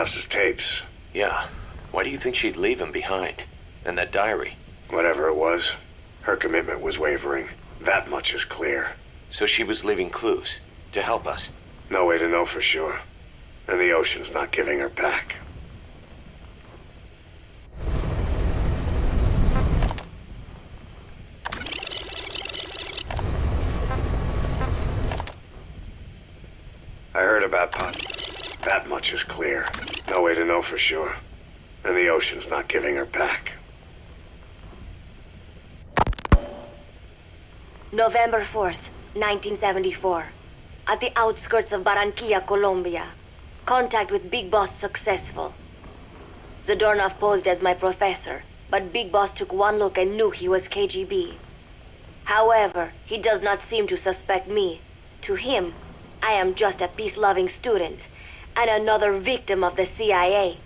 Boss's tapes. Yeah. Why do you think she'd leave him behind? And that diary? Whatever it was, her commitment was wavering. That much is clear. So she was leaving clues to help us? No way to know for sure. And the ocean's not giving her back. I heard about Paz. That much is clear. No way to know for sure. And the ocean's not giving her back. November 4th, 1974. At the outskirts of Barranquilla, Colombia. Contact with Big Boss successful. Zadornov posed as my professor, but Big Boss took one look and knew he was KGB. However, he does not seem to suspect me. To him, I am just a peace-loving student, and another victim of the CIA.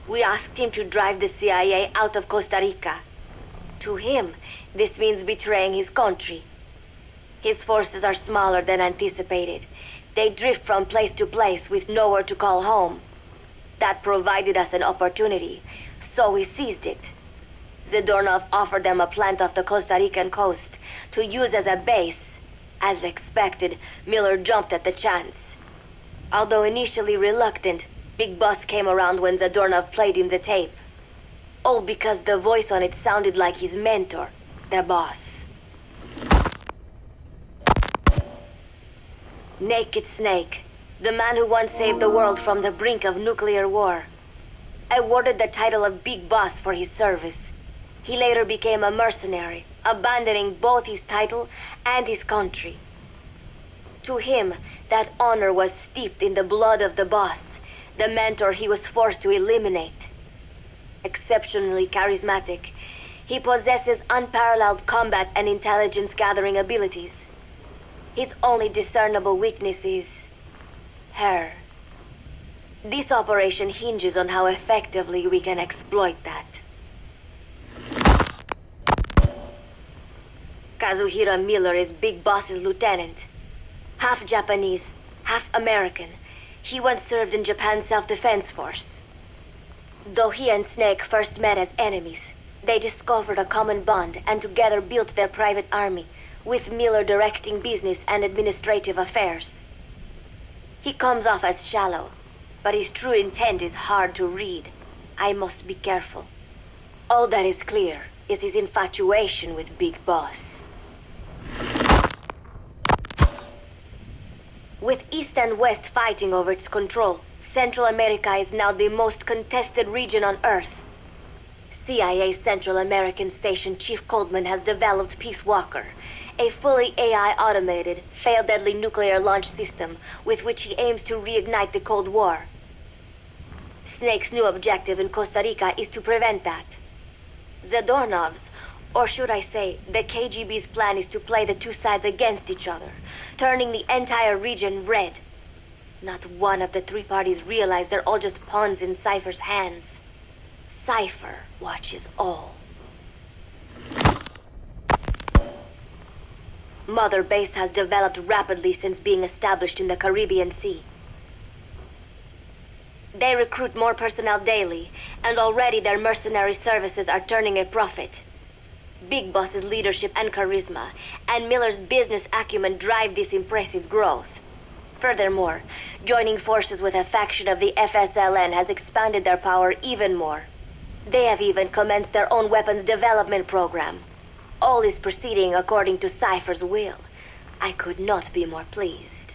We asked him to drive the CIA out of Costa Rica. To him, this means betraying his country. His forces are smaller than anticipated. They drift from place to place with nowhere to call home. That provided us an opportunity, so we seized it. Zadornov offered them a plant off the Costa Rican coast to use as a base. As expected, Miller jumped at the chance. Although initially reluctant, Big Boss came around when Zadornov played him the tape. All because the voice on it sounded like his mentor, the boss. Naked Snake, the man who once saved the world from the brink of nuclear war. Awarded the title of Big Boss for his service. He later became a mercenary, abandoning both his title and his country. To him, that honor was steeped in the blood of the boss, the mentor he was forced to eliminate. Exceptionally charismatic, he possesses unparalleled combat and intelligence-gathering abilities. His only discernible weakness is her. This operation hinges on how effectively we can exploit that. Kazuhira Miller is Big Boss's lieutenant. Half Japanese, half American. He once served in Japan's self-defense force. Though he and Snake first met as enemies, they discovered a common bond and together built their private army, with Miller directing business and administrative affairs. He comes off as shallow, but his true intent is hard to read. I must be careful. All that is clear is his infatuation with Big Boss. With East and West fighting over its control, Central America is now the most contested region on Earth. CIA Central American Station Chief Coldman has developed Peace Walker, a fully AI-automated, fail-deadly nuclear launch system with which he aims to reignite the Cold War. Snake's new objective in Costa Rica is to prevent that. Zadornov's, or should I say, the KGB's plan is to play the two sides against each other, turning the entire region red. Not one of the three parties realize they're all just pawns in Cipher's hands. Cipher watches all. Mother Base has developed rapidly since being established in the Caribbean Sea. They recruit more personnel daily, and already their mercenary services are turning a profit. Big Boss's leadership and charisma, and Miller's business acumen drive this impressive growth. Furthermore, joining forces with a faction of the FSLN has expanded their power even more. They have even commenced their own weapons development program. All is proceeding according to Cipher's will. I could not be more pleased.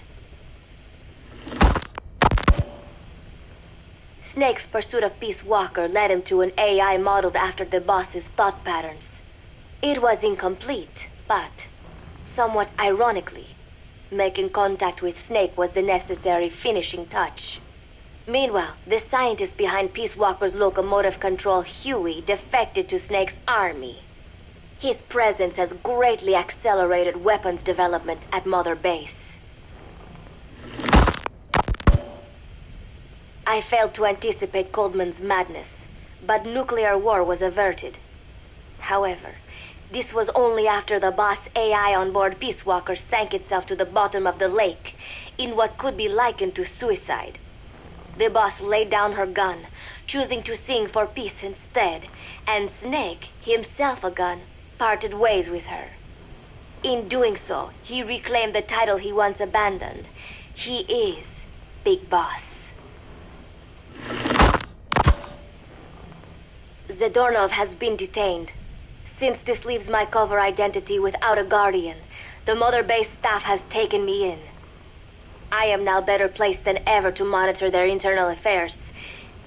Snake's pursuit of Peace Walker led him to an AI modeled after the boss's thought patterns. It was incomplete, but, somewhat ironically, making contact with Snake was the necessary finishing touch. Meanwhile, the scientist behind Peace Walker's locomotive control, Huey, defected to Snake's army. His presence has greatly accelerated weapons development at Mother Base. I failed to anticipate Coldman's madness, but nuclear war was averted. However, this was only after the boss AI on board Peace Walker sank itself to the bottom of the lake in what could be likened to suicide. The boss laid down her gun, choosing to sing for peace instead, and Snake, himself a gun, parted ways with her. In doing so, he reclaimed the title he once abandoned. He is Big Boss. Zadornov has been detained. Since this leaves my cover identity without a guardian, the Mother Base staff has taken me in. I am now better placed than ever to monitor their internal affairs.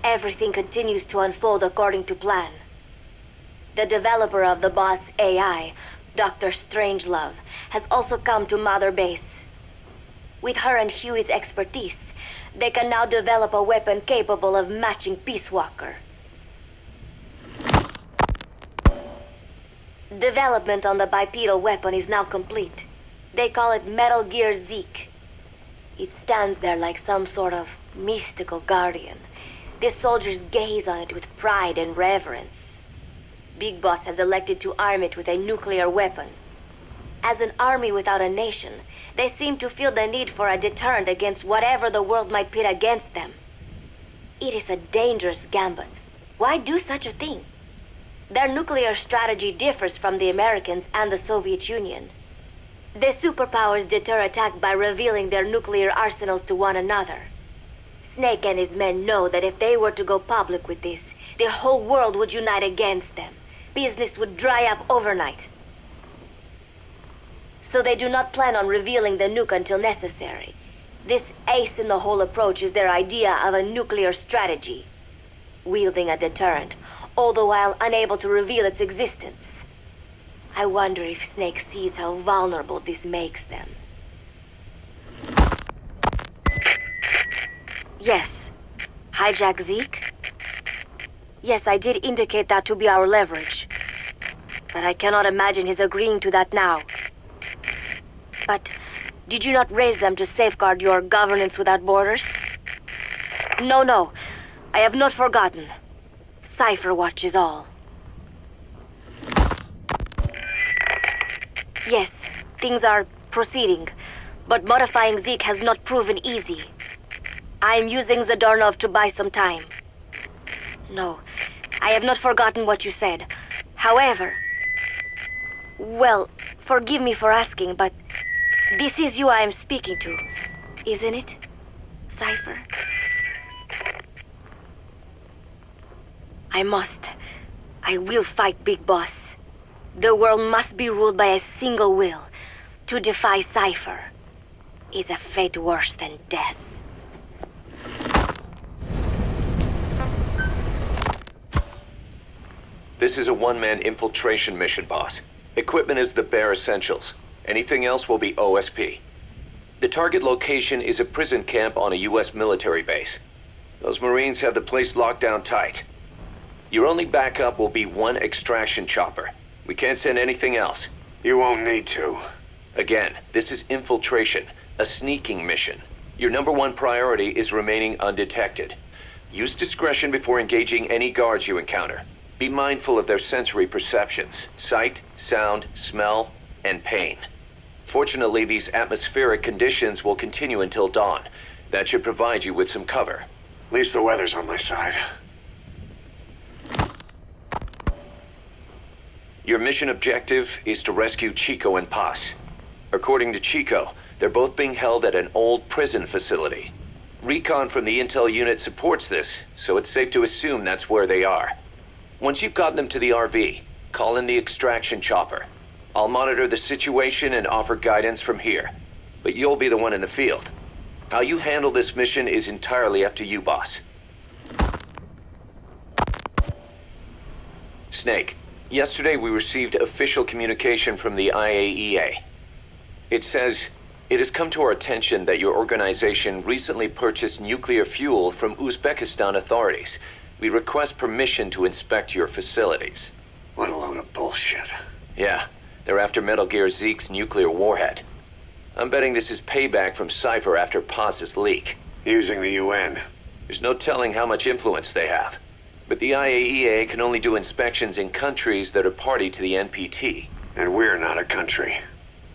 Everything continues to unfold according to plan. The developer of the boss AI, Dr. Strangelove, has also come to Mother Base. With her and Huey's expertise, they can now develop a weapon capable of matching Peace Walker. Development on the bipedal weapon is now complete. They call it Metal Gear Zeke. It stands there like some sort of mystical guardian. The soldiers gaze on it with pride and reverence. Big Boss has elected to arm it with a nuclear weapon. As an army without a nation, they seem to feel the need for a deterrent against whatever the world might pit against them. It is a dangerous gambit. Why do such a thing? Their nuclear strategy differs from the Americans and the Soviet Union. The superpowers deter attack by revealing their nuclear arsenals to one another. Snake and his men know that if they were to go public with this, the whole world would unite against them. Business would dry up overnight. So they do not plan on revealing the nuke until necessary. This ace-in-the-hole approach is their idea of a nuclear strategy. Wielding a deterrent, all the while unable to reveal its existence. I wonder if Snake sees how vulnerable this makes them. Yes. Hijack Zeke? Yes, I did indicate that to be our leverage. But I cannot imagine his agreeing to that now. But did you not raise them to safeguard your governance without borders? No. I have not forgotten. Cipher watches all. Yes, things are proceeding, but modifying Zeke has not proven easy. I am using Zadornov to buy some time. No, I have not forgotten what you said. However... Well, forgive me for asking, but this is you I am speaking to, isn't it, Cipher? I will fight Big Boss. The world must be ruled by a single will. To defy Cipher is a fate worse than death. This is a one-man infiltration mission, boss. Equipment is the bare essentials. Anything else will be OSP. The target location is a prison camp on a U.S. military base. Those Marines have the place locked down tight. Your only backup will be one extraction chopper. We can't send anything else. You won't need to. Again, this is infiltration, a sneaking mission. Your #1 priority is remaining undetected. Use discretion before engaging any guards you encounter. Be mindful of their sensory perceptions: sight, sound, smell, and pain. Fortunately, these atmospheric conditions will continue until dawn. That should provide you with some cover. At least the weather's on my side. Your mission objective is to rescue Chico and Paz. According to Chico, they're both being held at an old prison facility. Recon from the intel unit supports this, so it's safe to assume that's where they are. Once you've gotten them to the RV, call in the extraction chopper. I'll monitor the situation and offer guidance from here, but you'll be the one in the field. How you handle this mission is entirely up to you, boss. Snake, yesterday we received official communication from the IAEA. It says, it has come to our attention that your organization recently purchased nuclear fuel from Uzbekistan authorities. We request permission to inspect your facilities. What a load of bullshit. Yeah, they're after Metal Gear Zeke's nuclear warhead. I'm betting this is payback from Cipher after Paz's leak. Using the UN. There's no telling how much influence they have. But the IAEA can only do inspections in countries that are party to the NPT. And we're not a country.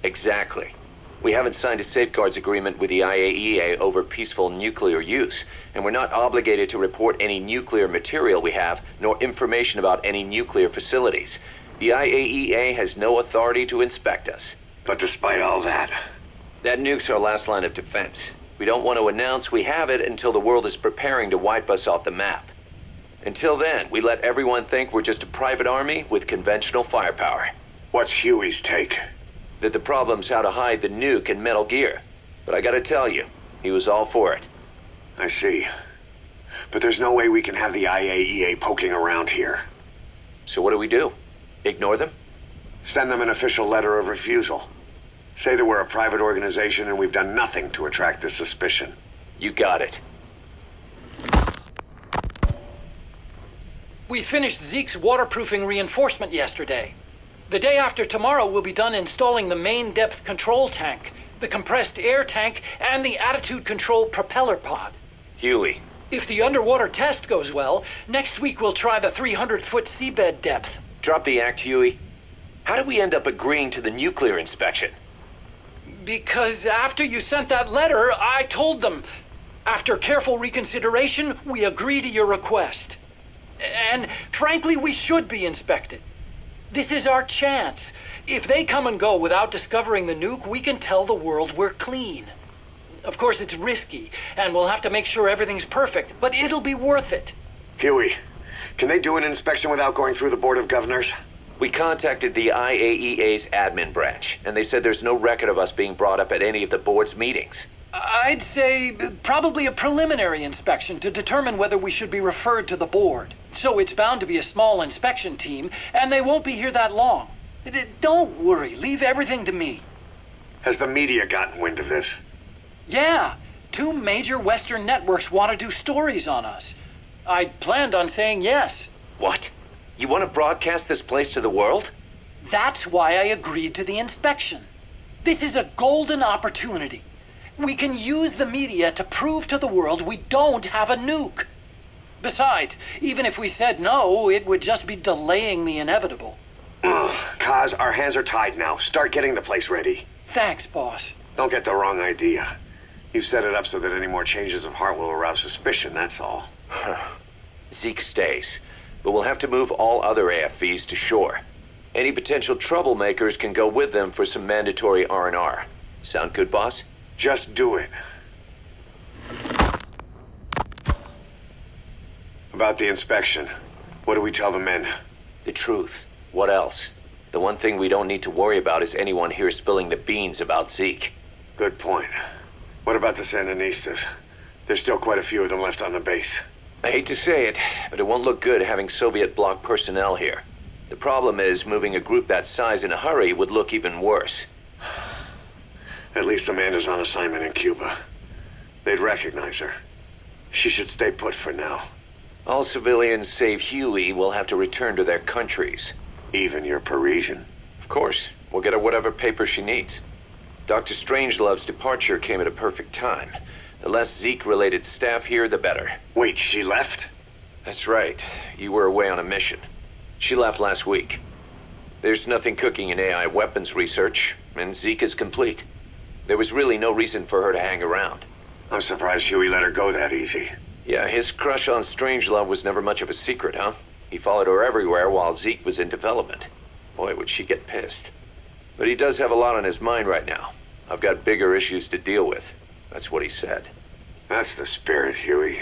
Exactly. We haven't signed a safeguards agreement with the IAEA over peaceful nuclear use, and we're not obligated to report any nuclear material we have, nor information about any nuclear facilities. The IAEA has no authority to inspect us. But despite all that... That nuke's our last line of defense. We don't want to announce we have it until the world is preparing to wipe us off the map. Until then, we let everyone think we're just a private army with conventional firepower. What's Huey's take? That the problem's how to hide the nuke in Metal Gear. But I gotta tell you, he was all for it. I see. But there's no way we can have the IAEA poking around here. So what do? Ignore them? Send them an official letter of refusal. Say that we're a private organization and we've done nothing to attract this suspicion. You got it. We finished Zeke's waterproofing reinforcement yesterday. The day after tomorrow, we'll be done installing the main depth control tank, the compressed air tank, and the attitude control propeller pod. Huey. If the underwater test goes well, next week we'll try the 300-foot seabed depth. Drop the act, Huey. How did we end up agreeing to the nuclear inspection? Because after you sent that letter, I told them. After careful reconsideration, we agree to your request. And frankly, we should be inspected. This is our chance. If they come and go without discovering the nuke, we can tell the world we're clean. Of course, it's risky, and we'll have to make sure everything's perfect, but it'll be worth it. Huey, can they do an inspection without going through the Board of Governors? We contacted the IAEA's admin branch, and they said there's no record of us being brought up at any of the board's meetings. I'd say probably a preliminary inspection to determine whether we should be referred to the board. So it's bound to be a small inspection team, and they won't be here that long. Don't worry, leave everything to me. Has the media gotten wind of this? Yeah, 2 major Western networks want to do stories on us. I planned on saying yes. What? You want to broadcast this place to the world? That's why I agreed to the inspection. This is a golden opportunity. We can use the media to prove to the world we don't have a nuke. Besides, even if we said no, it would just be delaying the inevitable. Kaz, our hands are tied now. Start getting the place ready. Thanks, boss. Don't get the wrong idea. You've set it up so that any more changes of heart will arouse suspicion, that's all. Zeke stays, but we'll have to move all other AFVs to shore. Any potential troublemakers can go with them for some mandatory R&R. Sound good, boss? Just do it. About the inspection, what do we tell the men? The truth. What else? The one thing we don't need to worry about is anyone here spilling the beans about Zeke. Good point. What about the Sandinistas? There's still quite a few of them left on the base. I hate to say it, but it won't look good having Soviet bloc personnel here. The problem is, moving a group that size in a hurry would look even worse. At least Amanda's on assignment in Cuba. They'd recognize her. She should stay put for now. All civilians save Huey will have to return to their countries. Even your Parisian? Of course. We'll get her whatever paper she needs. Dr. Strangelove's departure came at a perfect time. The less Zeke-related staff here, the better. Wait, she left? That's right. You were away on a mission. She left last week. There's nothing cooking in AI weapons research, and Zeke is complete. There was really no reason for her to hang around. I'm surprised Huey let her go that easy. Yeah, his crush on Strangelove was never much of a secret, huh? He followed her everywhere while Zeke was in development. Boy, would she get pissed. But he does have a lot on his mind right now. I've got bigger issues to deal with. That's what he said. That's the spirit, Huey.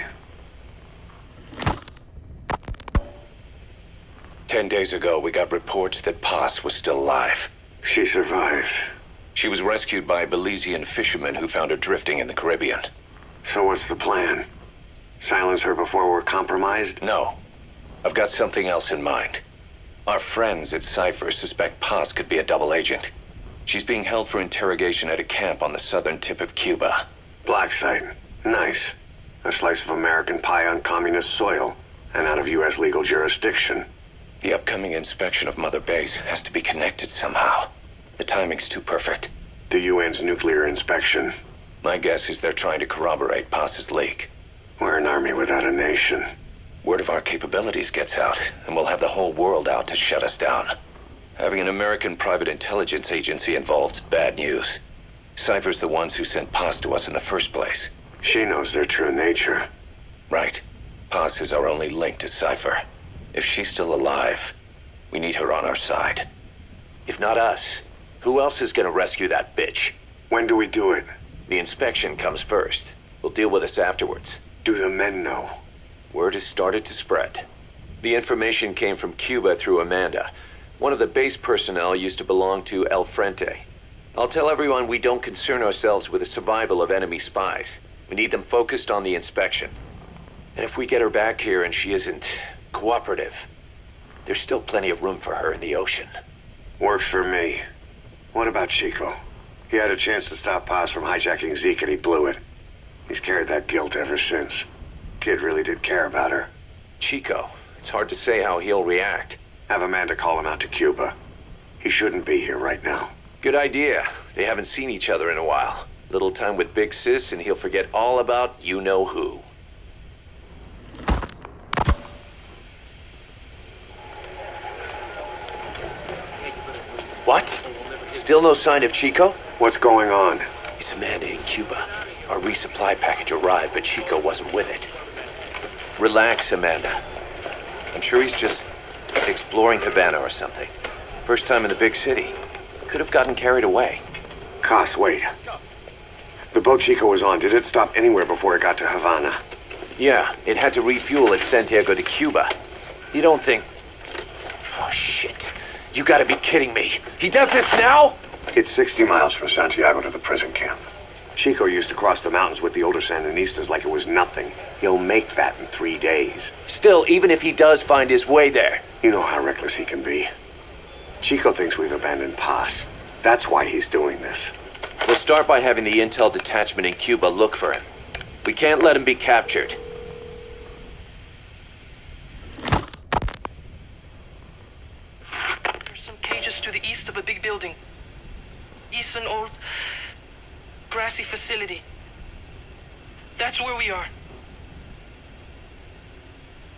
10 days ago, we got reports that Paz was still alive. She survived. She was rescued by Belizean fishermen who found her drifting in the Caribbean. So what's the plan? Silence her before we're compromised? No. I've got something else in mind. Our friends at Cipher suspect Paz could be a double agent. She's being held for interrogation at a camp on the southern tip of Cuba. Black site. Nice. A slice of American pie on communist soil, and out of U.S. legal jurisdiction. The upcoming inspection of Mother Base has to be connected somehow. The timing's too perfect. The UN's nuclear inspection. My guess is they're trying to corroborate Paz's leak. We're an army without a nation. Word of our capabilities gets out, and we'll have the whole world out to shut us down. Having an American private intelligence agency involved's bad news. Cipher's the ones who sent Paz to us in the first place. She knows their true nature. Right. Paz is our only link to Cipher. If she's still alive, we need her on our side. If not us, who else is gonna rescue that bitch? When do we do it? The inspection comes first. We'll deal with us afterwards. Do the men know? Word has started to spread. The information came from Cuba through Amanda. One of the base personnel used to belong to El Frente. I'll tell everyone we don't concern ourselves with the survival of enemy spies. We need them focused on the inspection. And if we get her back here and she isn't cooperative, there's still plenty of room for her in the ocean. Works for me. What about Chico? He had a chance to stop Paz from hijacking Zeke and he blew it. He's carried that guilt ever since. Kid really did care about her. Chico, it's hard to say how he'll react. Have Amanda call him out to Cuba. He shouldn't be here right now. Good idea. They haven't seen each other in a while. Little time with Big Sis and he'll forget all about you-know-who. What? Still no sign of Chico? What's going on? It's Amanda in Cuba. Our resupply package arrived, but Chico wasn't with it. Relax, Amanda. I'm sure he's just exploring Havana or something. First time in the big city. Could have gotten carried away. Cos, wait. The boat Chico was on, did it stop anywhere before it got to Havana? Yeah, it had to refuel at Santiago de Cuba. You don't think... Oh, shit. You gotta be kidding me. He does this now? It's 60 miles from Santiago to the prison camp. Chico used to cross the mountains with the older Sandinistas like it was nothing. He'll make that in 3 days. Still, even if he does find his way there... You know how reckless he can be. Chico thinks we've abandoned Paz. That's why he's doing this. We'll start by having the intel detachment in Cuba look for him. We can't let him be captured. There's some cages to the east of a big building. East an old grassy facility. That's where we are.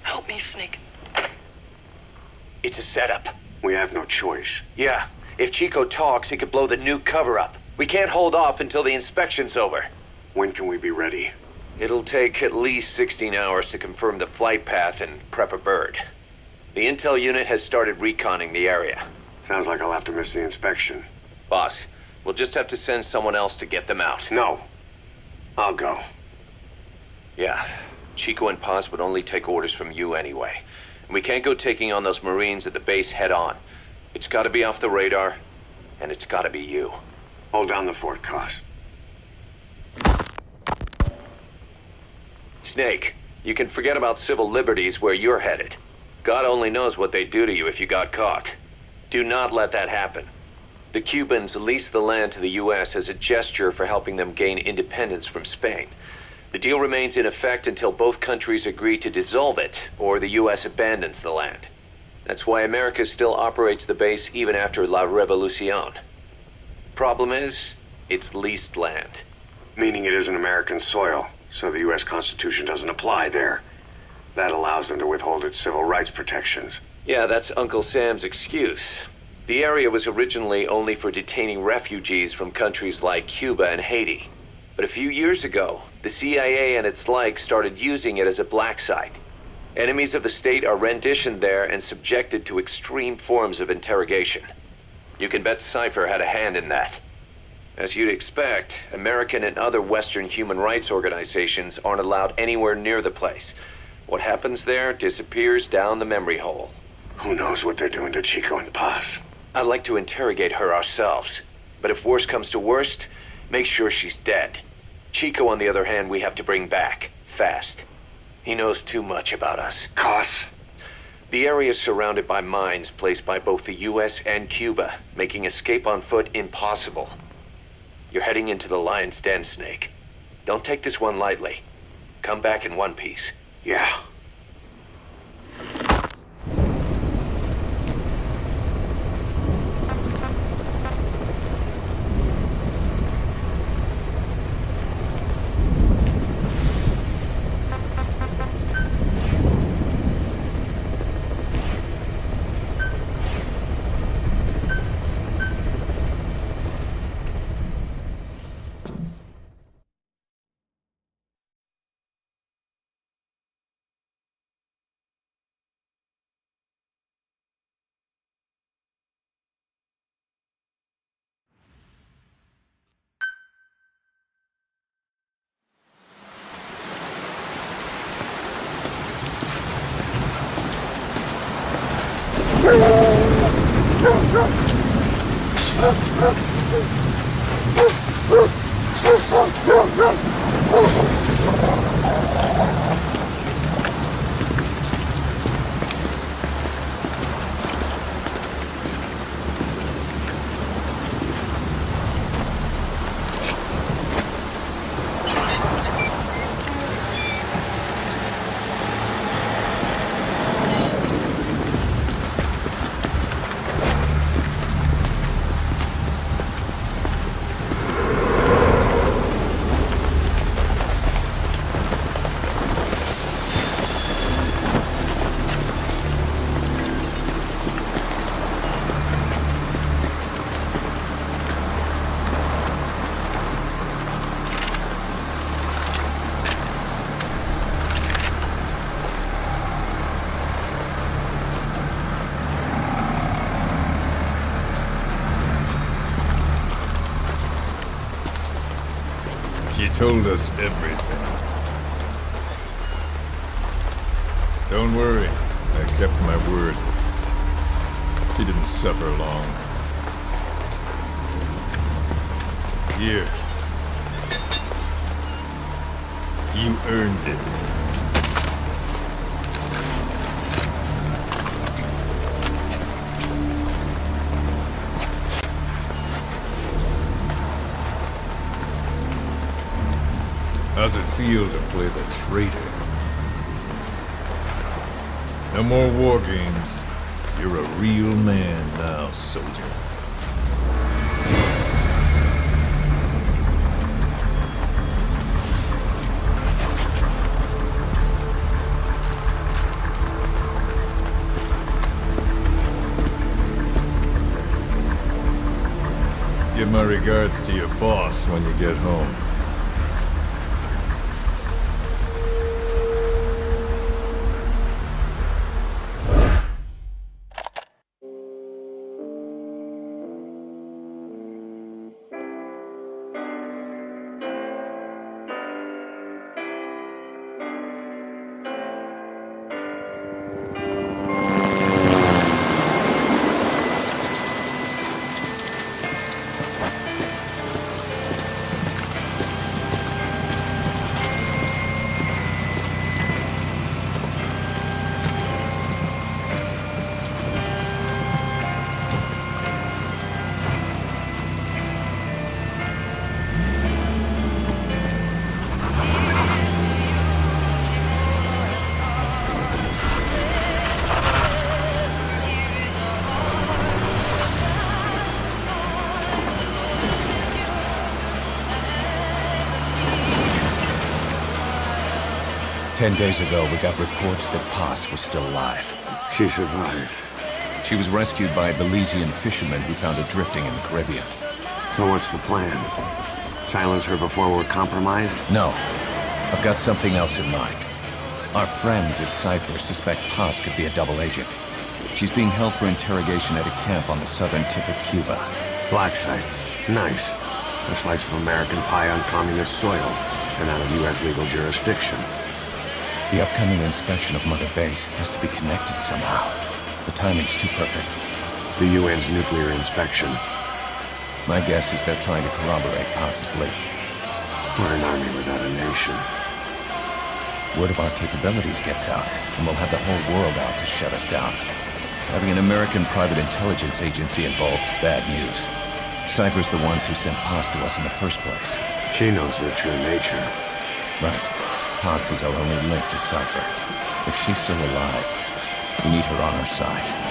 Help me, Snake. It's a setup. We have no choice. Yeah, if Chico talks, he could blow the new cover up. We can't hold off until the inspection's over. When can we be ready? It'll take at least 16 hours to confirm the flight path and prep a bird. The intel unit has started reconning the area. Sounds like I'll have to miss the inspection. Boss, we'll just have to send someone else to get them out. No. I'll go. Yeah, Chico and Paz would only take orders from you anyway. We can't go taking on those Marines at the base head on. It's gotta be off the radar, and it's gotta be you. Hold down the fort, Cos. Snake, you can forget about civil liberties where you're headed. God only knows what they'd do to you if you got caught. Do not let that happen. The Cubans leased the land to the U.S. as a gesture for helping them gain independence from Spain. The deal remains in effect until both countries agree to dissolve it, or the U.S. abandons the land. That's why America still operates the base even after La Revolucion. Problem is, it's leased land. Meaning it isn't American soil, so the U.S. Constitution doesn't apply there. That allows them to withhold its civil rights protections. Yeah, that's Uncle Sam's excuse. The area was originally only for detaining refugees from countries like Cuba and Haiti. But a few years ago, the CIA and its like started using it as a black site. Enemies of the state are renditioned there and subjected to extreme forms of interrogation. You can bet Cipher had a hand in that. As you'd expect, American and other Western human rights organizations aren't allowed anywhere near the place. What happens there disappears down the memory hole. Who knows what they're doing to Chico and Paz? I'd like to interrogate her ourselves. But if worst comes to worst, make sure she's dead. Chico, on the other hand, we have to bring back, fast. He knows too much about us. Cos? The area is surrounded by mines placed by both the US and Cuba, making escape on foot impossible. You're heading into the lion's den, Snake. Don't take this one lightly. Come back in one piece. Yeah. She told us everything. Don't worry, I kept my word. She didn't suffer long. Here. You earned it. How's it feel to play the traitor? No more war games. You're a real man now, soldier. Give my regards to your boss when you get home. 10 days ago, we got reports that Paz was still alive. She survived. She was rescued by a Belizean fisherman who found her drifting in the Caribbean. So what's the plan? Silence her before we're compromised? No. I've got something else in mind. Our friends at Cipher suspect Paz could be a double agent. She's being held for interrogation at a camp on the southern tip of Cuba. Black site. Nice. A slice of American pie on communist soil, and out of U.S. legal jurisdiction. The upcoming inspection of Mother Base has to be connected somehow. The timing's too perfect. The UN's nuclear inspection. My guess is they're trying to corroborate Paz's leak. We're an army without a nation. Word of our capabilities gets out, and we'll have the whole world out to shut us down. Having an American private intelligence agency involved's bad news. Cipher's the ones who sent Paz to us in the first place. She knows their true nature. Right. Paz is our only link to Cipher. If she's still alive, we need her on our side.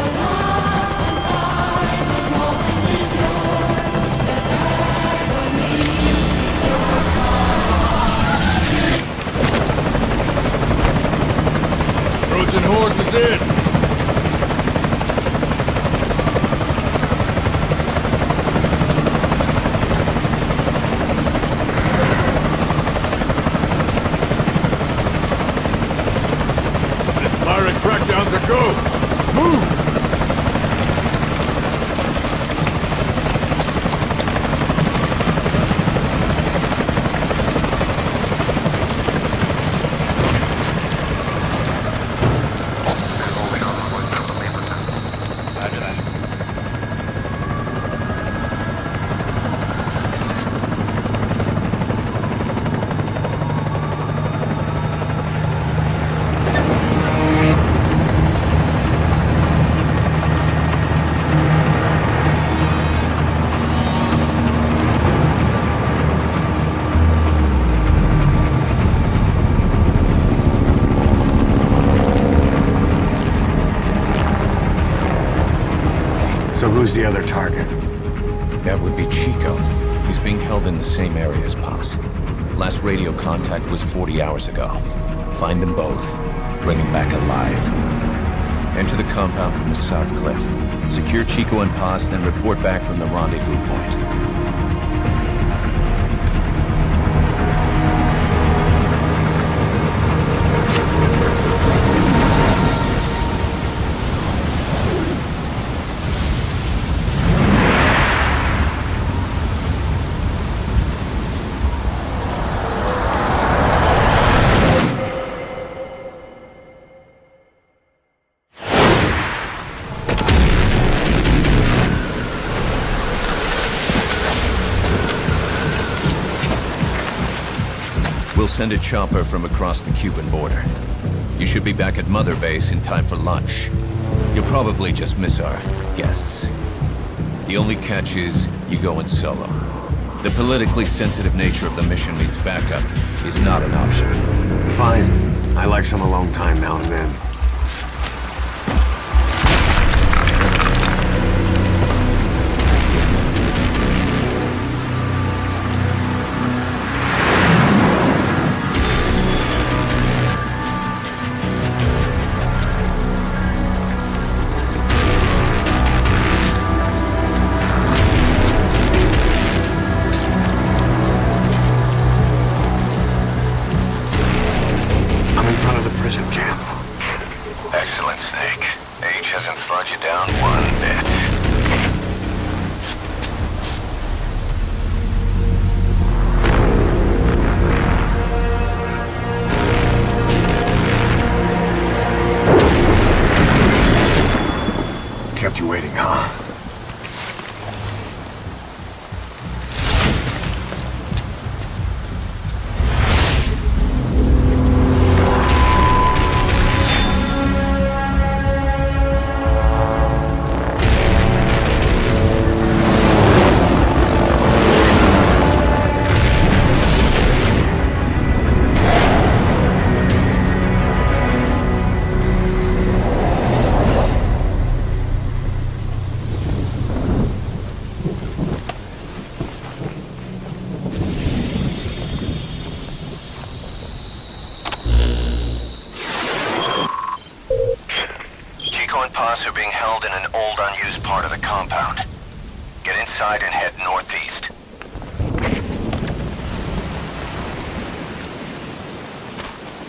The Who's the other target? That would be Chico. He's being held in the same area as Paz. Last radio contact was 40 hours ago. Find them both. Bring them back alive. Enter the compound from the south cliff. Secure Chico and Paz, then report back from the rendezvous point. Send a chopper from across the Cuban border. You should be back at Mother Base in time for lunch. You'll probably just miss our guests. The only catch is you go in solo. The politically sensitive nature of the mission means backup is not an option. Fine. I like some alone time now and then. Kept you waiting, huh?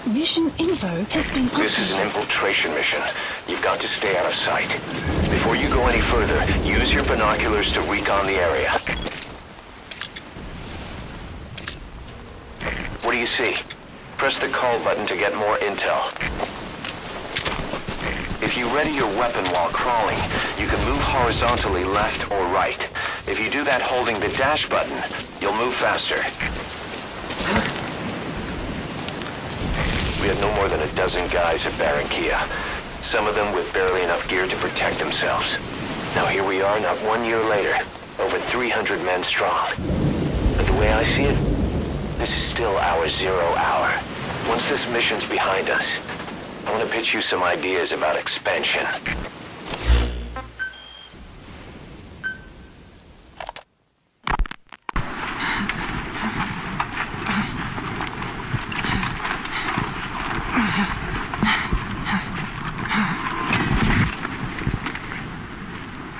Mission info has been updated. This is an infiltration mission. You've got to stay out of sight. Before you go any further, use your binoculars to recon the area. What do you see? Press the call button to get more intel. If you ready your weapon while crawling, you can move horizontally left or right. If you do that holding the dash button, you'll move faster. We have no more than a dozen guys at Barranquilla, some of them with barely enough gear to protect themselves. Now here we are, not 1 year later, over 300 men strong. But the way I see it, this is still our 0 hour. Once this mission's behind us, I want to pitch you some ideas about expansion.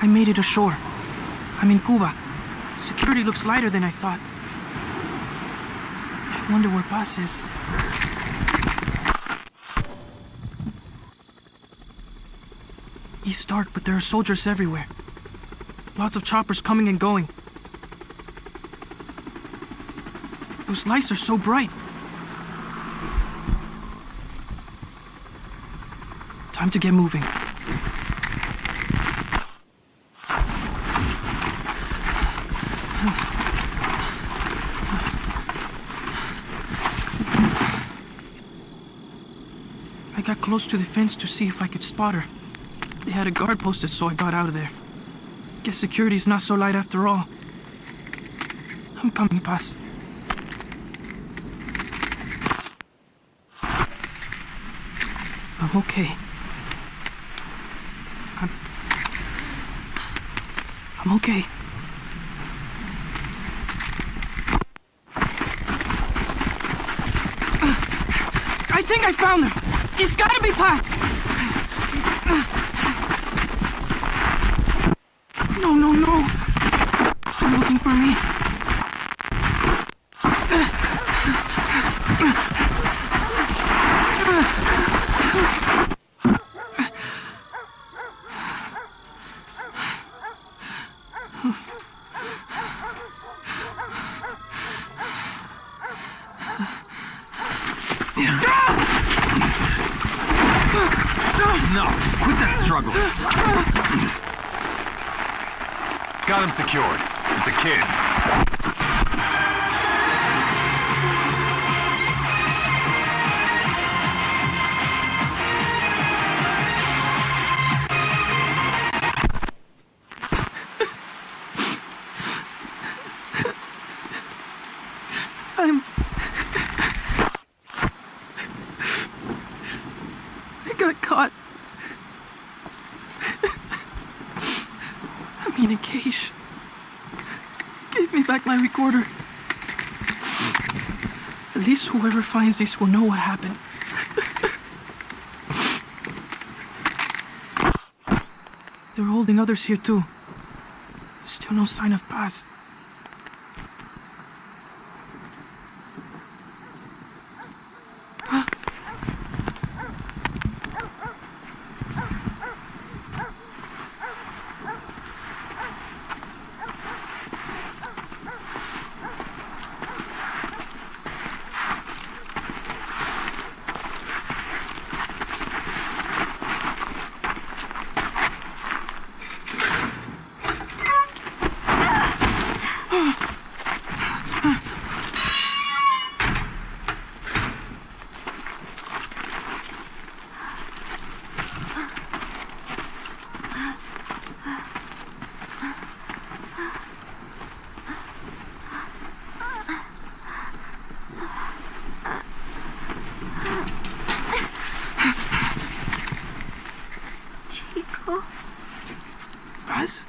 I made it ashore. I'm in Cuba. Security looks lighter than I thought. I wonder where Paz is. It's dark, but there are soldiers everywhere. Lots of choppers coming and going. Those lights are so bright. Time to get moving. I got close to the fence to see if I could spot her. They had a guard posted, so I got out of there. Guess security's not so light after all. I'm coming, Paz. I'm okay. I'm okay. I think I found him. He's gotta be Paz. No, no, no. They're looking for me. Enough! Quit that struggle! Got him secured. It's a kid. I got caught. I'm in a cage. Give me back my recorder. At least whoever finds this will know what happened. They're holding others here too. Still no sign of Paz. Paz?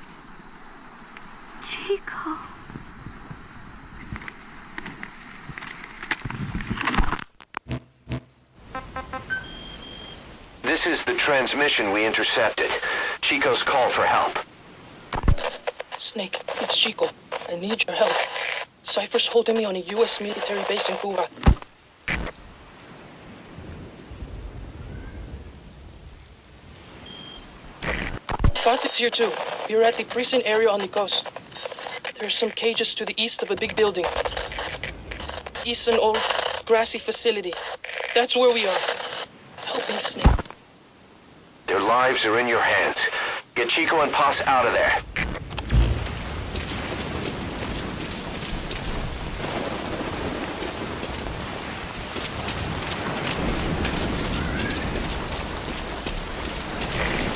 Chico. This is the transmission we intercepted. Chico's call for help. Snake, it's Chico. I need your help. Cipher's holding me on a U.S. military base in Cuba. Paz is here too. We're at the prison area on the coast. There's some cages to the east of a big building. It's an old, grassy facility. That's where we are. Help me, Snake. Their lives are in your hands. Get Chico and Paz out of there.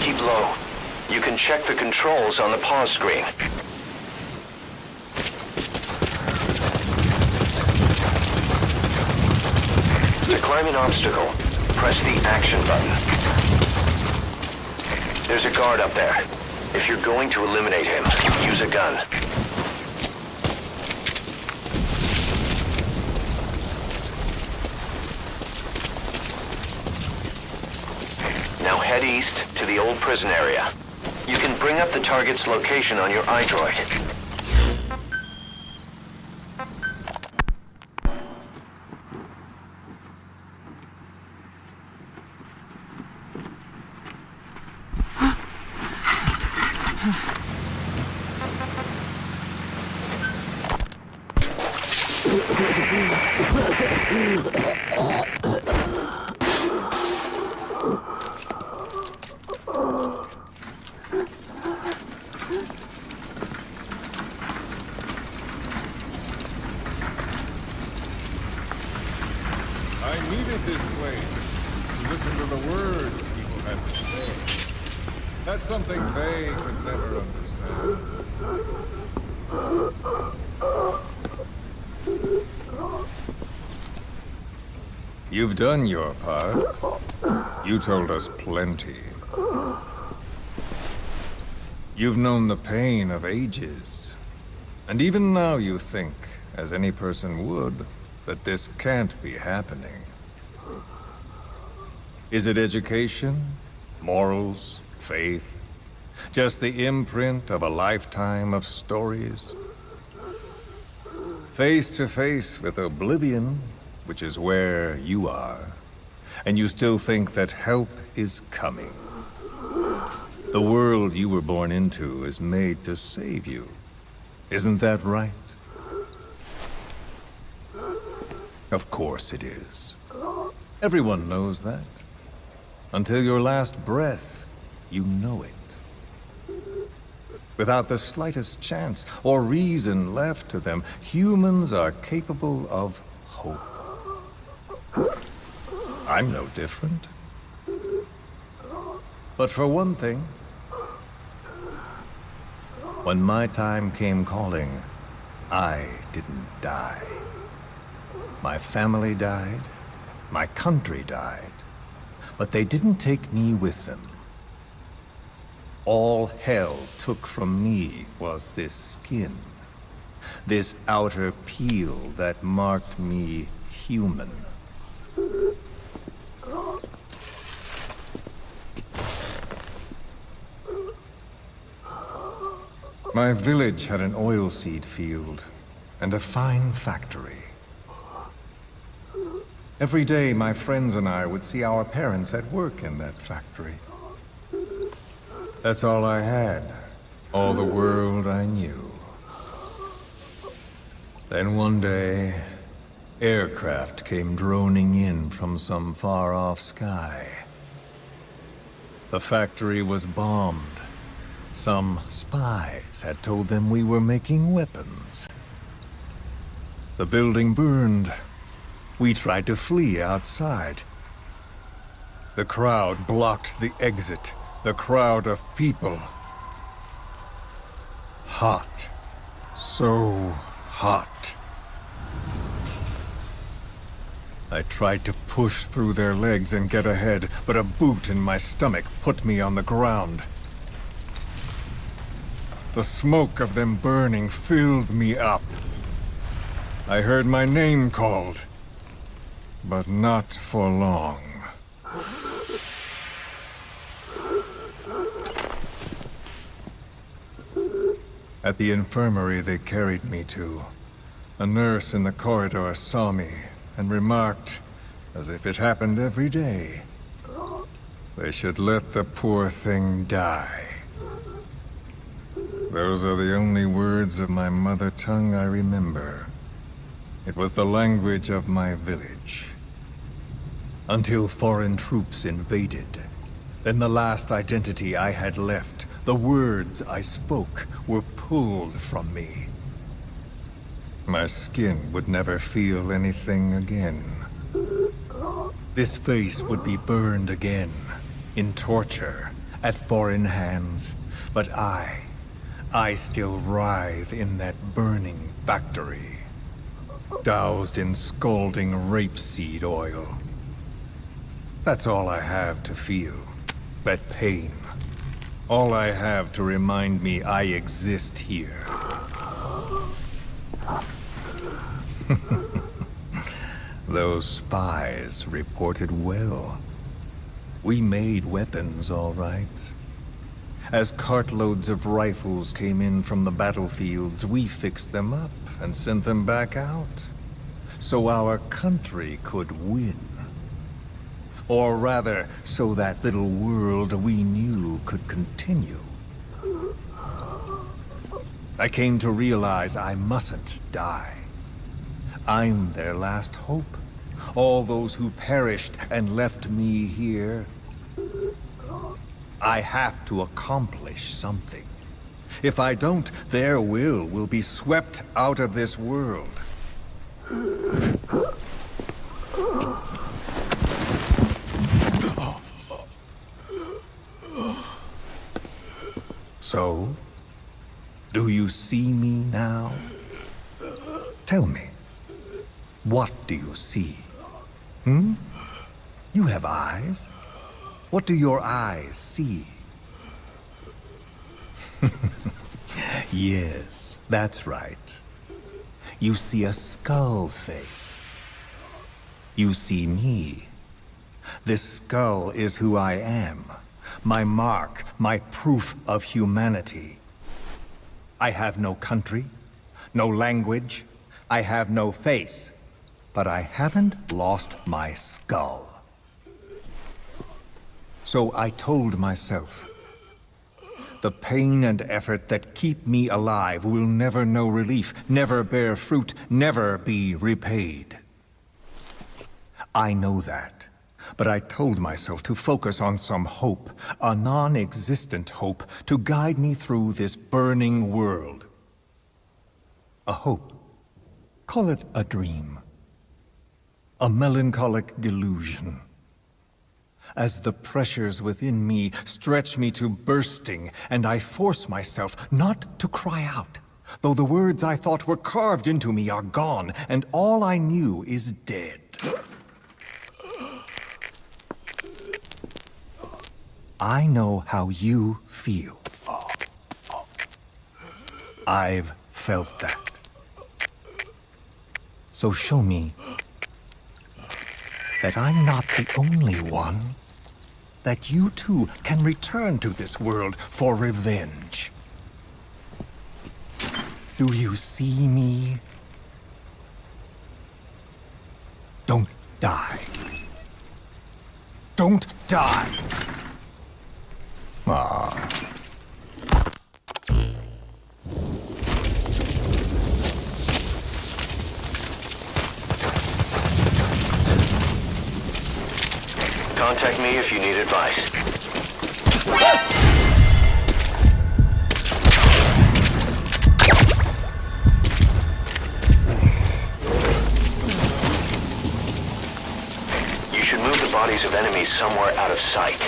Keep low. You can check the controls on the pause screen. To climb an obstacle, press the action button. There's a guard up there. If you're going to eliminate him, use a gun. Now head east to the old prison area. You can bring up the target's location on your iDroid. I needed this place to listen to the words people had to say. That's something they could never understand. You've done your part. You told us plenty. You've known the pain of ages. And even now you think, as any person would, that this can't be happening. Is it education? Morals? Faith? Just the imprint of a lifetime of stories? Face to face with oblivion, which is where you are, and you still think that help is coming. The world you were born into is made to save you. Isn't that right? Of course it is. Everyone knows that. Until your last breath, you know it. Without the slightest chance or reason left to them, humans are capable of hope. I'm no different. But for one thing, when my time came calling, I didn't die. My family died, my country died, but they didn't take me with them. All hell took from me was this skin, this outer peel that marked me human. My village had an oilseed field and a fine factory. Every day, my friends and I would see our parents at work in that factory. That's all I had, all the world I knew. Then one day, aircraft came droning in from some far-off sky. The factory was bombed. Some spies had told them we were making weapons. The building burned. We tried to flee outside. The crowd blocked the exit. The crowd of people. Hot. So hot. I tried to push through their legs and get ahead, but a boot in my stomach put me on the ground. The smoke of them burning filled me up. I heard my name called, but not for long. At the infirmary they carried me to, a nurse in the corridor saw me and remarked, as if it happened every day, they should let the poor thing die. Those are the only words of my mother tongue I remember. It was the language of my village. Until foreign troops invaded. Then the last identity I had left, the words I spoke, were pulled from me. My skin would never feel anything again. This face would be burned again, in torture, at foreign hands. But I still writhe in that burning factory, doused in scalding rapeseed oil. That's all I have to feel, that pain. All I have to remind me I exist here. Those spies reported well. We made weapons, all right. As cartloads of rifles came in from the battlefields, we fixed them up and sent them back out, so our country could win. Or rather, so that little world we knew could continue. I came to realize I mustn't die. I'm their last hope. All those who perished and left me here. I have to accomplish something. If I don't, their will be swept out of this world. So, do you see me now? Tell me, what do you see? You have eyes. What do your eyes see? Yes, that's right. You see a skull face. You see me. This skull is who I am. My mark, my proof of humanity. I have no country, no language, I have no face. But I haven't lost my skull. So I told myself, the pain and effort that keep me alive will never know relief, never bear fruit, never be repaid. I know that, but I told myself to focus on some hope, a non-existent hope, to guide me through this burning world. A hope. Call it a dream. A melancholic delusion. As the pressures within me stretch me to bursting, and I force myself not to cry out, though the words I thought were carved into me are gone, and all I knew is dead. I know how you feel. I've felt that. So show me that I'm not the only one. That you too can return to this world for revenge. Do you see me? Don't die. Don't die! Ah. Contact me if you need advice. You should move the bodies of enemies somewhere out of sight.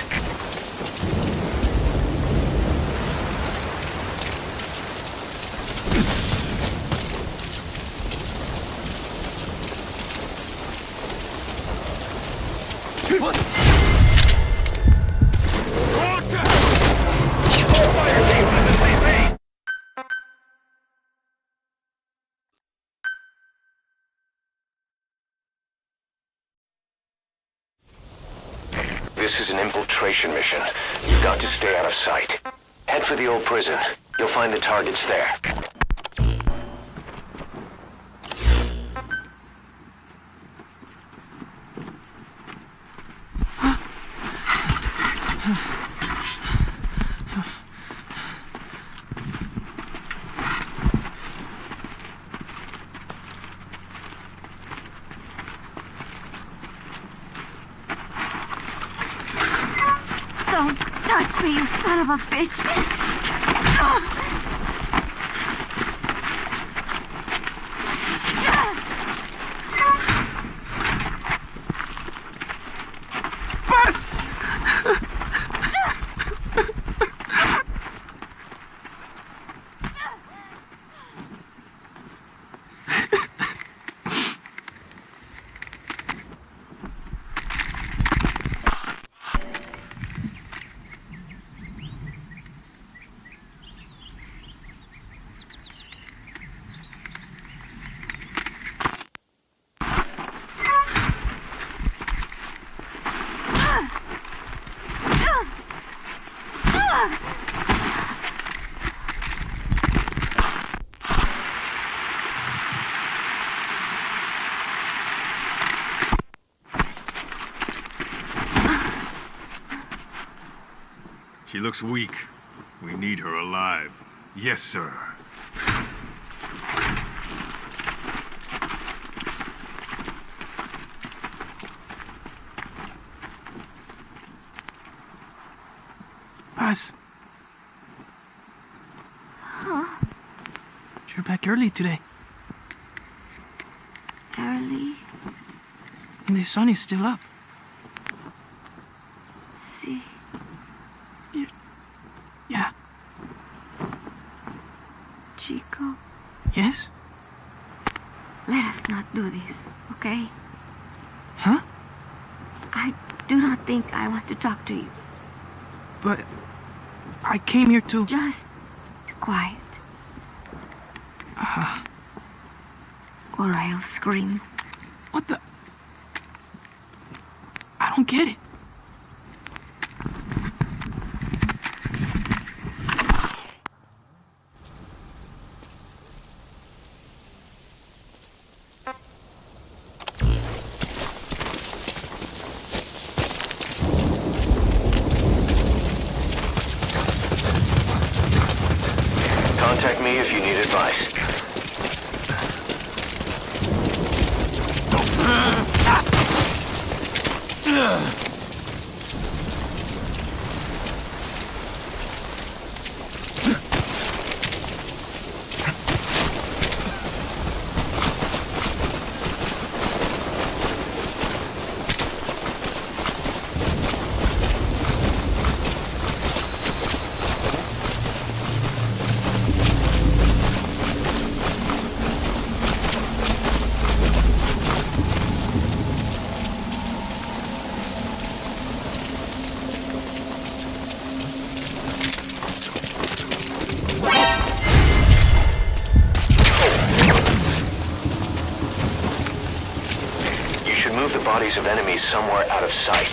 This is an infiltration mission. You've got to stay out of sight. Head for the old prison. You'll find the targets there. Don't touch me, you son of a bitch! She looks weak. We need her alive. Yes, sir. Paz. Huh? You're back early today. Early? And the sun is still up. See? Yeah. Chico, Yes? let us not do this, okay? Huh? I do not think I want to talk to you. But I came here to... Just quiet. Or I'll scream. What the? I don't get it. Contact me if you need advice. Move the bodies of enemies somewhere out of sight.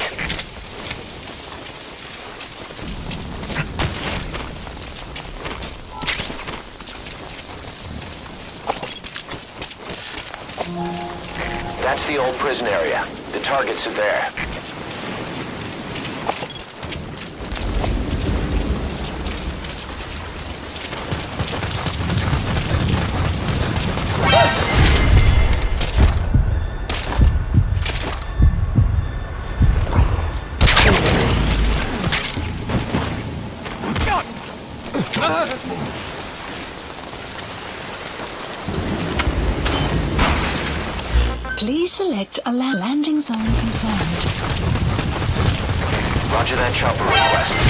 That's the old prison area. The targets are there. Please select a landing zone confirmed. Roger that chopper request.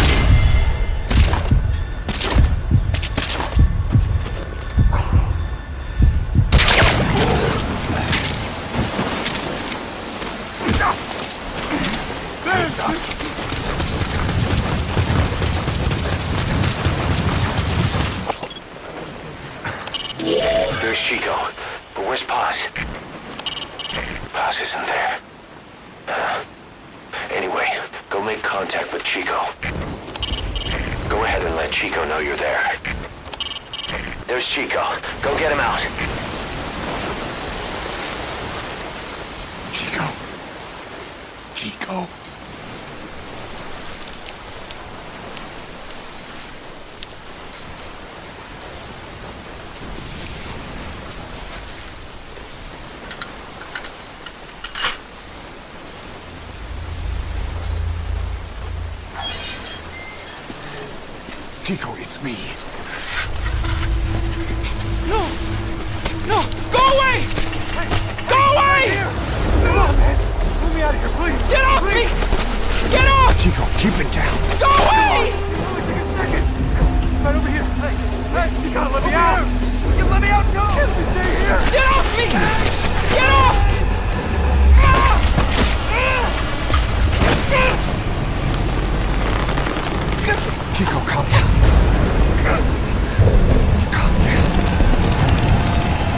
There's Chico, but where's Paz? Paz isn't there. Anyway, go make contact with Chico. Go ahead and let Chico know you're there. There's Chico. Go get him out. Chico. Chico. Chico, it's me. No! No! Go away! Go away! Come on, man. Let me out of here, please. Get off me! Get off! Chico, keep it down. Go away! Take a second. Right over here. Hey, you gotta let me out. You let me out, no! Stay here. Get off me! Get off! Chico, calm down. Calm down.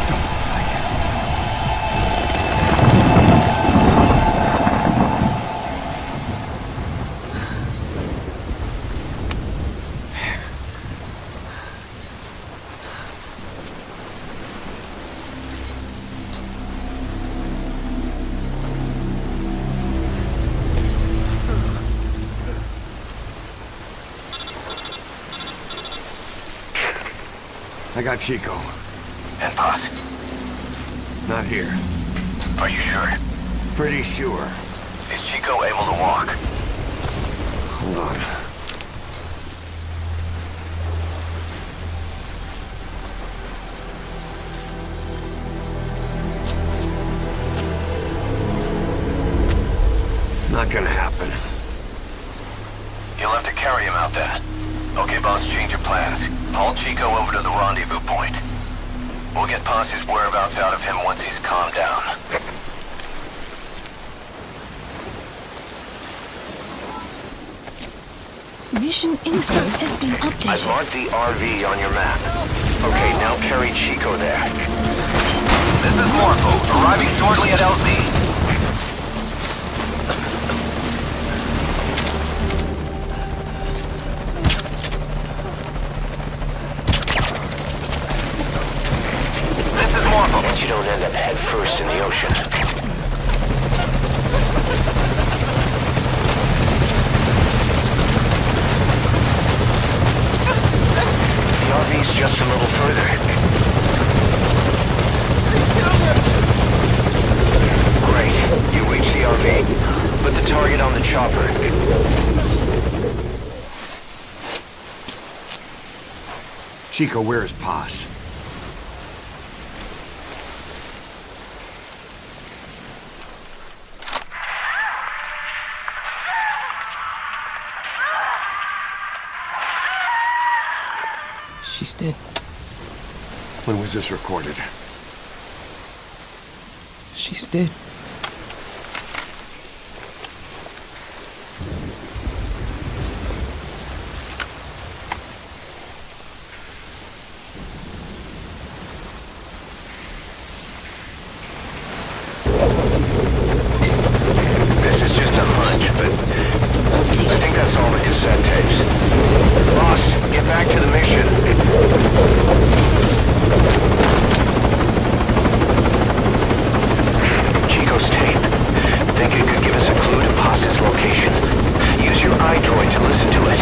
Don't fight it. I got Chico. And Paz? Not here. Are you sure? Pretty sure. Is Chico able to walk? Hold on. Not gonna happen. You'll have to carry him out then. Okay, boss, change your plans. Haul Chico over to the rendezvous point. We'll get Paz's whereabouts out of him once he's calmed down. Mission info has been updated. I've marked the RV on your map. Okay, now carry Chico there. This is Morpho, arriving shortly at LZ. But you don't end up head first in the ocean. The RV's just a little further. Great. You reach the RV. Put the target on the chopper. Chico, where is Paz? She's dead. When was this recorded? She's dead. This is just a hunch, but I think that's all the cassette tapes. Boss, get back to the mission. Chico's tape. Think it could give us a clue to Paz's location? Use your iDroid to listen to it.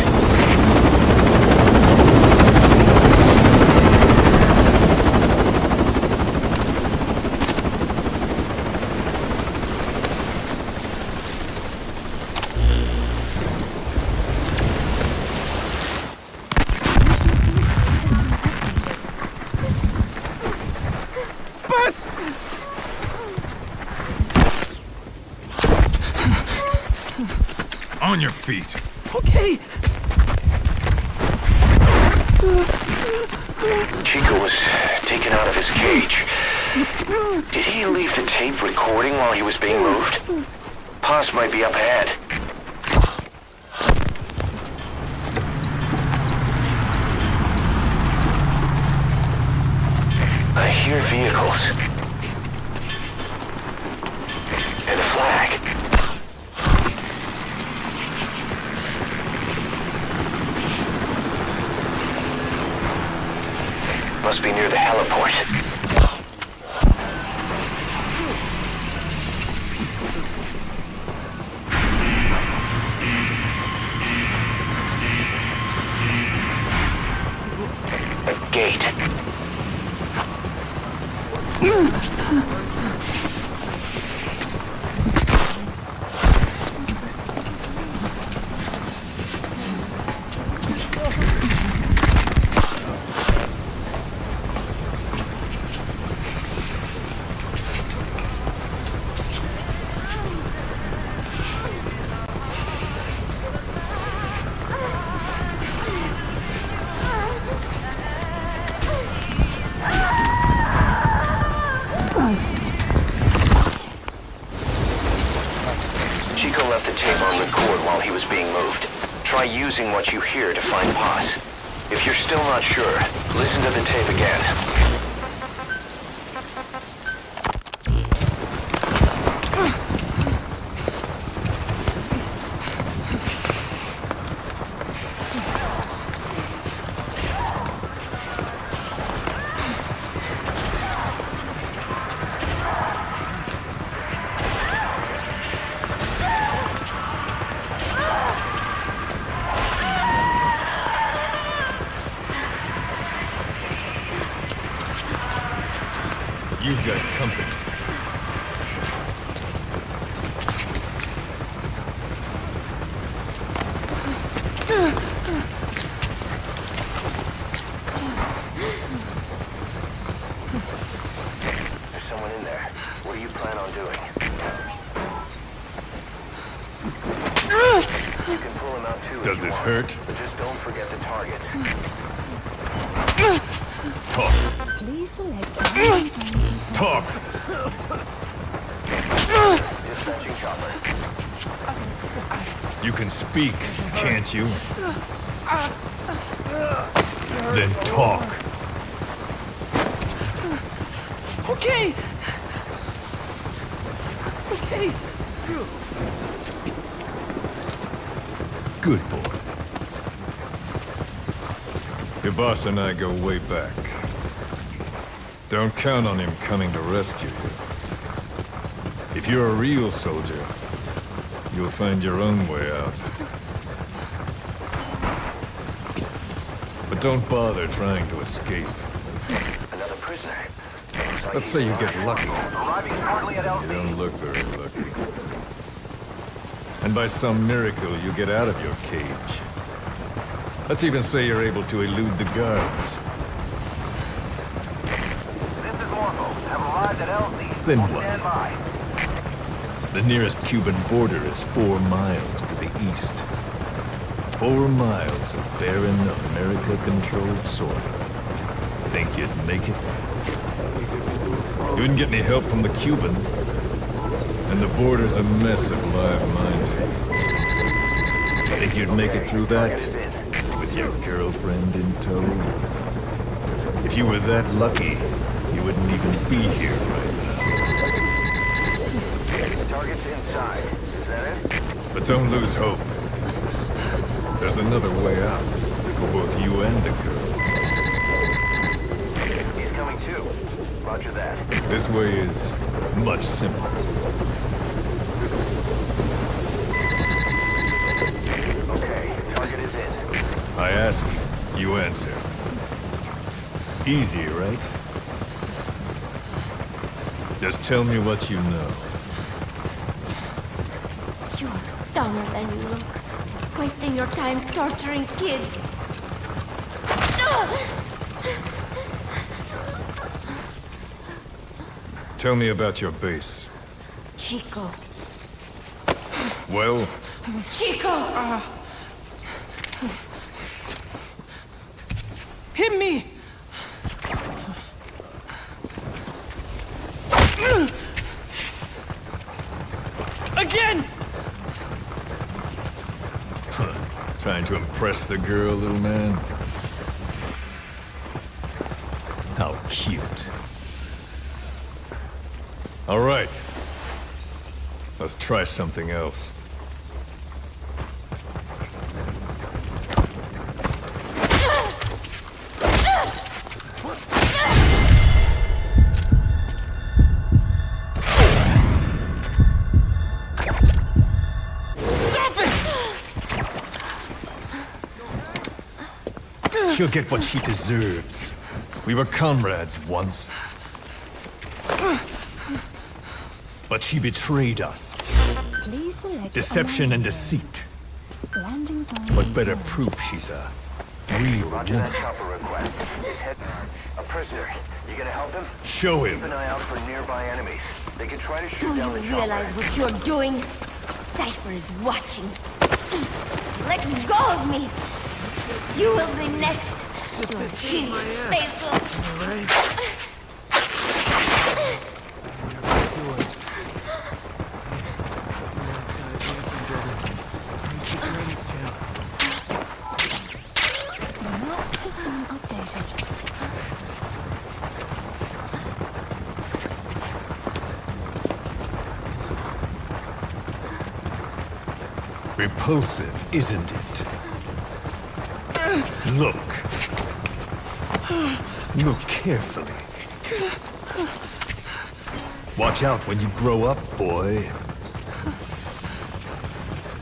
On your feet. Okay. Chico was taken out of his cage. Did he leave the tape recording while he was being moved? Paz might be up ahead. I hear vehicles. And a flag. Must be near the heliport. A gate. Chico left the tape on record while he was being moved. Try using what you hear to find Paz. If you're still not sure, listen to the tape again. You've got comfort. There's someone in there. What do you plan on doing? You can pull him out too. Does it hurt? But just don't forget the target. Talk. Please select Talk. Dispatching chopper. You can speak, can't you? Then talk. Okay. Okay. Good boy. Your boss and I go way back. Don't count on him coming to rescue you. If you're a real soldier, you'll find your own way out. But don't bother trying to escape. Another prisoner. Let's say you get lucky. Arriving shortly at You LZ. don't look very lucky. And by some miracle, you get out of your cage. Let's even say you're able to elude the guards. This is Morpho. Have arrived at LZ. Then Stand what? by. The nearest Cuban border is 4 miles to the east. 4 miles of barren, America-controlled soil. Think you'd make it? You wouldn't get any help from the Cubans. And the border's a mess of live minefields. Think you'd make it through that? With your girlfriend in tow? If you were that lucky, you wouldn't even be here right now. Target's inside. Is that it? But don't lose hope. There's another way out for both you and the girl. He's coming too. Roger that. This way is much simpler. Okay, target is in. I ask, you answer. Easy, right? Just tell me what you know. You're dumber than you look. Wasting your time torturing kids. Tell me about your base. Chico. Well, Chico! Hit me! Again! trying to impress the girl, little man? How cute. All right. Let's try something else. She'll get what she deserves. We were comrades once. But she betrayed us. Deception and deceit. What better proof she's a real Roger woman? that chopper request. He's heading. A prisoner. You gonna help him? Show Keep him. an eye out for nearby enemies. They could try to Do shoot you down the realize chopper. what you're doing? Cipher is watching. Let go of me! You will be next! Your hideous face will... Repulsive, isn't it? Look. Look carefully. Watch out when you grow up, boy.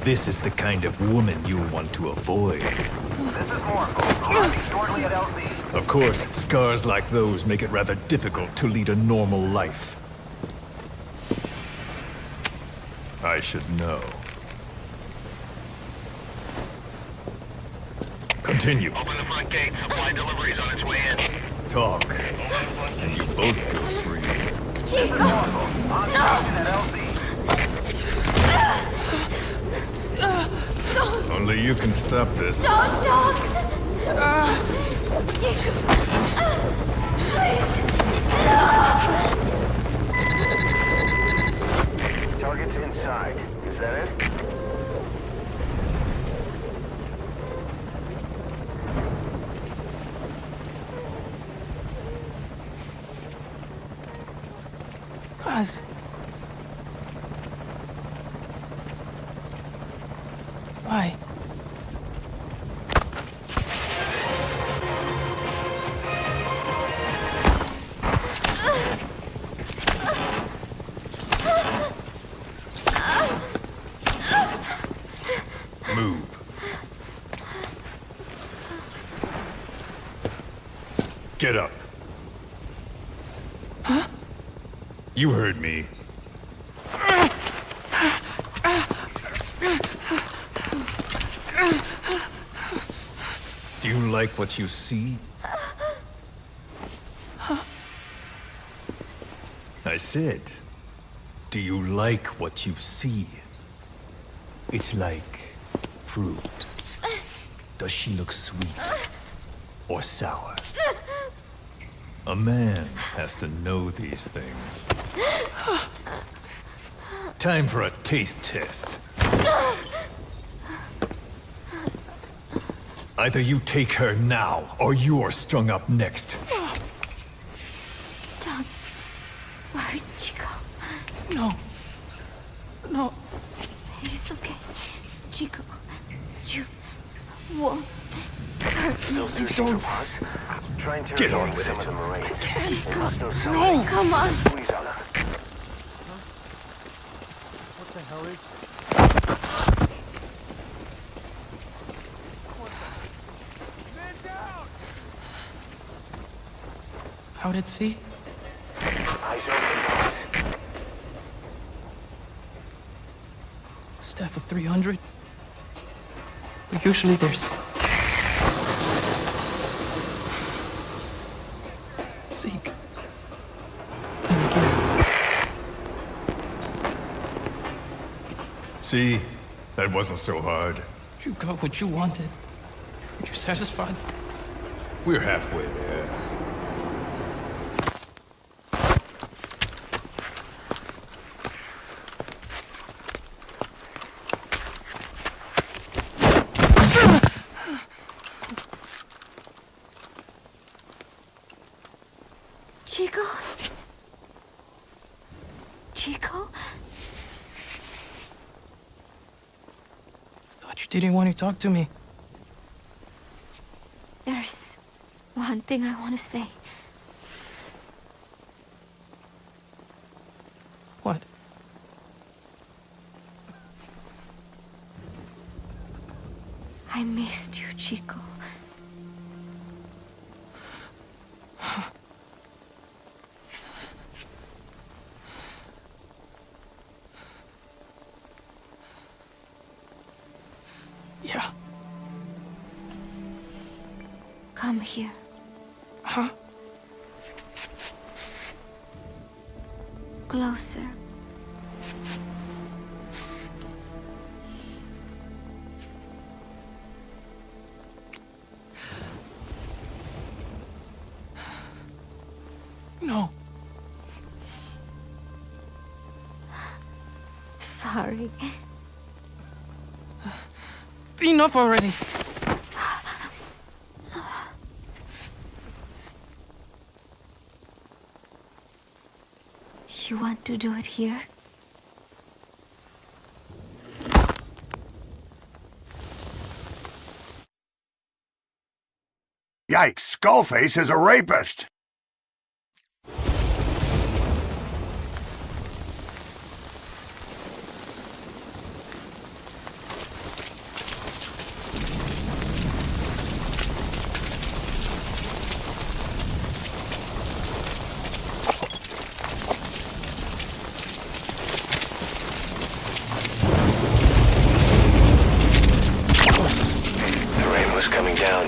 This is the kind of woman you'll want to avoid. This is Morpho. Arriving shortly at LZ. Of course, scars like those make it rather difficult to lead a normal life. I should know. Continue. Open the front gate. Supply deliveries on its way in. Talk. And you both go free. Chico! Only you can stop this. Don't talk! Chico! Please! Target's inside. Is that it? Paz. Why? Move. Get up. Huh? You heard me. Do you like what you see? I said, do you like what you see? It's like fruit. Does she look sweet or sour? A man has to know these things. Time for a taste test. Either you take her now, or you're strung up next. Don't worry, Chico. No. No. It's okay. Chico, you won't hurt me. Don't. Get on with it. Chico, No. come on. What the hell is... Man down! How'd it see? Staff of 300? But usually there's... Zeke. And again. See? That wasn't so hard. You got what you wanted. Are you satisfied? We're halfway there. Chico? Chico? Thought you didn't want to talk to me. There's one thing I want to say. What? I missed you, Chico. Yeah. Come here. Huh? Closer. No. Sorry. Enough already. You want to do it here? Yikes, Skullface is a rapist!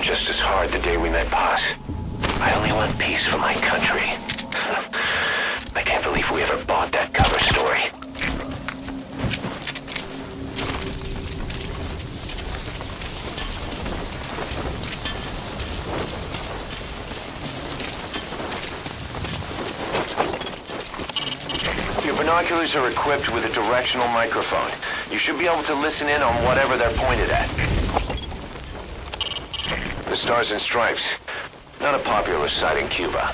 Just as hard the day we met Paz. I only want peace for my country. I can't believe we ever bought that cover story. Your binoculars are equipped with a directional microphone. You should be able to listen in on whatever they're pointed at. The Stars and Stripes. Not a popular sight in Cuba.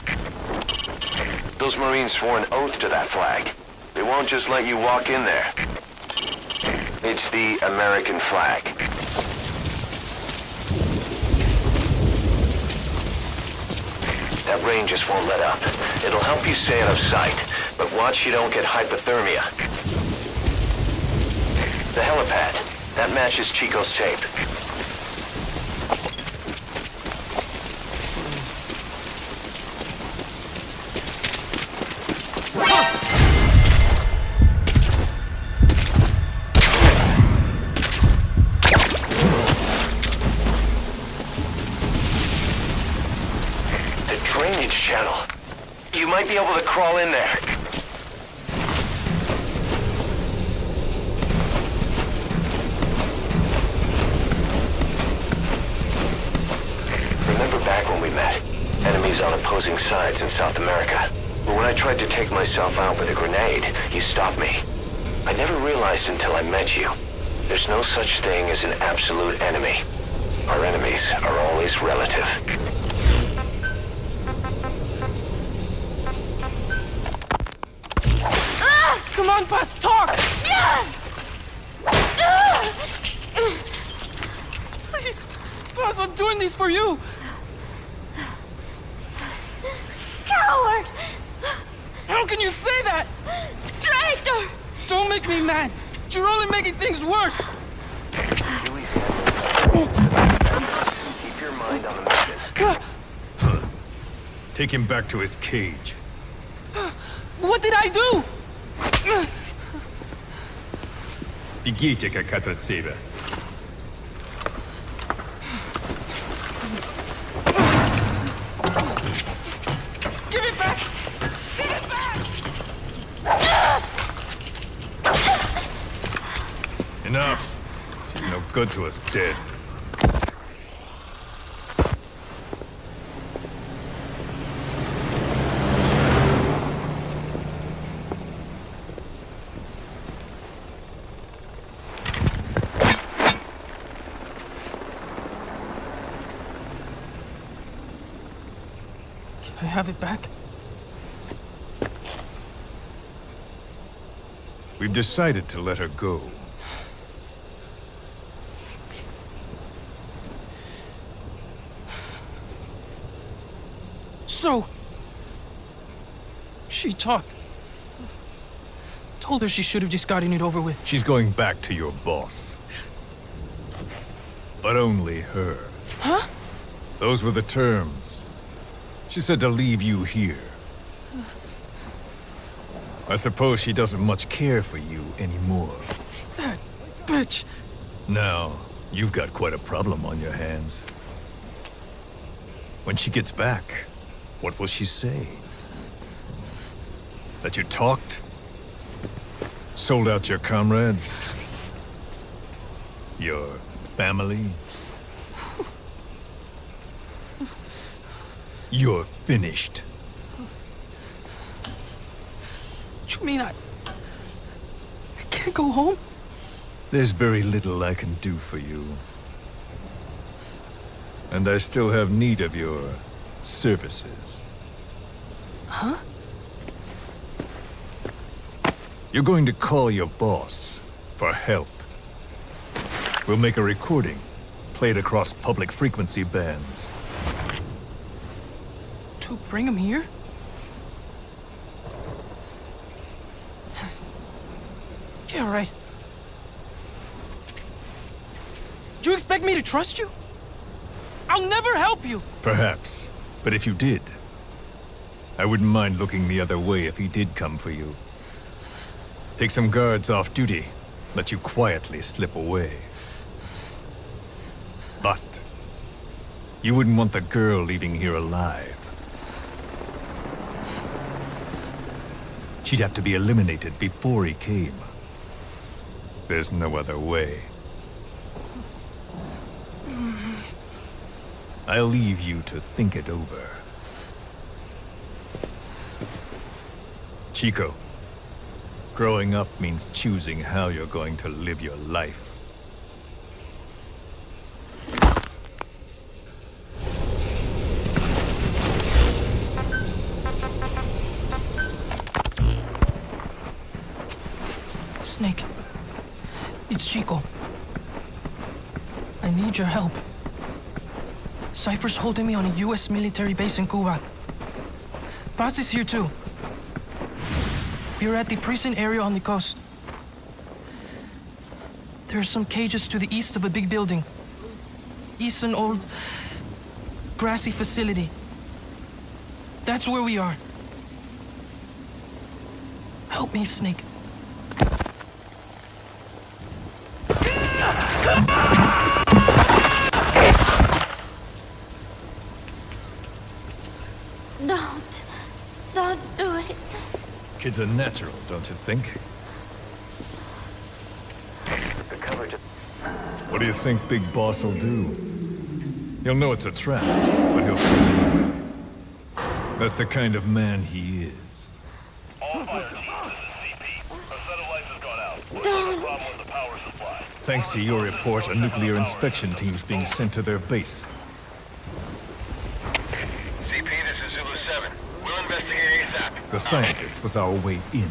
Those Marines swore an oath to that flag. They won't just let you walk in there. It's the American flag. That rain just won't let up. It'll help you stay out of sight, but watch you don't get hypothermia. The helipad. That matches Chico's tape. Might be able to crawl in there. Remember back when we met? Enemies on opposing sides in South America. But when I tried to take myself out with a grenade, you stopped me. I never realized until I met you. There's no such thing as an absolute enemy. Our enemies are always relative. Come on, Paz, talk! Please, Paz, I'm doing this for you! Coward! How can you say that? Traitor! Don't make me mad! You're only making things worse! Keep your mind on the mission. Take him back to his cage. What did I do? Бегите, как от себя. Give it back! Give it back! Enough. She's no good to us dead. I have it back? We've decided to let her go. So... she talked. Told her she should have just gotten it over with. She's going back to your boss. But only her. Huh? Those were the terms. She said to leave you here. I suppose she doesn't much care for you anymore. That bitch! Now, you've got quite a problem on your hands. When she gets back, what will she say? That you talked? Sold out your comrades? Your family? You're finished. You mean I can't go home? There's very little I can do for you. And I still have need of your services. Huh? You're going to call your boss for help. We'll make a recording, play it across public frequency bands. To bring him here? Yeah, right. Do you expect me to trust you? I'll never help you! Perhaps. But if you did, I wouldn't mind looking the other way if he did come for you. Take some guards off duty, let you quietly slip away. But you wouldn't want the girl leaving here alive. She'd have to be eliminated before he came. There's no other way. I'll leave you to think it over. Chico, growing up means choosing how you're going to live your life. Snake. It's Chico. I need your help. Cipher's holding me on a U.S. military base in Cuba. Paz is here too. We're at the prison area on the coast. There are some cages to the east of a big building. It's an old, grassy facility. That's where we are. Help me, Snake. Don't do it. Kids are natural, don't you think? What do you think Big Boss will do? He'll know it's a trap, but he'll kill you anyway. That's the kind of man he is. All fire teams, this is CP. Our satellite has gone out. We're Don't. having a problem with the power supply. Thanks to your report, a nuclear inspection team's being sent to their base. CP, this is Zulu 7. We'll investigate ASAP. The scientist was our way in.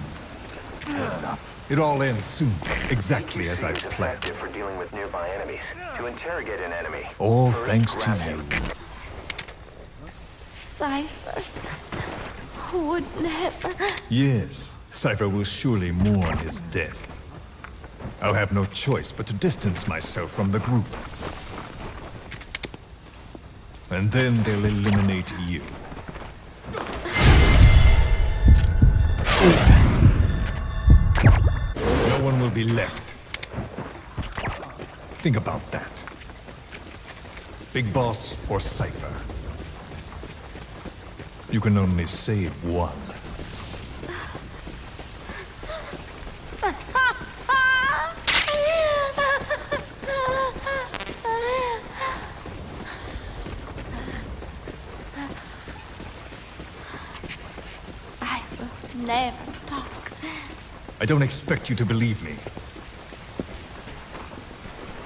It all ends soon, exactly as I've planned. For dealing with nearby enemies. To interrogate an enemy. All thanks to you. Cipher would never. Yes, Cipher will surely mourn his death. I'll have no choice but to distance myself from the group. And then they'll eliminate you. No one will be left. Think about that. Big Boss or Cipher. You can only save one. I will never talk. I don't expect you to believe me.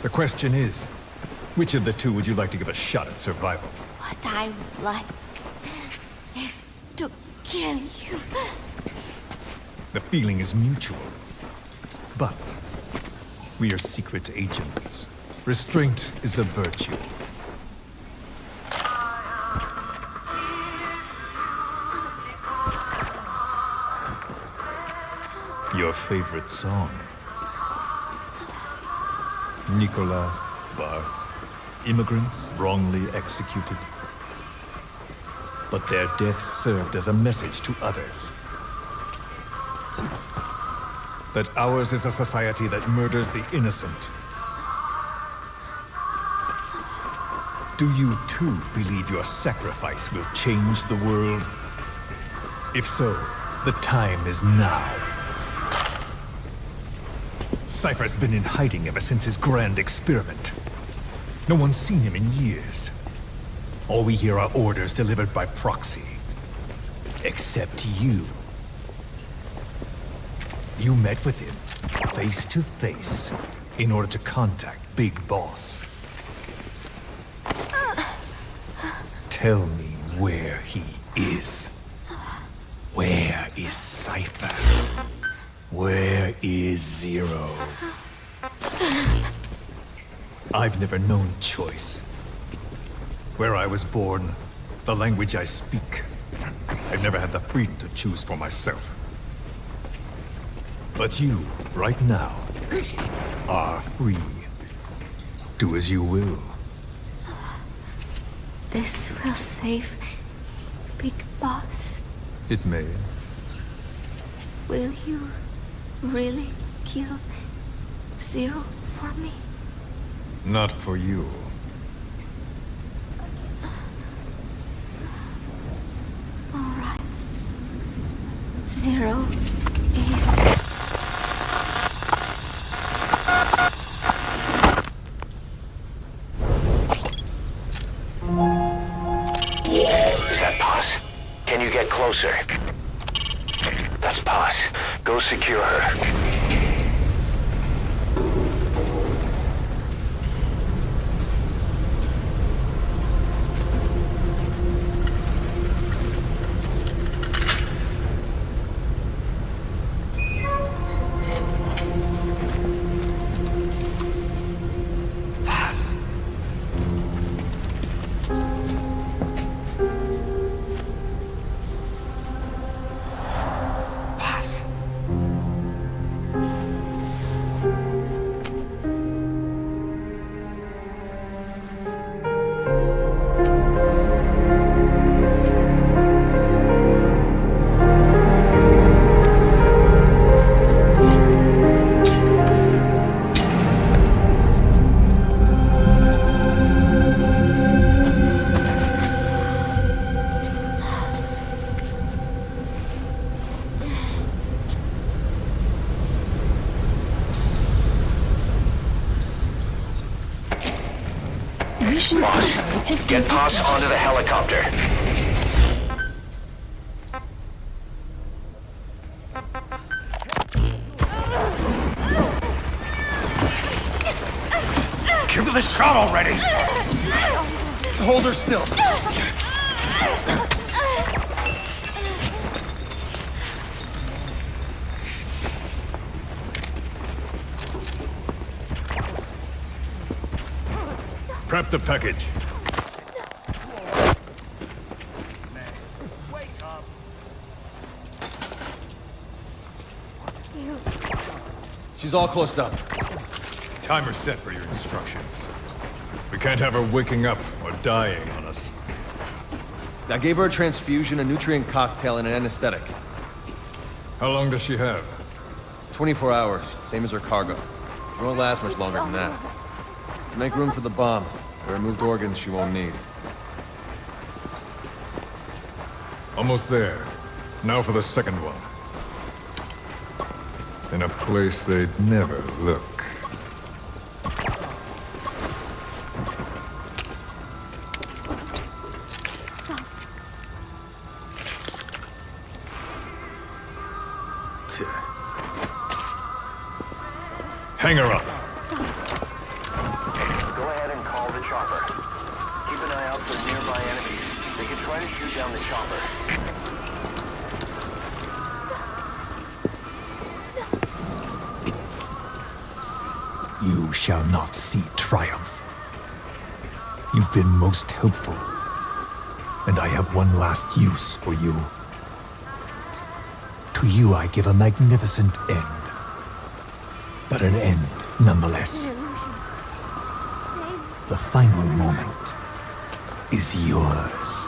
The question is, which of the two would you like to give a shot at survival? What I would like is to kill you. The feeling is mutual. But we are secret agents. Restraint is a virtue. Your favorite song. Nicola, Bart, immigrants wrongly executed. But their deaths served as a message to others. That ours is a society that murders the innocent. Do you too believe your sacrifice will change the world? If so, the time is now. Cipher's been in hiding ever since his grand experiment. No one's seen him in years. All we hear are orders delivered by proxy. Except you. You met with him, face to face, in order to contact Big Boss. Tell me where he is. Where is Cipher? Where is Zero? I've never known choice. Where I was born, the language I speak, I've never had the freedom to choose for myself. But you, right now, are free. Do as you will. This will save Big Boss. It may. Will you really kill Zero for me? Not for you. All right. Zero is... Is that Paz? Can you get closer? That's Paz. Go secure her. Boss, get Paz onto the helicopter. Give her the shot already! Hold her still. Prep the package. She's all closed up. Timer set for your instructions. We can't have her waking up or dying on us. I gave her a transfusion, a nutrient cocktail, and an anesthetic. How long does she have? 24 hours, same as her cargo. She won't last much longer than that. To make room for the bomb, there are removed organs she won't need. Almost there. Now for the second one. In a place they'd never look. Hang her up. Go ahead and call the chopper. Keep an eye out for nearby enemies. They could try to shoot down the chopper. You shall not see triumph. You've been most helpful, and I have one last use for you. To you I give a magnificent end. But an end, nonetheless. The final moment is yours.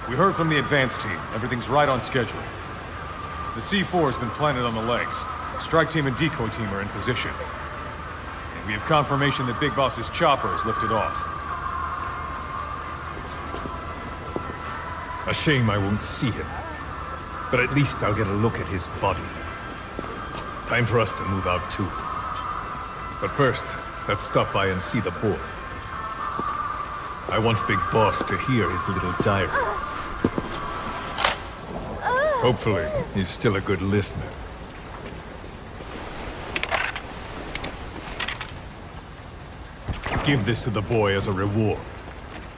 We heard from the advance team. Everything's right on schedule. The C4 has been planted on the legs. Strike team and decoy team are in position. And we have confirmation that Big Boss's chopper is lifted off. A shame I won't see him. But at least I'll get a look at his body. Time for us to move out too. But first, let's stop by and see the boy. I want Big Boss to hear his little diary. Hopefully, he's still a good listener. Give this to the boy as a reward.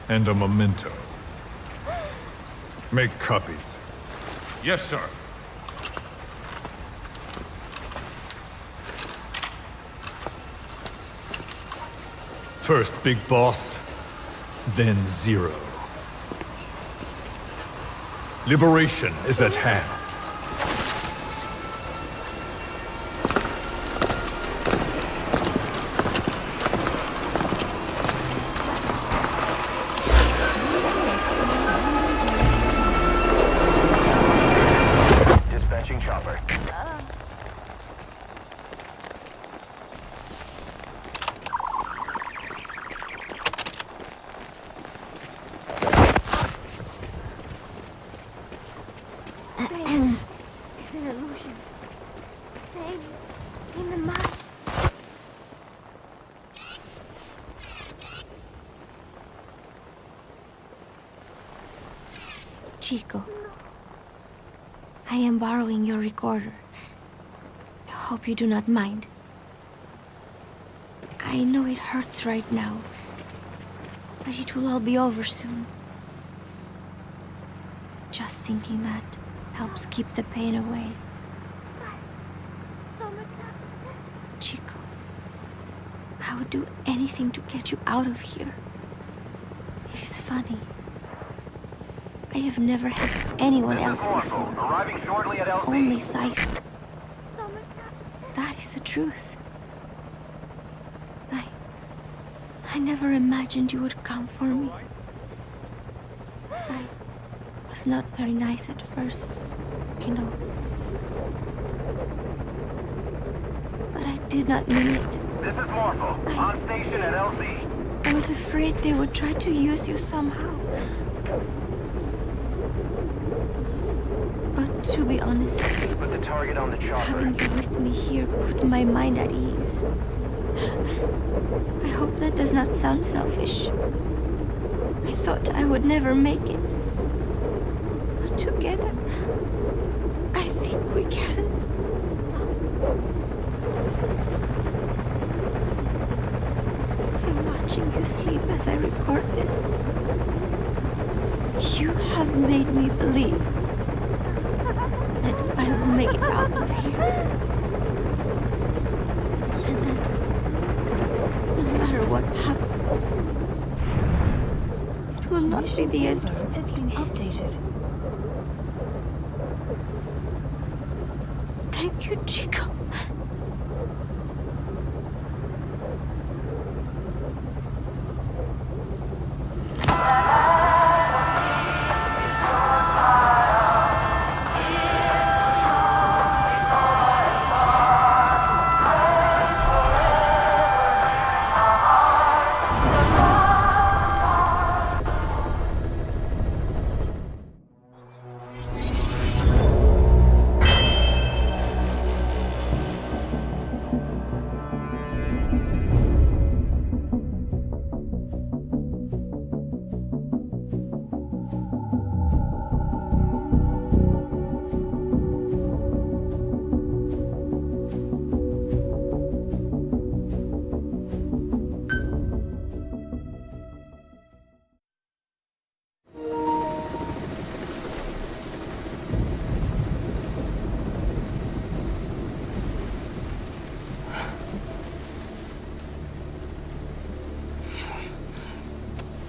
And a memento. Make copies. Yes, sir. First Big Boss, then Zero. Liberation is at hand. Dispatching chopper. Chico, I am borrowing your recorder. I hope you do not mind. I know it hurts right now, but it will all be over soon. Just thinking that helps keep the pain away. Chico, I would do anything to get you out of here. It is funny. I have never helped anyone else before. Arriving shortly at LZ. Only Cipher. That is the truth. I never imagined you would come for me. I was not very nice at first, I know. But I did not mean it. This is Morpho. On station at LZ. I was afraid they would try to use you somehow. But To be honest, Put the target on the chopper. having you with me here put my mind at ease. I hope that does not sound selfish. I thought I would never make it. But together, I think we can. I'm watching you sleep as I record this. You have made me believe that I will make it out of here. And that no matter what happens, it will not be the end for me. Thank you, Chico.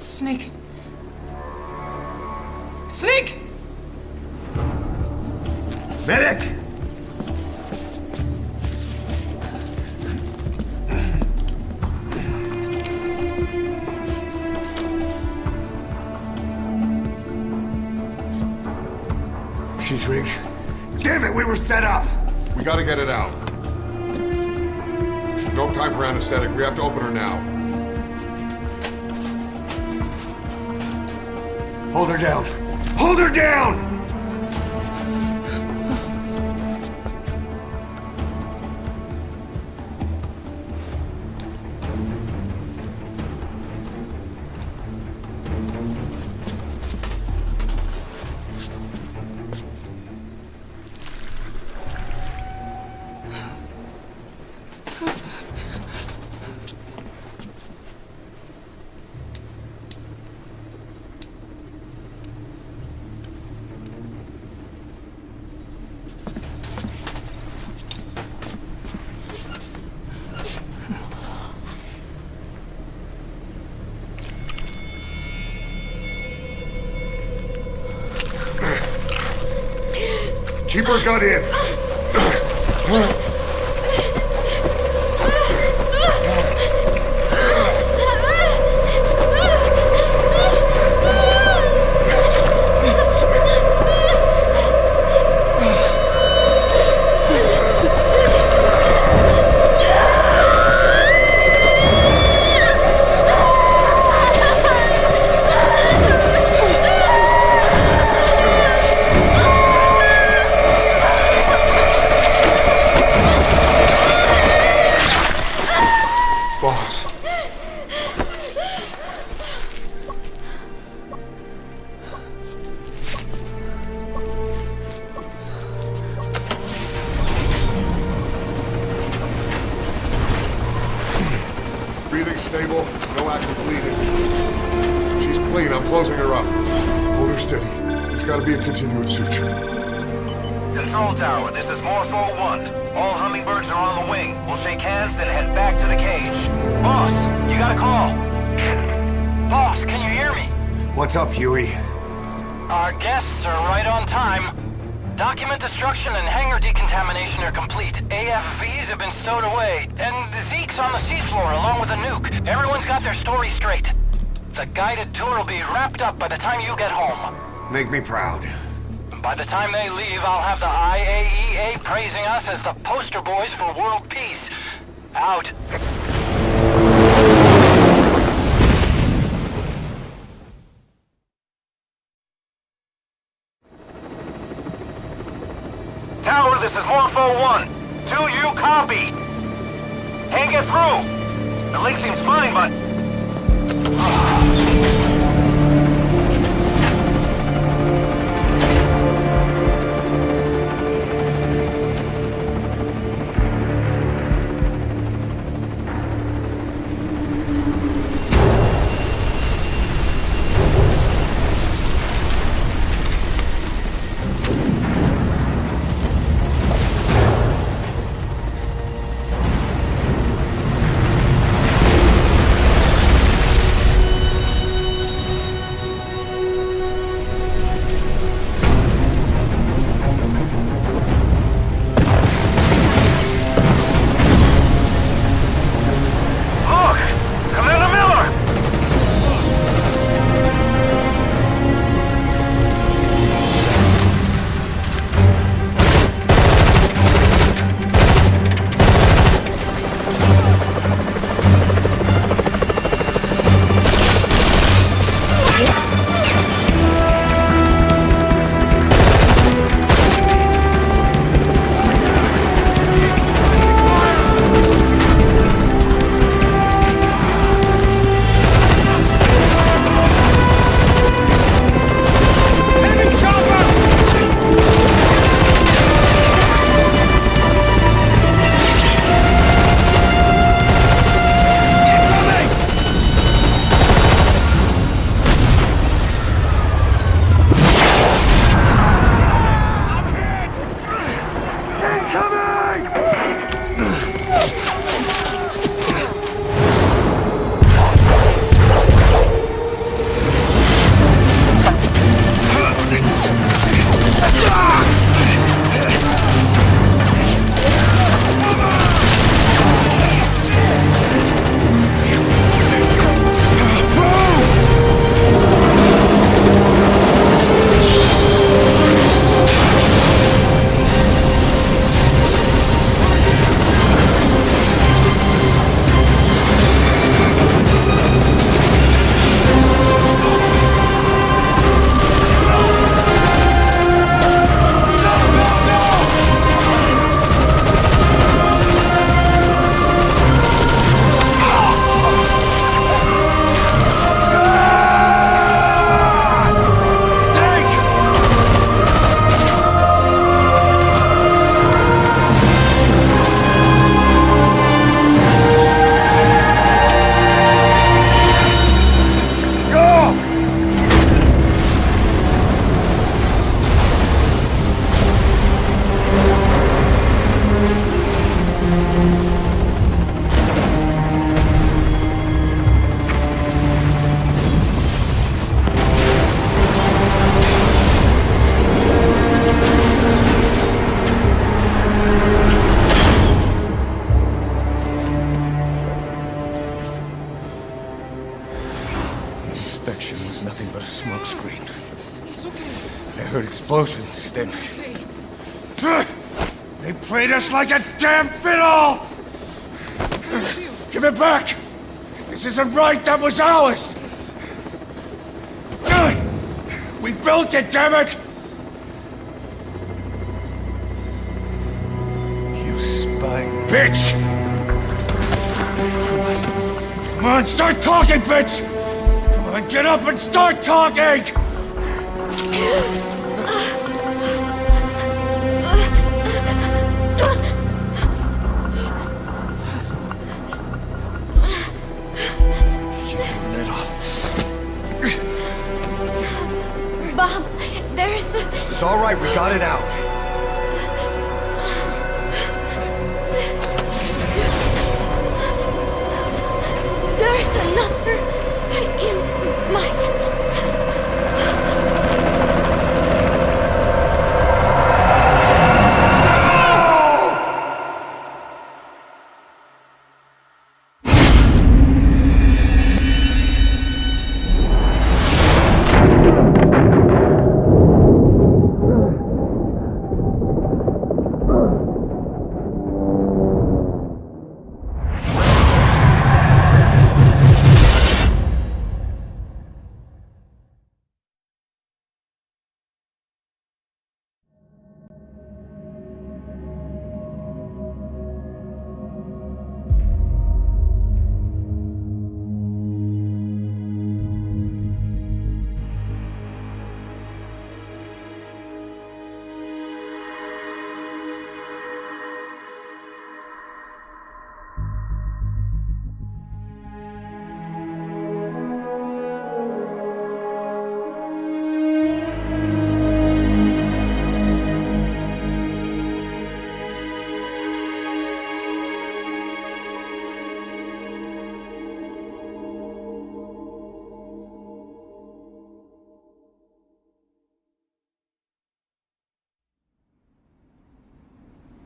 Snake! Snake! Medic! She's rigged. Damn it, we were set up! We gotta get it out. No time for anesthetic. We have to open her now. Hold her down! Hold her down! Keep her gun in. Breathing stable, no active bleeding. She's clean, I'm closing her up. Hold her steady. It's gotta be a continuous suture. Control tower, this is Morpho 1. All hummingbirds are on the wing. We'll shake hands, then head back to the cage. Boss, you got a call. Boss, can you hear me? What's up, Huey? Our guests are right on time. Document destruction and hangar decontamination are complete. AFVs have been stowed away, and Zeke's on the seafloor along with a nuke. Everyone's got their story straight. The guided tour will be wrapped up by the time you get home. Make me proud. By the time they leave, I'll have the IAEA praising us as the poster boys for world peace. Out. this is Morpho 1. Do you copy? Can't get through. The link seems fine, but... Explosions, then... They played us like a damn fiddle! Give it back! This isn't right, that was ours! We built it, damn it! You spying bitch! Come on, start talking, bitch! Come on, get up and start talking! Bob, there's... It's all right, we got it out. There's another in my...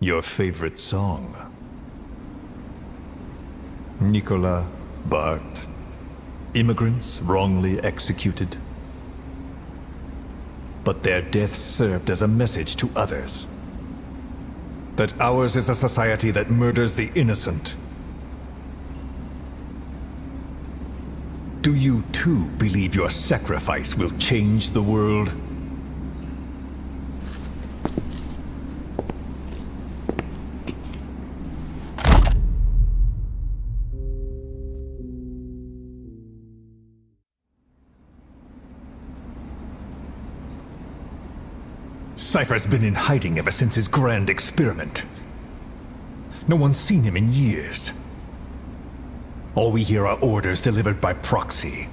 Your favorite song. Nicola, Bart, immigrants wrongly executed. But their deaths served as a message to others. That ours is a society that murders the innocent. Do you too believe your sacrifice will change the world? Cipher's been in hiding ever since his grand experiment. No one's seen him in years. All we hear are orders delivered by proxy.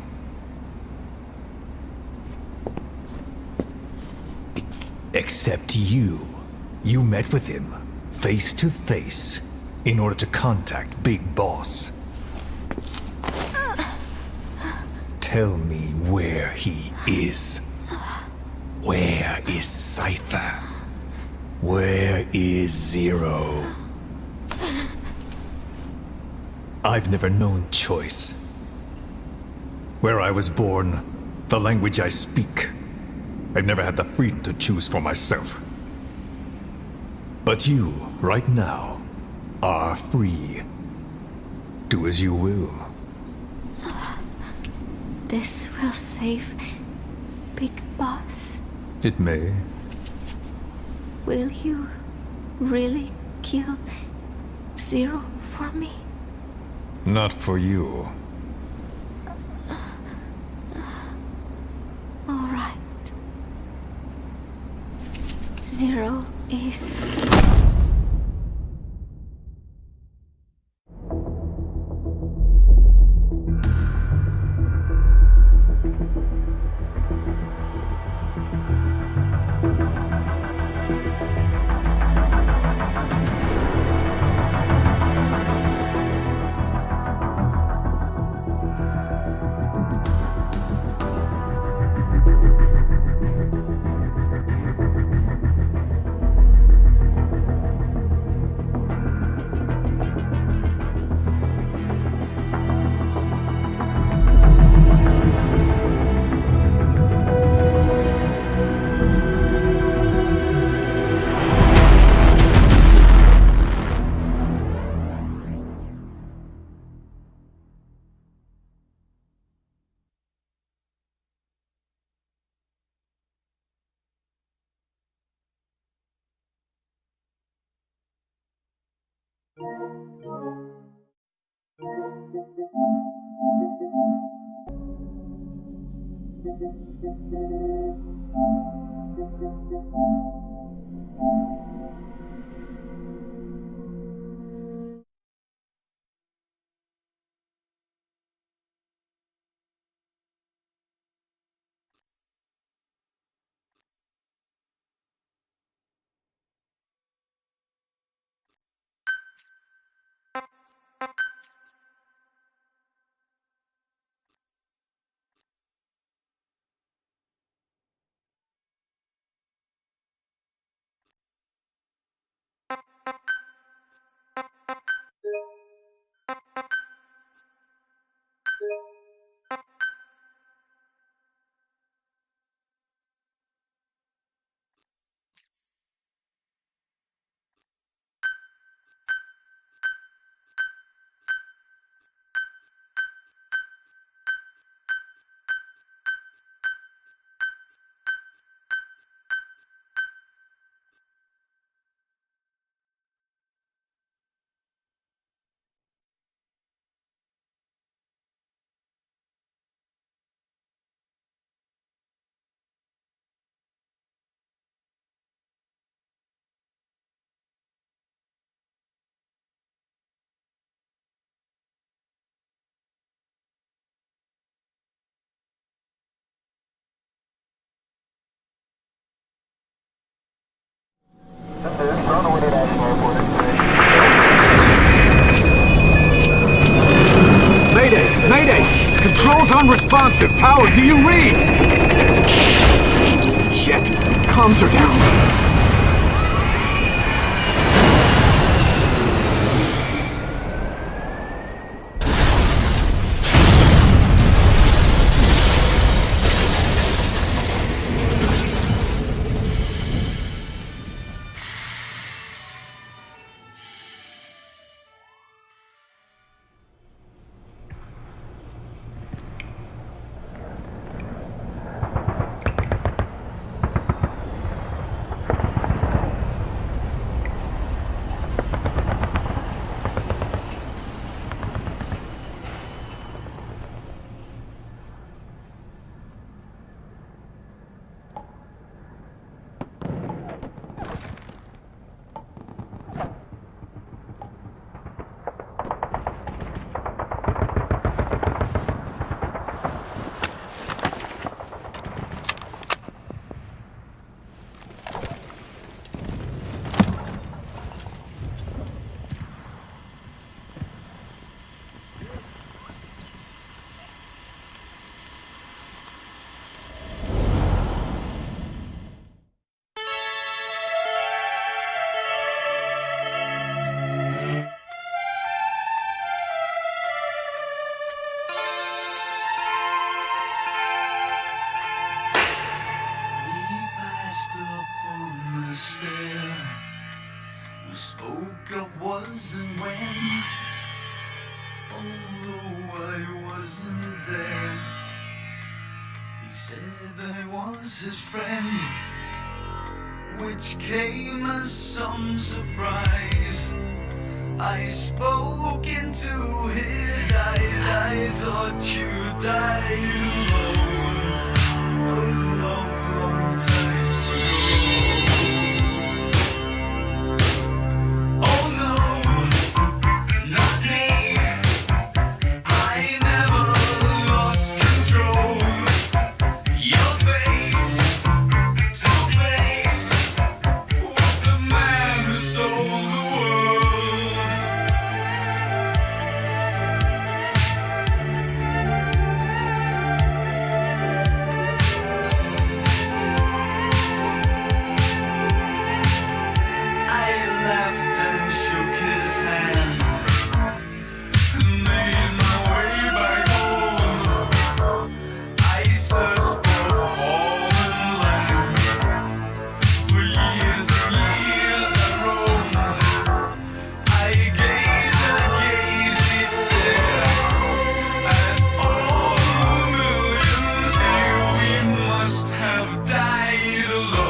Except you. You met with him, face to face, in order to contact Big Boss. Tell me where he is. Where is Cipher? Where is Zero? I've never known choice. Where I was born, the language I speak, I've never had the freedom to choose for myself. But you, right now, are free. Do as you will. This will save Big Boss. It may. Will you really kill Zero for me? Not for you. All right. Zero is... Mayday! Mayday! Controls unresponsive. Tower, do you read? Shit. Comms are down. I was his friend, which came as some surprise. I spoke into his eyes. I thought you died alone a long, long time ago. Oh no, not me. I never lost control. Your face to face with the man who sold the world. I laughed and shook his hand and made my way back home. I searched for fallen land. For years and years I roamed. I gazed and gazed, he stared at all the millions here. We must have died alone.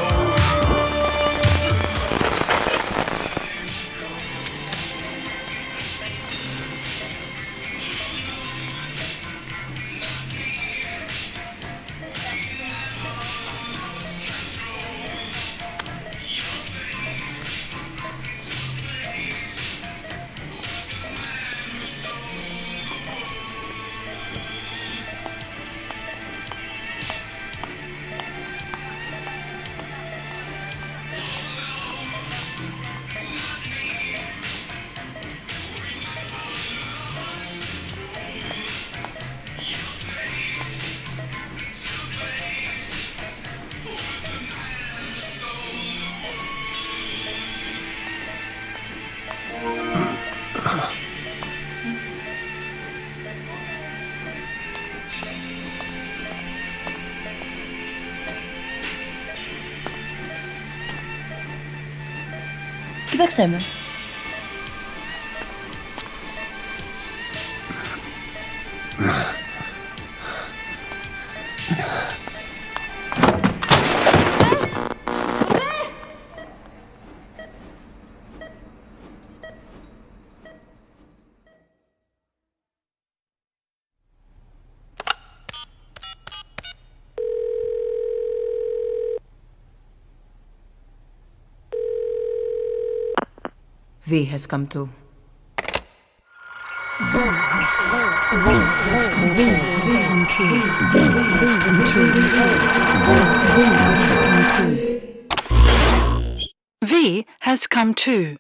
Kdo chceme? V has come to. V has come too.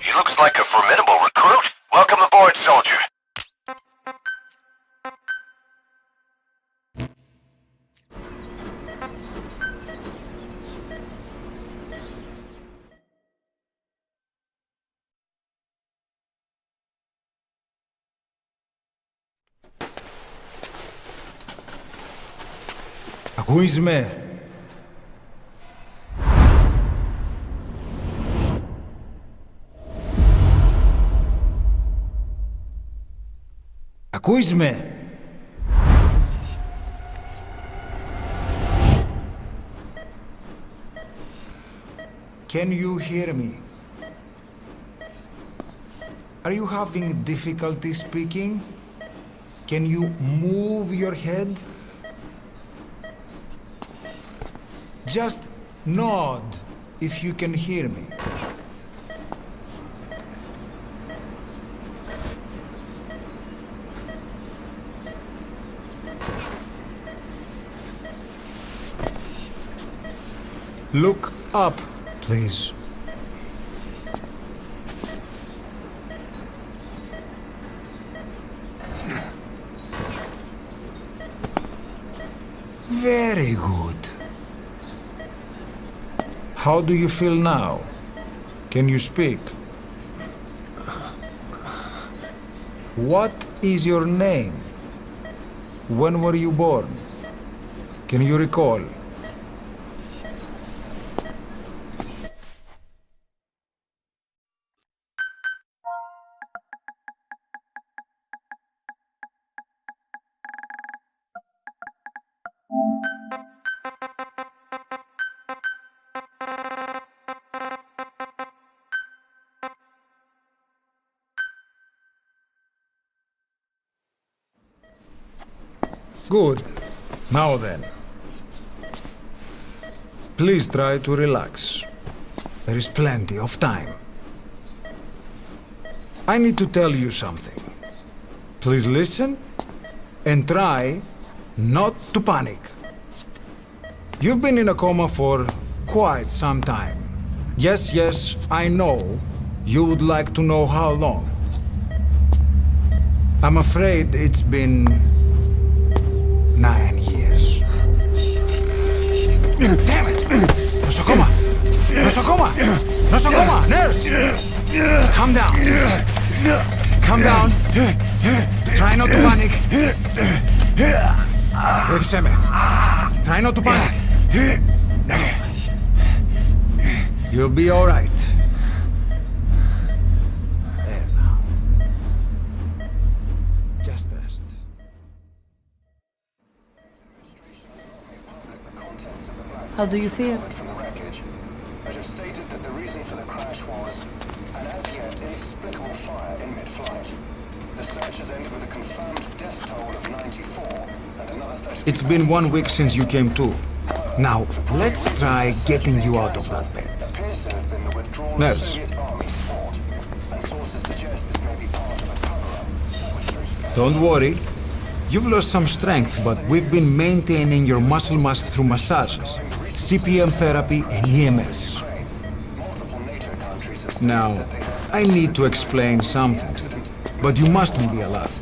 He looks like a formidable recruit. Welcome aboard, soldier. Ακούεις με? Ακούεις με? Can you hear me? Are you having difficulty speaking? Can you move your head? Just nod if you can hear me. Look up, please. Very good. How do you feel now? Can you speak? What is your name? When were you born? Can you recall? Good. Now then. Please try to relax. There is plenty of time. I need to tell you something. Please listen and try not to panic. You've been in a coma for quite some time. Yes, I know you would like to know how long. I'm afraid it's been 9 years. Damn it! Nosocoma! Nosocoma! Nosocoma! Nurse! Calm down. Calm down. Try not to panic. Βοήθησέ με. Try not to panic. You'll be all right. There now. Just rest. How do you feel? It has stated that the reason for the crash was an as yet inexplicable fire in mid-flight. The search has ended with a confirmed death toll of 94 and another 30. It's been 1 week since you came to. Now, let's try getting you out of that bed. Nurse. Don't worry. You've lost some strength, but we've been maintaining your muscle mass through massages, CPM therapy, and EMS. Now, I need to explain something to you, but you mustn't be alarmed.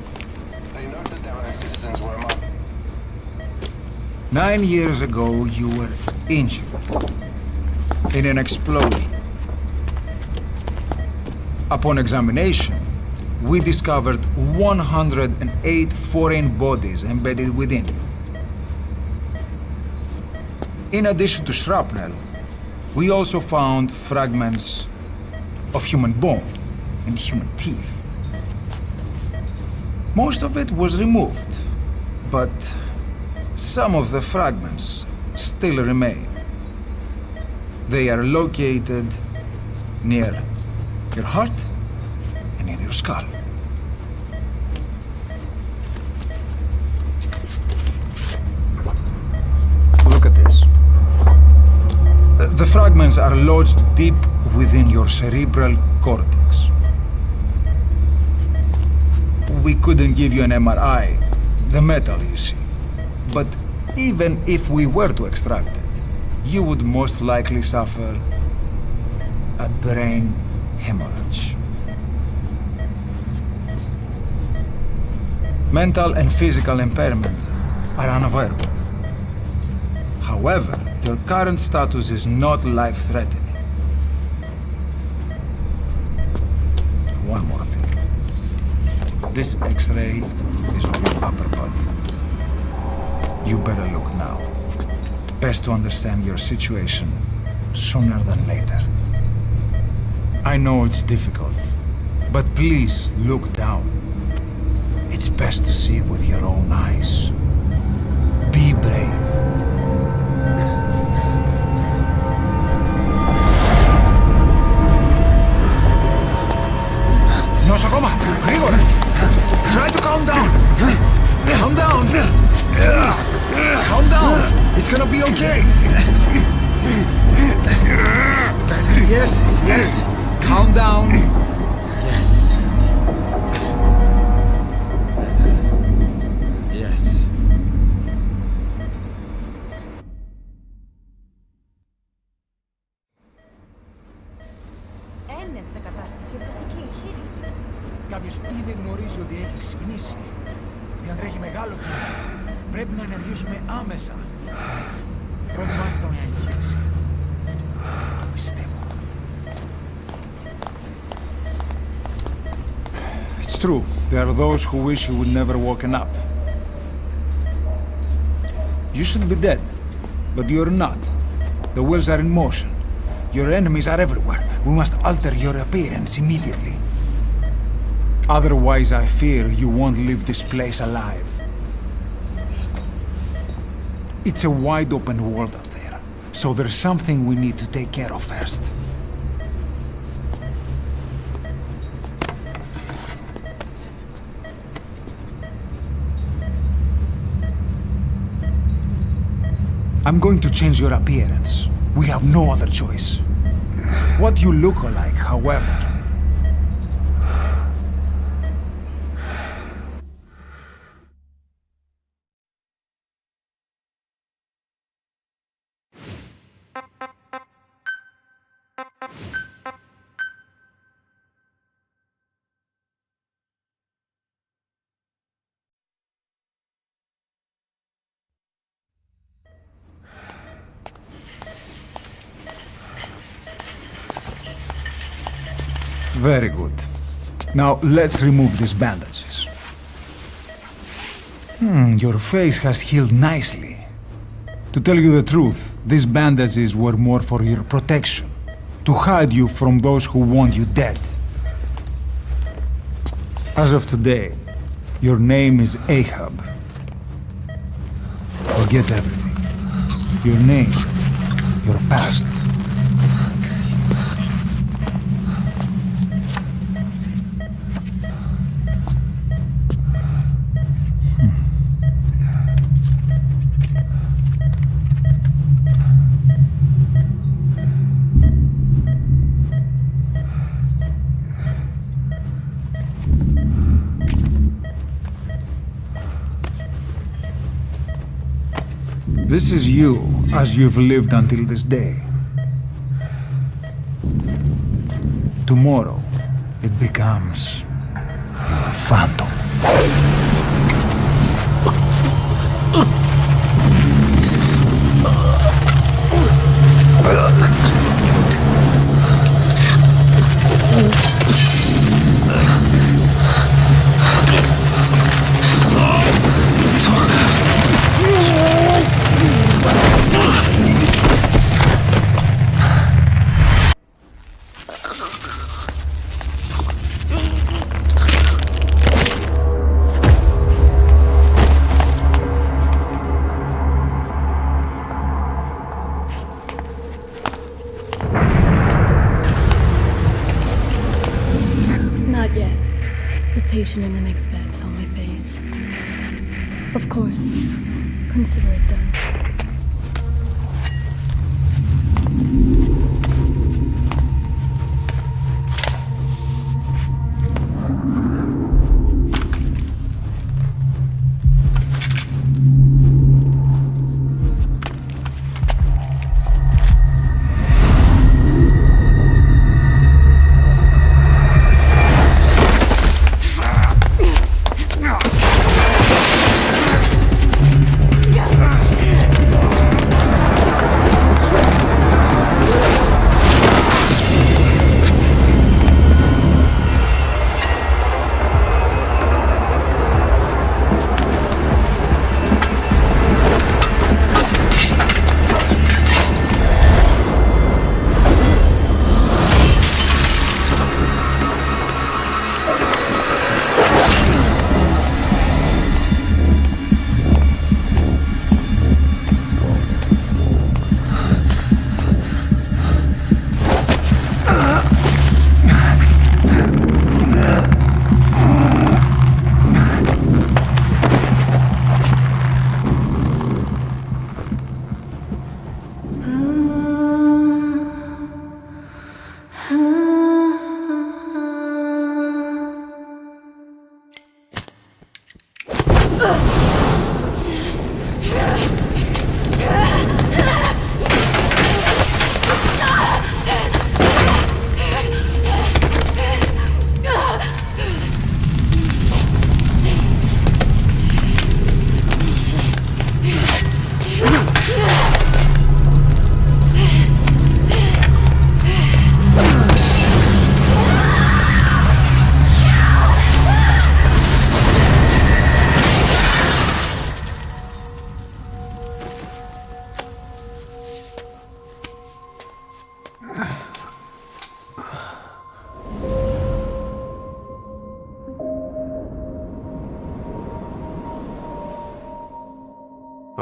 9 years ago, you were injured in an explosion. Upon examination, we discovered 108 foreign bodies embedded within you. In addition to shrapnel, we also found fragments of human bone and human teeth. Most of it was removed, but some of the fragments still remain. They are located near your heart and in your skull. Look at this. The fragments are lodged deep within your cerebral cortex. We couldn't give you an MRI, the metal, you see. But even if we were to extract it, you would most likely suffer a brain hemorrhage. Mental and physical impairment are unavoidable. However, your current status is not life-threatening. One more thing. This X-ray is of your upper body. You better look now. Best to understand your situation sooner than later. I know it's difficult, but please look down. It's best to see with your own eyes. Be brave. Nosocoma! Grigor! Try to calm down! Calm down! Please! Calm down! It's gonna be okay! Yes! Calm down! Yes. Yes. Ένεν σε κατάσταση οπλιστική εγχείρηση. Κάποιος ήδη γνωρίζει ότι έχει ξυπνήσει. Διατρέχει μεγάλο κύμα. Πρέπει να ενεργήσουμε άμεσα. Προετοιμάστε το μια εγχείρηση. Το πιστεύω. true. There are those who wish he would never woken up. You should be dead, but you're not. The wheels are in motion. Your enemies are everywhere. We must alter your appearance immediately. Otherwise, I fear you won't leave this place alive. It's a wide open world up there, so there's something we need to take care of first. I'm going to change your appearance. We have no other choice. What you look like, however. Very good. Now, let's remove these bandages. Your face has healed nicely. To tell you the truth, these bandages were more for your protection. To hide you from those who want you dead. As of today, your name is Ahab. Forget everything. Your name, your past. This is you, as you've lived until this day. Tomorrow, it becomes your phantom. In the next bed saw my face. Of course, consider it done.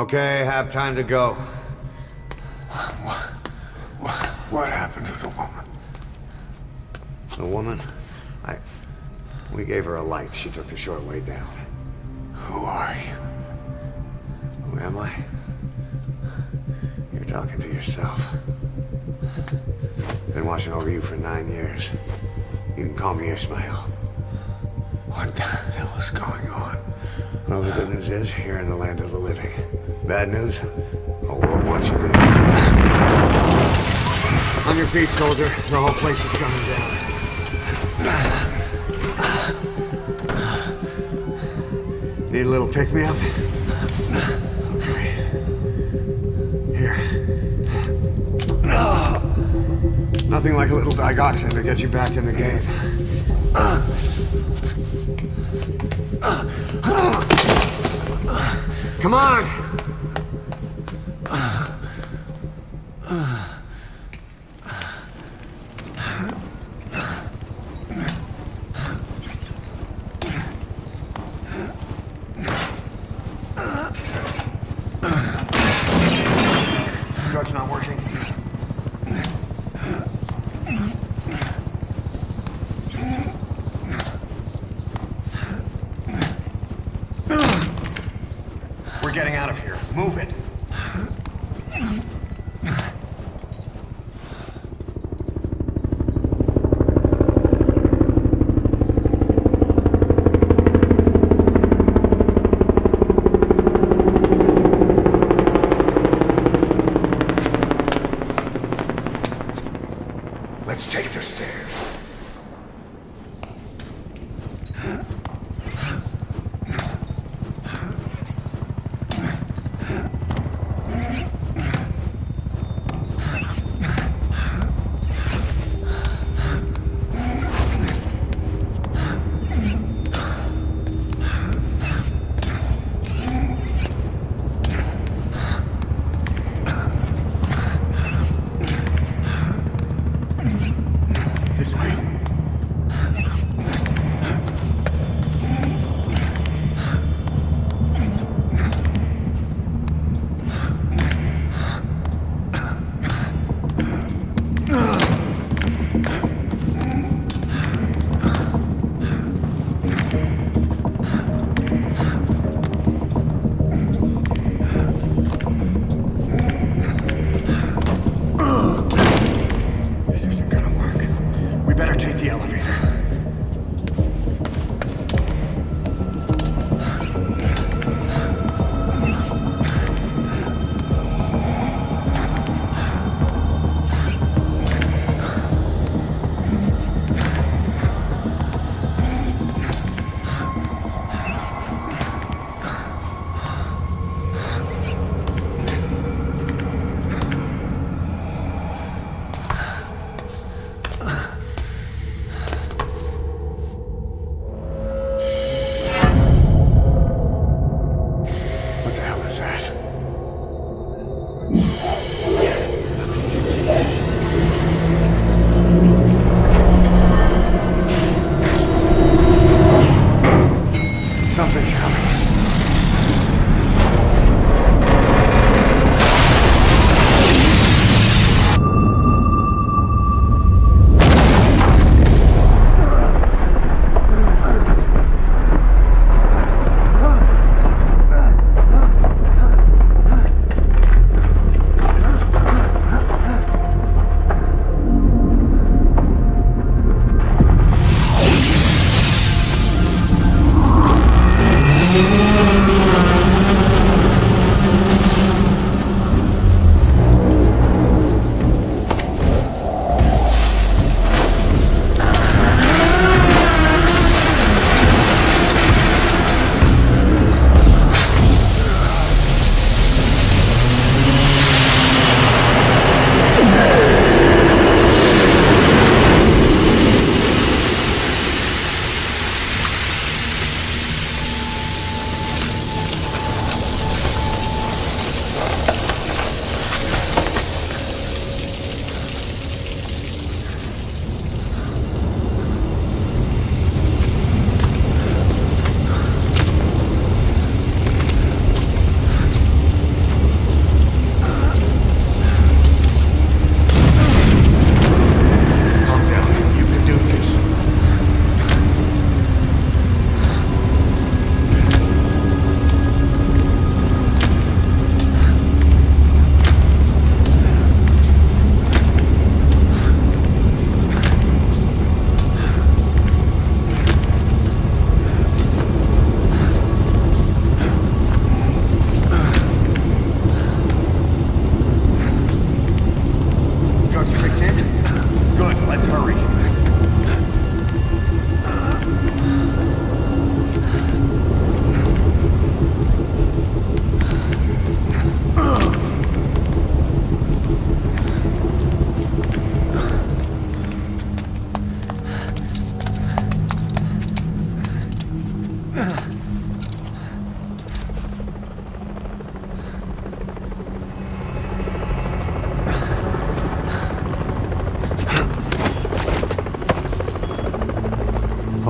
Okay, have time to go. What happened to the woman? The woman? We gave her a light. She took the short way down. Who are you? Who am I? You're talking to yourself. Been watching over you for 9 years. You can call me Ishmael. What the hell is going on? Well, the good news is, you're in the land of the living. Bad news? The world wants you dead. On your feet, soldier. The whole place is coming down. Need a little pick-me-up? Okay. Here. Nothing like a little digoxin to get you back in the game. Come on! Drug's not working. We're getting out of here. Move it. Let's take the stairs.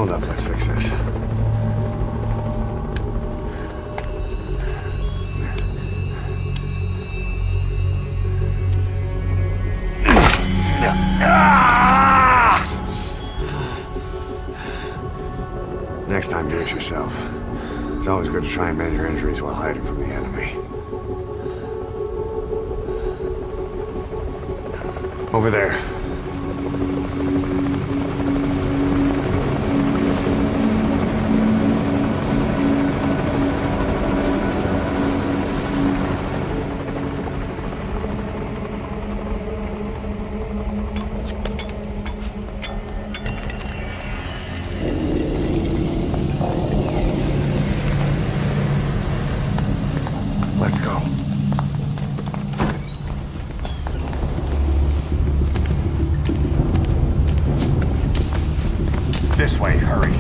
Hold up, let's fix this. Next time, do it yourself. It's always good to try and mend your injuries while hiding from the enemy. Over there. Let's go. This way, hurry.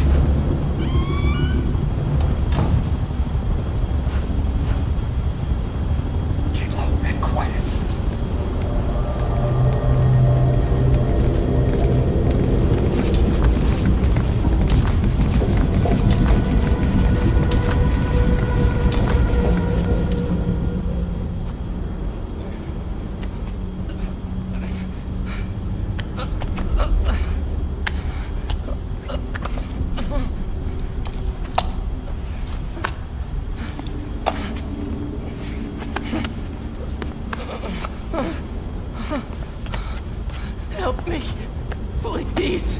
Keep low and quiet. Help me, please.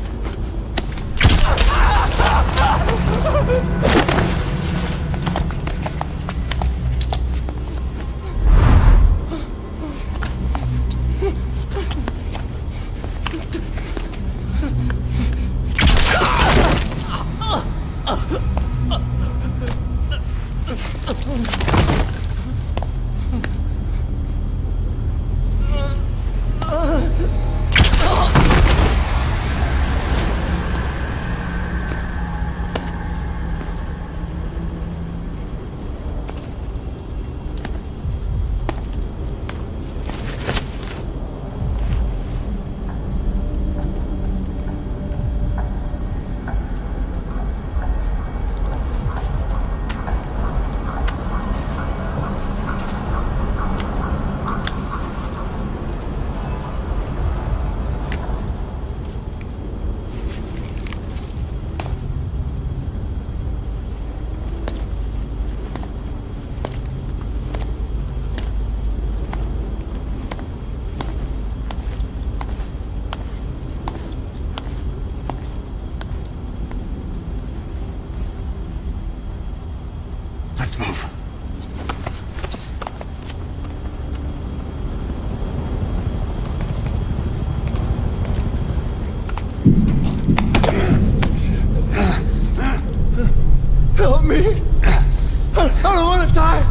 Let's move. Help me! I don't want to die!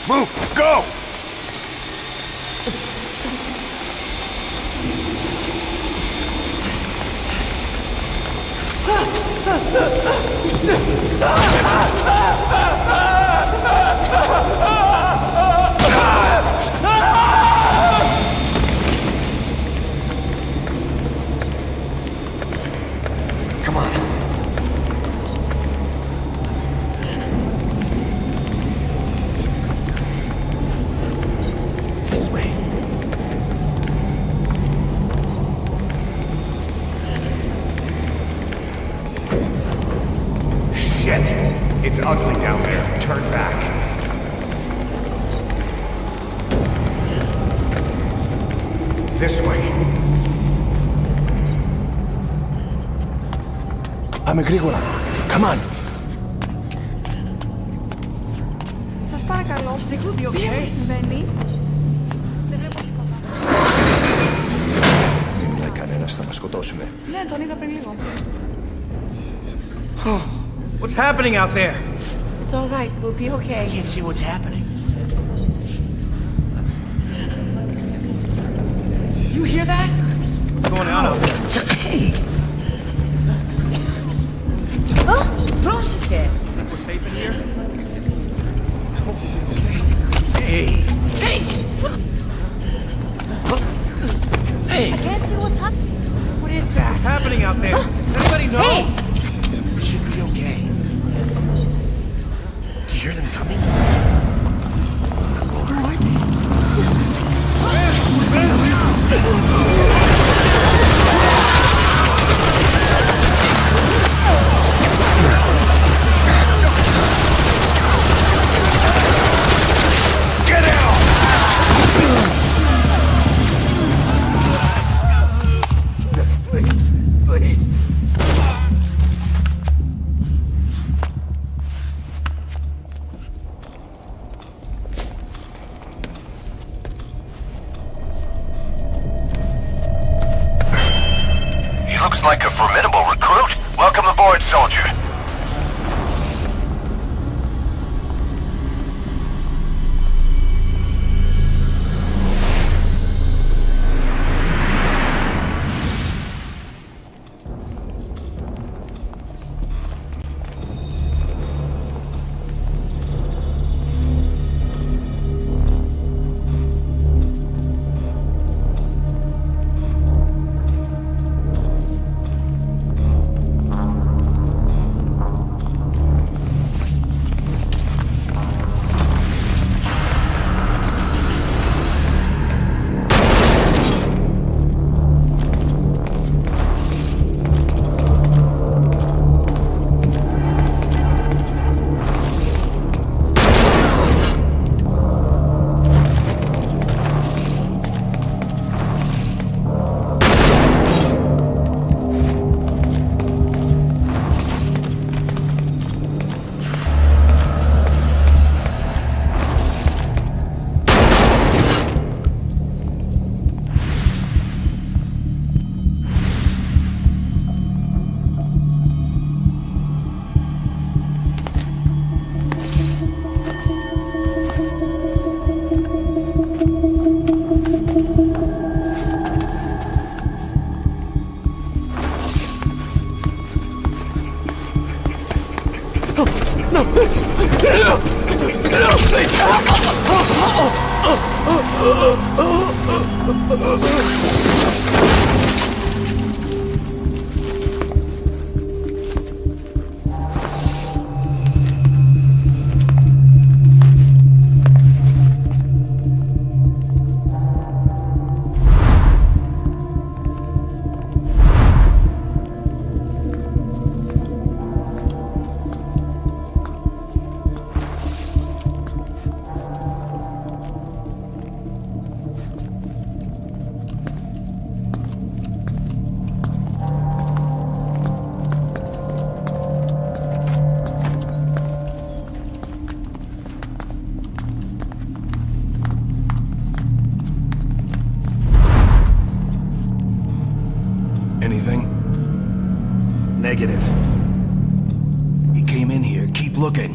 Move! Go! Come on. This way. Shit! It's ugly down there. Turn back. This way. Πάμε γρήγορα. Come on. Σας παρακαλώ. Τι συμβαίνει? Δεν βλέπω τίποτα. Δεν μιλάει κανένας, θα μας σκοτώσουνε. Ναι, τον είδα πριν λίγο. What's happening out there? It's all right. We'll be okay. I can't see what's happening. Do you hear that? What's going on out there? Hey! Πρόσεχε! Think we're safe in here? I hope we'll be okay. Hey! Hey! Hey! I can't see what's happening. What is that? What's happening out there? Does anybody know? Hey! We should be okay. Do you hear them coming? Where are they? Looks like a formidable recruit. Welcome aboard, soldier. Anything? Negative. He came in here. Keep looking.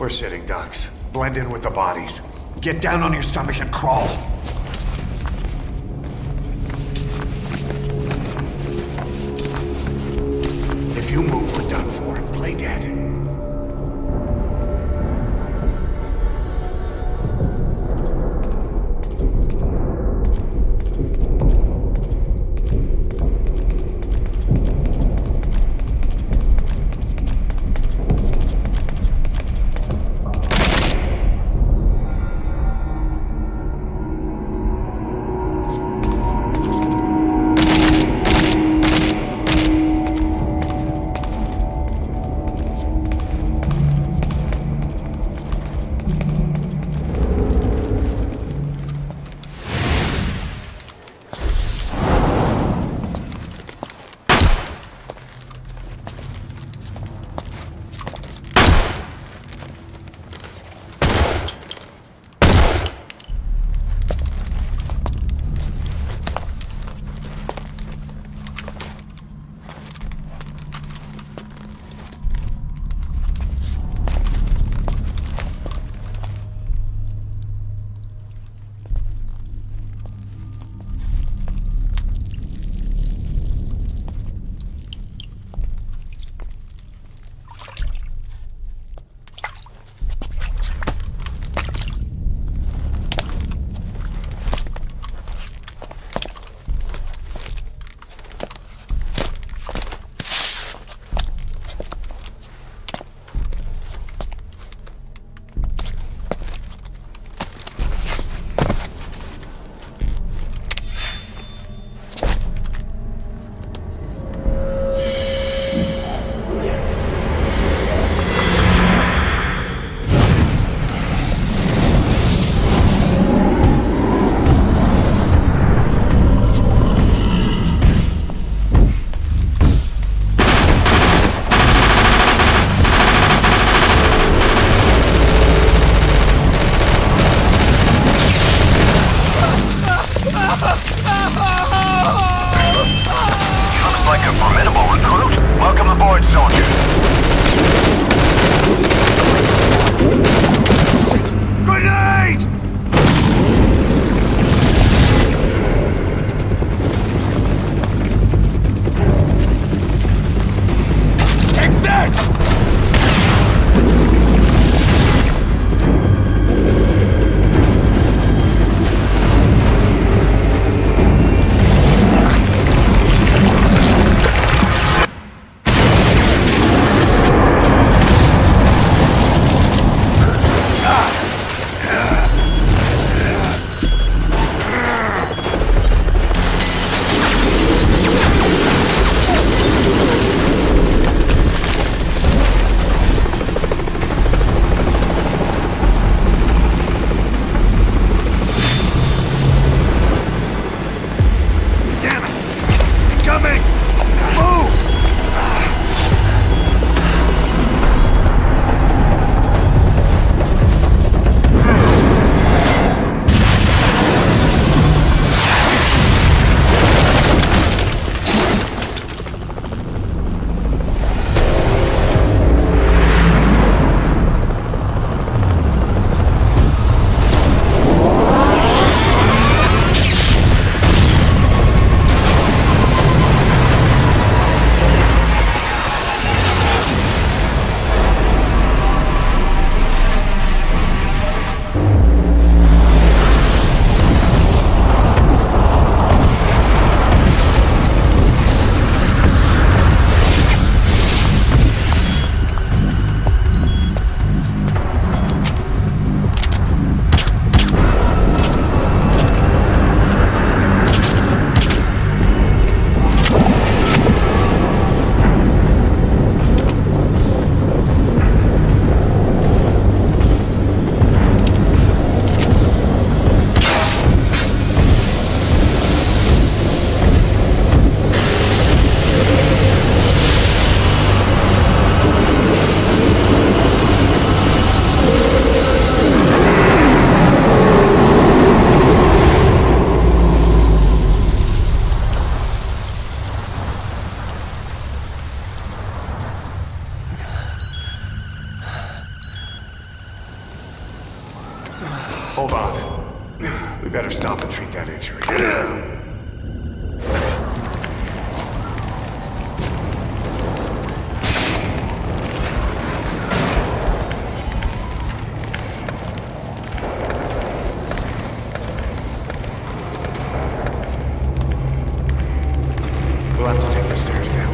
We're sitting ducks. Blend in with the bodies. Get down on your stomach and crawl. If you move, we're done for. Play dead. century. We'll have to take the stairs down.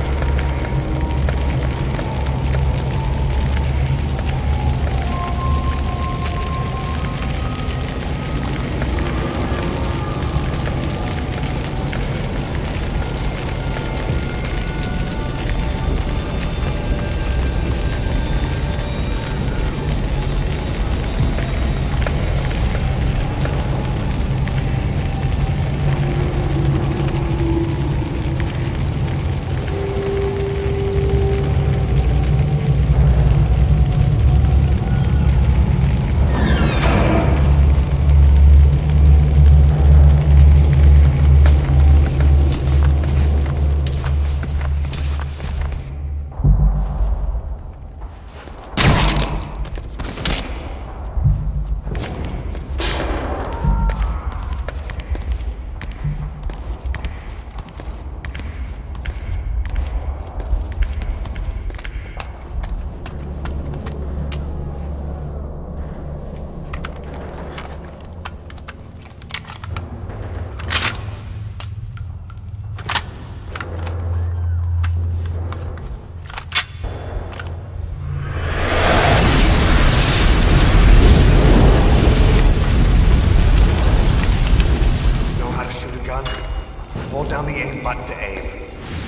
Hold down the aim button to aim,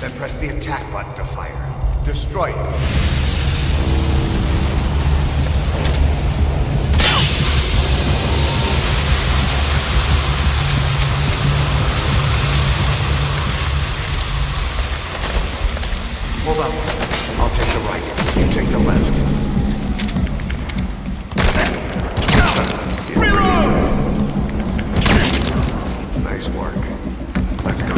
then press the attack button to fire. Destroy it. Hold up. I'll take the right. You take the left. Nice work. Let's go.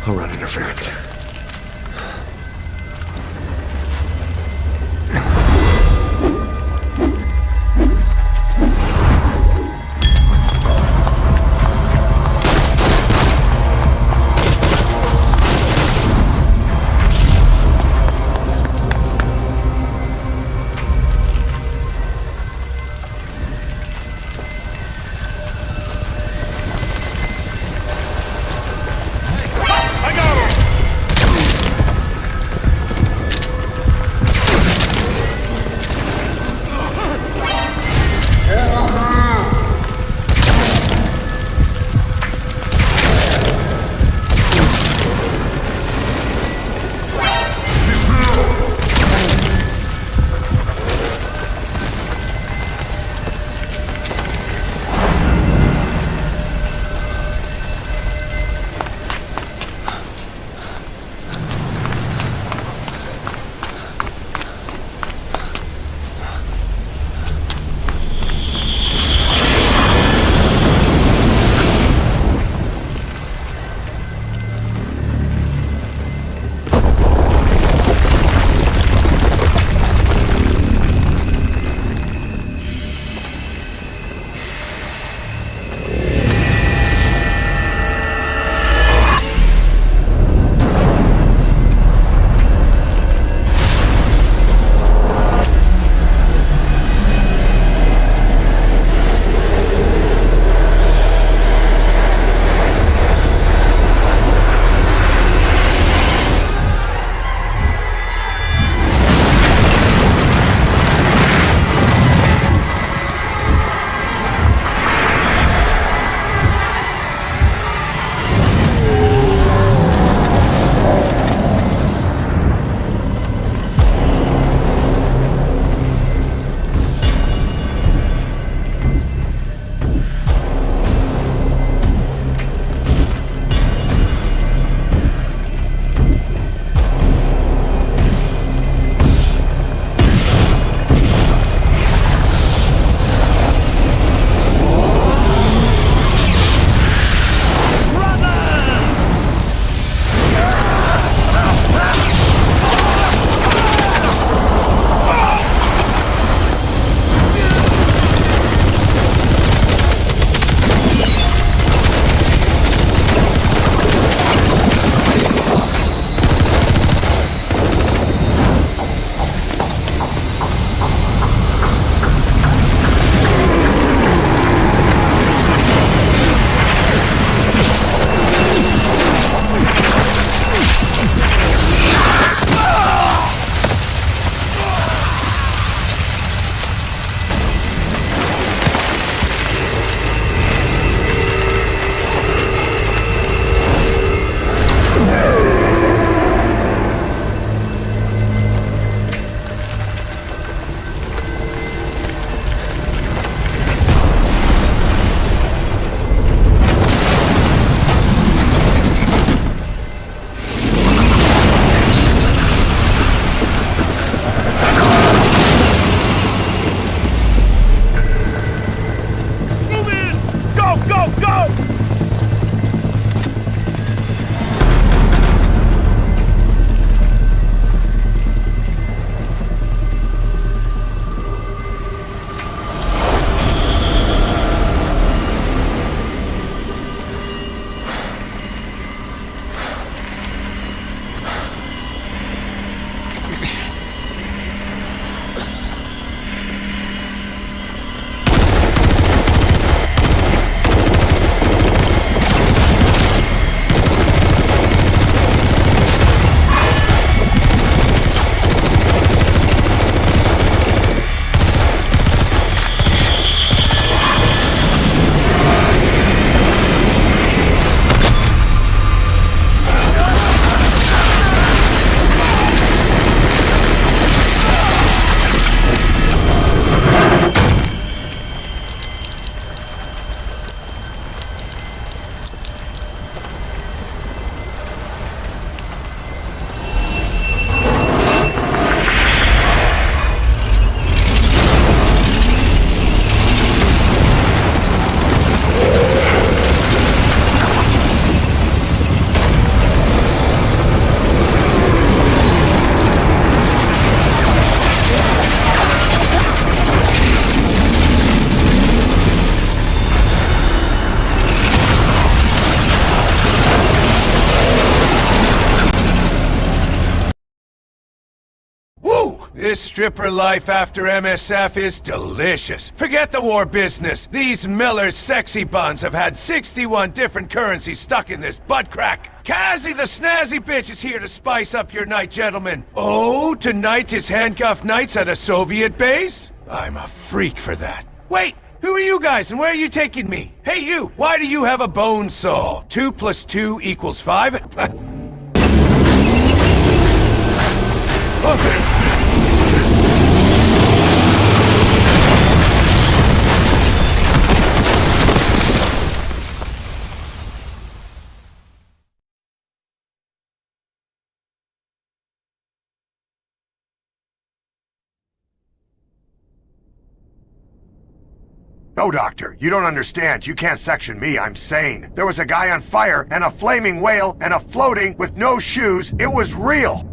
I'll run interference. This stripper life after MSF is delicious. Forget the war business. These Miller's sexy buns have had 61 different currencies stuck in this butt crack. Kazi the snazzy bitch is here to spice up your night, gentlemen. Oh, tonight is handcuffed nights at a Soviet base? I'm a freak for that. Wait! Who are you guys and where are you taking me? Hey you, why do you have a bone saw? 2 + 2 = 5? No, Doctor, you don't understand. You can't section me. I'm sane. There was a guy on fire, and a flaming whale, and a floating with no shoes. It was real.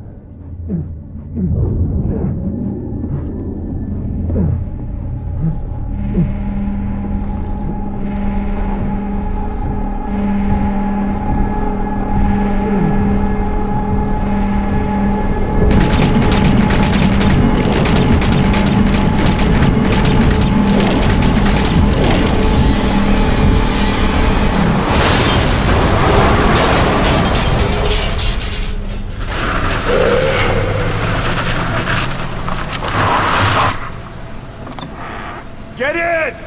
Get in!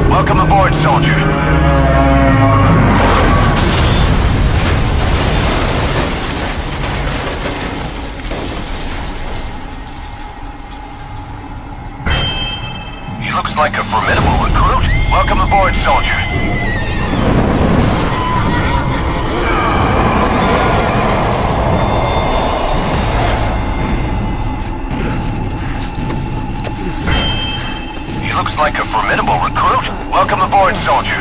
Welcome aboard, soldier. He looks like a formidable recruit. Welcome aboard, soldier. He looks like a formidable recruit. Welcome aboard, soldier.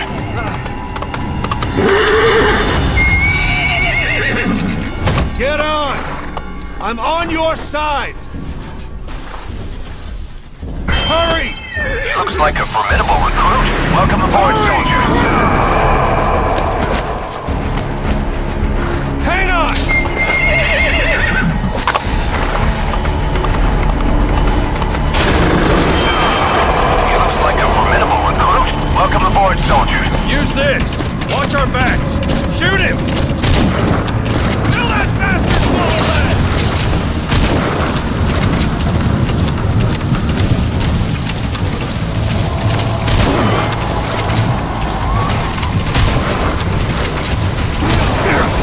Get on! I'm on your side! Hurry! He looks like a formidable recruit. Welcome aboard, soldier. Hang on! He looks like a formidable recruit. Welcome aboard, soldier. Use this! Watch our backs! Shoot him! Kill that bastard full of lead!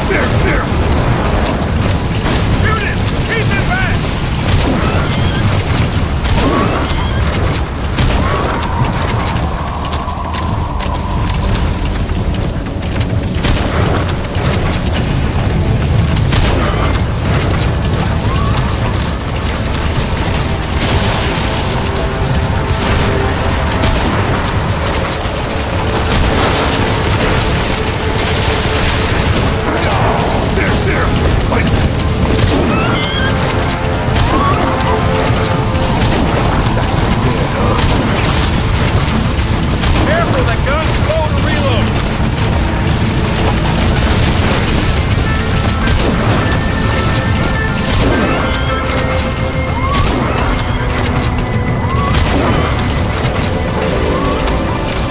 There! Shoot him! Keep him back! Careful, that gun's slow to reload!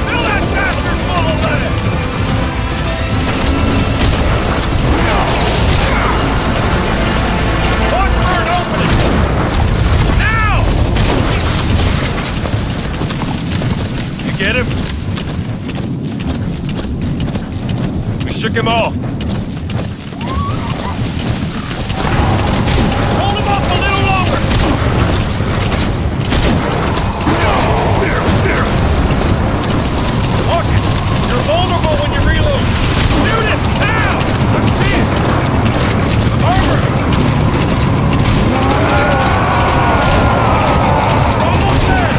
Fill that bastard full of lead! Watch for an opening! Now! You get him? We shook him off. Hold him up a little longer. There. Watch it. You're vulnerable when you reload. Shoot it now. I see it. I'm armored. It's almost there.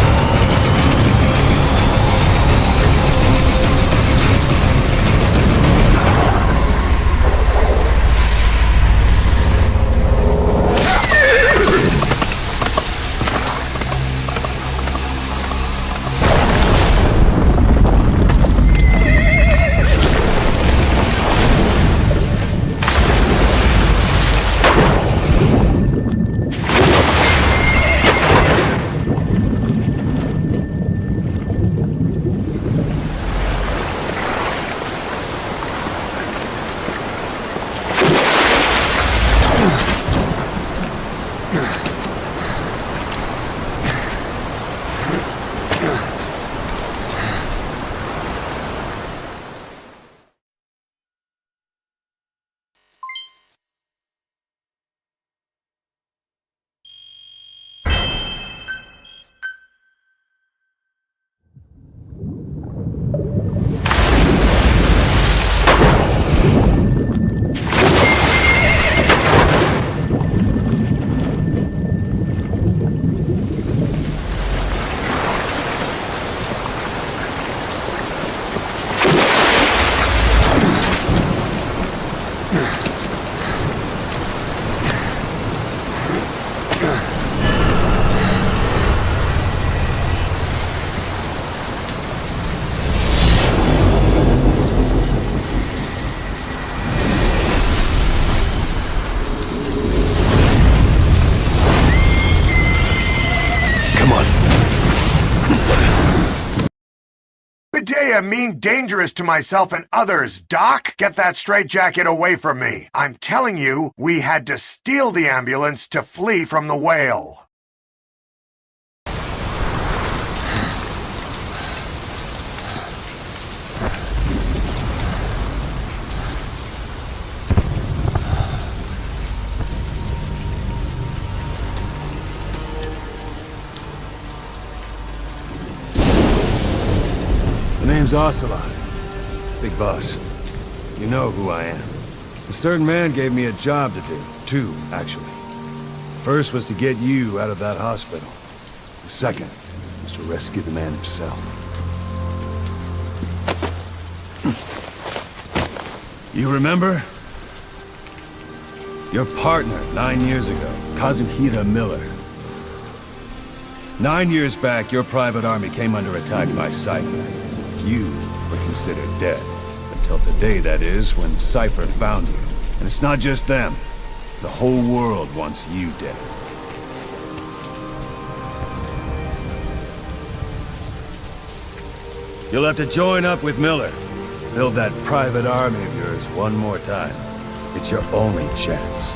I mean dangerous to myself and others, Doc? Get that straitjacket away from me. I'm telling you, we had to steal the ambulance to flee from the whale. The name's Ocelot. Big Boss. You know who I am. A certain man gave me a job to do. Two, actually. First was to get you out of that hospital. The second was to rescue the man himself. You remember? Your partner 9 years ago, Kazuhira Miller. 9 years back, your private army came under attack by Cipher. You were considered dead. Until today, that is, when Cipher found you. And it's not just them. The whole world wants you dead. You'll have to join up with Miller. Build that private army of yours one more time. It's your only chance.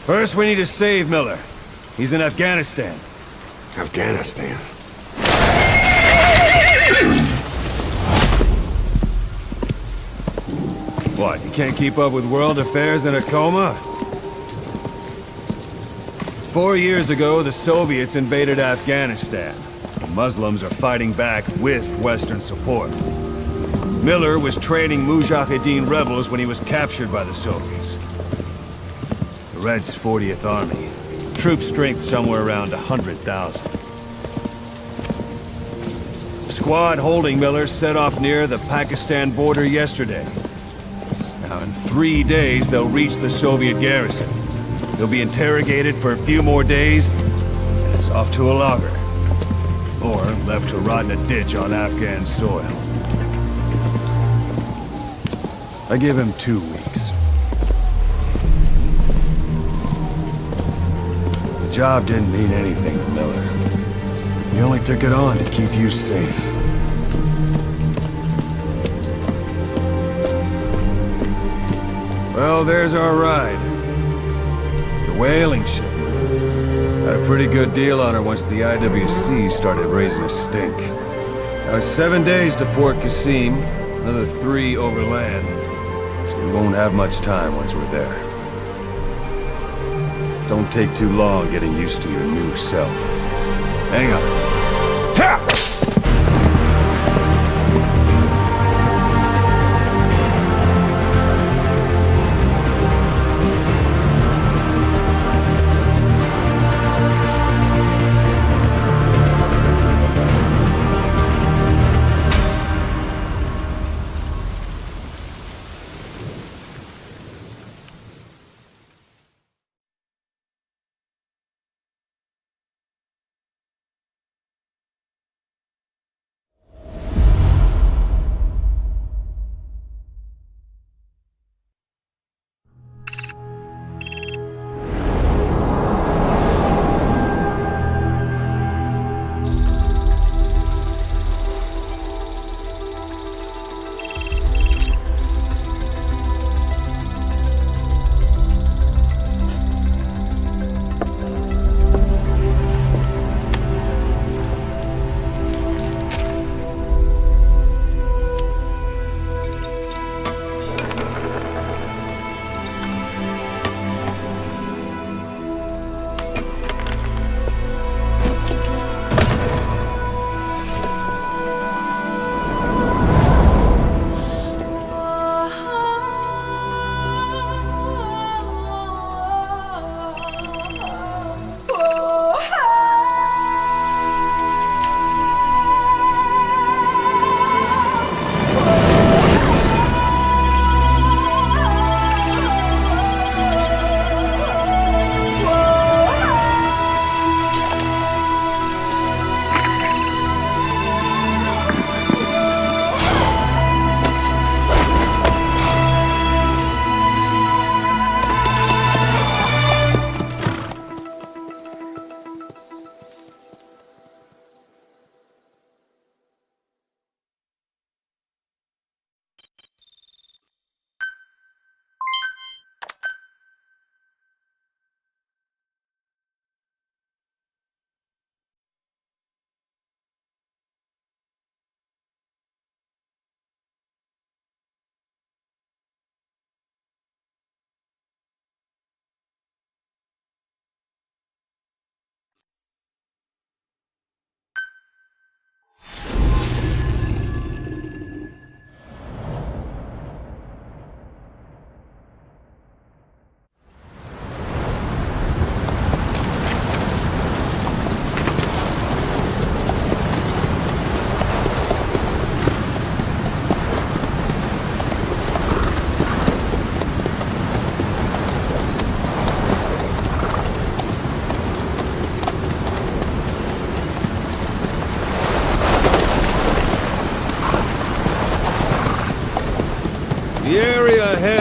First, we need to save Miller. He's in Afghanistan. Afghanistan? What, you can't keep up with world affairs in a coma? 4 years ago, the Soviets invaded Afghanistan. The Muslims are fighting back with Western support. Miller was training Mujahideen rebels when he was captured by the Soviets. The Red's 40th Army. Troop strength somewhere around 100,000. The squad holding Miller set off near the Pakistan border yesterday. Now, in 3 days, they'll reach the Soviet garrison. They'll be interrogated for a few more days, and it's off to a logger. Or left to rot in a ditch on Afghan soil. I give him 2 weeks. The job didn't mean anything to Miller. He only took it on to keep you safe. Well, there's our ride. It's a whaling ship. Had a pretty good deal on her once the IWC started raising a stink. Now it's 7 days to Port Qasim, another 3 overland. So we won't have much time once we're there. Don't take too long getting used to your new self. Hang on. Ha!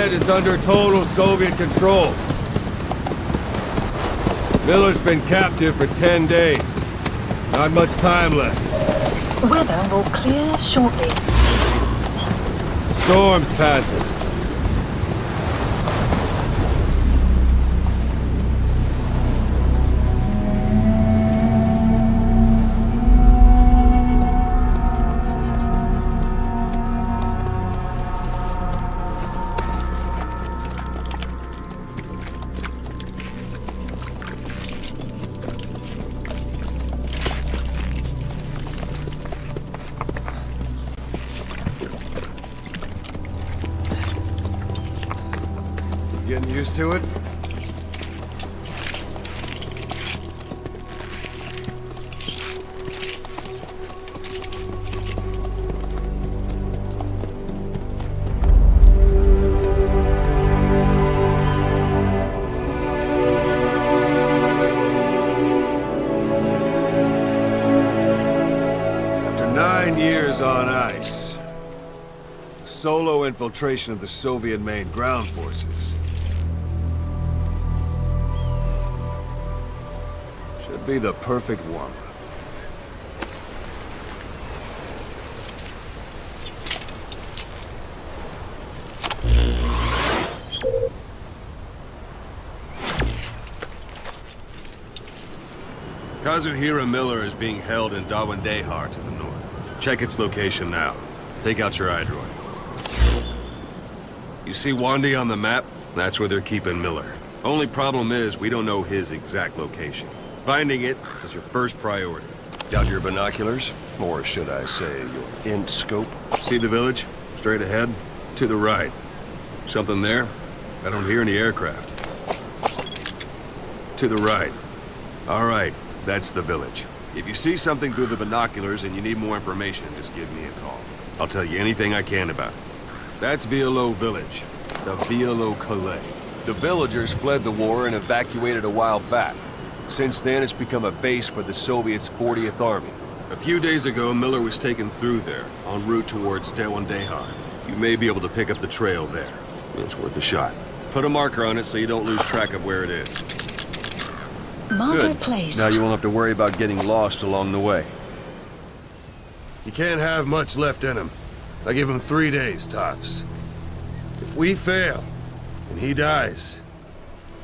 island is under total Soviet control. Miller's been captive for 10 days. Not much time left. Weather will clear shortly. Storm's passing. Getting used to it? After 9 years on ice, solo infiltration of the Soviet main ground forces should be the perfect one. Kazuhira Miller is being held in Dawandehar to the north. Check its location now. Take out your iDroid. You see Wandi on the map? That's where they're keeping Miller. Only problem is, we don't know his exact location. Finding it is your first priority. Got your binoculars? Or should I say, your int scope? See the village? Straight ahead? To the right. Something there? I don't hear any aircraft. To the right. All right, that's the village. If you see something through the binoculars and you need more information, just give me a call. I'll tell you anything I can about it. That's Violo Village. The Violo Calais. The villagers fled the war and evacuated a while back. Since then, it's become a base for the Soviets' 40th Army. A few days ago, Miller was taken through there, en route towards Dawandehar. You may be able to pick up the trail there. It's worth a shot. Put a marker on it so you don't lose track of where it is. Marker Good. placed. Now you won't have to worry about getting lost along the way. You can't have much left in him. I give him 3 days, tops. If we fail, and he dies,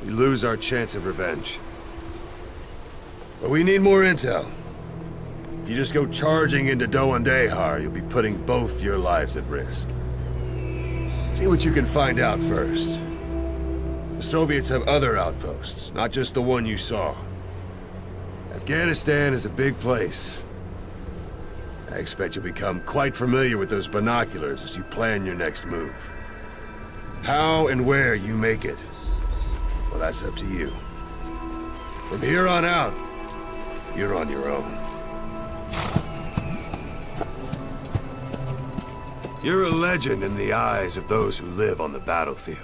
we lose our chance of revenge. But we need more intel. If you just go charging into Dawandehar, you'll be putting both your lives at risk. See what you can find out first. The Soviets have other outposts, not just the one you saw. Afghanistan is a big place. I expect you'll become quite familiar with those binoculars as you plan your next move. How and where you make it, well, that's up to you. From here on out, you're on your own. You're a legend in the eyes of those who live on the battlefield.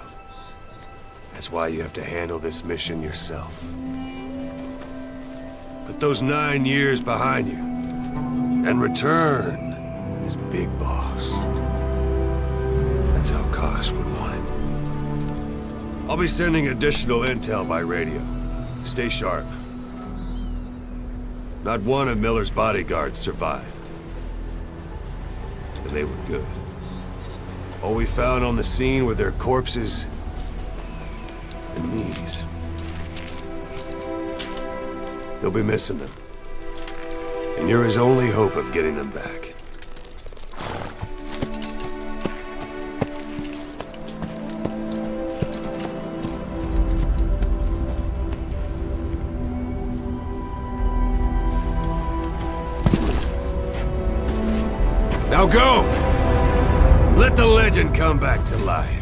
That's why you have to handle this mission yourself. Put those 9 years behind you, and return as Big Boss. That's how Koss would want it. I'll be sending additional intel by radio. Stay sharp. Not one of Miller's bodyguards survived. And they were good. All we found on the scene were their corpses and knees. You'll be missing them. And you're his only hope of getting them back. Now go! Let the legend come back to life.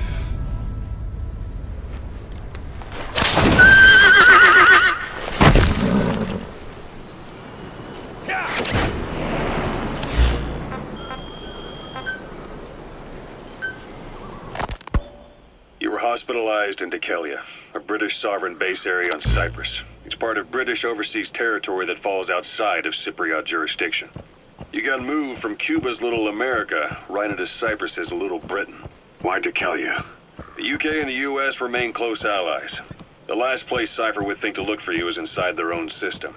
You were hospitalized in Dikelia, a British sovereign base area on Cyprus. It's part of British overseas territory that falls outside of Cypriot jurisdiction. You got moved from Cuba's Little America right into Cyprus's Little Britain. Why Dikelia? The UK and the US remain close allies. The last place Cipher would think to look for you is inside their own system.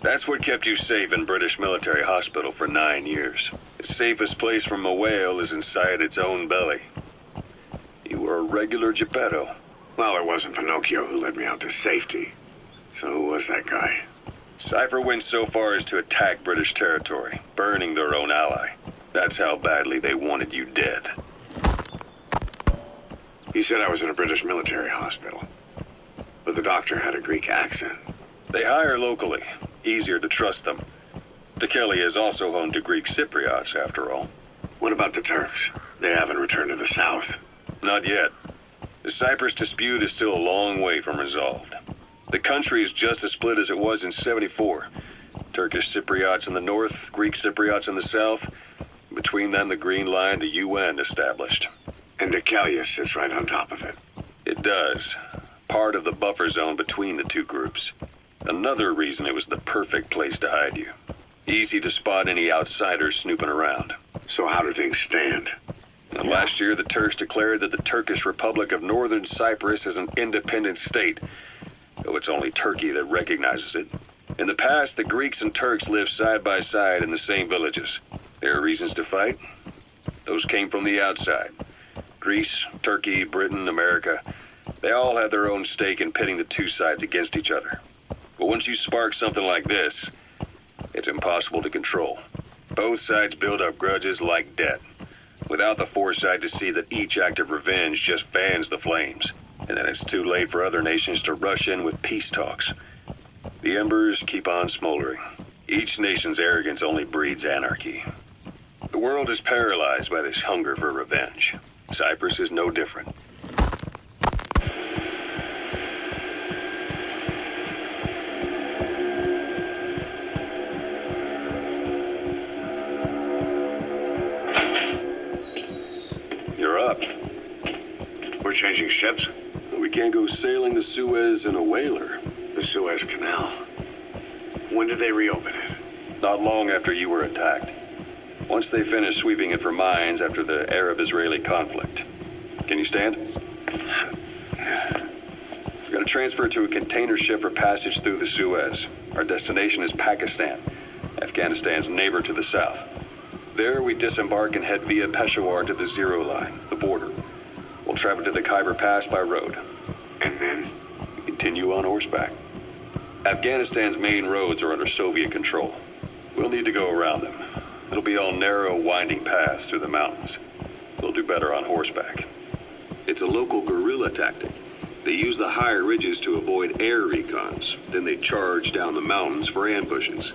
That's what kept you safe in British military hospital for 9 years. The safest place from a whale is inside its own belly. You were a regular Geppetto. Well, it wasn't Pinocchio who led me out to safety. So who was that guy? Cipher went so far as to attack British territory, burning their own ally. That's how badly they wanted you dead. You said I was in a British military hospital. But the doctor had a Greek accent. They hire locally. Easier to trust them. Tekeli is also home to Greek Cypriots, after all. What about the Turks? They haven't returned to the south. Not yet. The Cyprus dispute is still a long way from resolved. The country is just as split as it was in '74. Turkish Cypriots in the north, Greek Cypriots in the south. Between them, the Green Line, the UN established. And Tekeli sits right on top of it. It does. Part of the buffer zone between the two groups. Another reason it was the perfect place to hide you. Easy to spot any outsiders snooping around. So how do things stand? Now, last year, the Turks declared that the Turkish Republic of Northern Cyprus is an independent state, though it's only Turkey that recognizes it. In the past, the Greeks and Turks lived side by side in the same villages. There are reasons to fight. Those came from the outside. Greece, Turkey, Britain, America, they all had their own stake in pitting the two sides against each other. But once you spark something like this, it's impossible to control. Both sides build up grudges like debt, without the foresight to see that each act of revenge just fans the flames, and then it's too late for other nations to rush in with peace talks. The embers keep on smoldering. Each nation's arrogance only breeds anarchy. The world is paralyzed by this hunger for revenge. Cyprus is no different. You're up. We're changing ships? We can't go sailing the Suez in a whaler. The Suez Canal. When did they reopen it? Not long after you were attacked. Once they finished sweeping it for mines after the Arab-Israeli conflict. Can you stand? We're going to transfer to a container ship for passage through the Suez. Our destination is Pakistan, Afghanistan's neighbor to the south. There we disembark and head via Peshawar to the Zero Line, the border. We'll travel to the Khyber Pass by road. And then? We continue on horseback. Afghanistan's main roads are under Soviet control. We'll need to go around them. It'll be all narrow, winding paths through the mountains. We'll do better on horseback. It's a local guerrilla tactic. They use the higher ridges to avoid air recons. Then they charge down the mountains for ambushes.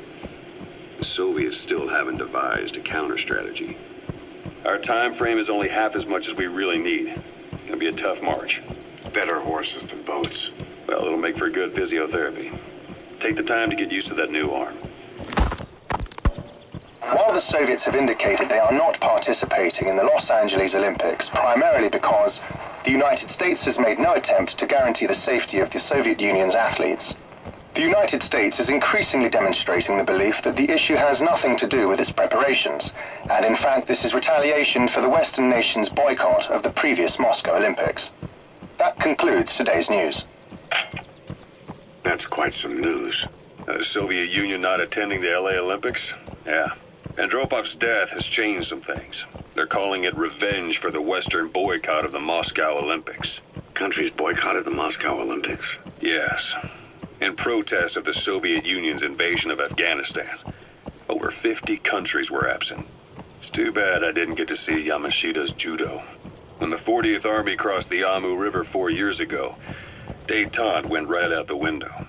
The Soviets still haven't devised a counter-strategy. Our time frame is only half as much as we really need. It'll be a tough march. Better horses than boats. Well, it'll make for good physiotherapy. Take the time to get used to that new arm. While the Soviets have indicated they are not participating in the Los Angeles Olympics, primarily because the United States has made no attempt to guarantee the safety of the Soviet Union's athletes, the United States is increasingly demonstrating the belief that the issue has nothing to do with its preparations, and in fact this is retaliation for the Western nations' boycott of the previous Moscow Olympics. That concludes today's news. That's quite some news. The Soviet Union not attending the LA Olympics? Yeah. Andropov's death has changed some things. They're calling it revenge for the Western boycott of the Moscow Olympics. Countries boycotted the Moscow Olympics? Yes. In protest of the Soviet Union's invasion of Afghanistan. Over 50 countries were absent. It's too bad I didn't get to see Yamashita's judo. When the 40th Army crossed the Amu River 4 years ago, détente went right out the window.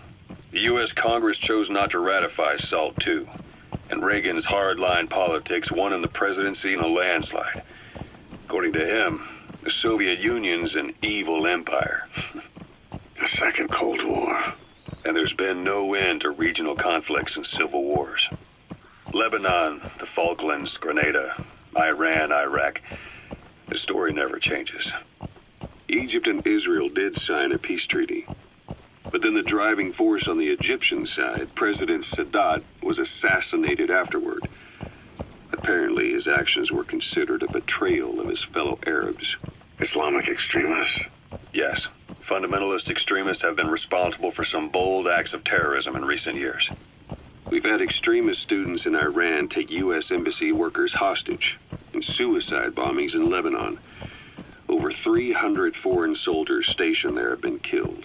The U.S. Congress chose not to ratify SALT II, and Reagan's hardline politics won in the presidency in a landslide. According to him, the Soviet Union's an evil empire. A second Cold War. And there's been no end to regional conflicts and civil wars. Lebanon, the Falklands, Grenada, Iran, Iraq. The story never changes. Egypt and Israel did sign a peace treaty. But then the driving force on the Egyptian side, President Sadat, was assassinated afterward. Apparently his actions were considered a betrayal of his fellow Arabs. Islamic extremists? Yes. Fundamentalist extremists have been responsible for some bold acts of terrorism in recent years. We've had extremist students in Iran take U.S. embassy workers hostage, and suicide bombings in Lebanon. Over 300 foreign soldiers stationed there have been killed.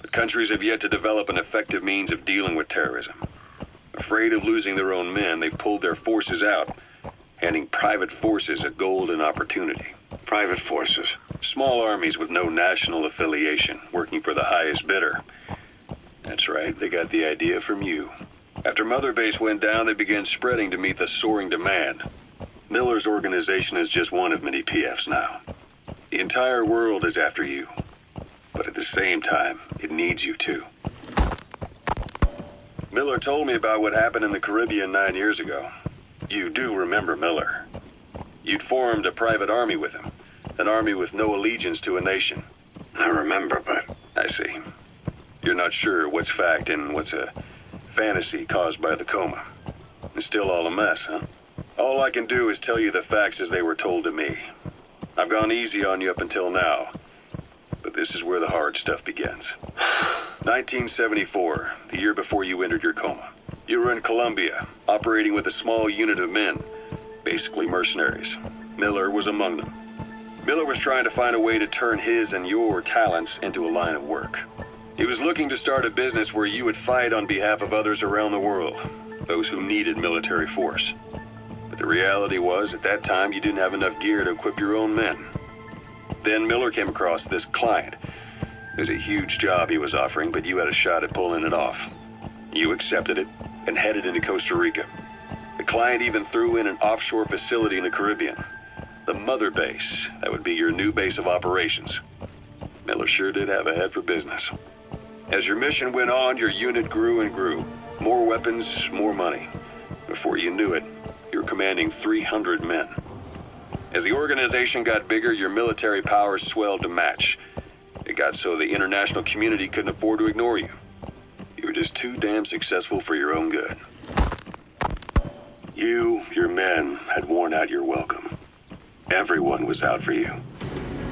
But countries have yet to develop an effective means of dealing with terrorism. Afraid of losing their own men, they've pulled their forces out, handing private forces a golden opportunity. Private forces? Small armies with no national affiliation, working for the highest bidder. That's right, they got the idea from you. After Mother Base went down, they began spreading to meet the soaring demand. Miller's organization is just one of many PFs now. The entire world is after you. But at the same time, it needs you too. Miller told me about what happened in the Caribbean 9 years ago. You do remember Miller. You'd formed a private army with him. An army with no allegiance to a nation. I remember, but... I see. You're not sure what's fact and what's a fantasy caused by the coma. It's still all a mess, huh? All I can do is tell you the facts as they were told to me. I've gone easy on you up until now. But this is where the hard stuff begins. 1974, the year before you entered your coma. You were in Colombia, operating with a small unit of men, basically mercenaries. Miller was among them. Miller was trying to find a way to turn his and your talents into a line of work. He was looking to start a business where you would fight on behalf of others around the world, those who needed military force. But the reality was, at that time, you didn't have enough gear to equip your own men. Then Miller came across this client. It was a huge job he was offering, but you had a shot at pulling it off. You accepted it and headed into Costa Rica. The client even threw in an offshore facility in the Caribbean. The Mother Base, that would be your new base of operations. Miller sure did have a head for business. As your mission went on, your unit grew and grew. More weapons, more money. Before you knew it, you were commanding 300 men. As the organization got bigger, your military powers swelled to match. It got so the international community couldn't afford to ignore you. You were just too damn successful for your own good. You, your men, had worn out your welcome. Everyone was out for you.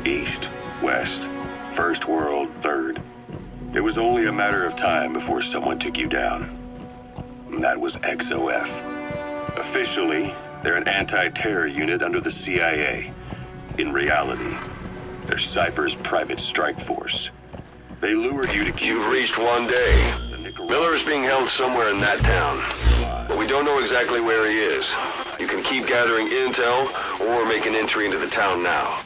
East, West, First World, Third. It was only a matter of time before someone took you down. And that was XOF. Officially, they're an anti-terror unit under the CIA. In reality, they're Cipher's private strike force. They lured you to Cuba. You've reached one day. Miller is being held somewhere in that town. But we don't know exactly where he is. You can keep gathering intel, or make an entry into the town now.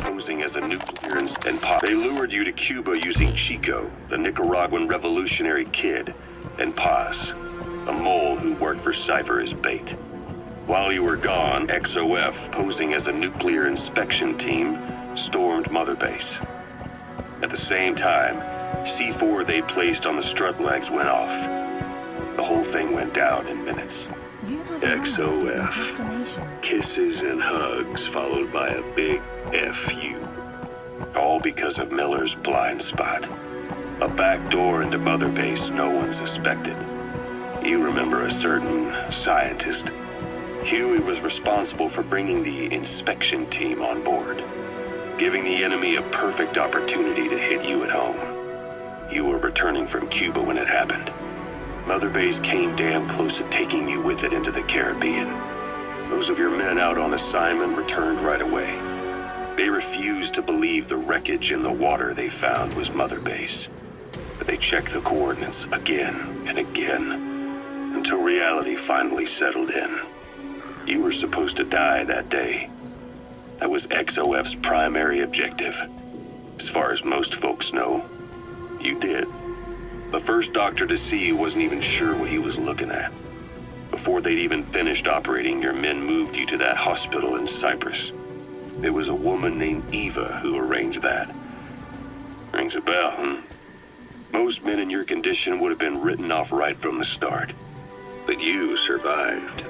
Posing as a nuclear and pop. They lured you to Cuba using Chico, the Nicaraguan revolutionary kid, and Paz, a mole who worked for Cipher as bait. While you were gone, XOF, posing as a nuclear inspection team, stormed Mother Base. At the same time, C4 they placed on the strut legs went off. The whole thing went down in minutes. XOF. Kisses and hugs followed by a big FU. All because of Miller's blind spot. A back door into Mother Base no one suspected. You remember a certain scientist. Huey was responsible for bringing the inspection team on board, giving the enemy a perfect opportunity to hit you at home. You were returning from Cuba when it happened. Mother Base came damn close to taking you with it into the Caribbean. Those of your men out on assignment returned right away. They refused to believe the wreckage in the water they found was Mother Base. But they checked the coordinates again and again, until reality finally settled in. You were supposed to die that day. That was XOF's primary objective. As far as most folks know, you did. The first doctor to see you wasn't even sure what he was looking at. Before they'd even finished operating, your men moved you to that hospital in Cyprus. There was a woman named Eva who arranged that. Rings a bell, huh? Most men in your condition would have been written off right from the start. But you survived.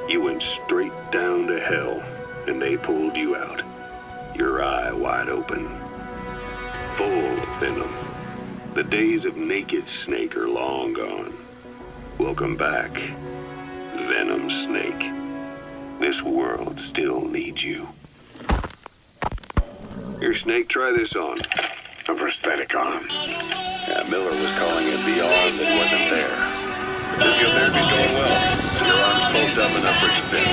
You went straight down to hell, and they pulled you out. Your eye wide open. Full venom. The days of naked Snake are long gone. Welcome back, Venom Snake. This world still needs you. Here, Snake, try this on. A prosthetic arm. Yeah, Miller was calling it the arm that wasn't there. The physiotherapy's going well. Your arm's pulled up enough for you to fit.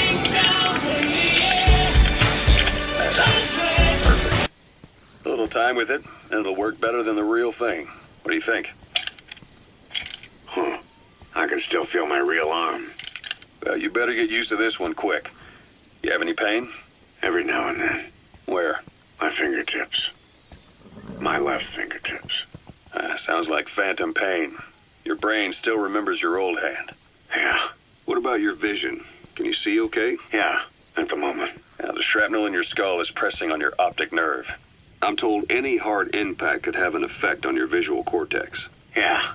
Perfect. A little time with it, and it'll work better than the real thing. What do you think? Huh. I can still feel my real arm. Well, you better get used to this one quick. You have any pain? Every now and then. Where? My fingertips. My left fingertips. Sounds like phantom pain. Your brain still remembers your old hand. Yeah. What about your vision? Can you see okay? Yeah, at the moment. Now, the shrapnel in your skull is pressing on your optic nerve. I'm told any hard impact could have an effect on your visual cortex. Yeah,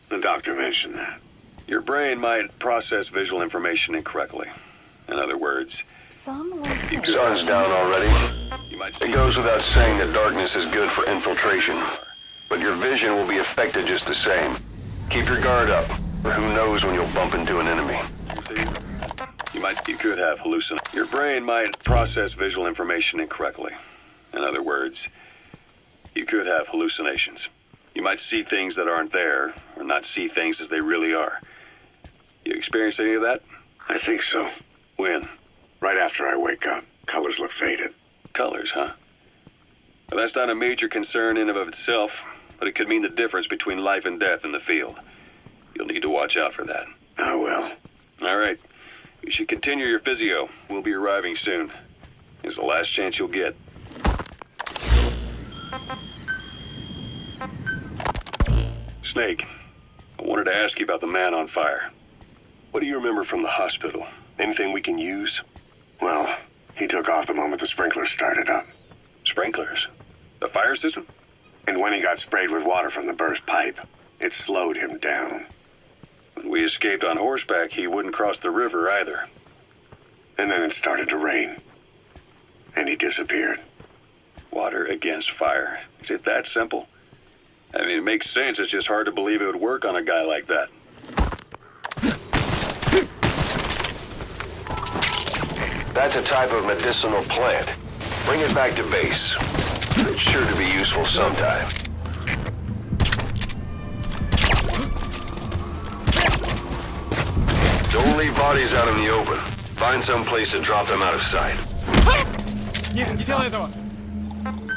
the doctor mentioned that. Your brain might process visual information incorrectly. In other words, Sun's down already. It goes without saying that darkness is good for infiltration. But your vision will be affected just the same. Keep your guard up, or who knows when you'll bump into an enemy. You could have hallucinations. Your brain might process visual information incorrectly. In other words, you could have hallucinations. You might see things that aren't there, or not see things as they really are. You experience any of that? I think so. When? Right after I wake up. Colors look faded. Colors, huh? Well, that's not a major concern in and of itself, but it could mean the difference between life and death in the field. You'll need to watch out for that. I will. All right. You should continue your physio. We'll be arriving soon. It's the last chance you'll get. Snake, I wanted to ask you about the man on fire. What do you remember from the hospital? Anything we can use? Well, he took off the moment the sprinklers started up. Sprinklers? The fire system? And when he got sprayed with water from the burst pipe, it slowed him down. When we escaped on horseback, he wouldn't cross the river either. And then it started to rain. And he disappeared. Water against fire. Is it that simple? I mean, it makes sense. It's just hard to believe it would work on a guy like that. That's a type of medicinal plant. Bring it back to base. It's sure to be useful sometime. Don't leave bodies out in the open. Find some place to drop them out of sight.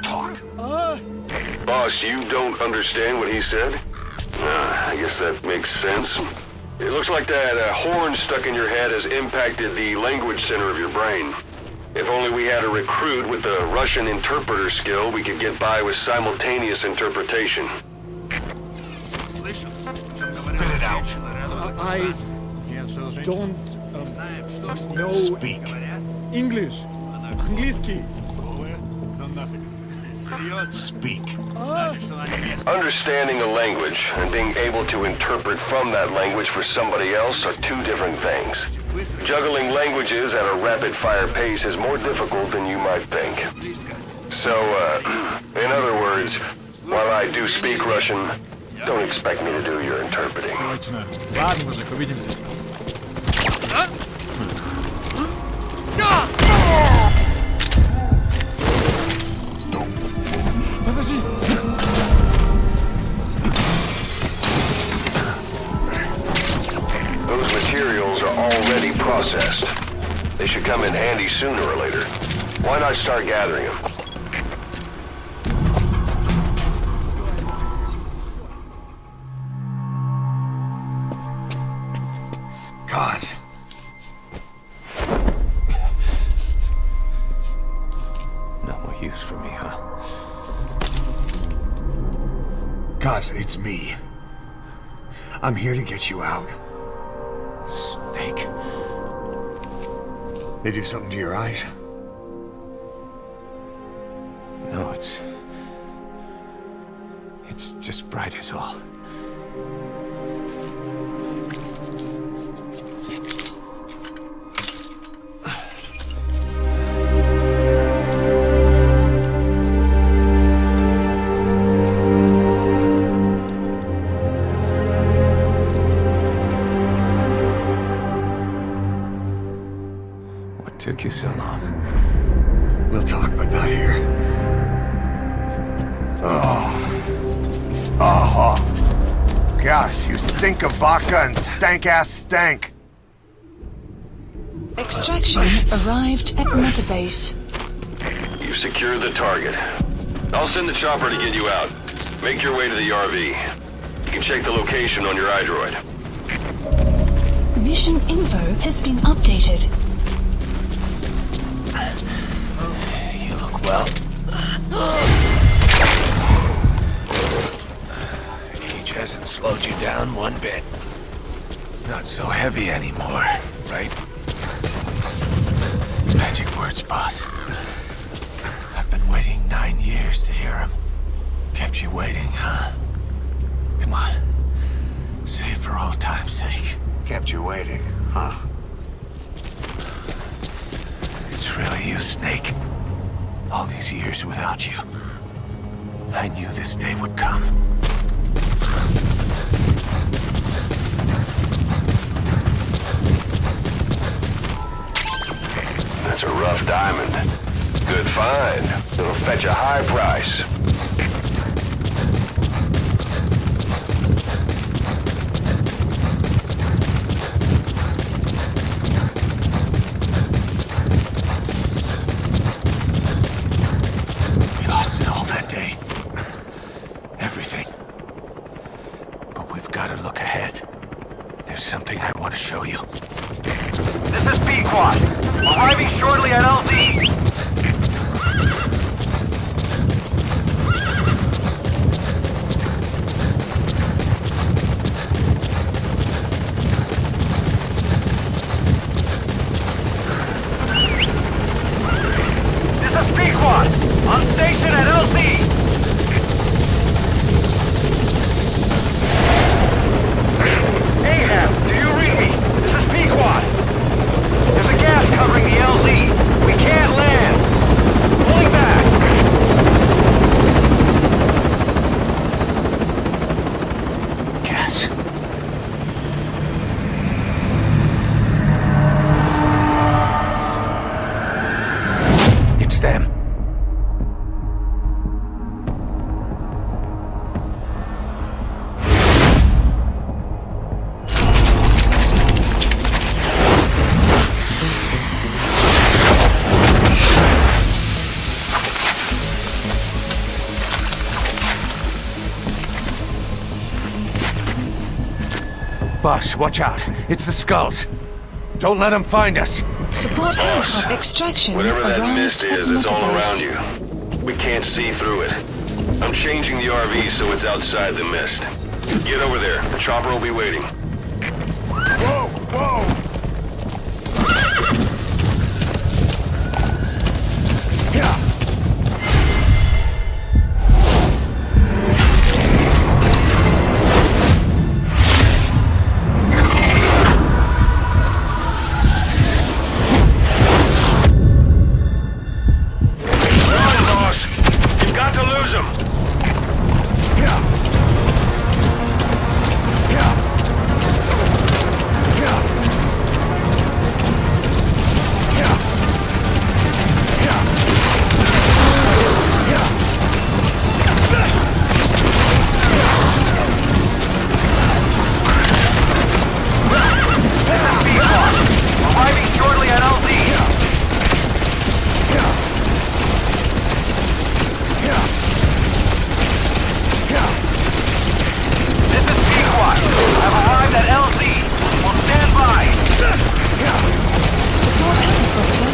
Talk. Boss, you don't understand what he said? I guess that makes sense. It looks like that horn stuck in your head has impacted the language center of your brain. If only we had a recruit with the Russian interpreter skill, we could get by with simultaneous interpretation. Spit it out. I don't know Speak. English. Angliski. Speak. Understanding a language and being able to interpret from that language for somebody else are two different things. Juggling languages at a rapid-fire pace is more difficult than you might think. So, in other words, while I do speak Russian, don't expect me to do your interpreting. Those materials are already processed. They should come in handy sooner or later. Why not start gathering them? God. No more use for me, huh? Kaz, it's me. I'm here to get you out. Snake. They do something to your eyes? No, it's just bright as all. Took you so long. We'll talk, but not here. Gosh, you stink of vodka and stank-ass stank. Extraction arrived at Metabase. You secured the target. I'll send the chopper to get you out. Make your way to the RV. You can check the location on your iDroid. Mission info has been updated. You look well. Age hasn't slowed you down one bit. Not so heavy anymore, right? Magic words, boss. I've been waiting 9 years to hear them. Kept you waiting, huh? Come on. Say it for old time's sake. Kept you waiting, huh? It's really you, Snake. All these years without you. I knew this day would come. That's a rough diamond. Good find. It'll fetch a high price. We lost it all that day. Everything. But we've got to look ahead. There's something I want to show you. This is Pequod. Arriving shortly at LZ. This is Pequod. On station at LZ. Ahab, do you read me? This is Pequod. There's a gas covering the LZ. We can't land. Pulling back. Gas. It's them. Boss, watch out. It's the Skulls. Don't let them find us. Support helicopter extraction Whatever that arrived mist at is, it's all Metabase. around you. We can't see through it. I'm changing the RV so it's outside the mist. Get over there. The chopper will be waiting. Whoa! Whoa! Yeah! Run, boss! You've got to lose him! Yeah! Yeah! Yeah! Yeah! Yeah! Yeah! This is Pequod. Arriving shortly at LZ. This is Pequod. I've arrived at LZ. We'll stand by. Support helicopter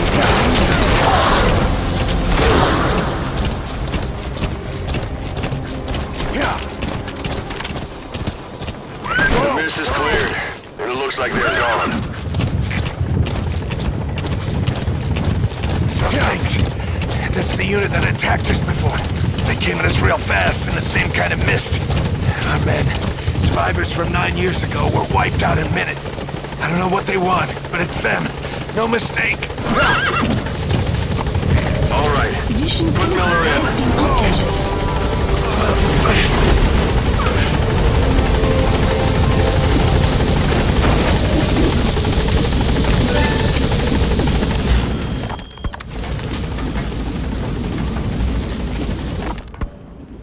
The mist is cleared, and it looks like they're gone. Thanks. That's the unit that attacked us before. They came at us real fast in the same kind of mist. Our men, survivors from 9 years ago, were wiped out in minutes. I don't know what they want, but it's them. No mistake. All right. Mission Put Miller in. has been updated.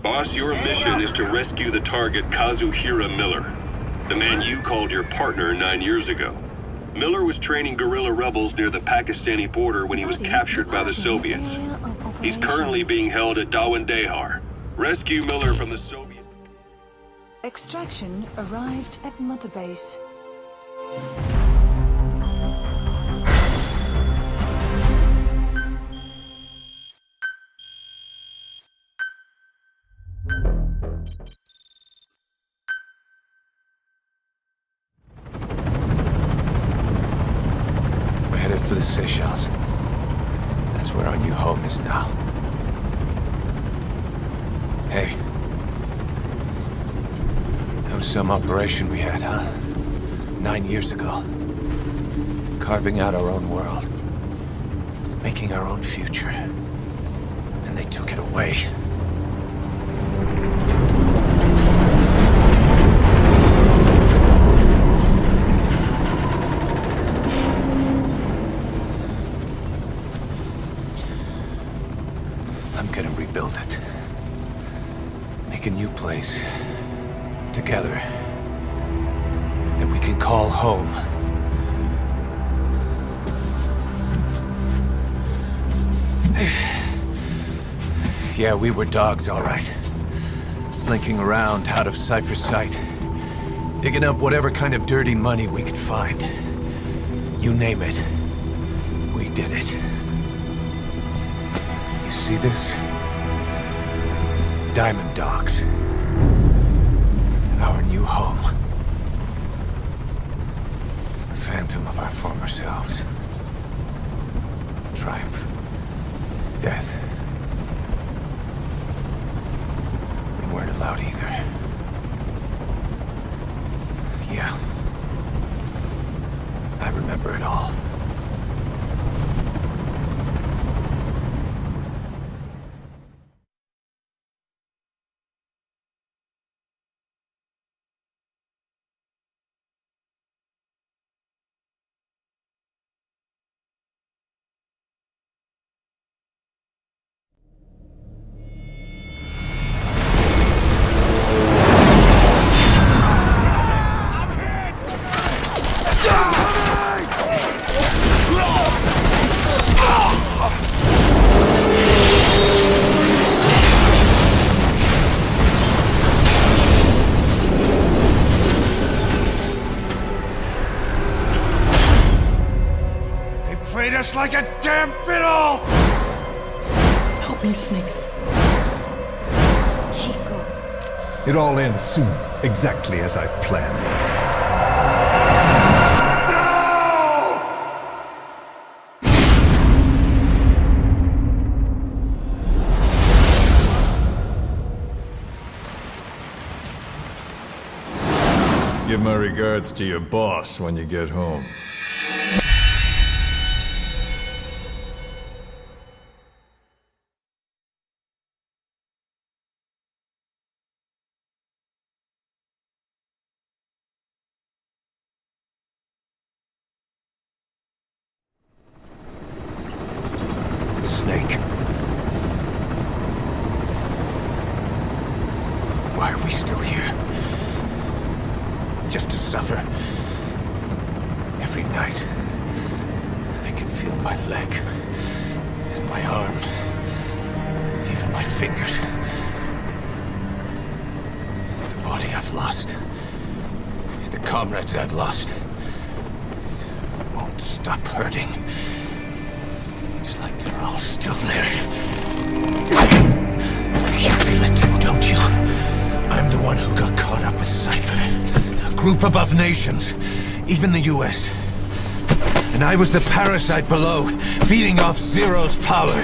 Boss, your mission is to rescue the target Kazuhira Miller, the man you called your partner 9 years ago. Miller was training guerrilla rebels near the Pakistani border when he was captured by the Soviets. He's currently being held at Dawandehar. Rescue Miller from the Soviet... Extraction arrived at Mother Base. We're headed for the Seychelles. That's where our new home is now. Hey. That was some operation we had, huh? 9 years ago. Carving out our own world. Making our own future. And they took it away. I'm gonna rebuild it. Make a new place. Together. That we can call home. Yeah, we were dogs, all right. Slinking around out of Cipher's sight. Digging up whatever kind of dirty money we could find. You name it. We did it. You see this? Diamond Dogs. Our new home. A phantom of our former selves. Triumph. Death. We weren't allowed either. Yeah. I remember it all. Just like a damn fiddle! Help me, Snake. Chico. It all ends soon, exactly as I've planned. Give my regards to your boss when you get home. Snake. Why are we still here? Just to suffer. Every night, I can feel my leg, and my arm, even my fingers. The body I've lost, the comrades I've lost, won't stop hurting. It's like they're all still there. You feel it too, don't you? I'm the one who got caught up with Cipher. A group above nations, even the US. And I was the parasite below, feeding off Zero's power.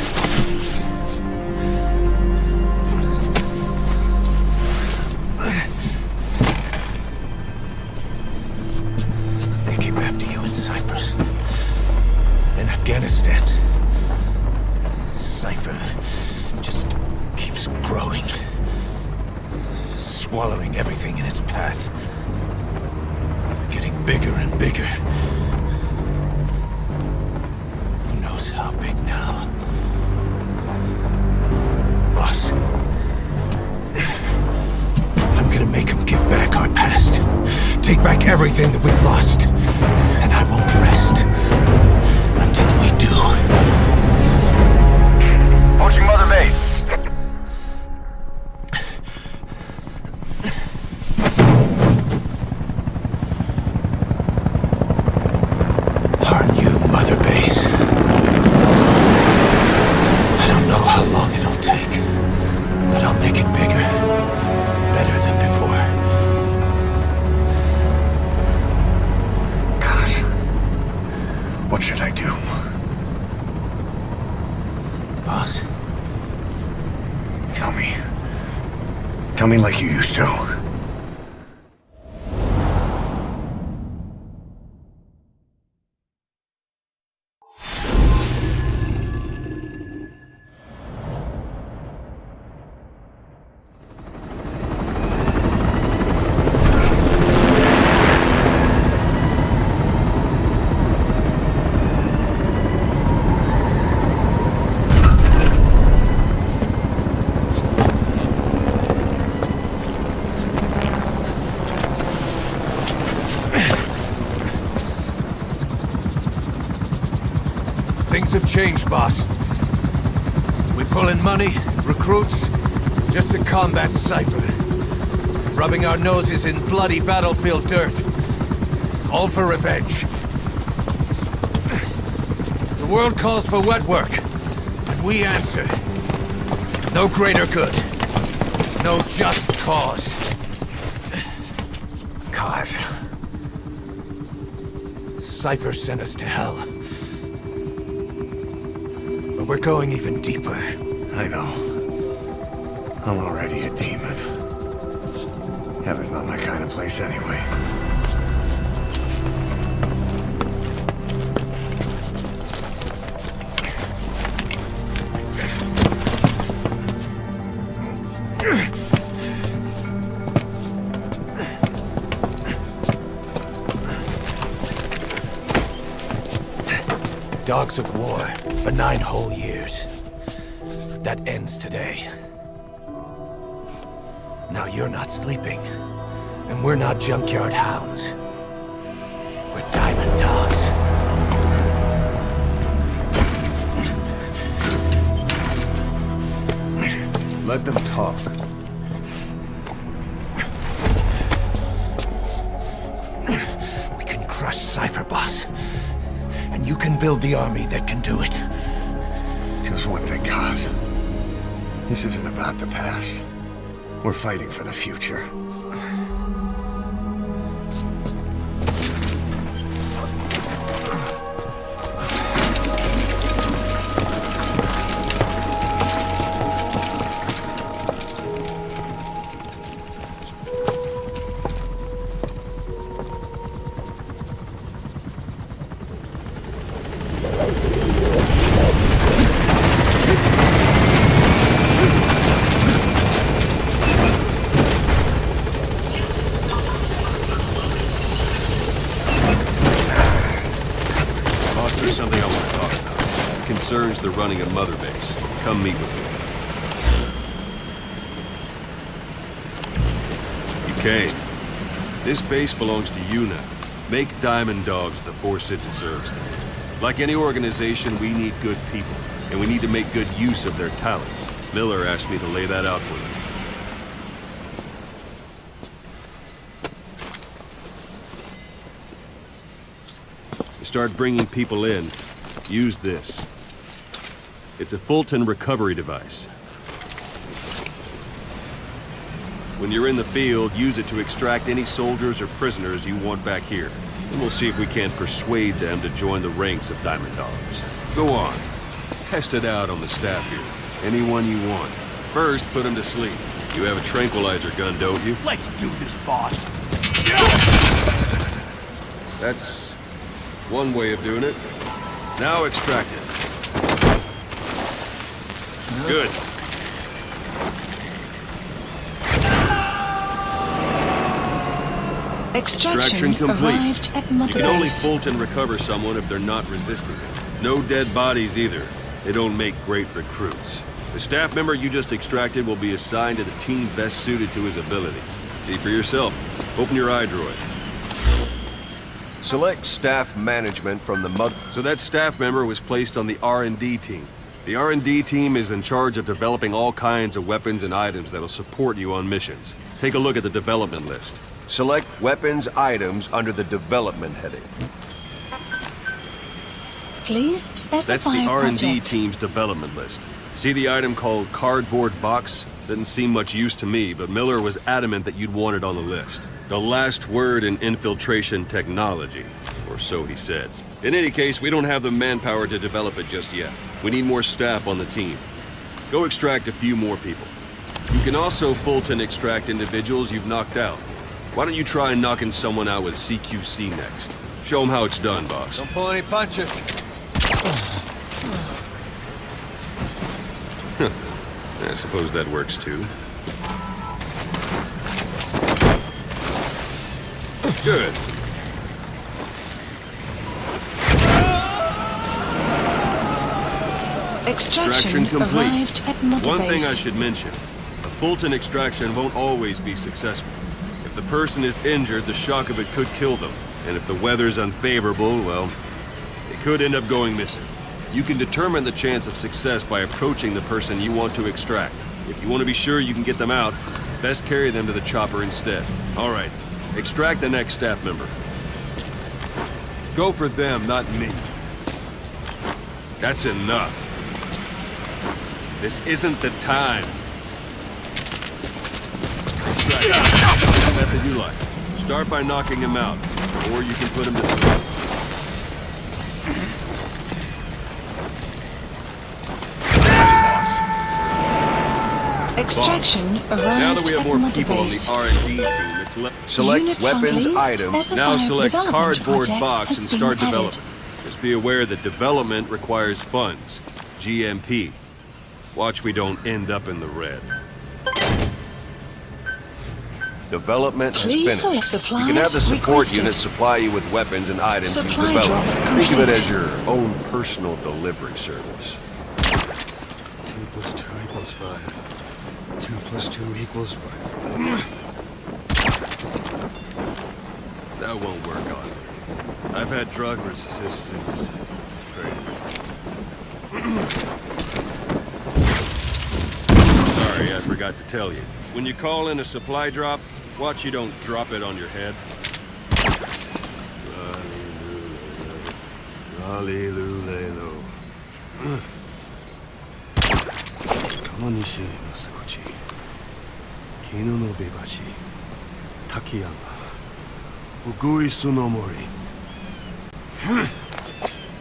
They came after you in Cyprus. Then Afghanistan. Cipher just keeps growing. Swallowing everything in its path. Getting bigger and bigger. Who knows how big now? Boss, I'm gonna make them give back our past. Take back everything that we've lost. And I won't rest until we do. Approaching Mother Base. Our new Mother Base. I don't know how long it'll take, but I'll make it bigger. Better than before. Gosh. What should I do? Boss? Tell me. Tell me like you used to. Things have changed, boss. We pull in money, recruits, just to combat Cipher. Rubbing our noses in bloody battlefield dirt. All for revenge. The world calls for wet work, and we answer. No greater good. No just cause. Cause? Cipher sent us to hell. But we're going even deeper. I know. I'm already a demon. Heaven's not my kind of place anyway. Dogs of war for 9 whole years. That ends today. Now you're not sleeping, and we're not junkyard hounds. We're diamond dogs. Let them talk. We can crush Cipher, boss. And you can build the army that can do it. Just one thing, Kaz. This isn't about the past. We're fighting for the future. Concerns the running of Mother Base. Come meet with me. You came. This base belongs to you now. Make Diamond Dogs the force it deserves to be. Like any organization, we need good people, and we need to make good use of their talents. Miller asked me to lay that out for them. To start bringing people in, use this. It's a Fulton recovery device. When you're in the field, use it to extract any soldiers or prisoners you want back here. And we'll see if we can't persuade them to join the ranks of Diamond Dogs. Go on. Test it out on the staff here. Anyone you want. First, put them to sleep. You have a tranquilizer gun, don't you? Let's do this, boss. That's one way of doing it. Now extract it. Good. Extraction complete. You can only Fulton recover someone if they're not resisting it. No dead bodies either. They don't make great recruits. The staff member you just extracted will be assigned to the team best suited to his abilities. See for yourself. Open your iDroid. Select staff management from the mud. So that staff member was placed on the R&D team. The R&D team is in charge of developing all kinds of weapons and items that'll support you on missions. Take a look at the development list. Select weapons items under the development heading. Please specify That's the R&D project. team's development list. See the item called cardboard box? Didn't seem much use to me, but Miller was adamant that you'd want it on the list. The last word in infiltration technology, or so he said. In any case, we don't have the manpower to develop it just yet. We need more staff on the team. Go extract a few more people. You can also Fulton extract individuals you've knocked out. Why don't you try knocking someone out with CQC next? Show them how it's done, boss. Don't pull any punches. I suppose that works too. Good. Extraction complete. arrived at Mother One thing Base. I should mention. A Fulton extraction won't always be successful. If the person is injured, the shock of it could kill them. And if the weather's unfavorable, well, they could end up going missing. You can determine the chance of success by approaching the person you want to extract. If you want to be sure you can get them out, best carry them to the chopper instead. All right, extract the next staff member. Go for them, not me. That's enough. This isn't the time. Extract the method you like. Start by knocking him out, or you can put him to sleep. Extraction arrived Now that we have at more Mother people on Base. the R&D team, it's left. Select Unit weapons families items. specify Now select development cardboard project box has and been start added. development. Just be aware that development requires funds. GMP. Watch we don't end up in the red. Development has Please finished. select You can have the supplies support requested. unit supply you with weapons and items you Supply develop. drop Think of it complete. as your own personal delivery service. 2 plus 2 equals 5. 2 plus 2 equals 5. That won't work on me. I've had drug resistance training. Sorry, I forgot to tell you. When you call in a supply drop, watch you don't drop it on your head. Hallelujah.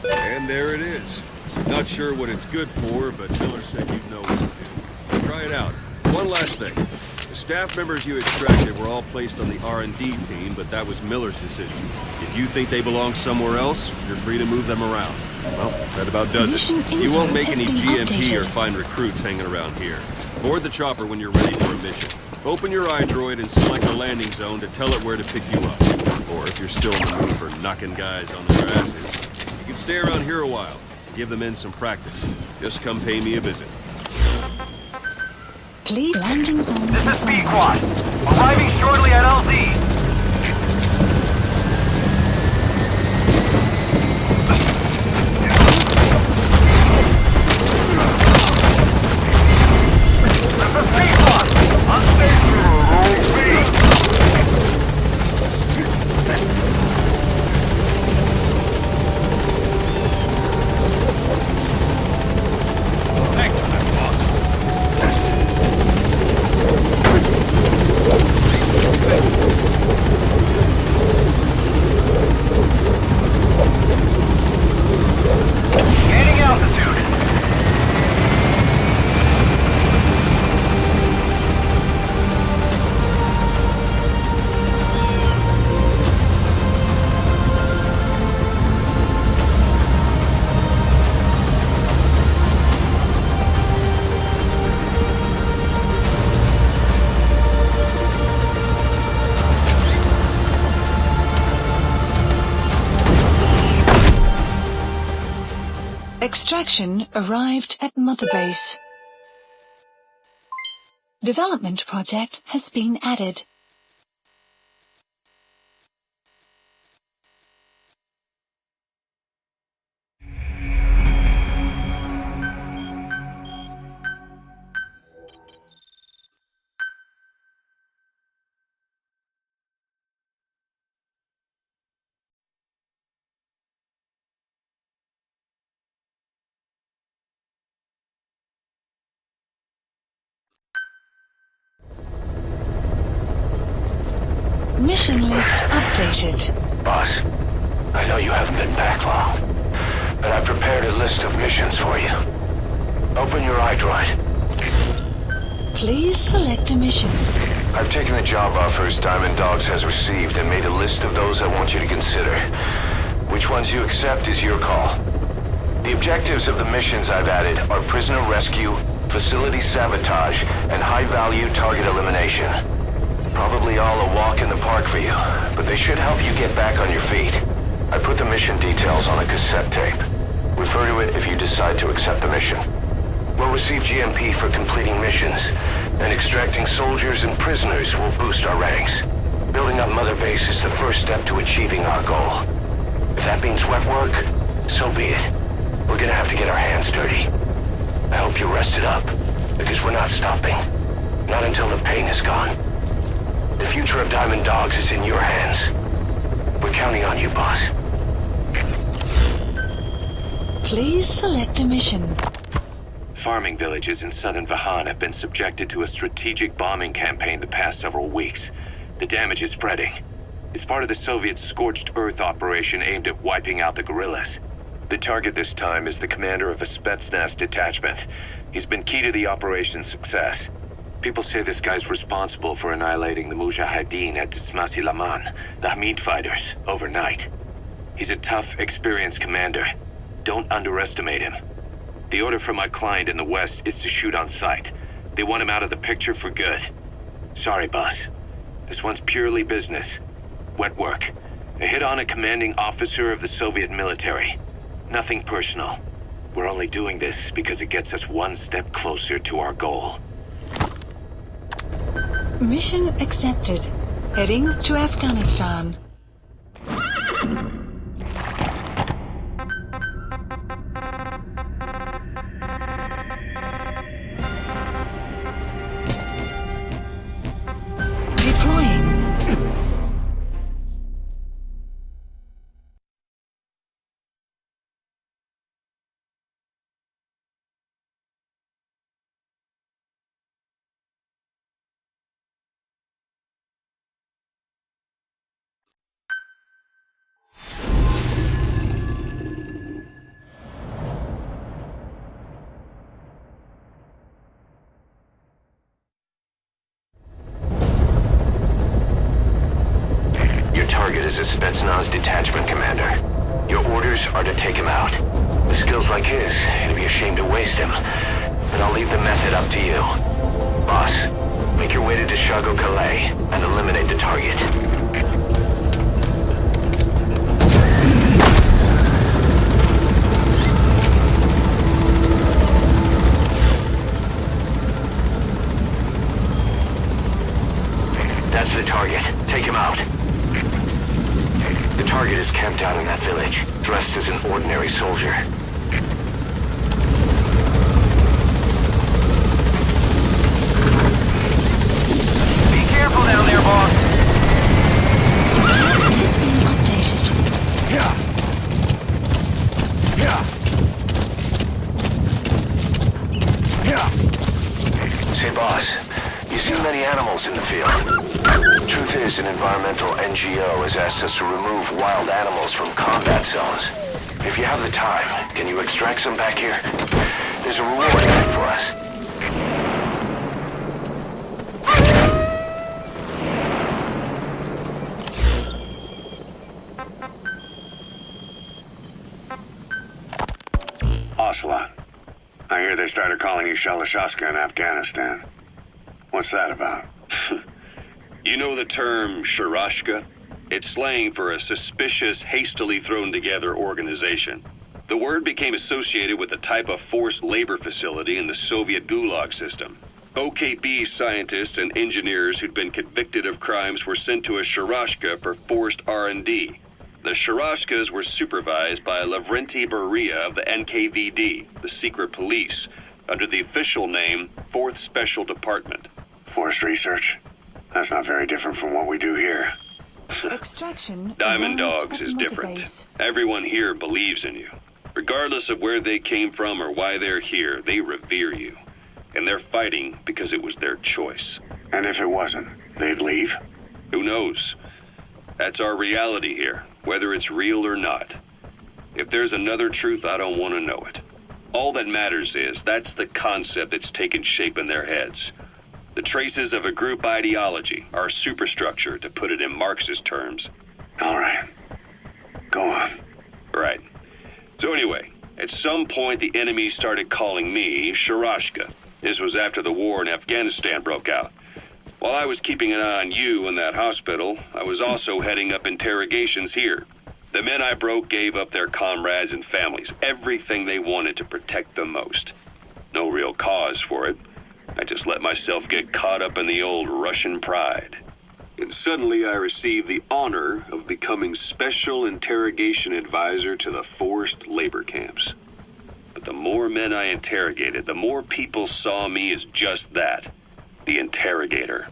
And there it is. Not sure what it's good for, but Miller said you'd know what to do. Try it out. One last thing. The staff members you extracted were all placed on the R&D team, but that was Miller's decision. If you think they belong somewhere else, you're free to move them around. Well, that about does it. You won't make any GMP or find recruits hanging around here. Board the chopper when you're ready for a mission. Open your iDroid and select a landing zone to tell it where to pick you up. Or if you're still in the mood for knocking guys on their asses, you can stay around here a while. Give the men some practice. Just come pay me a visit. Please landing zone. This is Speed Quad. Arriving shortly at LZ. Extraction arrived at Mother Base. Development project has been added. Mission list updated. Boss, I know you haven't been back long, but I prepared a list of missions for you. Open your iDroid. Please select a mission. I've taken the job offers Diamond Dogs has received and made a list of those I want you to consider. Which ones you accept is your call. The objectives of the missions I've added are prisoner rescue, facility sabotage, and high-value target elimination. Probably all a walk in the park for you, but they should help you get back on your feet. I put the mission details on a cassette tape. Refer to it if you decide to accept the mission. We'll receive GMP for completing missions, and extracting soldiers and prisoners will boost our ranks. Building up Mother Base is the first step to achieving our goal. If that means wet work, so be it. We're gonna have to get our hands dirty. I hope you're rested up, because we're not stopping. Not until the pain is gone. The future of Diamond Dogs is in your hands. We're counting on you, boss. Please select a mission. Farming villages in southern Vahan have been subjected to a strategic bombing campaign the past several weeks. The damage is spreading. It's part of the Soviet Scorched Earth operation aimed at wiping out the guerrillas. The target this time is the commander of a Spetsnaz detachment. He's been key to the operation's success. People say this guy's responsible for annihilating the Mujahideen at Sahilanthropus, the Hamid fighters, overnight. He's a tough, experienced commander. Don't underestimate him. The order from my client in the west is to shoot on sight. They want him out of the picture for good. Sorry, boss. This one's purely business. Wet work. A hit on a commanding officer of the Soviet military. Nothing personal. We're only doing this because it gets us one step closer to our goal. Mission accepted. Heading to Afghanistan. Is a Spetsnaz detachment commander. Your orders are to take him out. With skills like his, it'd be a shame to waste him. But I'll leave the method up to you. Boss, make your way to Dishago Calais and eliminate the target. That's the target. Take him out. The target is camped out in that village, dressed as an ordinary soldier. Be careful down there, boss! Has been updated. Say, boss, you see many animals in the field. Truth is, an environmental NGO has asked us to remove wild animals from combat zones. If you have the time, can you extract some back here? There's a reward ahead for us. Ocelot, I hear they started calling you Shalashaska in Afghanistan. What's that about? You know the term Sharashka? It's slang for a suspicious, hastily thrown together organization. The word became associated with a type of forced labor facility in the Soviet Gulag system. OKB scientists and engineers who'd been convicted of crimes were sent to a Sharashka for forced R&D. The Sharashkas were supervised by Lavrenti Beria of the NKVD, the secret police, under the official name 4th Special Department. Forced research? That's not very different from what we do here. Extraction. Diamond Dogs is different. Everyone here believes in you. Regardless of where they came from or why they're here, they revere you. And they're fighting because it was their choice. And if it wasn't, they'd leave? Who knows? That's our reality here, whether it's real or not. If there's another truth, I don't want to know it. All that matters is that's the concept that's taken shape in their heads. The traces of a group ideology, our superstructure, to put it in Marxist terms. All right. Go on. Right. So anyway, at some point the enemy started calling me Sharashka. This was after the war in Afghanistan broke out. While I was keeping an eye on you in that hospital, I was also heading up interrogations here. The men I broke gave up their comrades and families, everything they wanted to protect them most. No real cause for it. I just let myself get caught up in the old Russian pride. And suddenly I received the honor of becoming Special Interrogation Advisor to the forced labor camps. But the more men I interrogated, the more people saw me as just that, the interrogator.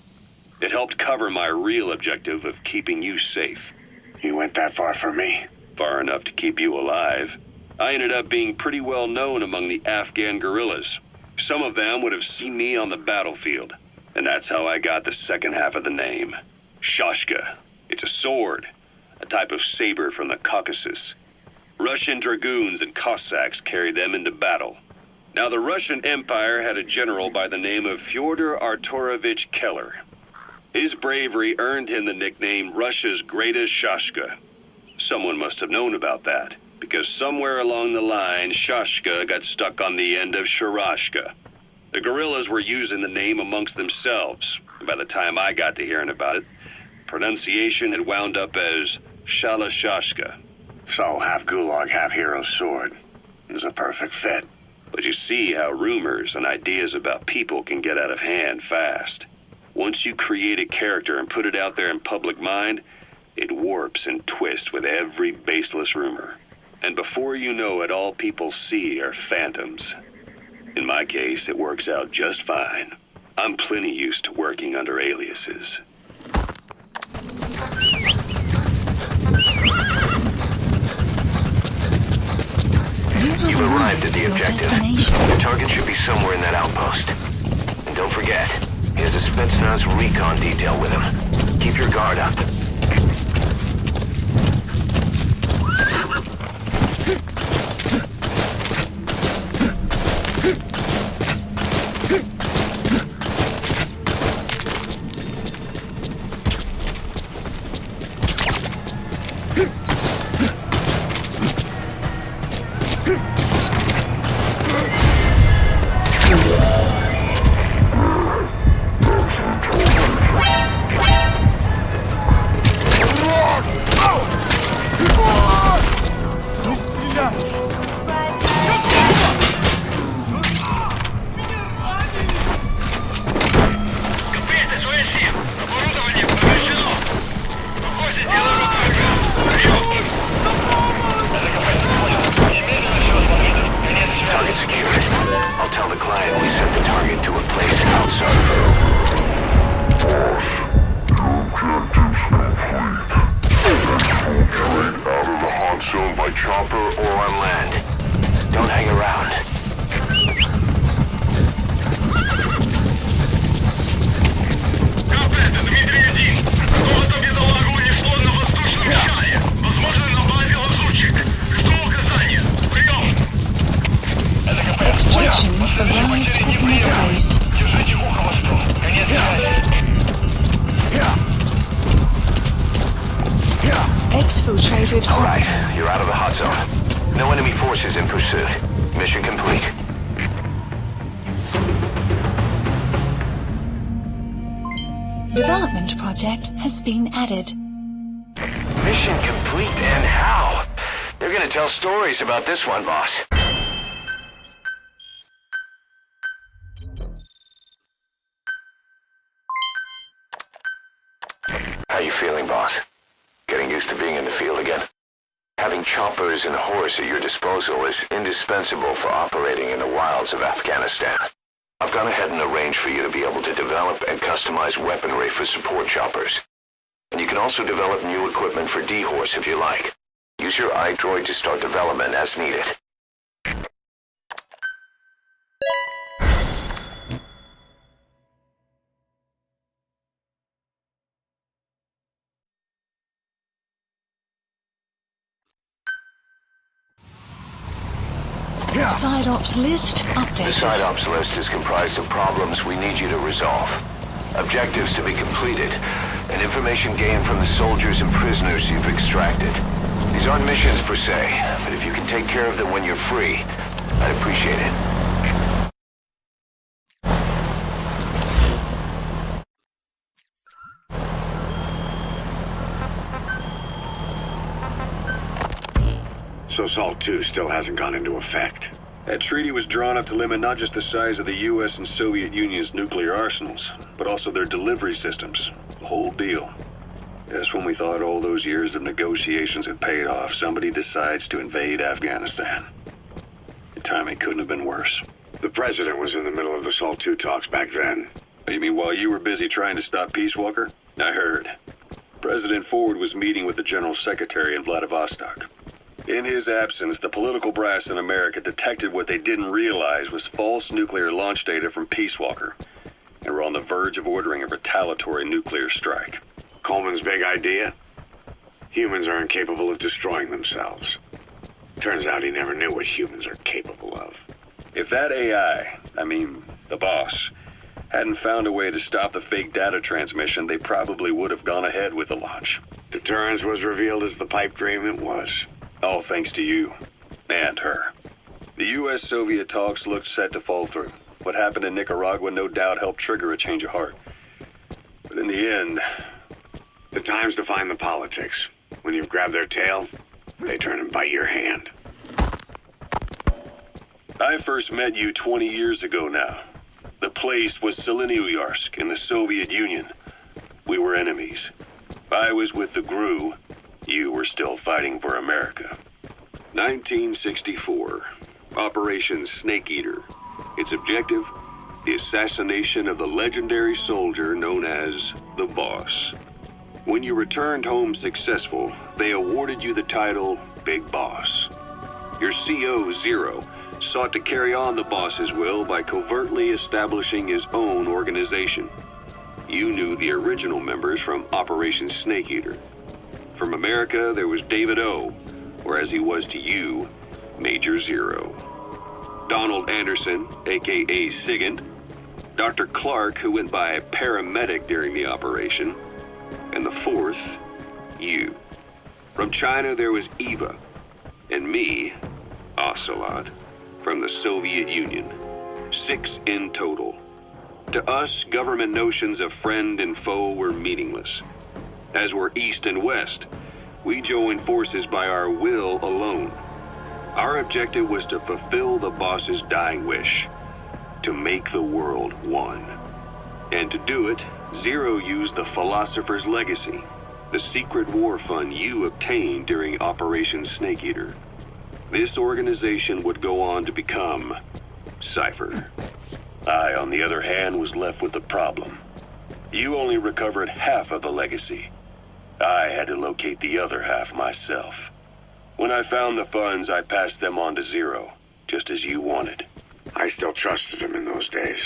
It helped cover my real objective of keeping you safe. You went that far for me? Far enough to keep you alive. I ended up being pretty well known among the Afghan guerrillas. Some of them would have seen me on the battlefield, and that's how I got the second half of the name. Shashka. It's a sword, a type of saber from the Caucasus. Russian dragoons and Cossacks carried them into battle. Now, the Russian Empire had a general by the name of Fyodor Arturovich Keller. His bravery earned him the nickname Russia's Greatest Shashka. Someone must have known about that, because somewhere along the line, Shashka got stuck on the end of Sharashka. The guerrillas were using the name amongst themselves, and by the time I got to hearing about it, pronunciation had wound up as Shalashashka. So, half gulag, half hero sword. Is a perfect fit. But you see how rumors and ideas about people can get out of hand fast. Once you create a character and put it out there in public mind, it warps and twists with every baseless rumor. And before you know it, all people see are phantoms. In my case, it works out just fine. I'm plenty used to working under aliases. You've arrived at the objective. The target should be somewhere in that outpost. And don't forget, he has a Spetsnaz recon detail with him. Keep your guard up. Exfiltrated all right, you're out of the hot zone. No enemy forces in pursuit. Mission complete. Development project has been added. Mission complete, and how? They're gonna tell stories about this one, boss. Having choppers and a horse at your disposal is indispensable for operating in the wilds of Afghanistan. I've gone ahead and arranged for you to be able to develop and customize weaponry for support choppers. And you can also develop new equipment for D-Horse if you like. Use your iDroid to start development as needed. Side ops list updated. The side ops list is comprised of problems we need you to resolve, objectives to be completed, and information gained from the soldiers and prisoners you've extracted. These aren't missions per se, but if you can take care of them when you're free, I'd appreciate it. So SALT II still hasn't gone into effect. That treaty was drawn up to limit not just the size of the U.S. and Soviet Union's nuclear arsenals, but also their delivery systems. The whole deal. Just when we thought all those years of negotiations had paid off, somebody decides to invade Afghanistan. The timing couldn't have been worse. The president was in the middle of the SALT II talks back then. You mean while you were busy trying to stop Peace Walker? I heard. President Ford was meeting with the General Secretary in Vladivostok. In his absence, the political brass in America detected what they didn't realize was false nuclear launch data from Peace Walker, and were on the verge of ordering a retaliatory nuclear strike. Coleman's big idea? Humans are incapable of destroying themselves. Turns out he never knew what humans are capable of. If that AI, the boss, hadn't found a way to stop the fake data transmission, they probably would have gone ahead with the launch. Deterrence was revealed as the pipe dream it was. All thanks to you. And her. The U.S.-Soviet talks looked set to fall through. What happened in Nicaragua no doubt helped trigger a change of heart. But in the end, the time's to find the politics. When you've grabbed their tail, they turn and bite your hand. I first met you 20 years ago now. The place was Sahilanthropus in the Soviet Union. We were enemies. I was with the GRU. You were still fighting for America. 1964. Operation Snake Eater. Its objective? The assassination of the legendary soldier known as the Boss. When you returned home successful, they awarded you the title Big Boss. Your CO, Zero, sought to carry on the Boss's will by covertly establishing his own organization. You knew the original members from Operation Snake Eater. From America, there was David O, or as he was to you, Major Zero. Donald Anderson, a.k.a. Sigint. Dr. Clark, who went by paramedic during the operation. And the fourth, you. From China, there was Eva. And me, Ocelot, from the Soviet Union. 6 in total. To us, government notions of friend and foe were meaningless. As were East and West, we joined forces by our will alone. Our objective was to fulfill the Boss's dying wish, to make the world one. And to do it, Zero used the Philosopher's Legacy, the secret war fund you obtained during Operation Snake Eater. This organization would go on to become Cipher. I, on the other hand, was left with the problem. You only recovered half of the legacy. I had to locate the other half myself. When I found the funds, I passed them on to Zero, just as you wanted. I still trusted him in those days.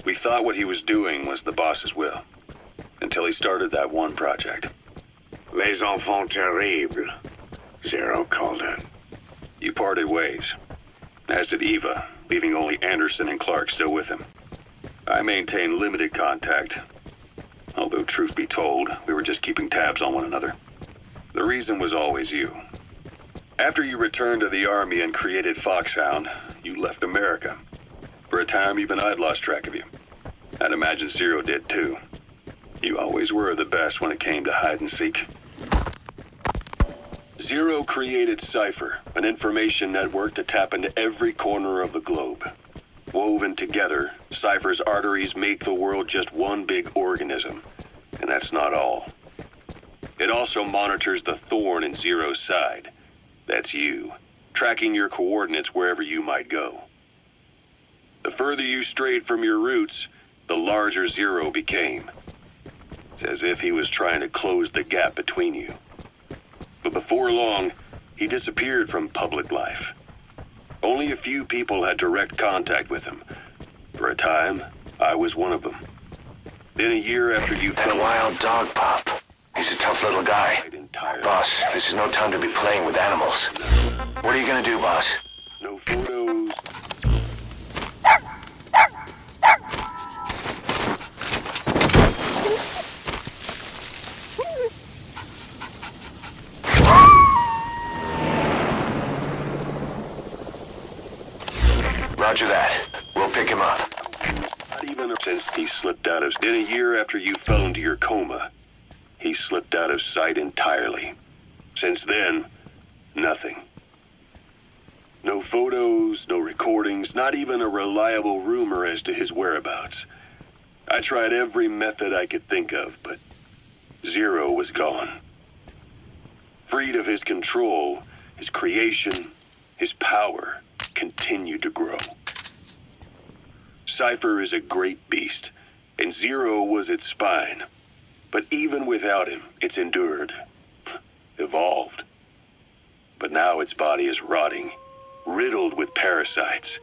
We thought what he was doing was the Boss's will, until he started that one project. Les Enfants Terribles, Zero called it. You parted ways, as did Eva, leaving only Anderson and Clark still with him. I maintained limited contact, although truth be told, we were just keeping tabs on one another. The reason was always you. After you returned to the Army and created Foxhound, you left America. For a time, even I'd lost track of you. I'd imagine Zero did too. You always were the best when it came to hide and seek. Zero created Cipher, an information network to tap into every corner of the globe. Woven together, Cipher's arteries make the world just one big organism. And that's not all. It also monitors the thorn in Zero's side, That's you, tracking your coordinates wherever you might go. The further you strayed from your roots, the larger Zero became. It's as if he was trying to close the gap between you. But before long, he disappeared from public life. Only a few people had direct contact with him. For a time, I was one of them. Then a year after you That wild dog pup. He's a tough little guy. Boss, this is no time to be playing with animals. What are you gonna do, boss? No photos. Roger that. We'll pick him up. Not even since he slipped out of... Then a year after you fell into your coma, he slipped out of sight entirely. Since then, nothing. No photos, no recordings, not even a reliable rumor as to his whereabouts. I tried every method I could think of, but Zero was gone. Freed of his control, his creation, his power continued to grow. Cipher is a great beast, and Zero was its spine. But even without him, it's endured, evolved. But now its body is rotting, riddled with parasites.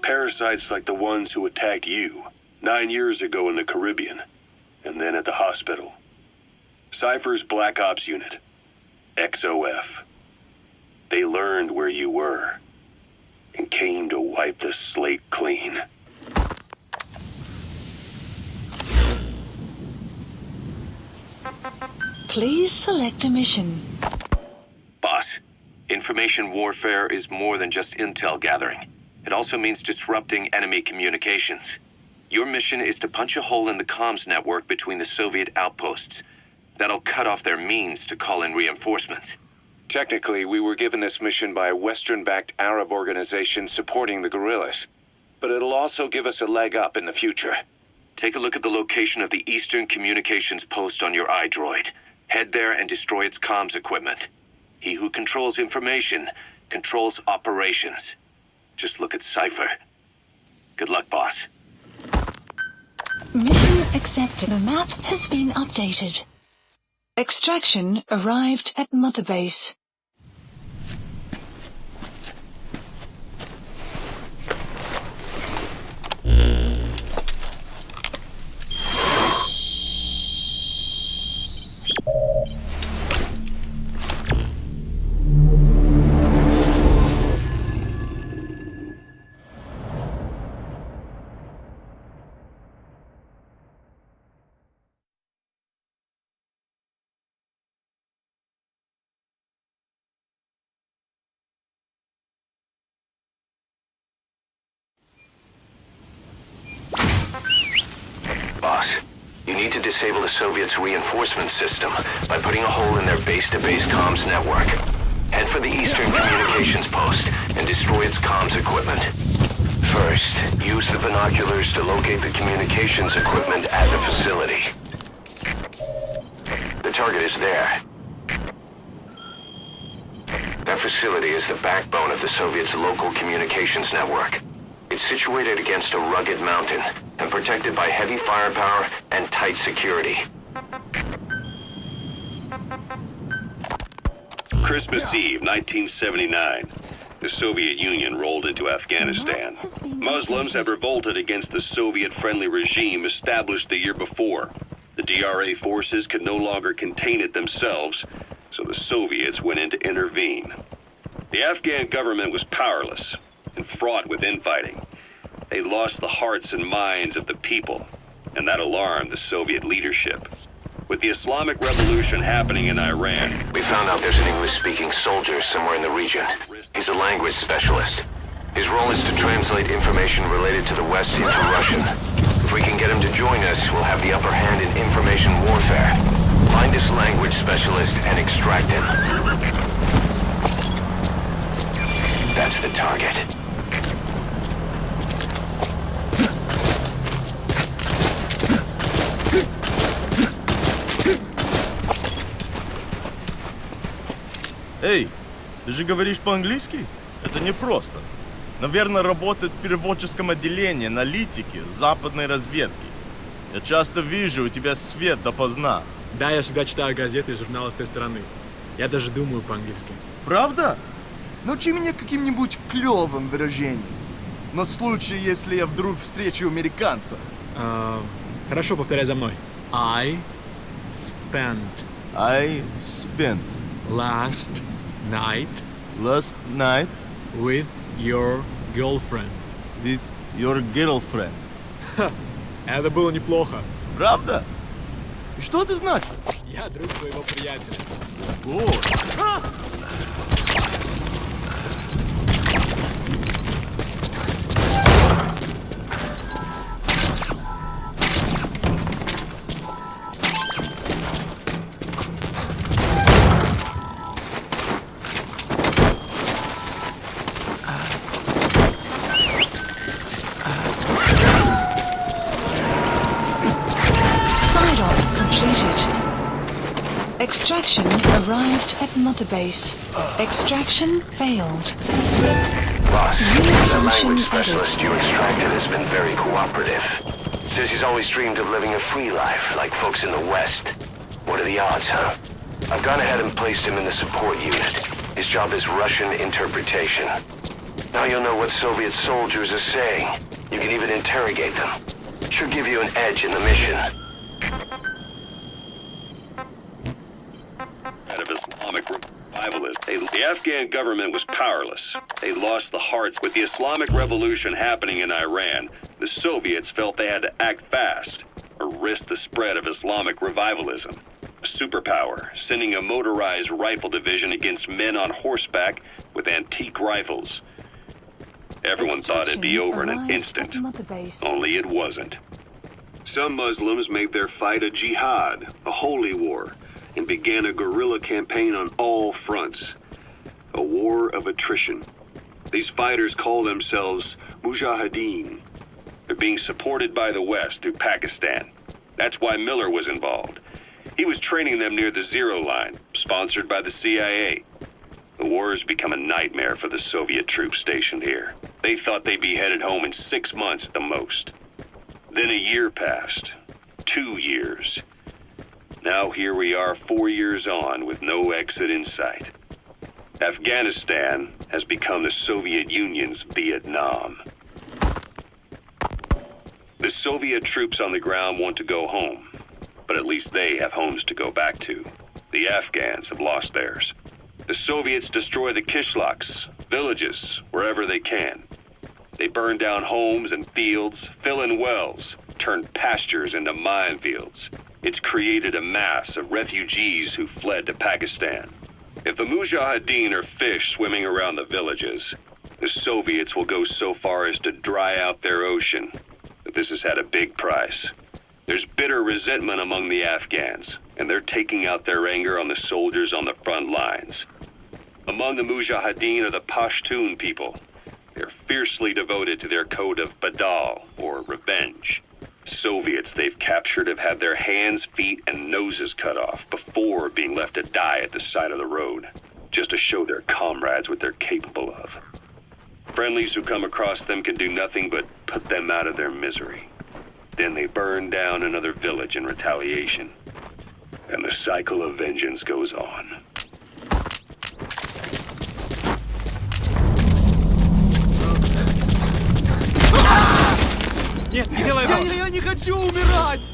Parasites like the ones who attacked you 9 years ago in the Caribbean, and then at the hospital. Cipher's Black Ops Unit, XOF. They learned where you were, and came to wipe the slate clean. Please select a mission. Boss, information warfare is more than just intel gathering. It also means disrupting enemy communications. Your mission is to punch a hole in the comms network between the Soviet outposts. That'll cut off their means to call in reinforcements. Technically, we were given this mission by a Western-backed Arab organization supporting the guerrillas. But it'll also give us a leg up in the future. Take a look at the location of the Eastern Communications Post on your iDroid. Head there and destroy its comms equipment. He who controls information controls operations. Just look at Cipher. Good luck, boss. Mission accepted. The map has been updated. Extraction arrived at Mother Base. Boss, you need to disable the Soviets' reinforcement system by putting a hole in their base-to-base comms network. Head for the Eastern Communications Post and destroy its comms equipment. First, use the binoculars to locate the communications equipment at the facility. The target is there. That facility is the backbone of the Soviets' local communications network. It's situated against a rugged mountain and protected by heavy firepower and tight security. Christmas Eve, 1979. The Soviet Union rolled into Afghanistan. Muslims have revolted against the Soviet-friendly regime established the year before. The DRA forces could no longer contain it themselves, so the Soviets went in to intervene. The Afghan government was powerless and fraught with infighting. They lost the hearts and minds of the people, and that alarmed the Soviet leadership. With the Islamic Revolution happening in Iran... We found out there's an English-speaking soldier somewhere in the region. He's a language specialist. His role is to translate information related to the West into Russian. If we can get him to join us, we'll have the upper hand in information warfare. Find this language specialist and extract him. That's the target. Эй, ты же говоришь по-английски? Это непросто. Наверное, работает в переводческом отделении, аналитики, западной разведки. Я часто вижу, у тебя свет допоздна. Да, я всегда читаю газеты и журналы с той стороны. Я даже думаю по-английски. Правда? Научи меня каким-нибудь клёвым выражением. На случай, если я вдруг встречу американца. Хорошо, повторяй за мной. I spent last night with your girlfriend. With your girlfriend. Ха, это было неплохо. Правда? И что это значит? Я друг твоего приятеля. Extraction arrived at Mother Base. Extraction failed. Boss, the language specialist you extracted has been very cooperative. Says he's always dreamed of living a free life, like folks in the West. What are the odds, huh? I've gone ahead and placed him in the support unit. His job is Russian interpretation. Now you'll know what Soviet soldiers are saying. You can even interrogate them. Should give you an edge in the mission. Of Islamic revivalists. The Afghan government was powerless. They lost the hearts. With the Islamic Revolution happening in Iran, the Soviets felt they had to act fast or risk the spread of Islamic revivalism. A superpower, sending a motorized rifle division against men on horseback with antique rifles. Everyone thought it'd be over in an instant, only it wasn't. Some Muslims made their fight a jihad, a holy war, and began a guerrilla campaign on all fronts. A war of attrition. These fighters call themselves Mujahideen. They're being supported by the West through Pakistan. That's why Miller was involved. He was training them near the Zero Line, sponsored by the CIA. The war has become a nightmare for the Soviet troops stationed here. They thought they'd be headed home in 6 months at the most. Then a year passed. 2 years. Now here we are 4 years on with no exit in sight. Afghanistan has become the Soviet Union's Vietnam. The Soviet troops on the ground want to go home, but at least they have homes to go back to. The Afghans have lost theirs. The Soviets destroy the kishlaks, villages, wherever they can. They burn down homes and fields, fill in wells, turn pastures into minefields. It's created a mass of refugees who fled to Pakistan. If the Mujahideen are fish swimming around the villages, the Soviets will go so far as to dry out their ocean. But this has had a big price. There's bitter resentment among the Afghans, and they're taking out their anger on the soldiers on the front lines. Among the Mujahideen are the Pashtun people. They're fiercely devoted to their code of Badal, or revenge. Soviets they've captured have had their hands, feet, and noses cut off before being left to die at the side of the road, just to show their comrades what they're capable of. Friendlies who come across them can do nothing but put them out of their misery. Then they burn down another village in retaliation. And the cycle of vengeance goes on. Нет, не делай этого! Я не хочу умирать!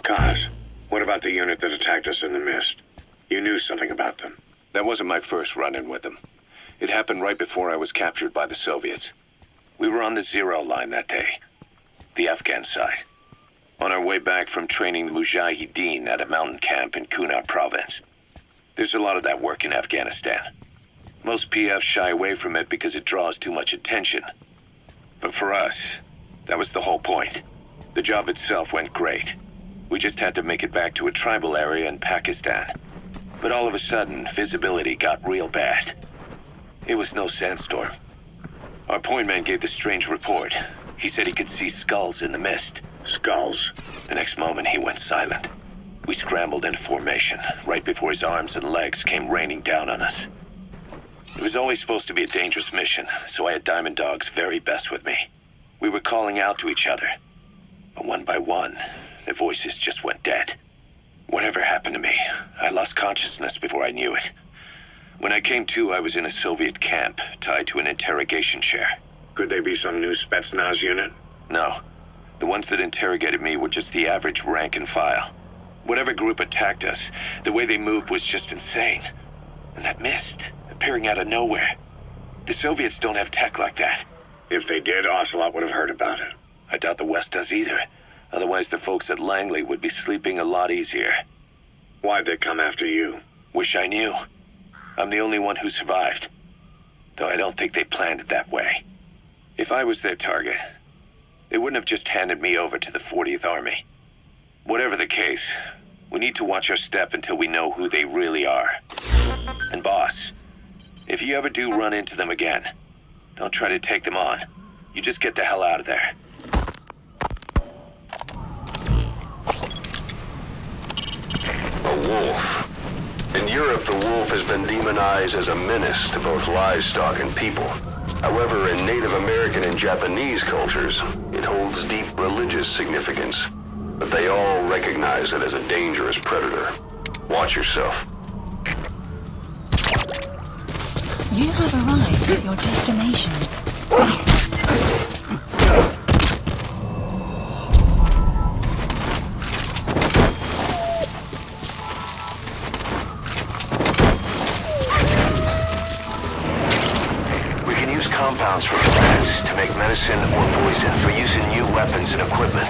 Kaz, what about the unit that attacked us in the mist? You knew something about them. That wasn't my first run-in with them. It happened right before I was captured by the Soviets. We were on the Zero Line that day, the Afghan side, on our way back from training the Mujahideen at a mountain camp in Kunar province. There's a lot of that work in Afghanistan. Most PFs shy away from it because it draws too much attention. But for us, that was the whole point. The job itself went great. We just had to make it back to a tribal area in Pakistan. But all of a sudden, visibility got real bad. It was no sandstorm. Our point man gave the strange report. He said he could see skulls in the mist. Skulls? The next moment, he went silent. We scrambled into formation, right before his arms and legs came raining down on us. It was always supposed to be a dangerous mission, so I had Diamond Dog's very best with me. We were calling out to each other, but one by one, their voices just went dead. Whatever happened to me, I lost consciousness before I knew it. When I came to, I was in a Soviet camp, tied to an interrogation chair. Could they be some new Spetsnaz unit? No. The ones that interrogated me were just the average rank and file. Whatever group attacked us, the way they moved was just insane. And that mist, appearing out of nowhere. The Soviets don't have tech like that. If they did, Ocelot would have heard about it. I doubt the West does either. Otherwise, the folks at Langley would be sleeping a lot easier. Why'd they come after you? Wish I knew. I'm the only one who survived. Though I don't think they planned it that way. If I was their target, they wouldn't have just handed me over to the 40th Army. Whatever the case, we need to watch our step until we know who they really are. And boss, if you ever do run into them again, don't try to take them on. You just get the hell out of there. A wolf. In Europe, the wolf has been demonized as a menace to both livestock and people. However, in Native American and Japanese cultures, it holds deep religious significance. But they all recognize it as a dangerous predator. Watch yourself. You have arrived at your destination. We can use compounds from plants to make medicine or poison for use in new weapons and equipment.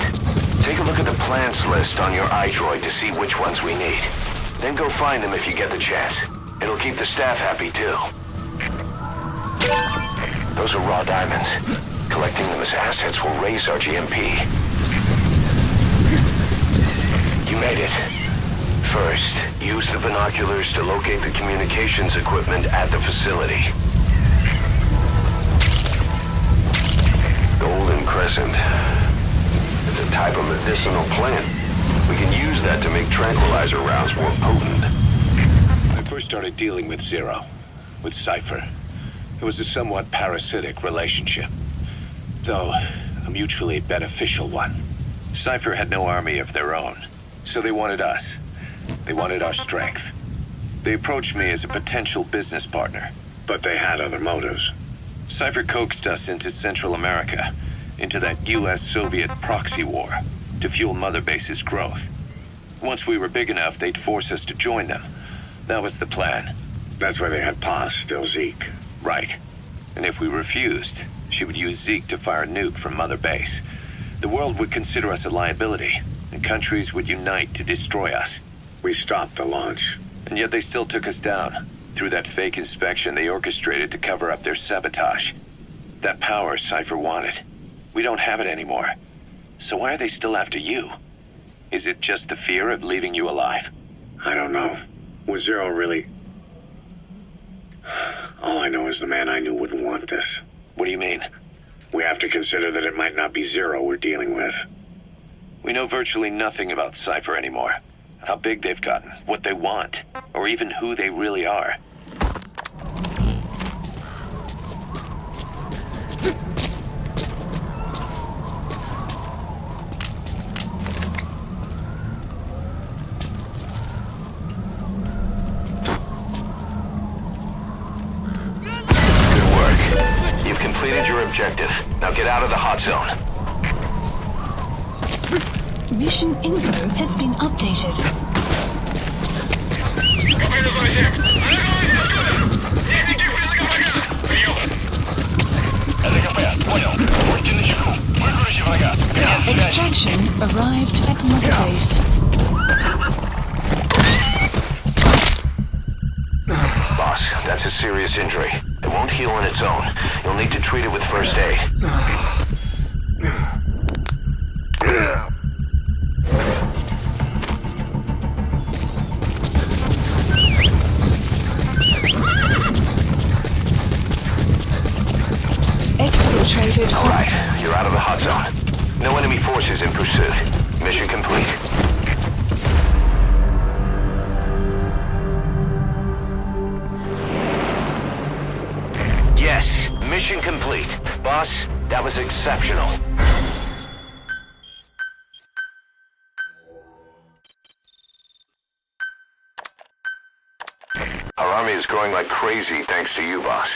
Take a look at the plants list on your iDroid to see which ones we need. Then go find them if you get the chance. It'll keep the staff happy too. Those are raw diamonds. Collecting them as assets will raise our GMP. You made it. First, use the binoculars to locate the communications equipment at the facility. Golden Crescent. It's a type of medicinal plant. We can use that to make tranquilizer rounds more potent. I first started dealing with Zero, with Cipher. It was a somewhat parasitic relationship, though a mutually beneficial one. Cipher had no army of their own, so they wanted us. They wanted our strength. They approached me as a potential business partner. But they had other motives. Cipher coaxed us into Central America, into that US-Soviet proxy war, to fuel Mother Base's growth. Once we were big enough, they'd force us to join them. That was the plan. That's why they had Paz, still Zeke. Right. And if we refused, she would use Zeke to fire a nuke from Mother Base. The world would consider us a liability, and countries would unite to destroy us. We stopped the launch. And yet they still took us down. Through that fake inspection they orchestrated to cover up their sabotage. That power Cipher wanted. We don't have it anymore. So why are they still after you? Is it just the fear of leaving you alive? I don't know. Was Zero really... All I know is the man I knew wouldn't want this. What do you mean? We have to consider that it might not be Zero we're dealing with. We know virtually nothing about Cipher anymore. How big they've gotten, what they want, or even who they really are. You've completed your objective. Now get out of the hot zone. Mission info has been updated. Extraction arrived at Mother Base. Boss, that's a serious injury. It won't heal on its own. You'll need to treat it with first aid. Exfiltrated. All right, you're out of the hot zone. No enemy forces in pursuit. Mission complete. boss. That was exceptional. Our army is growing like crazy thanks to you, boss.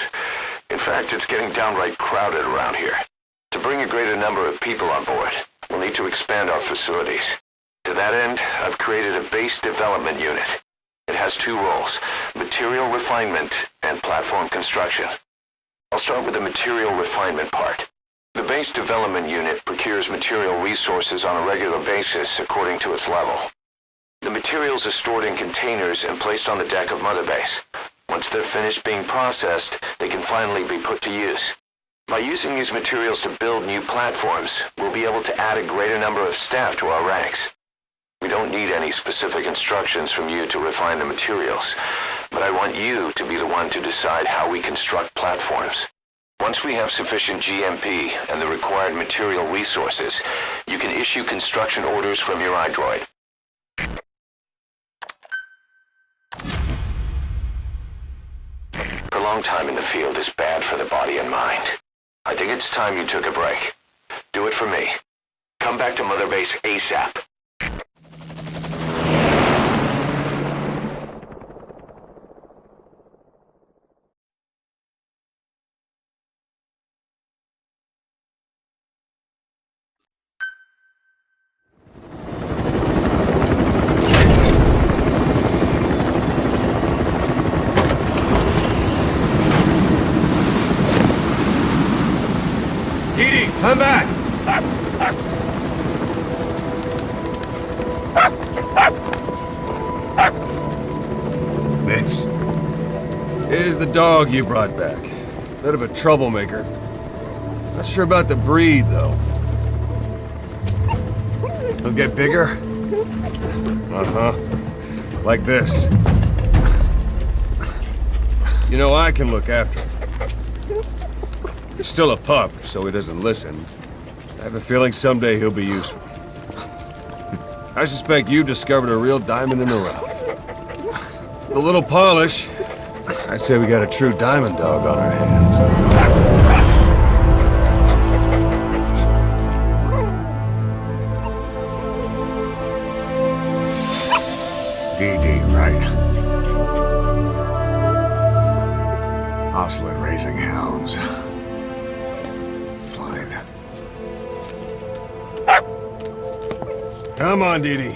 In fact, it's getting downright crowded around here. To bring a greater number of people on board, we'll need to expand our facilities. To that end, I've created a base development unit. It has two roles, material refinement and platform construction. I'll start with the material refinement part. The base development unit procures material resources on a regular basis according to its level. The materials are stored in containers and placed on the deck of Mother Base. Once they're finished being processed, they can finally be put to use. By using these materials to build new platforms, we'll be able to add a greater number of staff to our ranks. We don't need any specific instructions from you to refine the materials, but I want you to be the one to decide how we construct platforms. Once we have sufficient GMP and the required material resources, you can issue construction orders from your iDroid. Prolonged time in the field is bad for the body and mind. I think it's time you took a break. Do it for me. Come back to Mother Base ASAP. Come back! Vince. Here's the dog you brought back. Bit of a troublemaker. Not sure about the breed, though. He'll get bigger? Uh-huh. Like this. You know, I can look after him. He's still a pup, so he doesn't listen. I have a feeling someday he'll be useful. I suspect you discovered a real diamond in the rough. With a little polish, I'd say we got a true diamond dog on our hands. DD, right? Hostile at raising hounds. Come on, Dee.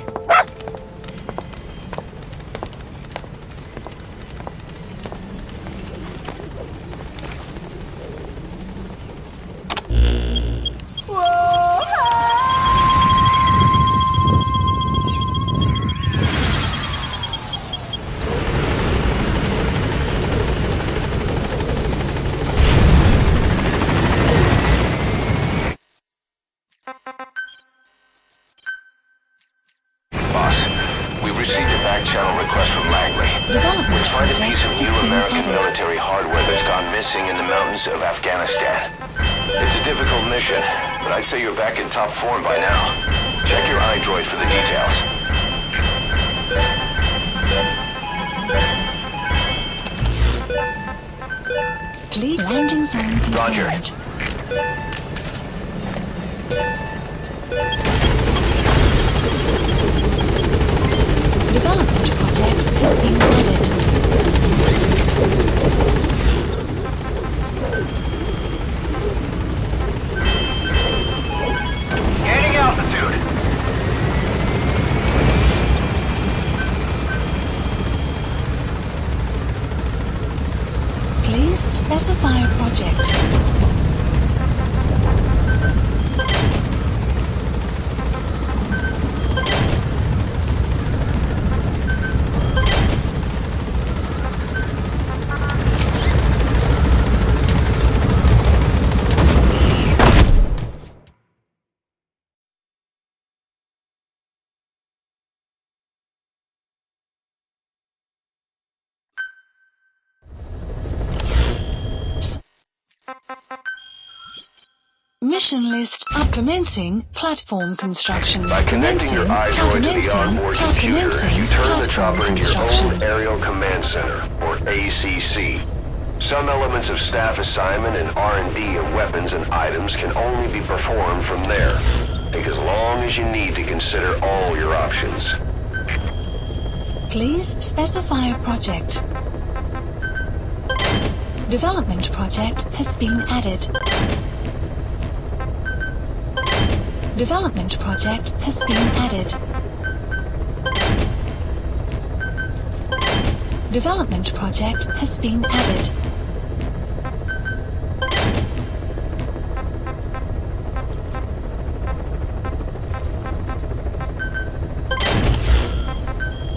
Of Afghanistan. It's a difficult mission, but I'd say you're back in top form by now. Check your iDroid for the details. Fleet landing zone confirmed. Roger. Development project has been added. Gaining altitude. Please specify a project. Mission list up. Commencing platform construction. By connecting your iDroid to the onboard computer, you turn the chopper into your own Aerial Command Center, or ACC. Some elements of staff assignment and R&D of weapons and items can only be performed from there. Take as long as you need to consider all your options. Please specify a project. Development project has been added. Development project has been added. Development project has been added.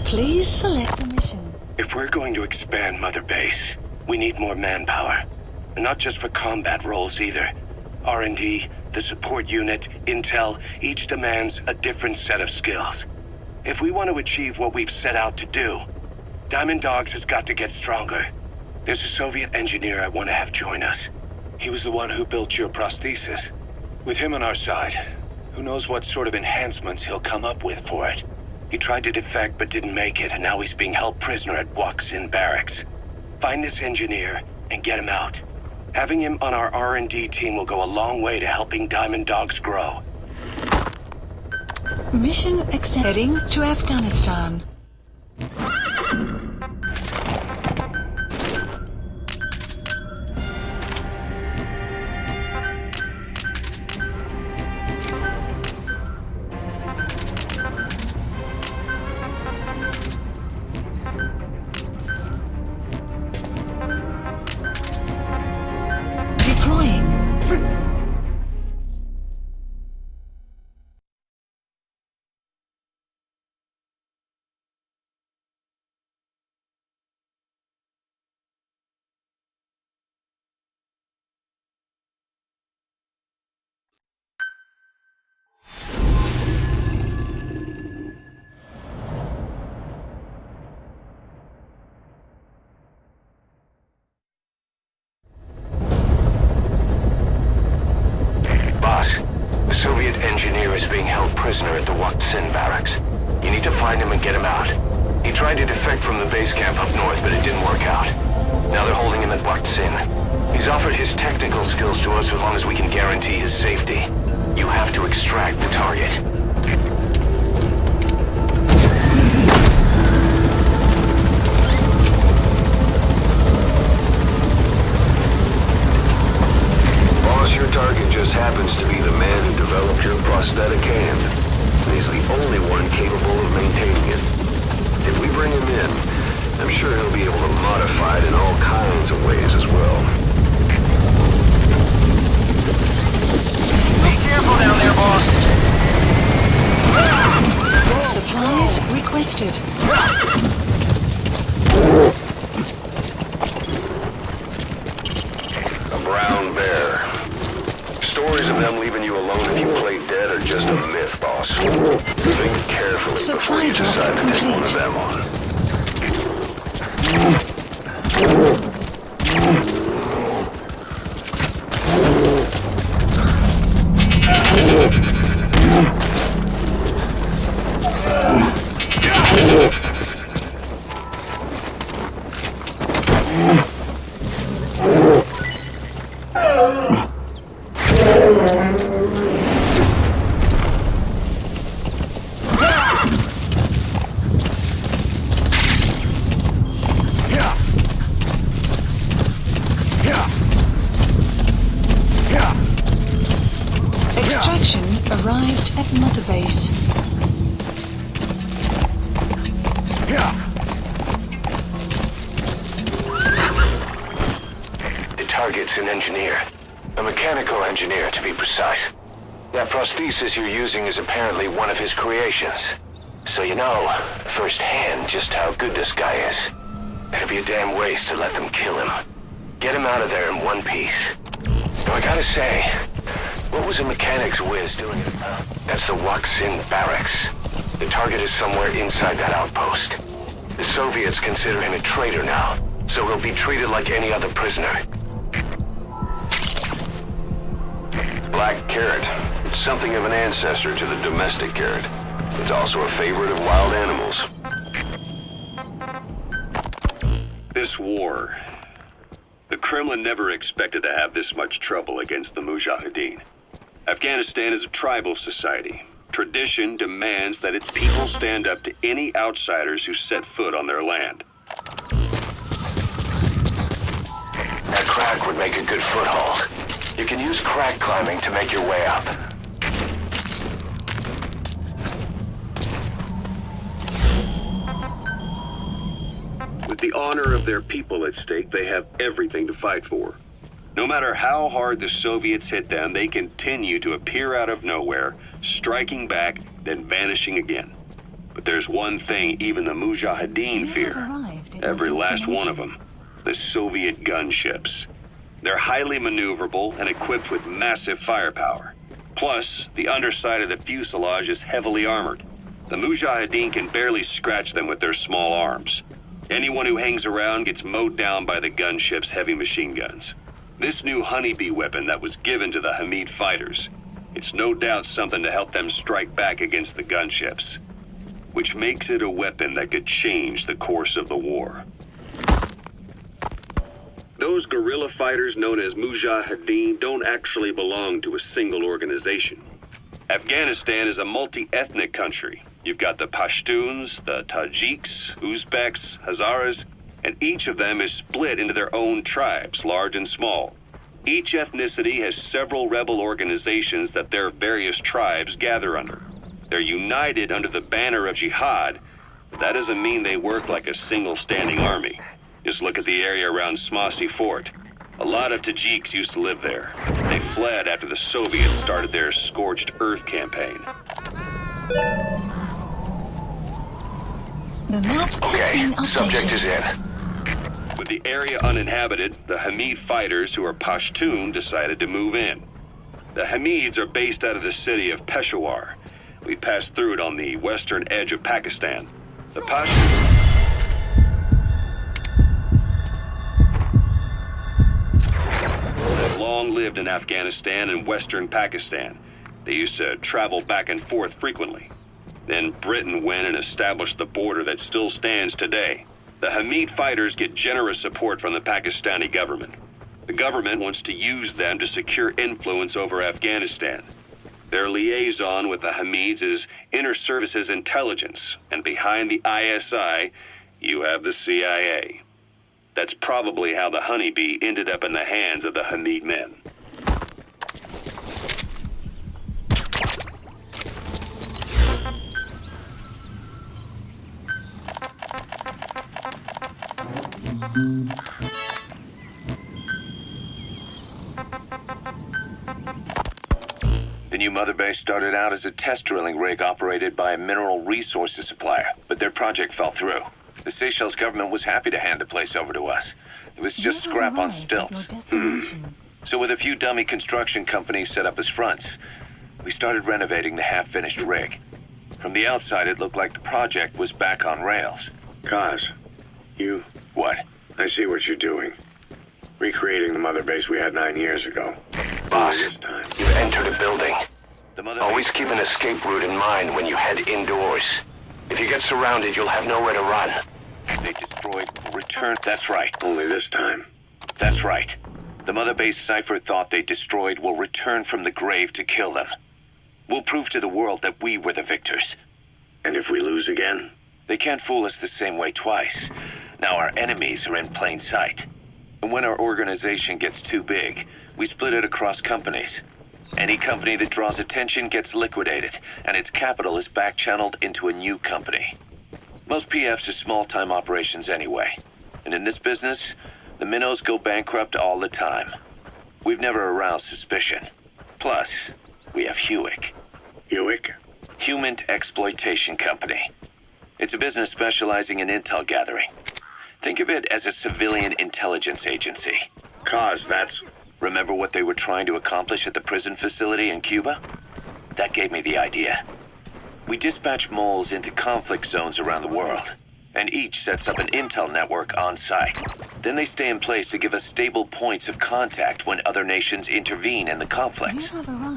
Please select a mission. If we're going to expand Mother Base, we need more manpower. And not just for combat roles either. R&D, the support unit, intel, each demands a different set of skills. If we want to achieve what we've set out to do, Diamond Dogs has got to get stronger. There's a Soviet engineer I want to have join us. He was the one who built your prosthesis. With him on our side, who knows what sort of enhancements he'll come up with for it. He tried to defect but didn't make it, and now he's being held prisoner at Waksin Barracks. Find this engineer and get him out. Having him on our R&D team will go a long way to helping Diamond Dogs grow. Mission accepted. Heading to Afghanistan. The Soviet engineer is being held prisoner at the Waksin Barracks. You need to find him and get him out. He tried to defect from the base camp up north, but it didn't work out. Now they're holding him at Waksin. He's offered his technical skills to us as long as we can guarantee his safety. You have to extract the target. Your target just happens to be the man who developed your prosthetic hand. He's the only one capable of maintaining it. If we bring him in, I'm sure he'll be able to modify it in all kinds of ways as well. Be careful down there, boss. Supplies requested. A brown bear. Stories of them leaving you alone if you play dead are just a myth, boss. Think carefully before you decide to take one of them on. Extraction arrived at Mother Base. The target's an engineer. A mechanical engineer, to be precise. That prosthesis you're using is apparently one of his creations. So you know, firsthand, just how good this guy is. It'd be a damn waste to let them kill him. Get him out of there in one piece. Though I gotta say, what was a mechanic's whiz doing? That's the Waksin Barracks. The target is somewhere inside that outpost. The Soviets consider him a traitor now, so he'll be treated like any other prisoner. Black carrot. It's something of an ancestor to the domestic carrot. It's also a favorite of wild animals. This war, the Kremlin never expected to have this much trouble against the Mujahideen. Afghanistan is a tribal society. Tradition demands that its people stand up to any outsiders who set foot on their land. That crack would make a good foothold. You can use crack climbing to make your way up. With the honor of their people at stake, they have everything to fight for. No matter how hard the Soviets hit them, they continue to appear out of nowhere, striking back, then vanishing again. But there's one thing even the Mujahideen fear. Every last one of them. The Soviet gunships. They're highly maneuverable and equipped with massive firepower. Plus, the underside of the fuselage is heavily armored. The Mujahideen can barely scratch them with their small arms. Anyone who hangs around gets mowed down by the gunship's heavy machine guns. This new honeybee weapon that was given to the Hamid fighters, it's no doubt something to help them strike back against the gunships, which makes it a weapon that could change the course of the war. Those guerrilla fighters known as Mujahideen don't actually belong to a single organization. Afghanistan is a multi-ethnic country. You've got the Pashtuns, the Tajiks, Uzbeks, Hazaras, and each of them is split into their own tribes, large and small. Each ethnicity has several rebel organizations that their various tribes gather under. They're united under the banner of jihad. That doesn't mean they work like a single standing army. Just look at the area around Smasi Fort. A lot of Tajiks used to live there. They fled after the Soviets started their Scorched Earth campaign. The map has been updated. Subject is in. With the area uninhabited, the Hamid fighters, who are Pashtun, decided to move in. The Hamids are based out of the city of Peshawar. We passed through it on the western edge of Pakistan. The Pashtun have long lived in Afghanistan and western Pakistan. They used to travel back and forth frequently. Then Britain went and established the border that still stands today. The Hamid fighters get generous support from the Pakistani government. The government wants to use them to secure influence over Afghanistan. Their liaison with the Hamids is Inter-Services Intelligence, and behind the ISI, you have the CIA. That's probably how the honeybee ended up in the hands of the Hamid men. The new mother base started out as a test drilling rig operated by a mineral resources supplier, but their project fell through. The Seychelles government was happy to hand the place over to us. It was just scrap on stilts. So with a few dummy construction companies set up as fronts, we started renovating the half-finished rig. From the outside, it looked like the project was back on rails. Kaz, you... What? I see what you're doing. Recreating the mother base we had 9 years ago. Boss, you've entered a building. Always keep an escape route in mind when you head indoors. If you get surrounded, you'll have nowhere to run. They destroyed return. That's right. Only this time. That's right. The mother base Cipher thought they destroyed will return from the grave to kill them. We'll prove to the world that we were the victors. And if we lose again? They can't fool us the same way twice. Now our enemies are in plain sight. And when our organization gets too big, we split it across companies. Any company that draws attention gets liquidated, and its capital is back-channeled into a new company. Most PFs are small-time operations anyway. And in this business, the minnows go bankrupt all the time. We've never aroused suspicion. Plus, we have Hewick. Hewick? Human Exploitation Company. It's a business specializing in intel gathering. Think of it as a civilian intelligence agency. Kaz, that's... Remember what they were trying to accomplish at the prison facility in Cuba? That gave me the idea. We dispatch moles into conflict zones around the world, and each sets up an intel network on site. Then they stay in place to give us stable points of contact when other nations intervene in the conflict.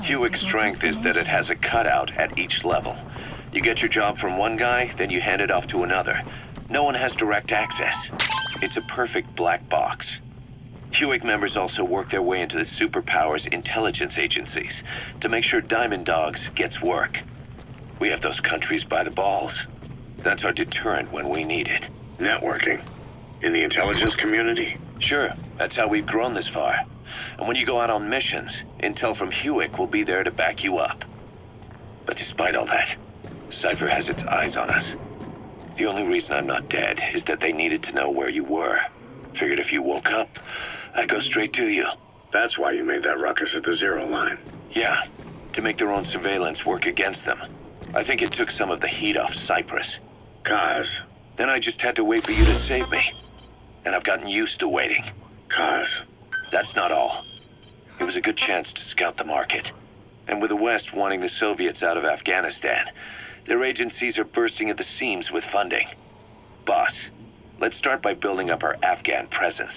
Hewick's strength is that it has a cutout at each level. You get your job from one guy, then you hand it off to another. No one has direct access. It's a perfect black box. Hewick members also work their way into the superpowers intelligence agencies to make sure Diamond Dogs gets work. We have those countries by the balls. That's our deterrent when we need it. Networking? In the intelligence community? Sure, that's how we've grown this far. And when you go out on missions, intel from Hewick will be there to back you up. But despite all that, Cipher has its eyes on us. The only reason I'm not dead is that they needed to know where you were. Figured if you woke up, I'd go straight to you. That's why you made that ruckus at the Zero line. Yeah, to make their own surveillance work against them. I think it took some of the heat off Cyprus. Kaz. Then I just had to wait for you to save me. And I've gotten used to waiting. Kaz. That's not all. It was a good chance to scout the market. And with the West wanting the Soviets out of Afghanistan, their agencies are bursting at the seams with funding. Boss, let's start by building up our Afghan presence.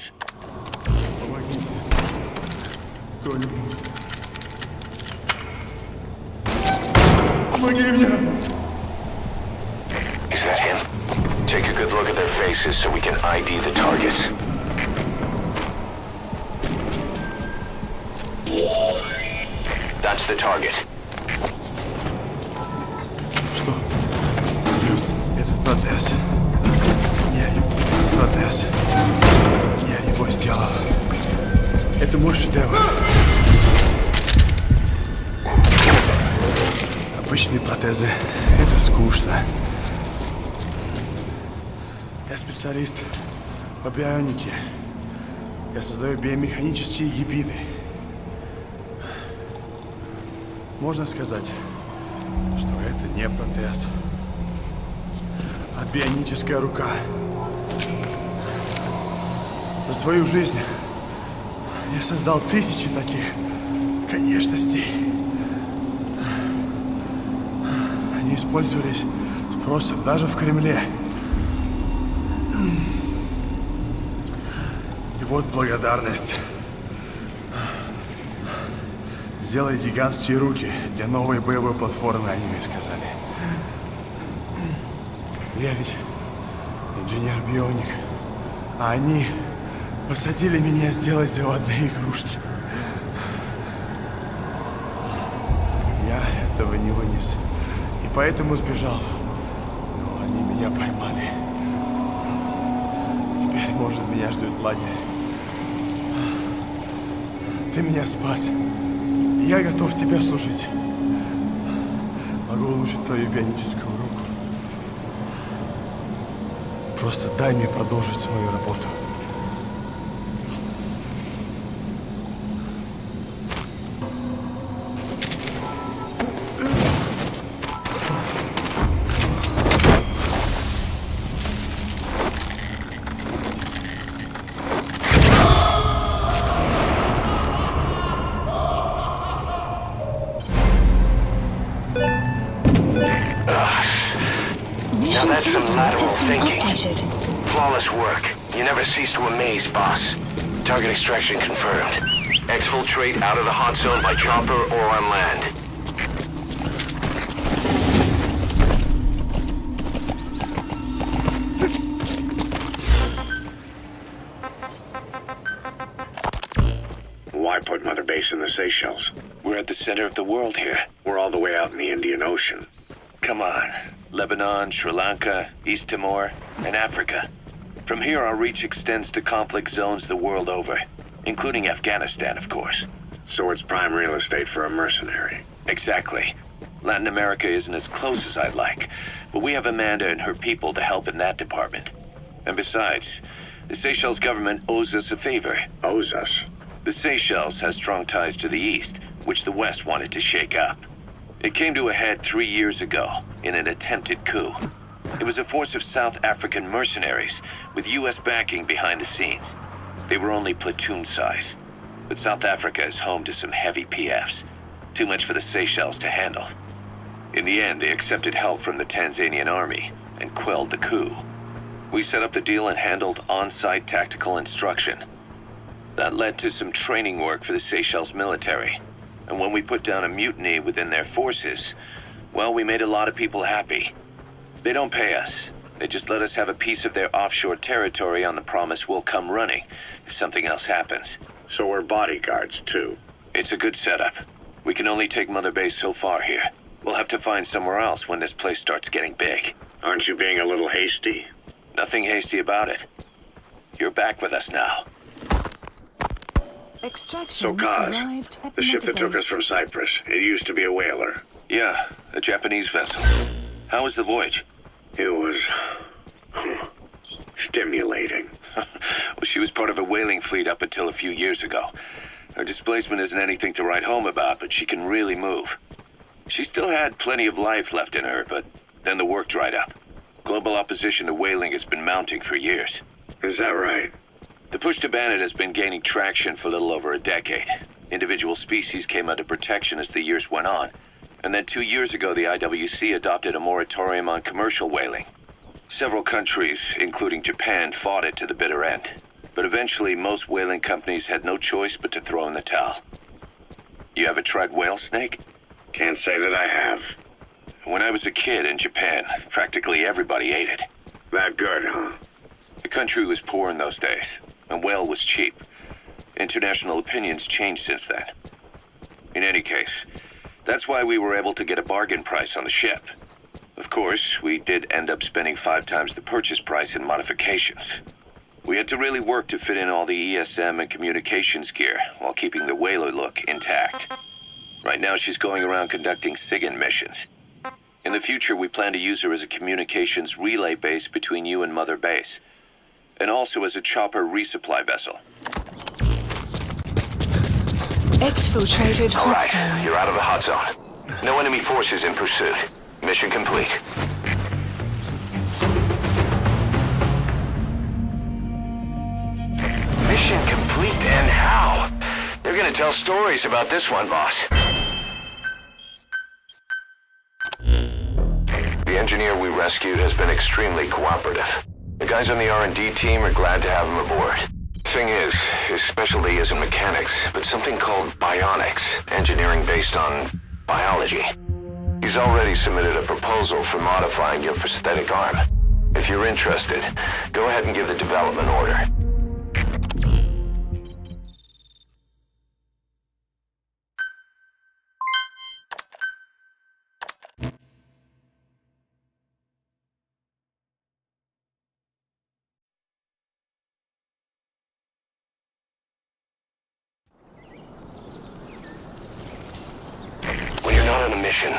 Is that him? Take a good look at their faces so we can ID the targets. That's the target. Что? Этот протез. Протез. Я его сделал. Это мой шедевр. Обычные протезы — это скучно. Я специалист по бионике. Я создаю биомеханические гибриды. Можно сказать, что это не протез, а бионическая рука. За свою жизнь я создал тысячи таких конечностей. Они использовались спросом даже в Кремле. И вот благодарность. Сделай гигантские руки для новой боевой платформы, они мне сказали. Я ведь инженер-бионик, а они посадили меня сделать заводные игрушки. Я этого не вынес, и поэтому сбежал. Но они меня поймали. Теперь, может, меня ждет лагерь. Ты меня спас. Я готов тебе служить. Могу улучшить твою бионическую руку. Просто дай мне продолжить свою работу. Now that's some lateral thinking. Flawless work. You never cease to amaze, boss. Target extraction confirmed. Exfiltrate out of the hot zone by chopper or on land. Why put Mother Base in the Seychelles? We're at the center of the world here. We're all the way out in the Indian Ocean. Come on. Lebanon, Sri Lanka, East Timor, and Africa. From here, our reach extends to conflict zones the world over, including Afghanistan, of course. So it's prime real estate for a mercenary. Exactly. Latin America isn't as close as I'd like, but we have Amanda and her people to help in that department. And besides, the Seychelles government owes us a favor. Owes us? The Seychelles has strong ties to the east, which the West wanted to shake up. It came to a head 3 years ago in an attempted coup. It was a force of South African mercenaries with U.S. backing behind the scenes. They were only platoon size, but South Africa is home to some heavy PFs, too much for the Seychelles to handle. In the end, they accepted help from the Tanzanian army and quelled the coup. We set up the deal and handled on-site tactical instruction. That led to some training work for the Seychelles military. And when we put down a mutiny within their forces, well, we made a lot of people happy. They don't pay us, They just let us have a piece of their offshore territory on the promise we'll come running if something else happens. So we're bodyguards, too. It's a good setup. We can only take Mother Base so far here. We'll have to find somewhere else when this place starts getting big. Aren't you being a little hasty? Nothing hasty about it. You're back with us now. So, Kaz, the ship that took us from Cyprus, it used to be a whaler. Yeah, a Japanese vessel. How was the voyage? It was... stimulating. Well, she was part of a whaling fleet up until a few years ago. Her displacement isn't anything to write home about, but she can really move. She still had plenty of life left in her, but then the work dried up. Global opposition to whaling has been mounting for years. Is that right? The push to ban it has been gaining traction for a little over a decade. Individual species came under protection as the years went on. And then 2 years ago, the IWC adopted a moratorium on commercial whaling. Several countries, including Japan, fought it to the bitter end. But eventually, most whaling companies had no choice but to throw in the towel. You ever tried whale snake? Can't say that I have. When I was a kid in Japan, practically everybody ate it. That good, huh? The country was poor in those days, and whale was cheap. International opinions changed since then. In any case, that's why we were able to get a bargain price on the ship. Of course, we did end up spending 5 times the purchase price in modifications. We had to really work to fit in all the ESM and communications gear while keeping the whaler look intact. Right now she's going around conducting SIGINT missions. In the future, we plan to use her as a communications relay base between you and Mother Base, and also as a chopper resupply vessel. Exfiltrated hot All right, zone. you're out of the hot zone. No enemy forces in pursuit. Mission complete. Mission complete, and how? They're gonna tell stories about this one, boss. The engineer we rescued has been extremely cooperative. The guys on the R&D team are glad to have him aboard. Thing is, his specialty isn't mechanics, but something called bionics, engineering based on biology. He's already submitted a proposal for modifying your prosthetic arm. If you're interested, go ahead and give the development order. On a mission,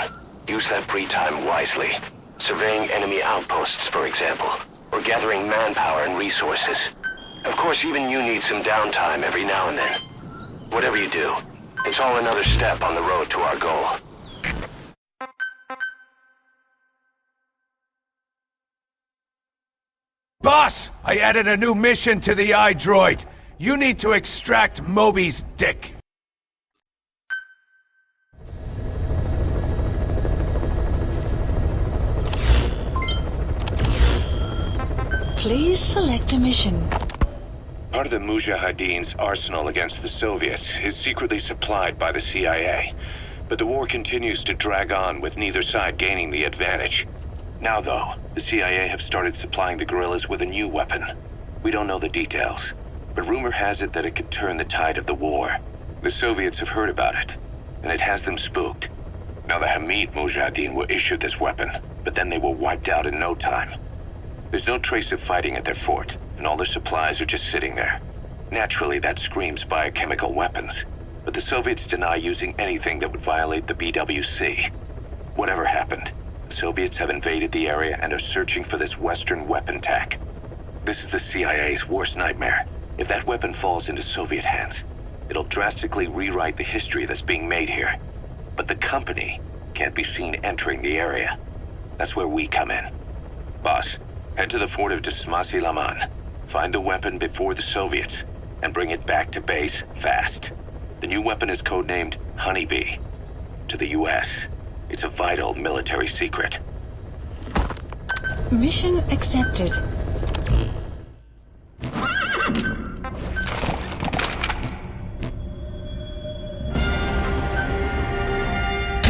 use that free time wisely. Surveying enemy outposts, for example, or gathering manpower and resources. Of course, even you need some downtime every now and then. Whatever you do, it's all another step on the road to our goal. Boss, I added a new mission to the iDroid. You need to extract Moby's dick. Please select a mission. Part of the Mujahideen's arsenal against the Soviets is secretly supplied by the CIA. But the war continues to drag on with neither side gaining the advantage. Now though, the CIA have started supplying the guerrillas with a new weapon. We don't know the details, but rumor has it that it could turn the tide of the war. The Soviets have heard about it, and it has them spooked. Now the Hamid Mujahideen were issued this weapon, but then they were wiped out in no time. There's no trace of fighting at their fort, and all their supplies are just sitting there. Naturally, that screams biochemical weapons, but the Soviets deny using anything that would violate the BWC. Whatever happened, the Soviets have invaded the area and are searching for this Western weapon tech. This is the CIA's worst nightmare. If that weapon falls into Soviet hands, it'll drastically rewrite the history that's being made here. But the company can't be seen entering the area. That's where we come in. Boss, head to the fort of Desmasi Laman. Find the weapon before the Soviets, and bring it back to base fast. The new weapon is codenamed Honeybee. To the US, it's a vital military secret. Mission accepted.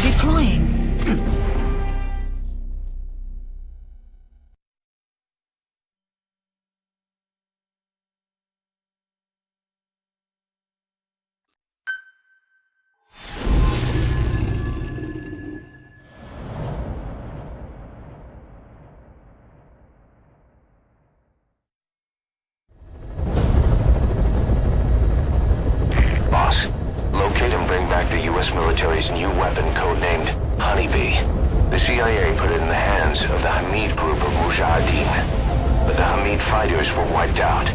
Deploying. Cipher's new weapon codenamed Honeybee. The CIA put it in the hands of the Hamid group of Mujahideen, but the Hamid fighters were wiped out.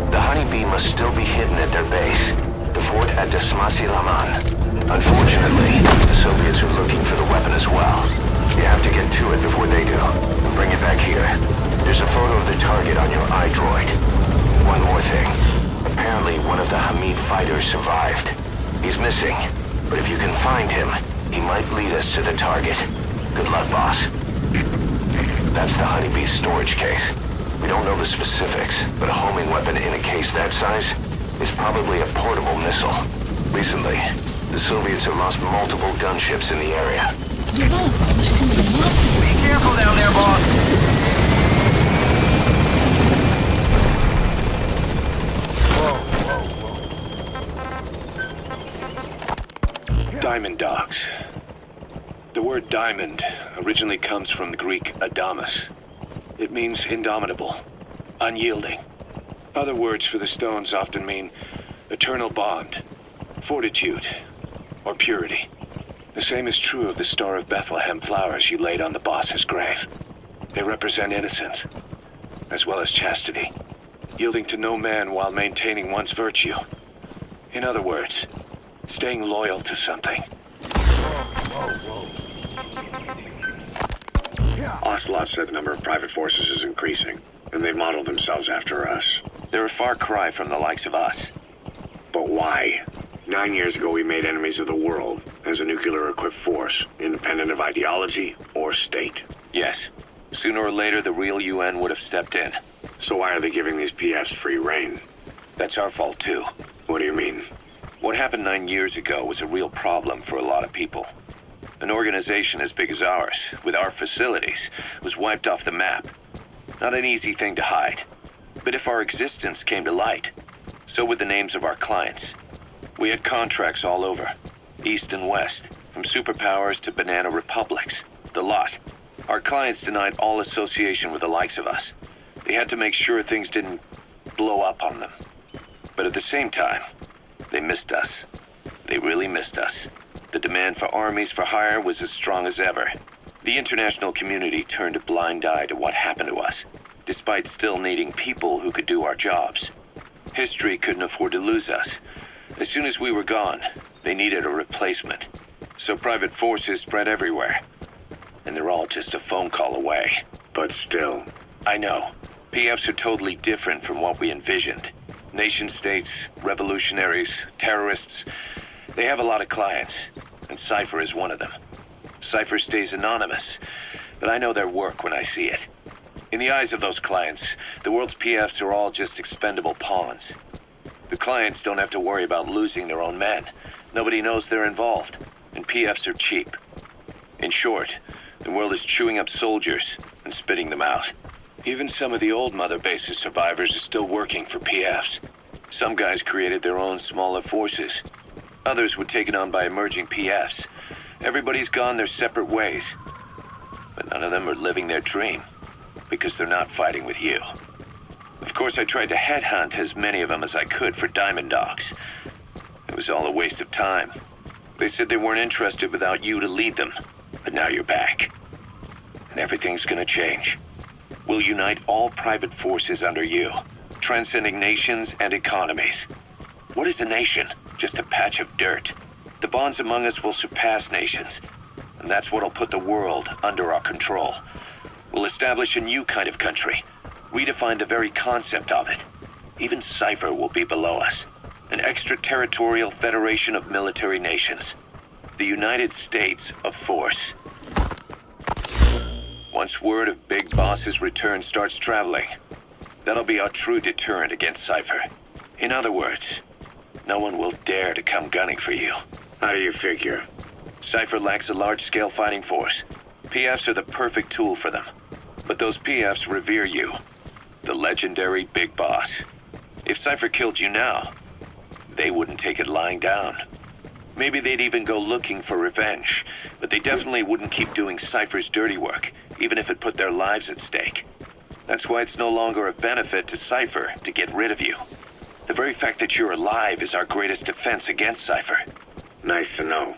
The Honeybee must still be hidden at their base, the fort at Desmasi-Laman. Unfortunately, the Soviets are looking for the weapon as well. You have to get to it before they do, and bring it back here. There's a photo of the target on your iDroid. One more thing. Apparently, one of the Hamid fighters survived. He's missing, but if you can find him, he might lead us to the target. Good luck, boss. That's the Honeybee's storage case. We don't know the specifics, but a homing weapon in a case that size is probably a portable missile. Recently, the Soviets have lost multiple gunships in the area. Be careful down there, boss! Diamond dogs. The word diamond originally comes from the Greek adamas. It means indomitable, unyielding. Other words for the stones often mean eternal bond, fortitude, or purity. The same is true of the Star of Bethlehem flowers you laid on the boss's grave. They represent innocence, as well as chastity, yielding to no man while maintaining one's virtue. In other words, staying loyal to something. Ocelot said the number of private forces is increasing, and they've modeled themselves after us. They're a far cry from the likes of us. But why? 9 years ago we made enemies of the world as a nuclear-equipped force, independent of ideology or state. Yes. Sooner or later, the real UN would have stepped in. So why are they giving these PFs free rein? That's our fault, too. What do you mean? What happened 9 years ago was a real problem for a lot of people. An organization as big as ours, with our facilities, was wiped off the map. Not an easy thing to hide. But if our existence came to light, so would the names of our clients. We had contracts all over, east and west, from superpowers to banana republics, the lot. Our clients denied all association with the likes of us. They had to make sure things didn't blow up on them. But at the same time, they missed us. They really missed us. The demand for armies for hire was as strong as ever. The international community turned a blind eye to what happened to us, despite still needing people who could do our jobs. History couldn't afford to lose us. As soon as we were gone, they needed a replacement. So private forces spread everywhere. And they're all just a phone call away. But still. I know. PFs are totally different from what we envisioned. Nation-states, revolutionaries, terrorists. They have a lot of clients, and Cipher is one of them. Cipher stays anonymous, but I know their work when I see it. In the eyes of those clients, the world's PFs are all just expendable pawns. The clients don't have to worry about losing their own men. Nobody knows they're involved, and PFs are cheap. In short, the world is chewing up soldiers and spitting them out. Even some of the old Mother Base's survivors are still working for PFs. Some guys created their own smaller forces. Others were taken on by emerging PFs. Everybody's gone their separate ways. But none of them are living their dream, because they're not fighting with you. Of course, I tried to headhunt as many of them as I could for diamond dogs. It was all a waste of time. They said they weren't interested without you to lead them, but now you're back. And everything's gonna change. We'll unite all private forces under you, transcending nations and economies. What is a nation? Just a patch of dirt. The bonds among us will surpass nations, and that's what'll put the world under our control. We'll establish a new kind of country, redefine the very concept of it. Even Cipher will be below us, an extraterritorial federation of military nations. The United States of Force. Once word of Big Boss's return starts traveling, that'll be our true deterrent against Cipher. In other words, no one will dare to come gunning for you. How do you figure? Cipher lacks a large-scale fighting force. PFs are the perfect tool for them. But those PFs revere you, the legendary Big Boss. If Cipher killed you now, they wouldn't take it lying down. Maybe they'd even go looking for revenge, but they definitely wouldn't keep doing Cipher's dirty work, even if it put their lives at stake. That's why it's no longer a benefit to Cipher to get rid of you. The very fact that you're alive is our greatest defense against Cipher. Nice to know.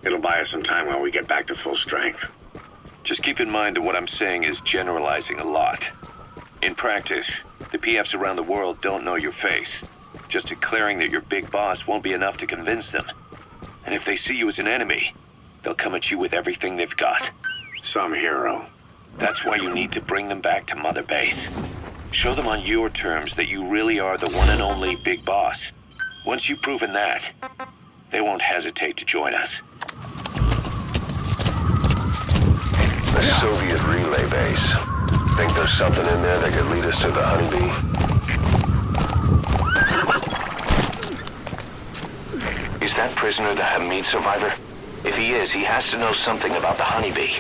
It'll buy us some time while we get back to full strength. Just keep in mind that what I'm saying is generalizing a lot. In practice, the PFs around the world don't know your face. Just declaring that you're Big Boss won't be enough to convince them. And if they see you as an enemy, they'll come at you with everything they've got. Some hero. That's why you need to bring them back to Mother Base. Show them on your terms that you really are the one and only Big Boss. Once you've proven that, they won't hesitate to join us. The Soviet relay base. Think there's something in there that could lead us to the honeybee? Is that prisoner the Hamid survivor? If he is, he has to know something about the honeybee.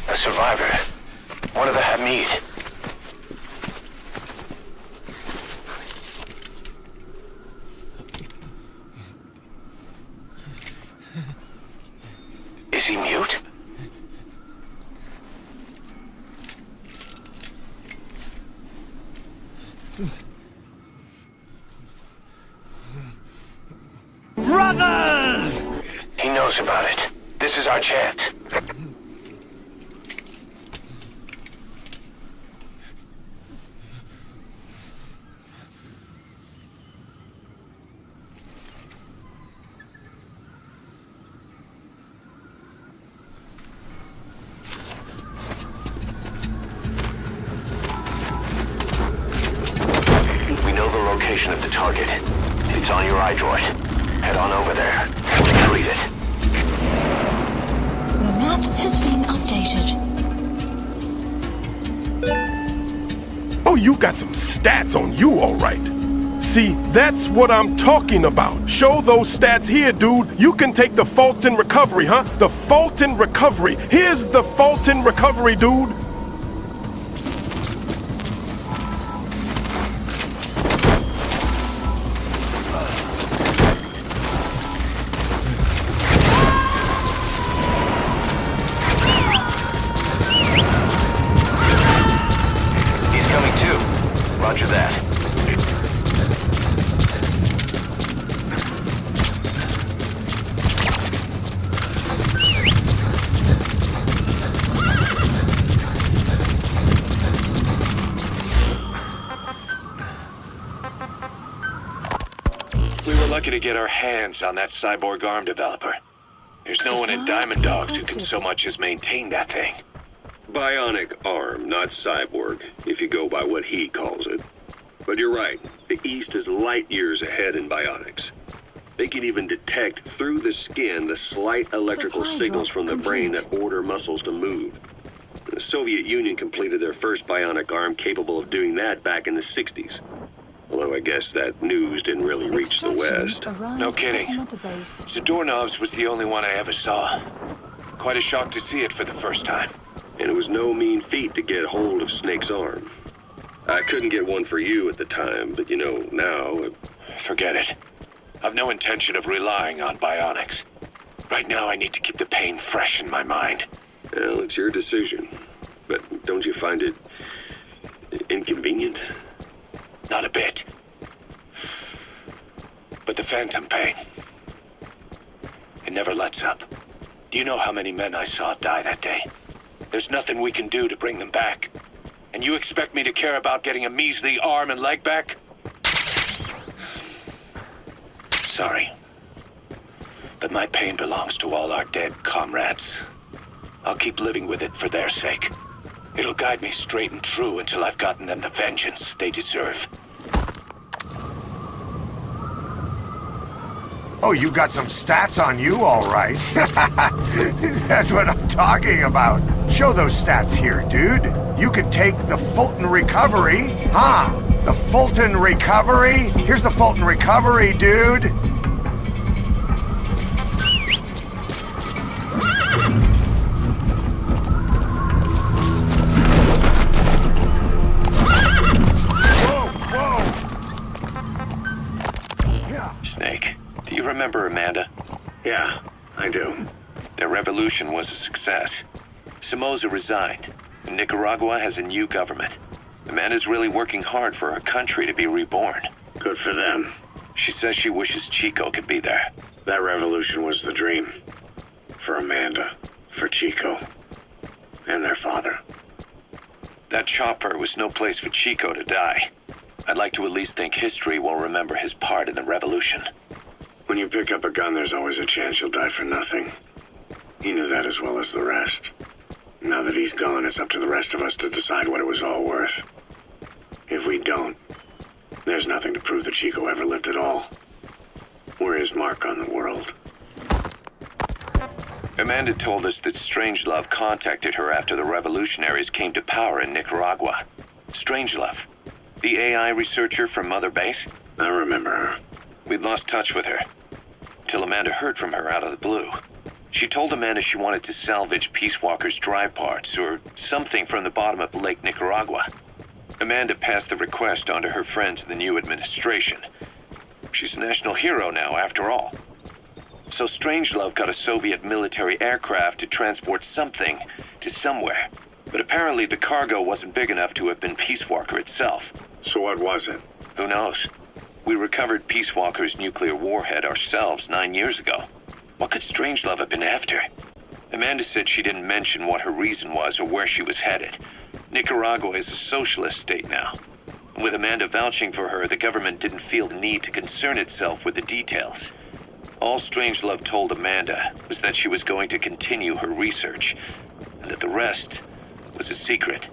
A survivor. One of the Hamid. Is he mute? Brothers! He knows about it. This is our chance. We know the location of the target. It's on your iDroid. Head on over there and retrieve it. The map has been updated. Oh, you got some stats on you, all right. See, that's what I'm talking about. Show those stats here, dude. You can take the Fulton recovery, huh? The Fulton recovery. Here's the Fulton recovery, dude. Roger that. We were lucky to get our hands on that cyborg arm developer. There's no one in Diamond Dogs who can so much as maintain that thing. Bionic arm, not cyborg, if you go by what he calls it. But you're right, the East is light years ahead in bionics. They can even detect through the skin the slight electrical signals from the brain that order muscles to move. The Soviet Union completed their first bionic arm capable of doing that back in the 60s. Although I guess that news didn't really reach the West. No kidding. Zadornov's was the only one I ever saw. Quite a shock to see it for the first time. And it was no mean feat to get hold of Snake's arm. I couldn't get one for you at the time, but you know, now... Forget it. I've no intention of relying on bionics. Right now, I need to keep the pain fresh in my mind. Well, it's your decision. But don't you find it... inconvenient? Not a bit. But the phantom pain... it never lets up. Do you know how many men I saw die that day? There's nothing we can do to bring them back. And you expect me to care about getting a measly arm and leg back? Sorry. But my pain belongs to all our dead comrades. I'll keep living with it for their sake. It'll guide me straight and true until I've gotten them the vengeance they deserve. Oh, you got some stats on you, all right. That's what I'm talking about. Show those stats here, dude. You could take the Fulton recovery, huh? The Fulton recovery? Here's the Fulton recovery, dude. Snake, do you remember Amanda? Yeah, I do. Their revolution was a success. Somoza resigned, and Nicaragua has a new government. Amanda's really working hard for her country to be reborn. Good for them. She says she wishes Chico could be there. That revolution was the dream. For Amanda, for Chico, and their father. That chopper was no place for Chico to die. I'd like to at least think history will remember his part in the revolution. When you pick up a gun, there's always a chance you'll die for nothing. He knew that as well as the rest. Now that he's gone, it's up to the rest of us to decide what it was all worth. If we don't, there's nothing to prove that Chico ever lived at all. We're his mark on the world. Amanda told us that Strangelove contacted her after the revolutionaries came to power in Nicaragua. Strangelove, the AI researcher from Mother Base? I remember her. We'd lost touch with her, till Amanda heard from her out of the blue. She told Amanda she wanted to salvage Peace Walker's drive parts, or something from the bottom of Lake Nicaragua. Amanda passed the request on to her friends in the new administration. She's a national hero now, after all. So Strangelove got a Soviet military aircraft to transport something to somewhere. But apparently the cargo wasn't big enough to have been Peace Walker itself. So what was it? Who knows? We recovered Peace Walker's nuclear warhead ourselves 9 years ago. What could Strangelove have been after? Amanda said she didn't mention what her reason was or where she was headed. Nicaragua is a socialist state now. With Amanda vouching for her, the government didn't feel the need to concern itself with the details. All Strangelove told Amanda was that she was going to continue her research, and that the rest was a secret.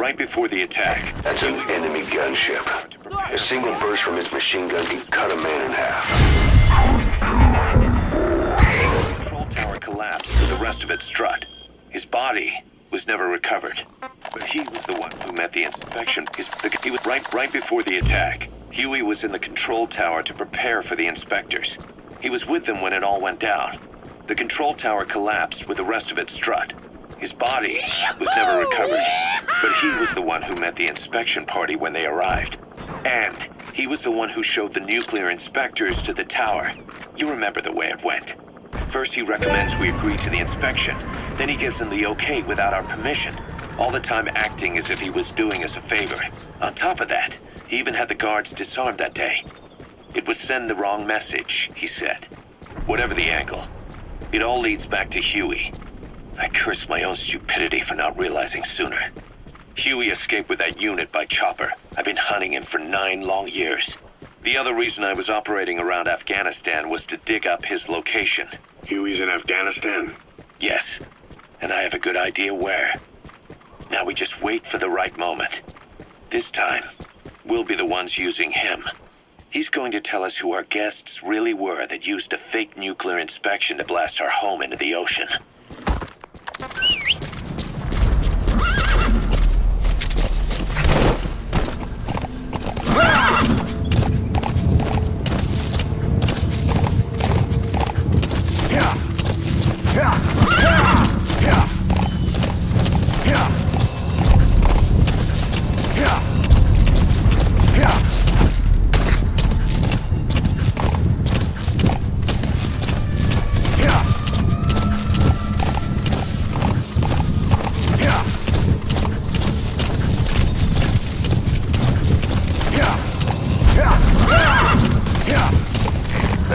Right before the attack... That's an enemy gunship. A single burst from his machine gun could cut a man in half. The control tower collapsed with the rest of its strut. His body was never recovered. But he was the one who met the inspection. He was right before the attack. Huey was in the control tower to prepare for the inspectors. He was with them when it all went down. The control tower collapsed with the rest of its strut. His body was never recovered, but he was the one who met the inspection party when they arrived. And he was the one who showed the nuclear inspectors to the tower. You remember the way it went. First he recommends we agree to the inspection, then he gives them the okay without our permission, all the time acting as if he was doing us a favor. On top of that, he even had the guards disarmed that day. It would send the wrong message, he said. Whatever the angle, it all leads back to Huey. I curse my own stupidity for not realizing sooner. Huey escaped with that unit by chopper. I've been hunting him for 9 long years. The other reason I was operating around Afghanistan was to dig up his location. Huey's in Afghanistan? Yes, and I have a good idea where. Now we just wait for the right moment. This time, we'll be the ones using him. He's going to tell us who our guests really were that used a fake nuclear inspection to blast our home into the ocean. Yeah.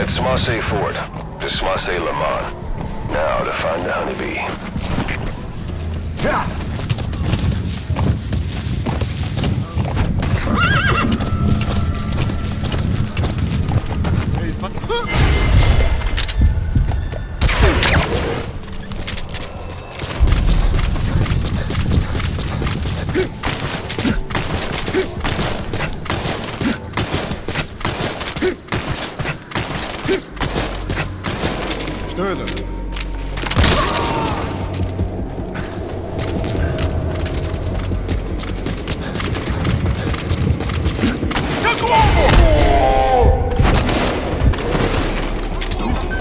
That's Marseille Fort. Just Marseille Le Mans. Now to find the honeybee. Что это?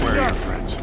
Where are your friends?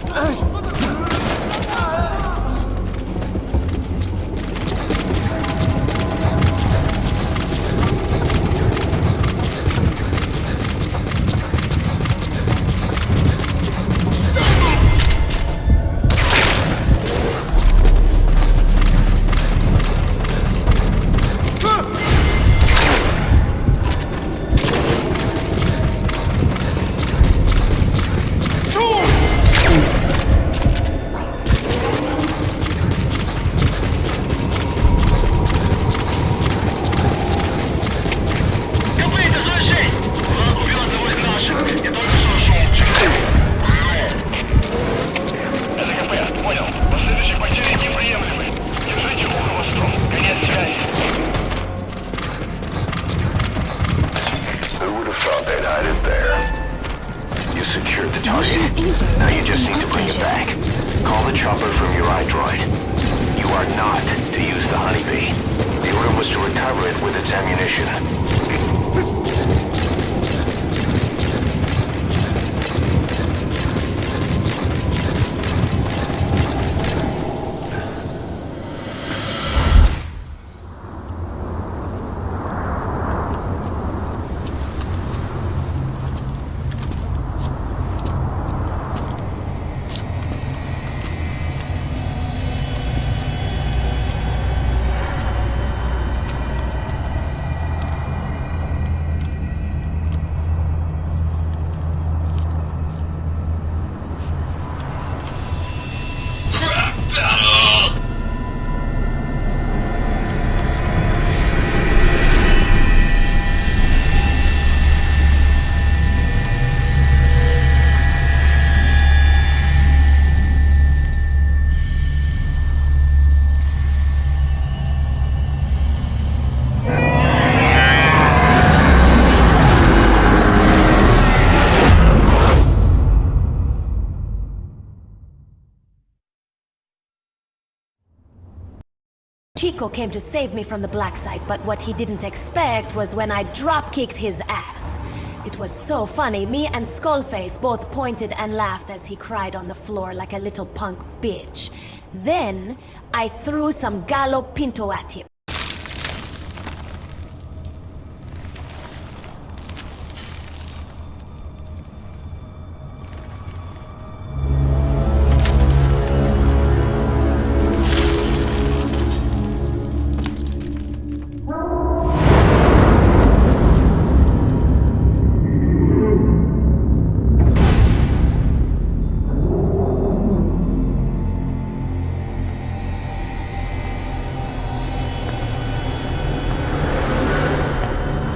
Chico came to save me from the black site, but what he didn't expect was when I drop-kicked his ass. It was so funny, me and Skullface both pointed and laughed as he cried on the floor like a little punk bitch. Then, I threw some gallo pinto at him.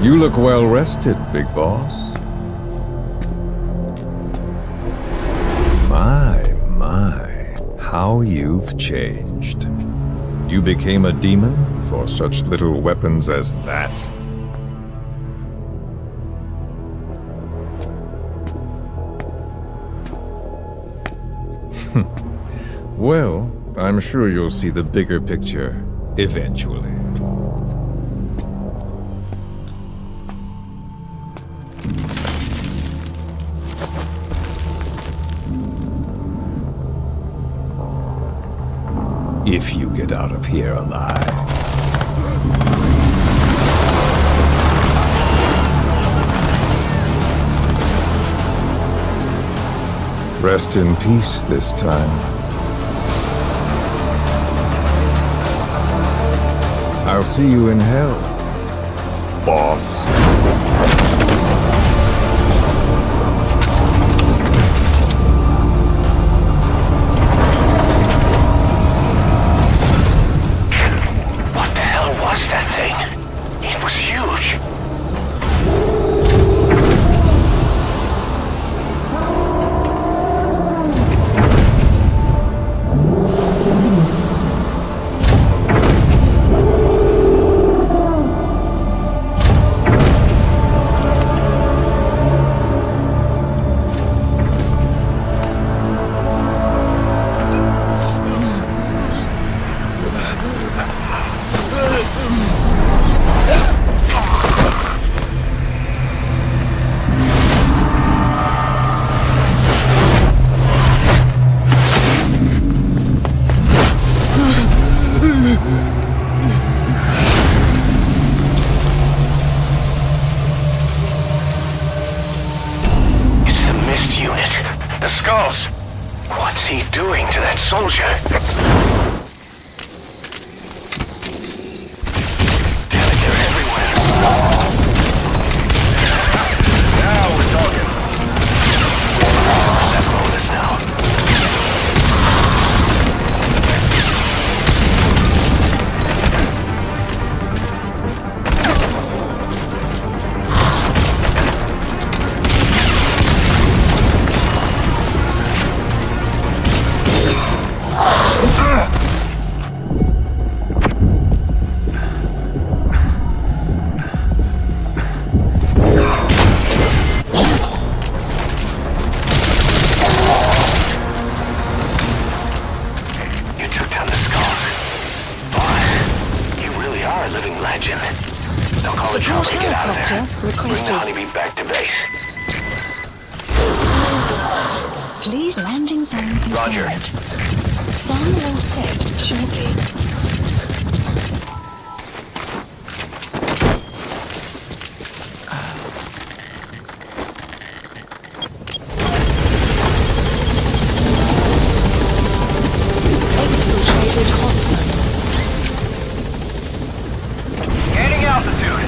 You look well rested, Big Boss. My, how you've changed. You became a demon for such little weapons as that? Well, I'm sure you'll see the bigger picture eventually. If you get out of here alive. Rest in peace this time. I'll see you in hell, boss. unit. The skulls. What's he doing to that soldier? Damn it, they're everywhere. Now we're talking. Let's roll this now. Please landing zone confirmed. Roger. Sun will set shortly. Exfiltrated hot zone. Gaining altitude.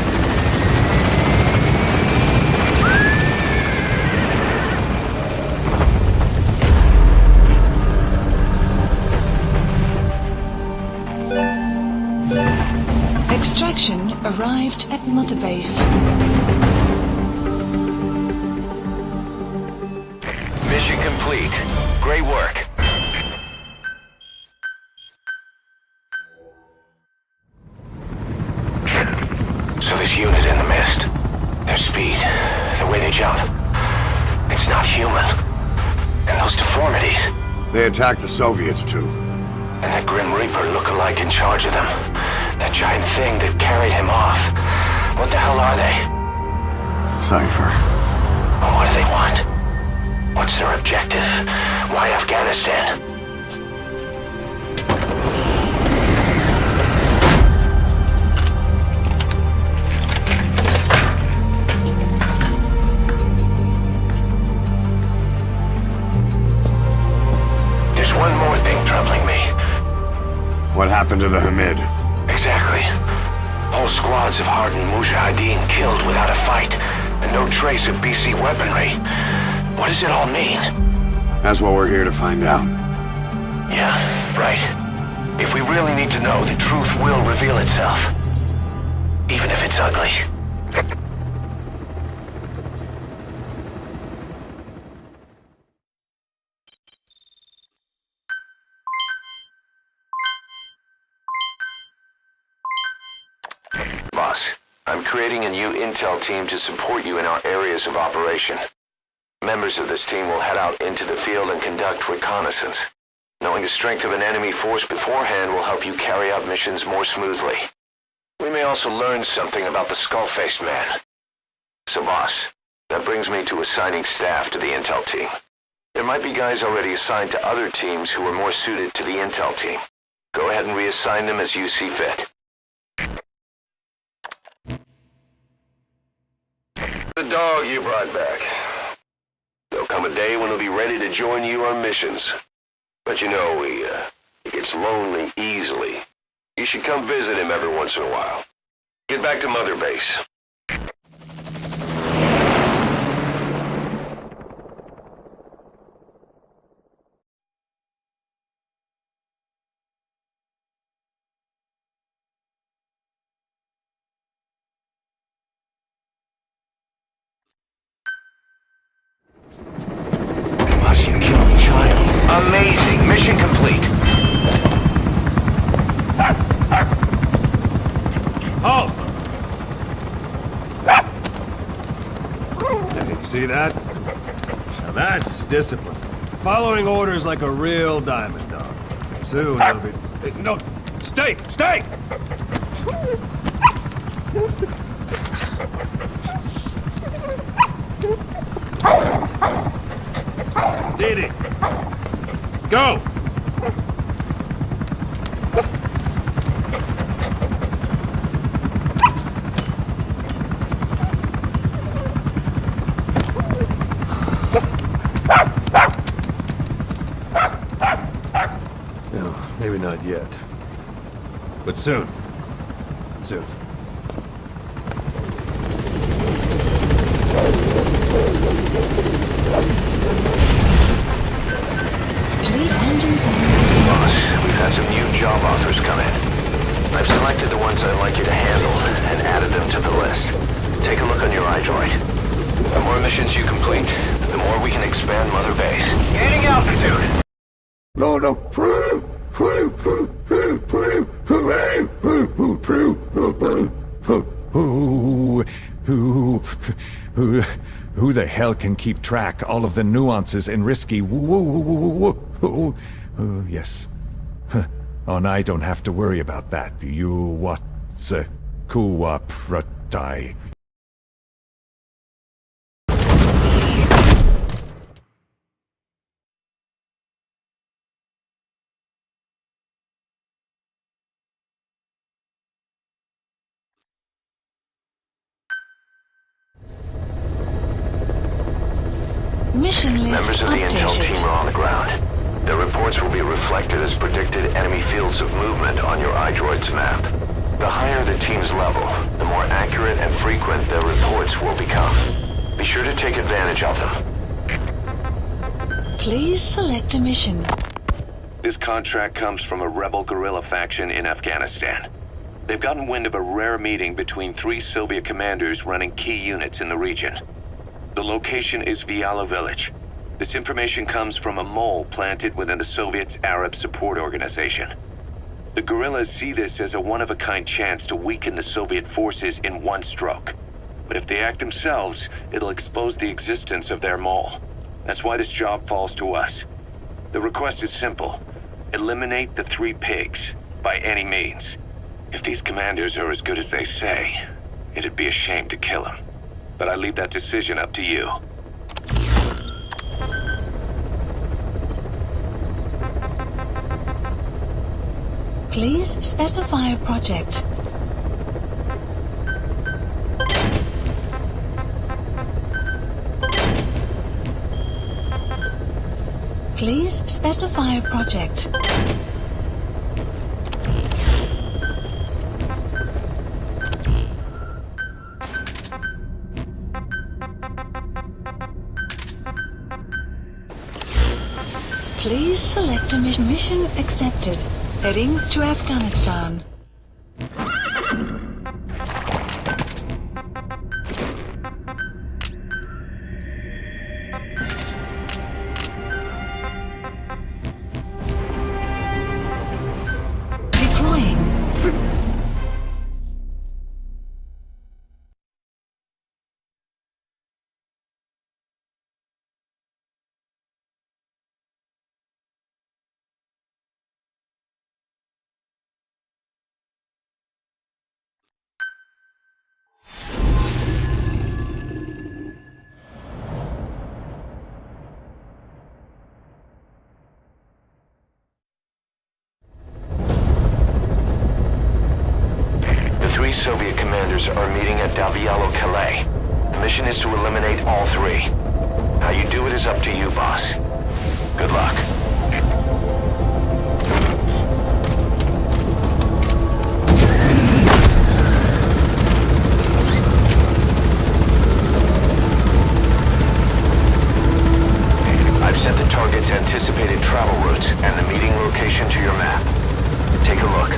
Extraction arrived at Mother Base. Mission complete. Great work. So this unit in the mist, their speed, the way they jump, it's not human. And those deformities. They attacked the Soviets too. And that Grim Reaper look-alike in charge of them. That giant thing that carried him off. What the hell are they? Cipher. What do they want? What's their objective? Why Afghanistan? There's one more thing troubling me. What happened to the Hamid? Exactly. Whole squads of hardened Mujahideen killed without a fight, and no trace of BC weaponry. What does it all mean? That's what we're here to find out. Yeah, right. If we really need to know, the truth will reveal itself. Even if it's ugly. Boss, I'm creating a new intel team to support you in our areas of operation. Members of this team will head out into the field and conduct reconnaissance. Knowing the strength of an enemy force beforehand will help you carry out missions more smoothly. We may also learn something about the Skullface man. So boss, that brings me to assigning staff to the intel team. There might be guys already assigned to other teams who are more suited to the intel team. Go ahead and reassign them as you see fit. The dog you brought back. There'll come a day when he'll be ready to join you on missions. But you know, he gets lonely easily. You should come visit him every once in a while. Get back to Mother Base. Amazing. Mission complete. Halt! See that? Now that's discipline. Following orders like a real diamond dog. Soon he'll be... No! Stay! Stay! Didi! Go! yet. But soon. Soon. Boss, we've had some new job offers come in. I've selected the ones I'd like you to handle and added them to the list. Take a look on your iDroid. The more missions you complete, the more we can expand Mother Base. Gaining altitude! Lord of Who the hell can keep track all of the nuances in risky yes. Oh, and I don't have to worry about that. You what's a kuwapratai. Mission list Members of the intel team are on the ground. Their reports will be reflected as predicted enemy fields of movement on your iDroid's map. The higher the team's level, the more accurate and frequent their reports will become. Be sure to take advantage of them. Please select a mission. This contract comes from a rebel guerrilla faction in Afghanistan. They've gotten wind of a rare meeting between 3 Soviet commanders running key units in the region. The location is Vialo Village. This information comes from a mole planted within the Soviets' Arab Support Organization. The guerrillas see this as a one-of-a-kind chance to weaken the Soviet forces in one stroke. But if they act themselves, it'll expose the existence of their mole. That's why this job falls to us. The request is simple. Eliminate the 3 pigs, by any means. If these commanders are as good as they say, it'd be a shame to kill them. But I leave that decision up to you. Please specify a project. Please specify a project. Please select a mission. Mission accepted. Heading to Afghanistan. Deploying. Soviet commanders are meeting at Davialo Calais. The mission is to eliminate all 3. How you do it is up to you, boss. Good luck. I've sent the target's anticipated travel routes and the meeting location to your map. Take a look.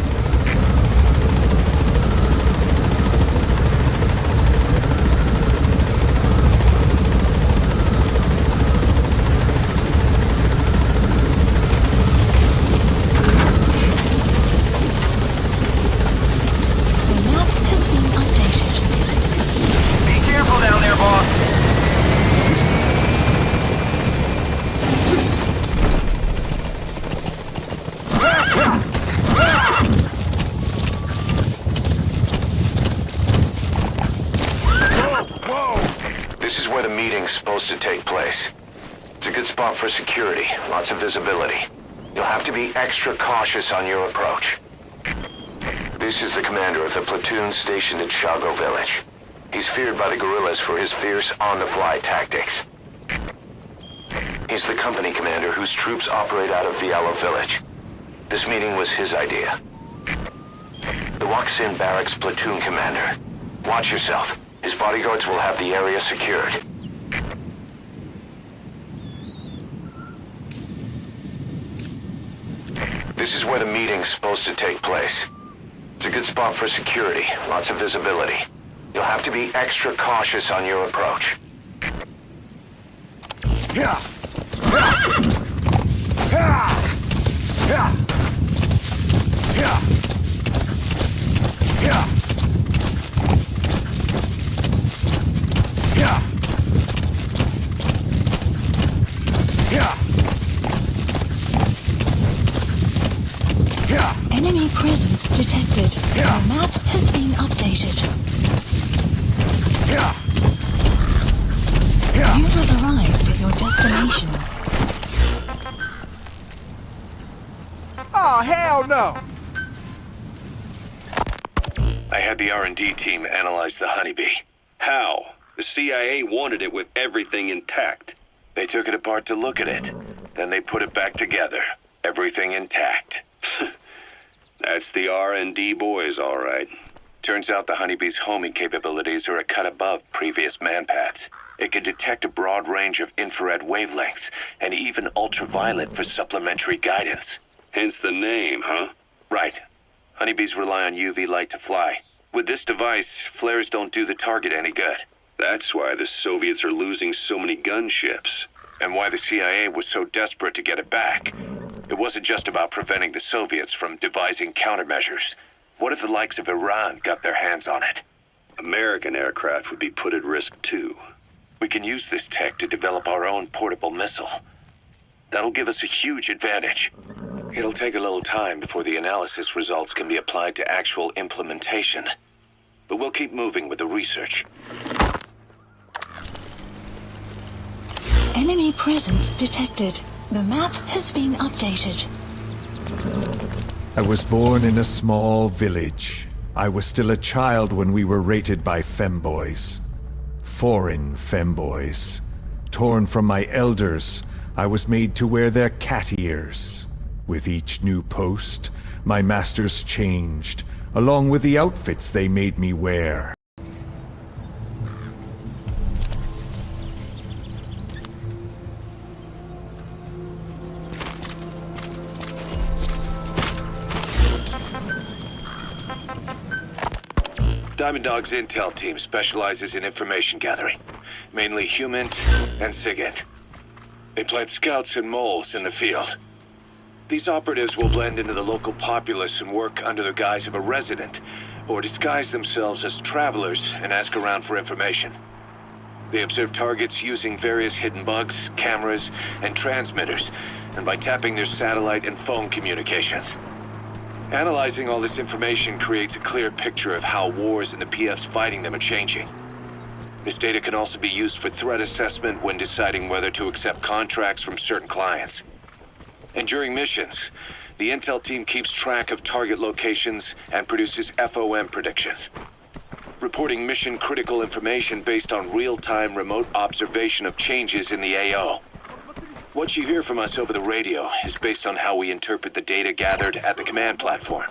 Supposed to take place. It's a good spot for security, lots of visibility. You'll have to be extra cautious on your approach. This is the commander of the platoon stationed at Shago Village. He's feared by the guerrillas for his fierce on-the-fly tactics. He's the company commander whose troops operate out of Vialo Village. This meeting was his idea. The Waksin Barracks platoon commander. Watch yourself. His bodyguards will have the area secured. This is where the meeting's supposed to take place. It's a good spot for security, lots of visibility. You'll have to be extra cautious on your approach. Yeah. Yeah. Yeah. Yeah. Yeah. Yeah. Yeah. Yeah. Enemy presence detected. Yeah. The map has been updated. Yeah. Yeah. You have arrived at your destination. Oh, hell no! I had the R&D team analyze the honeybee. How? The CIA wanted it with everything intact. They took it apart to look at it. Then they put it back together. Everything intact. That's the R&D boys, all right. Turns out the honeybee's homing capabilities are a cut above previous manpads. It can detect a broad range of infrared wavelengths, and even ultraviolet for supplementary guidance. Hence the name, huh? Right. Honeybees rely on UV light to fly. With this device, flares don't do the target any good. That's why the Soviets are losing so many gunships. And why the CIA was so desperate to get it back. It wasn't just about preventing the Soviets from devising countermeasures. What if the likes of Iran got their hands on it? American aircraft would be put at risk too. We can use this tech to develop our own portable missile. That'll give us a huge advantage. It'll take a little time before the analysis results can be applied to actual implementation. But we'll keep moving with the research. Enemy presence detected. The map has been updated. I was born in a small village. I was still a child when we were raided by femboys. Foreign femboys. Torn from my elders, I was made to wear their cat ears. With each new post, my masters changed, along with the outfits they made me wear. Diamond Dog's intel team specializes in information gathering, mainly humans and SIGINT. They plant scouts and moles in the field. These operatives will blend into the local populace and work under the guise of a resident, or disguise themselves as travelers and ask around for information. They observe targets using various hidden bugs, cameras, and transmitters, and by tapping their satellite and phone communications. Analyzing all this information creates a clear picture of how wars and the PFs fighting them are changing. This data can also be used for threat assessment when deciding whether to accept contracts from certain clients. And during missions, the intel team keeps track of target locations and produces FOM predictions, reporting mission-critical information based on real-time remote observation of changes in the AO. What you hear from us over the radio is based on how we interpret the data gathered at the command platform.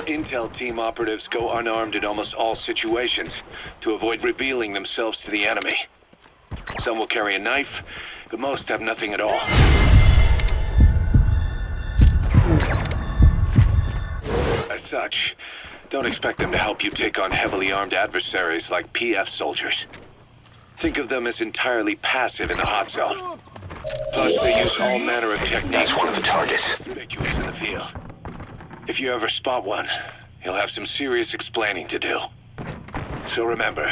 Intel team operatives go unarmed in almost all situations to avoid revealing themselves to the enemy. Some will carry a knife, but most have nothing at all. As such, don't expect them to help you take on heavily armed adversaries like PF soldiers. Think of them as entirely passive in the hot zone. Plus, they use all manner of techniques. That's one of the targets. Conspicuous in the field. If you ever spot one, you'll have some serious explaining to do. So remember,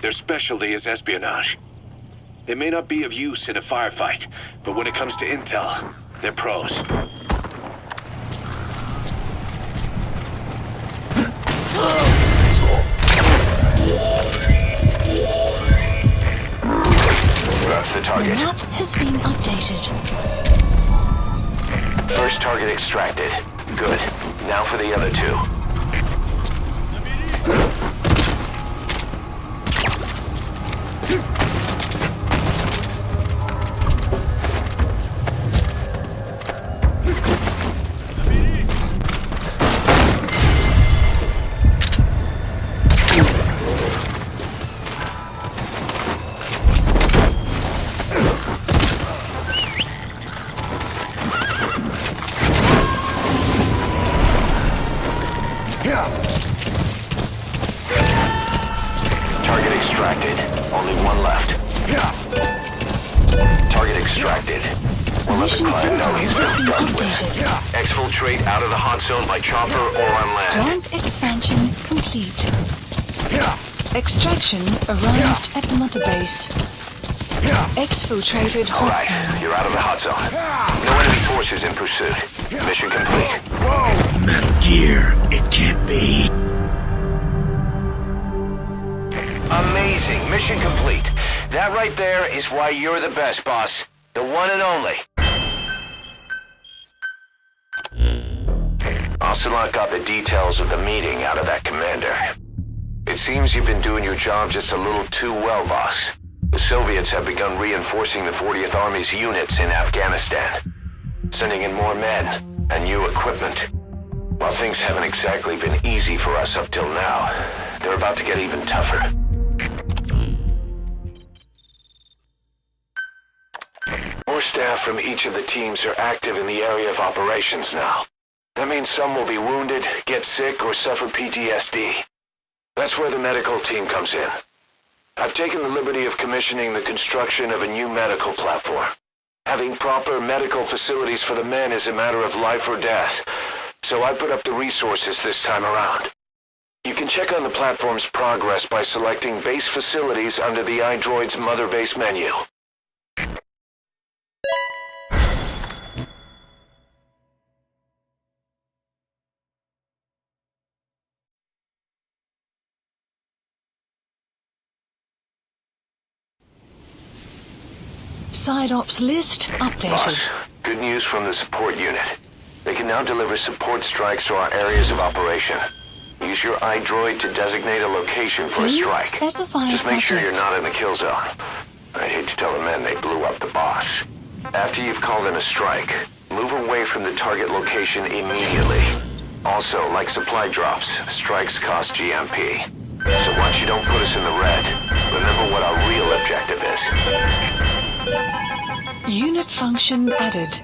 their specialty is espionage. They may not be of use in a firefight, but when it comes to intel, they're pros. That's the target. The map has been updated. First target extracted. Good. Now for the other two. Only one left. Target extracted. We'll let the client know he's been done with. Exfiltrate out of the hot zone by chopper or on land. Plant expansion complete. Extraction arrived at Mother Base. Exfiltrated hot zone. You're out of the hot zone. No enemy forces in pursuit. Mission complete. Metal Gear, it can't be. Amazing. Mission complete. That right there is why you're the best, boss. The one and only. Ocelot got the details of the meeting out of that commander. It seems you've been doing your job just a little too well, boss. The Soviets have begun reinforcing the 40th Army's units in Afghanistan, sending in more men and new equipment. While things haven't exactly been easy for us up till now, they're about to get even tougher. More staff from each of the teams are active in the area of operations now. That means some will be wounded, get sick, or suffer PTSD. That's where the medical team comes in. I've taken the liberty of commissioning the construction of a new medical platform. Having proper medical facilities for the men is a matter of life or death, so I put up the resources this time around. You can check on the platform's progress by selecting base facilities under the iDroid's Mother Base menu. Side ops list updated. Boss, good news from the support unit. They can now deliver support strikes to our areas of operation. Use your iDroid to designate a location for a strike. Just make sure you're not in the kill zone. I'd hate to tell the men they blew up the boss. After you've called in a strike, move away from the target location immediately. Also, like supply drops, strikes cost GMP. So once you don't put us in the red, remember what our real objective is. Unit function added.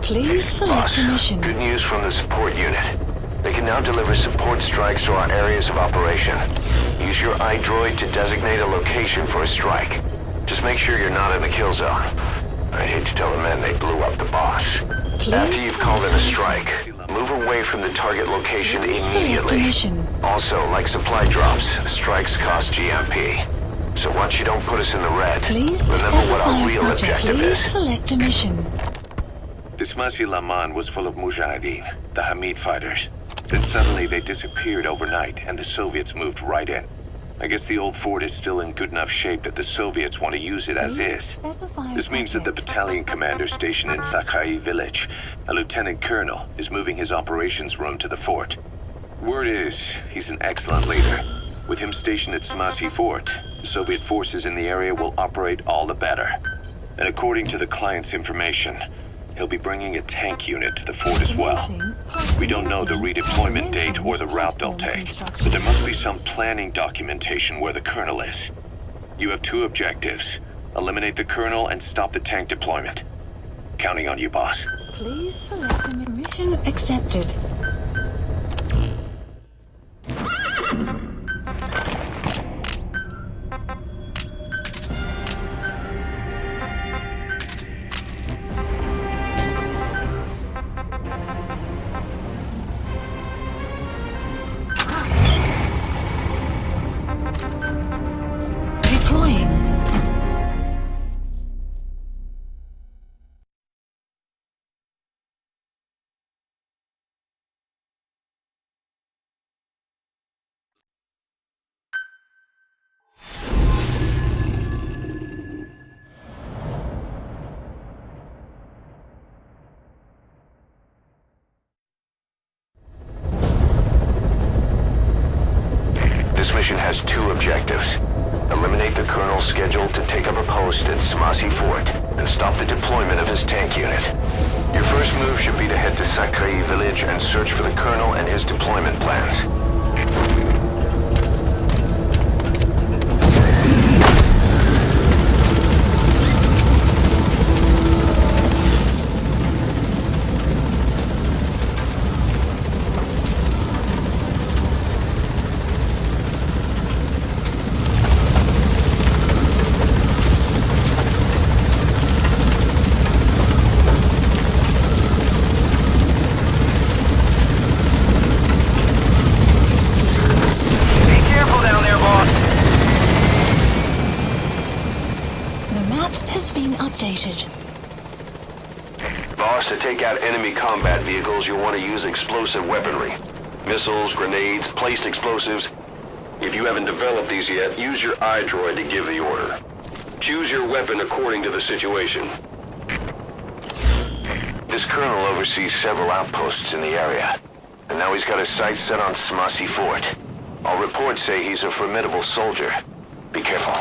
Please select a mission. Good news from the support unit. They can now deliver support strikes to our areas of operation. Use your iDroid to designate a location for a strike. Just make sure you're not in the kill zone. I'd hate to tell the men they blew up the boss. After you've called in a strike, move away from the target location immediately. Also, like supply drops, strikes cost GMP. So once you don't put us in the red, remember what our real objective is. Please select a mission. This Masih Laman was full of Mujahideen, the Hamid fighters. Then suddenly they disappeared overnight and the Soviets moved right in. I guess the old fort is still in good enough shape that the Soviets want to use it as is. This means that the battalion commander stationed in Sakai village, a lieutenant colonel, is moving his operations room to the fort. Word is, he's an excellent leader. With him stationed at Smasi Fort, the Soviet forces in the area will operate all the better. And according to the client's information, he'll be bringing a tank unit to the fort as well. We don't know the redeployment date or the route they'll take, but there must be some planning documentation where the colonel is. You have two objectives. Eliminate the colonel and stop the tank deployment. Counting on you, boss. Please select a mission accepted. This mission has two objectives. Eliminate the colonel scheduled to take up a post at Smasi Fort and stop the deployment of his tank unit. Your first move should be to head to Sakai village and search for the colonel and his deployment plans. has been updated. Boss, to take out enemy combat vehicles, you'll want to use explosive weaponry. Missiles, grenades, placed explosives. If you haven't developed these yet, use your iDroid to give the order. Choose your weapon according to the situation. This colonel oversees several outposts in the area, and now he's got his sights set on Smasi Fort. All reports say he's a formidable soldier. Be careful.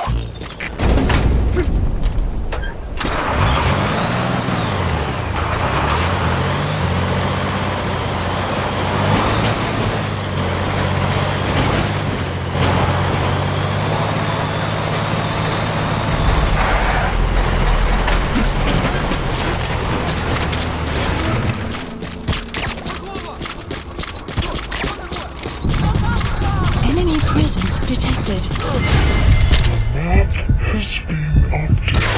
Enemy presence detected. Map has been updated.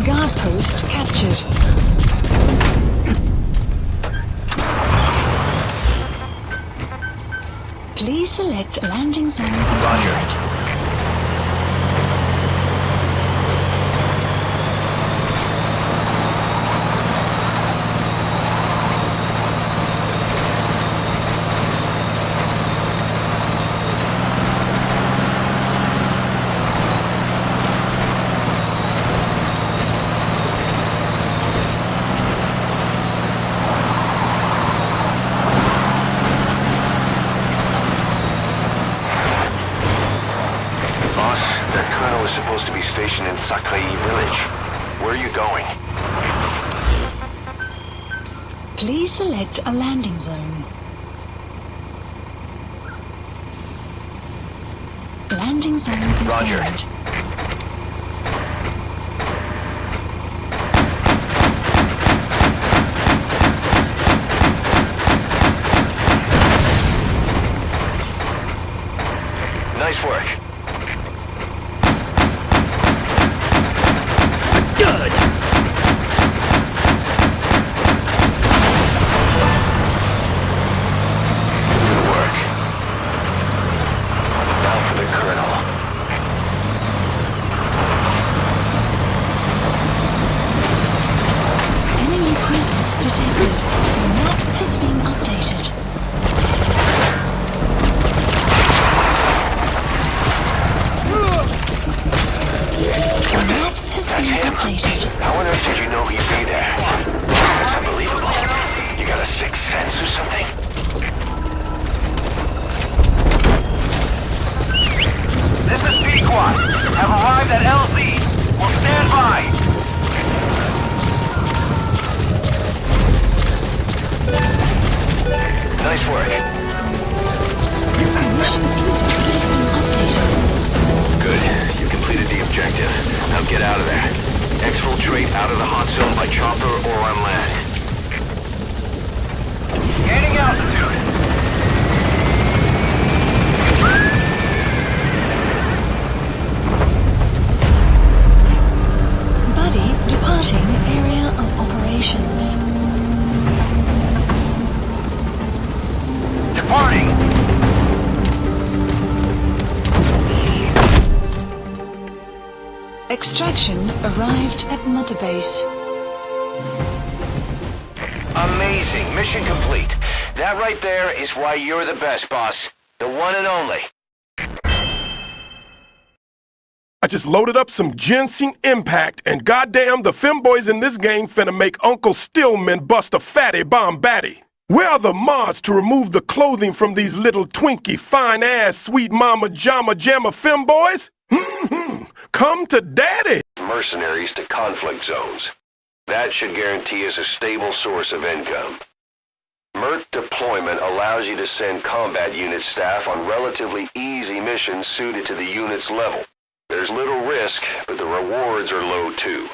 Guard post captured. Please select landing zone. Roger. Supposed to be stationed in Sakai village. Where are you going? Please select a landing zone. Landing zone confirmed. Roger. Nice work. Good. Good work. Now for the colonel. Enemy presence detected. The map has been updated. The map has been updated. How on earth did you know he'd be there? That's unbelievable. You got a sixth sense or something? This is Pequot. Have arrived at LZ. Will stand by. Nice work. Mission info has been updated. Good. You completed the objective. Now get out of there. Exfiltrate out of the hot zone by chopper or on land. Gaining altitude. Buddy departing area of operations. Departing. Extraction arrived at Mother Base. Amazing. Mission complete. That right there is why you're the best, boss. The one and only. I just loaded up some ginseng impact, and goddamn, the femboys in this game finna make Uncle Stillman bust a fatty bomb-batty. Where are the mods to remove the clothing from these little twinkie, fine-ass, sweet mama, jama, jamma femboys? Come to daddy! Mercenaries to conflict zones. That should guarantee us a stable source of income. MERT deployment allows you to send combat unit staff on relatively easy missions suited to the unit's level. There's little risk, but the rewards are low too.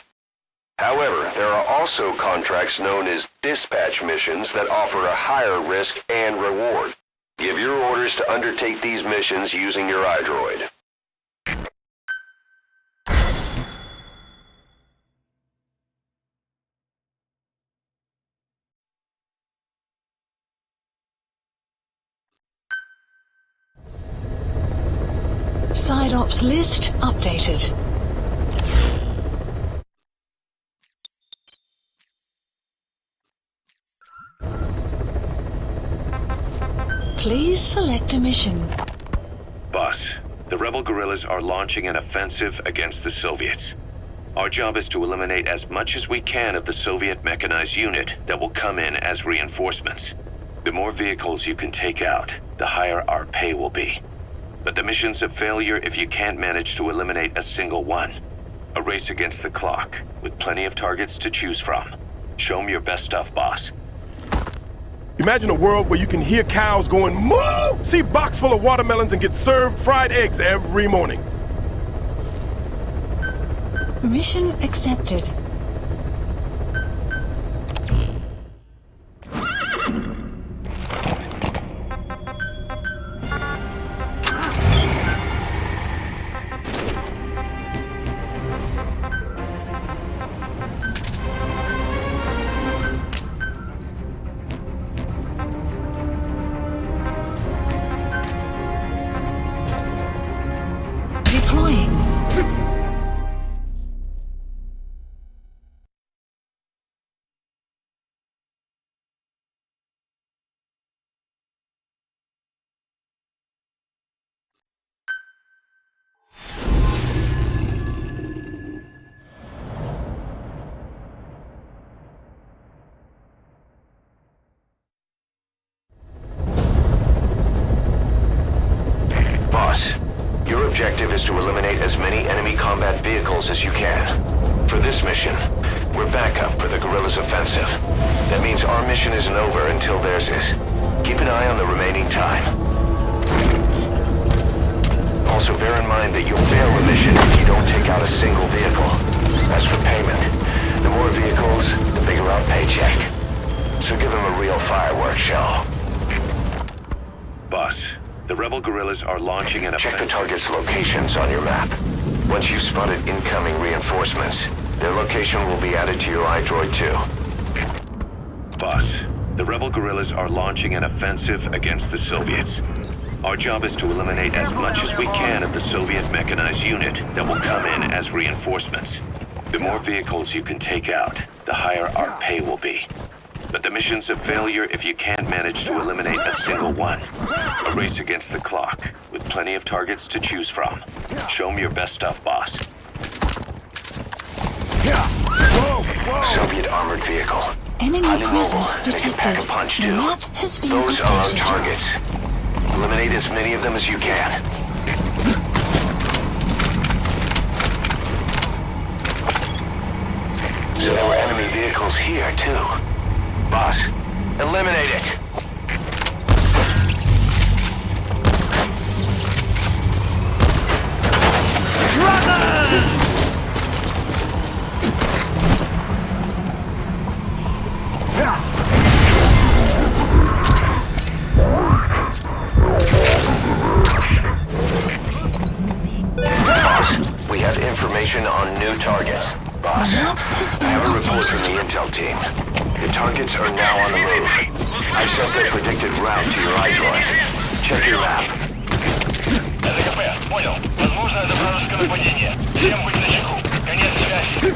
However, there are also contracts known as dispatch missions that offer a higher risk and reward. Give your orders to undertake these missions using your iDroid. Side ops list updated. Please select a mission. Boss, the rebel guerrillas are launching an offensive against the Soviets. Our job is to eliminate as much as we can of the Soviet mechanized unit that will come in as reinforcements. The more vehicles you can take out, the higher our pay will be. But the mission's a failure if you can't manage to eliminate a single one. A race against the clock, with plenty of targets to choose from. Show 'em your best stuff, boss. Imagine a world where you can hear cows going moo, see a box full of watermelons, and get served fried eggs every morning. Mission accepted. Your objective is to eliminate as many enemy combat vehicles as you can. For this mission, we're backup for the guerrillas' offensive. That means our mission isn't over until theirs is. Keep an eye on the remaining time. Also bear in mind that you'll fail the mission if you don't take out a single vehicle. As for payment, the more vehicles, the bigger our paycheck. So give them a real fireworks show. Boss, the rebel guerrillas are launching an Check the target's locations on your map. Once you've spotted incoming reinforcements, their location will be added to your iDroid too. Boss, the rebel guerrillas are launching an offensive against the Soviets. Our job is to eliminate as much as we can of the Soviet mechanized unit that will come in as reinforcements. The more vehicles you can take out, the higher our pay will be. But the mission's a failure if you can't manage to eliminate a single one. A race against the clock, with plenty of targets to choose from. Show 'em your best stuff, boss. Soviet armored vehicle. Enemy Highly mobile, presence and it can pack a detected. punch The too. map has been Those are our updated. targets. Eliminate as many of them as you can. So there were enemy vehicles here too. Boss, eliminate it. We have information on new targets. Boss, I have a report from the intel team. The targets are now on the move. I've sent their predicted route to your iDroid. Check your map. ЗКП, понял. Возможно, это вражеское нападение. Всем быть начеку. Конец связи.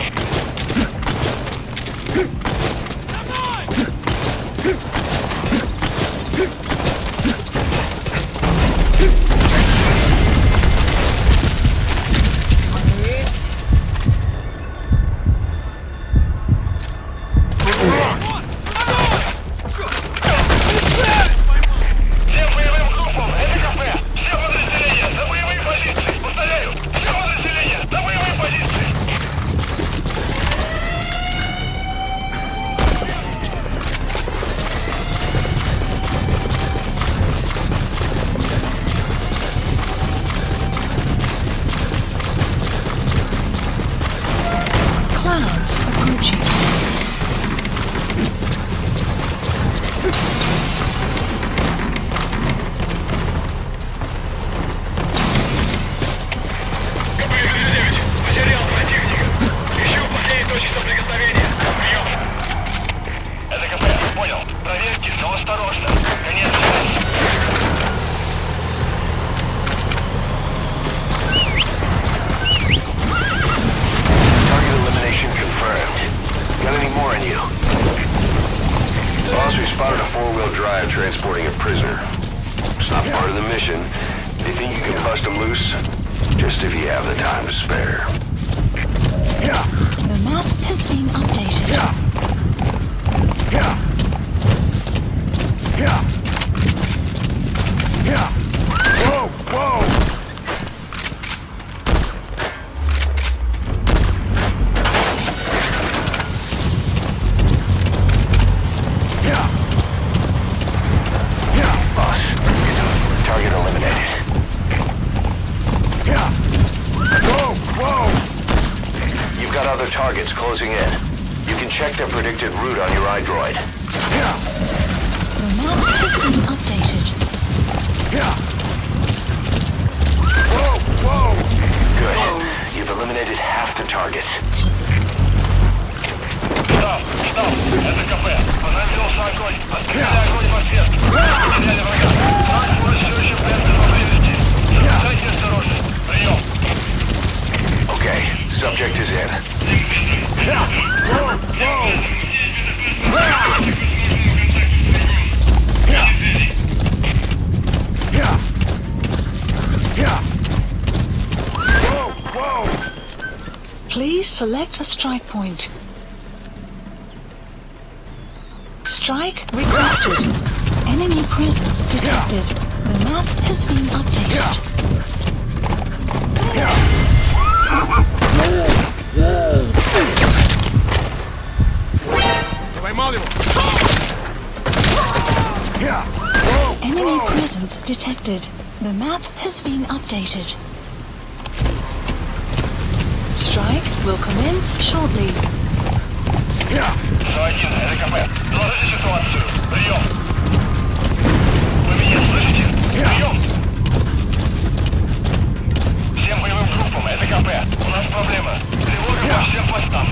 Clouds approaching. ЗКП, понял. Проверьте, но осторожно. Конец связи. transporting a prisoner. It's not part of the mission. They think you can bust them loose, just if you have the time to spare. The map has been updated. Whoa, whoa! Boss, target eliminated. Whoa, whoa! You've got other targets closing in. You can check their predicted route on your iDroid. The map has been updated. Whoa, whoa! Good. You've eliminated half the targets. Штаб! Это КП. Понадобился огонь. Отстреляли огонь по свету. Потеряли врага. Наш скорость все еще пленных поблизости. Соблюдайте осторожность. Прием. Okay, subject is in. Whoa, whoa! Whoa, whoa! Please select a strike point. Strike requested. Enemy presence detected. The map has been updated. Поймал его! Enemy presence detected. The map has been updated. Strike will commence shortly. ЗА-1, это КП. Доложите ситуацию. Прием. Вы меня слышите? Прием. Всем боевым группам, это КП. У нас проблема. Тревога по всем постам.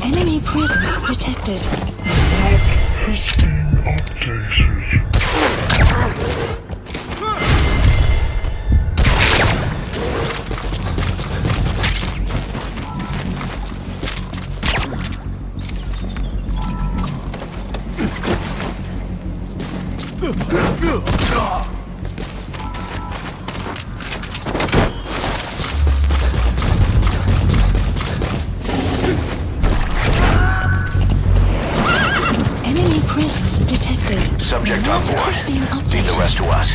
Enemy presence detected. Enemy presence detected. Subject The on map board. has been Leave the updated. rest to us.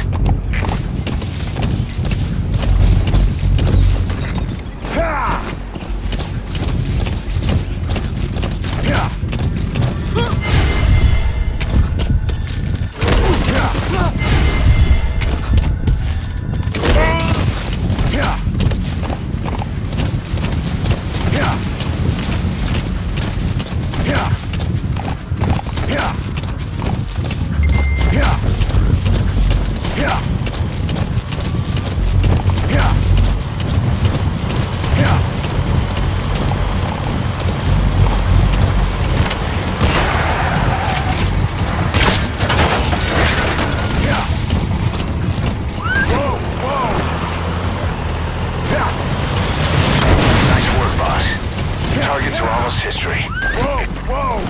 Targets are almost history. Whoa, whoa!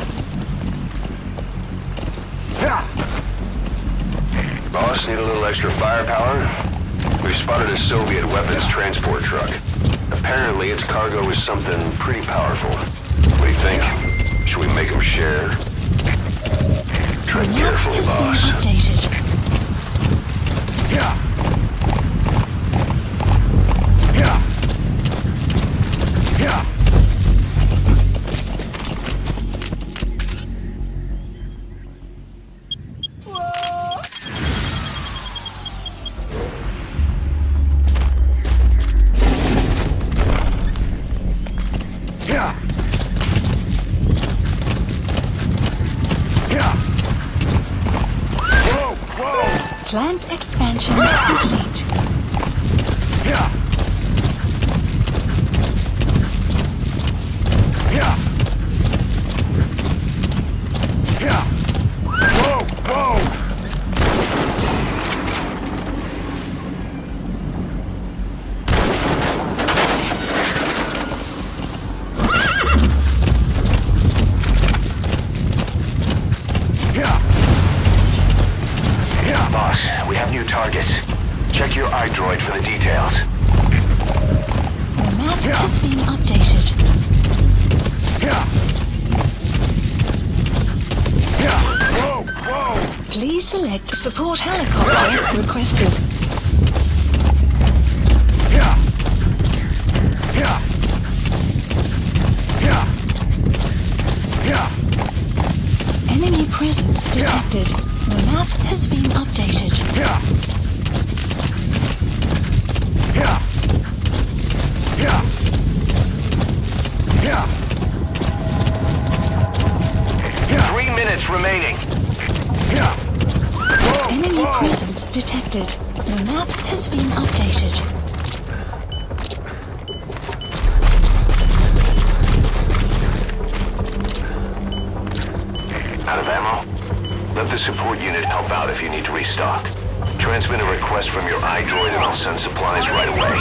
Boss, need a little extra firepower? We've spotted a Soviet weapons transport truck. Apparently its cargo is something pretty powerful. What do you think? Should we make them share? Tread carefully, boss. Updated. Plant expansion complete. Whoa, whoa! iDroid for the details. The map has been updated. Please select support helicopter requested. Enemy presence detected. The map has been updated. 3 minutes remaining. Enemy presence detected. The map has been updated. Out of ammo? Let the support unit help out if you need to restock. Transmit a request from your iDroid and I'll send supplies right away.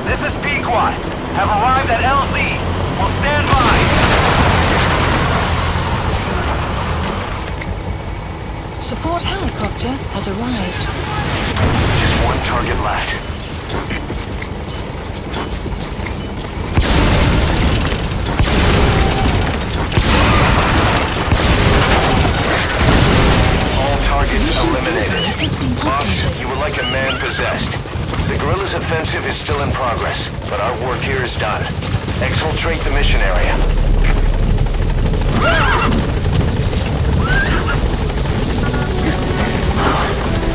This is Pequot. Have arrived at LZ. Will stand by. Support helicopter has arrived. Just one target left. All targets eliminated. Boss, you were like a man possessed. The guerrillas' offensive is still in progress, but our work here is done. Exfiltrate the mission area.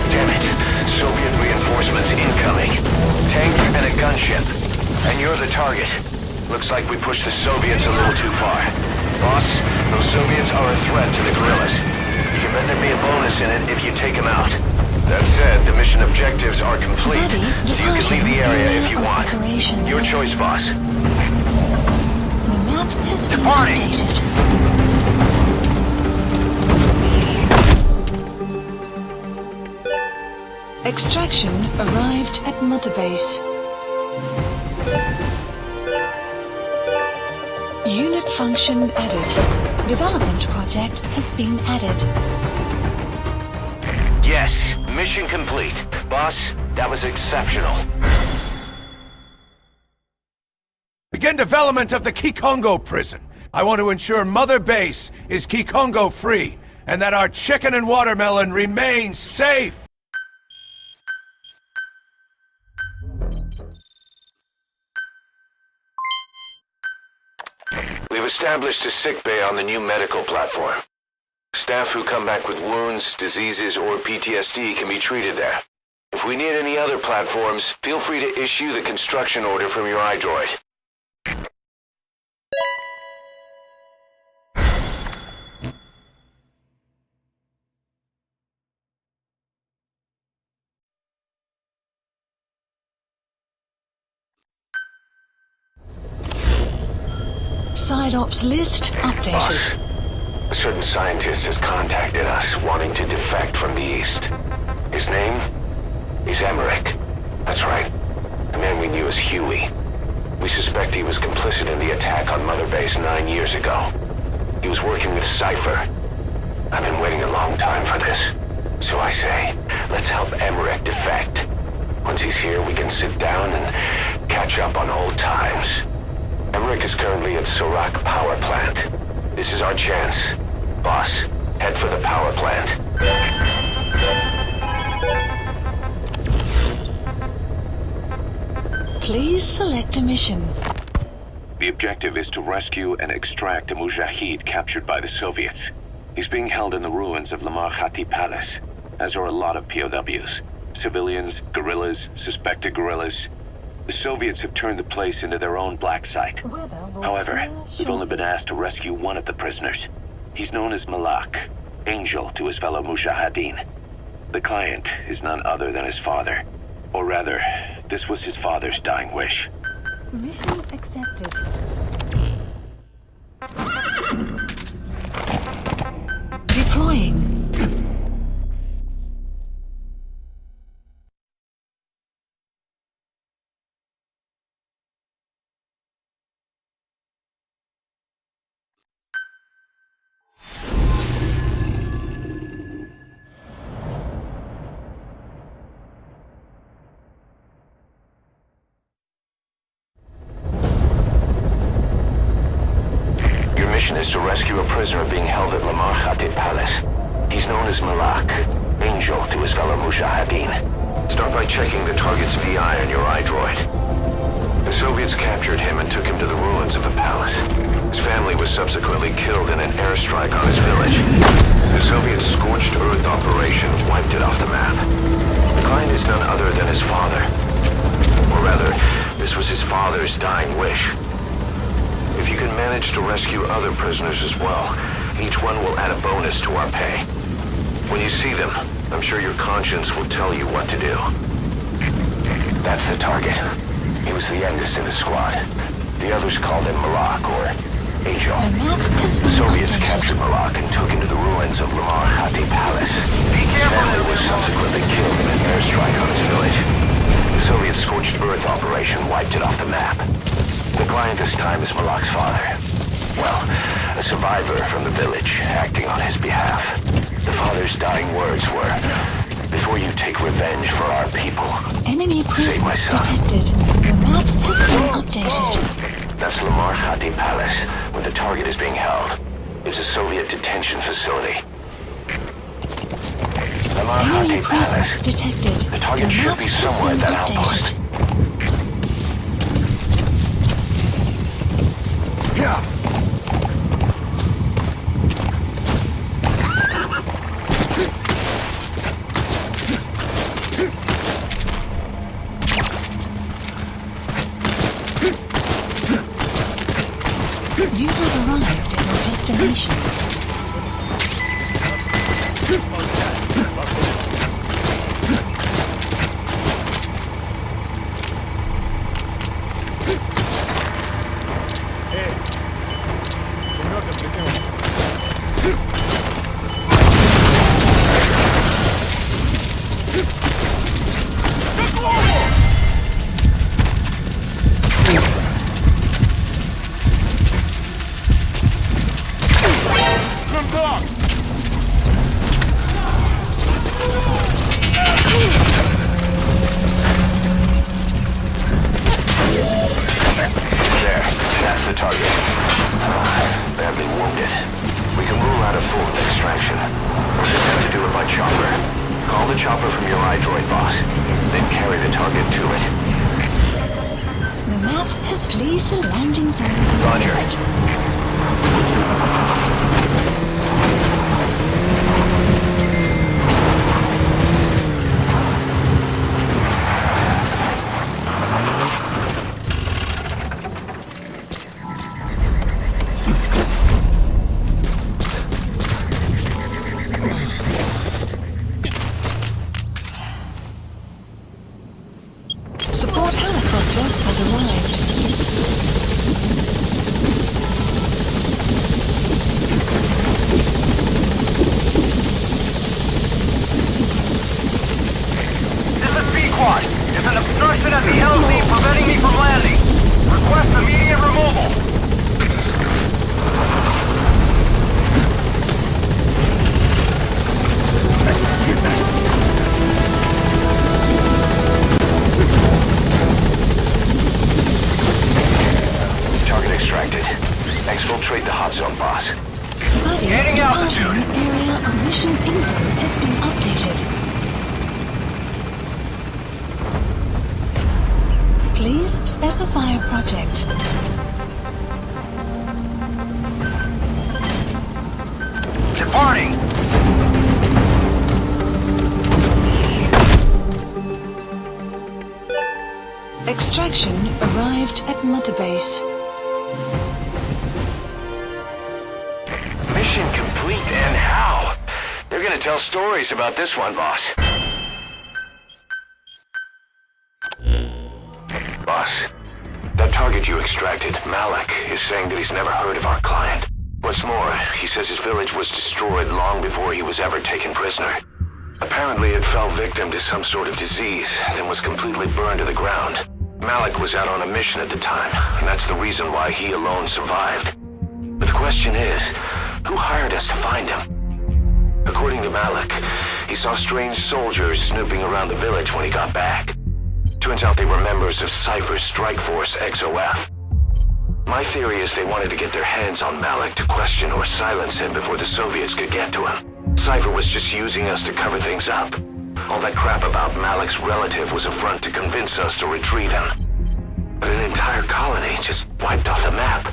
Damn it. Soviet reinforcements incoming. Tanks and a gunship. And you're the target. Looks like we pushed the Soviets a little too far. Boss, those Soviets are a threat to the guerrillas. You can bet there'd be a bonus in it if you take them out. That said, the mission objectives are complete, so you can leave the area if you want. Your choice, boss. The map has been updated. Extraction arrived at Mother Base. Unit function added. Development project has been added. Yes, mission complete. Boss, that was exceptional. Begin development of the Kikongo prison. I want to ensure Mother Base is Kikongo free, and that our chicken and watermelon remains safe. We've established a sick bay on the new medical platform. Staff who come back with wounds, diseases, or PTSD can be treated there. If we need any other platforms, feel free to issue the construction order from your iDroid. Side ops list updated. Boss, a certain scientist has contacted us, wanting to defect from the east. His name? He's Emmerich. That's right. The man we knew as Huey. We suspect he was complicit in the attack on Mother Base 9 years ago. He was working with Cipher. I've been waiting a long time for this. So I say, let's help Emmerich defect. Once he's here, we can sit down and catch up on old times. Emmerich is currently at Sorak Power Plant. This is our chance. Boss, head for the power plant. Please select a mission. The objective is to rescue and extract a Mujahid captured by the Soviets. He's being held in the ruins of Lamar Khati Palace, as are a lot of POWs. Civilians, guerrillas, suspected guerrillas. The Soviets have turned the place into their own black site. However, we've only been asked to rescue one of the prisoners. He's known as Malak, angel to his fellow Mujahideen. The client is none other than his father. Or rather, this was his father's dying wish. Mission accepted. Deploying. mission is to rescue a prisoner being held at Lamar Khatib Palace. He's known as Malak, Angel to his fellow Mujahideen. Start by checking the target's VI on your iDroid. The Soviets captured him and took him to the ruins of the palace. His family was subsequently killed in an airstrike on his village. The Soviet scorched earth operation wiped it off the map. The client is none other than his father. Or rather, this was his father's dying wish. If you can manage to rescue other prisoners as well, each one will add a bonus to our pay. When you see them, I'm sure your conscience will tell you what to do. That's the target. He was the youngest in the squad. The others called him Malak, or Angel. The Soviets captured Malak and took him to the ruins of Lamar Khatib Palace. His family was subsequently killed in an airstrike on his village. The Soviet scorched earth operation wiped it off the map. The client this time is Malak's father. Well, a survivor from the village, acting on his behalf. The father's dying words were, "Before you take revenge for our people, Enemy save my son." detected. Your map has been updated. That's Lamar Khatib Palace, where the target is being held. It's a Soviet detention facility. Lamar Enemy Khatib Palace. detected. The target Your should map be has somewhere at been that outpost. updated. Yeah. You have arrived at your destination. Extraction arrived at Mother Base. Mission complete, and how? They're gonna tell stories about this one, boss. Boss, that target you extracted, Malak, is saying that he's never heard of our client. What's more, he says his village was destroyed long before he was ever taken prisoner. Apparently it fell victim to some sort of disease, then was completely burned to the ground. Malak was out on a mission at the time, and that's the reason why he alone survived. But the question is, who hired us to find him? According to Malak, he saw strange soldiers snooping around the village when he got back. Turns out they were members of Cipher's strike force XOF. My theory is they wanted to get their hands on Malik to question or silence him before the Soviets could get to him. Cipher was just using us to cover things up. All that crap about Malik's relative was a front to convince us to retrieve him. But an entire colony just wiped off the map.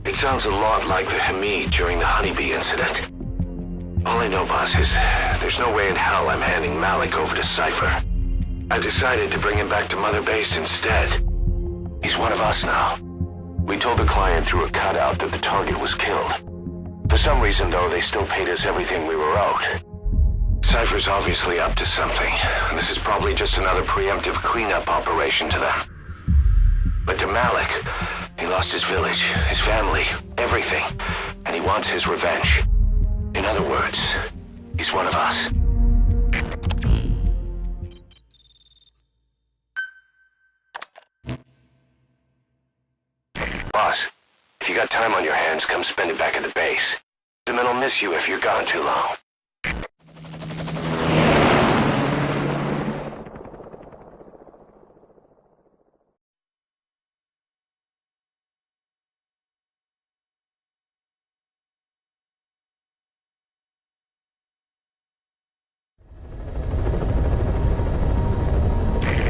It sounds a lot like the Hamid during the honeybee incident. All I know, boss, is there's no way in hell I'm handing Malik over to Cipher. I decided to bring him back to Mother Base instead. He's one of us now. We told the client through a cutout that the target was killed. For some reason, though, they still paid us everything we were owed. Cipher's obviously up to something, and this is probably just another preemptive cleanup operation to them. But to Malik, he lost his village, his family, everything, and he wants his revenge. In other words, he's one of us. Boss, if you got time on your hands, come spend it back at the base. The men will miss you if you're gone too long.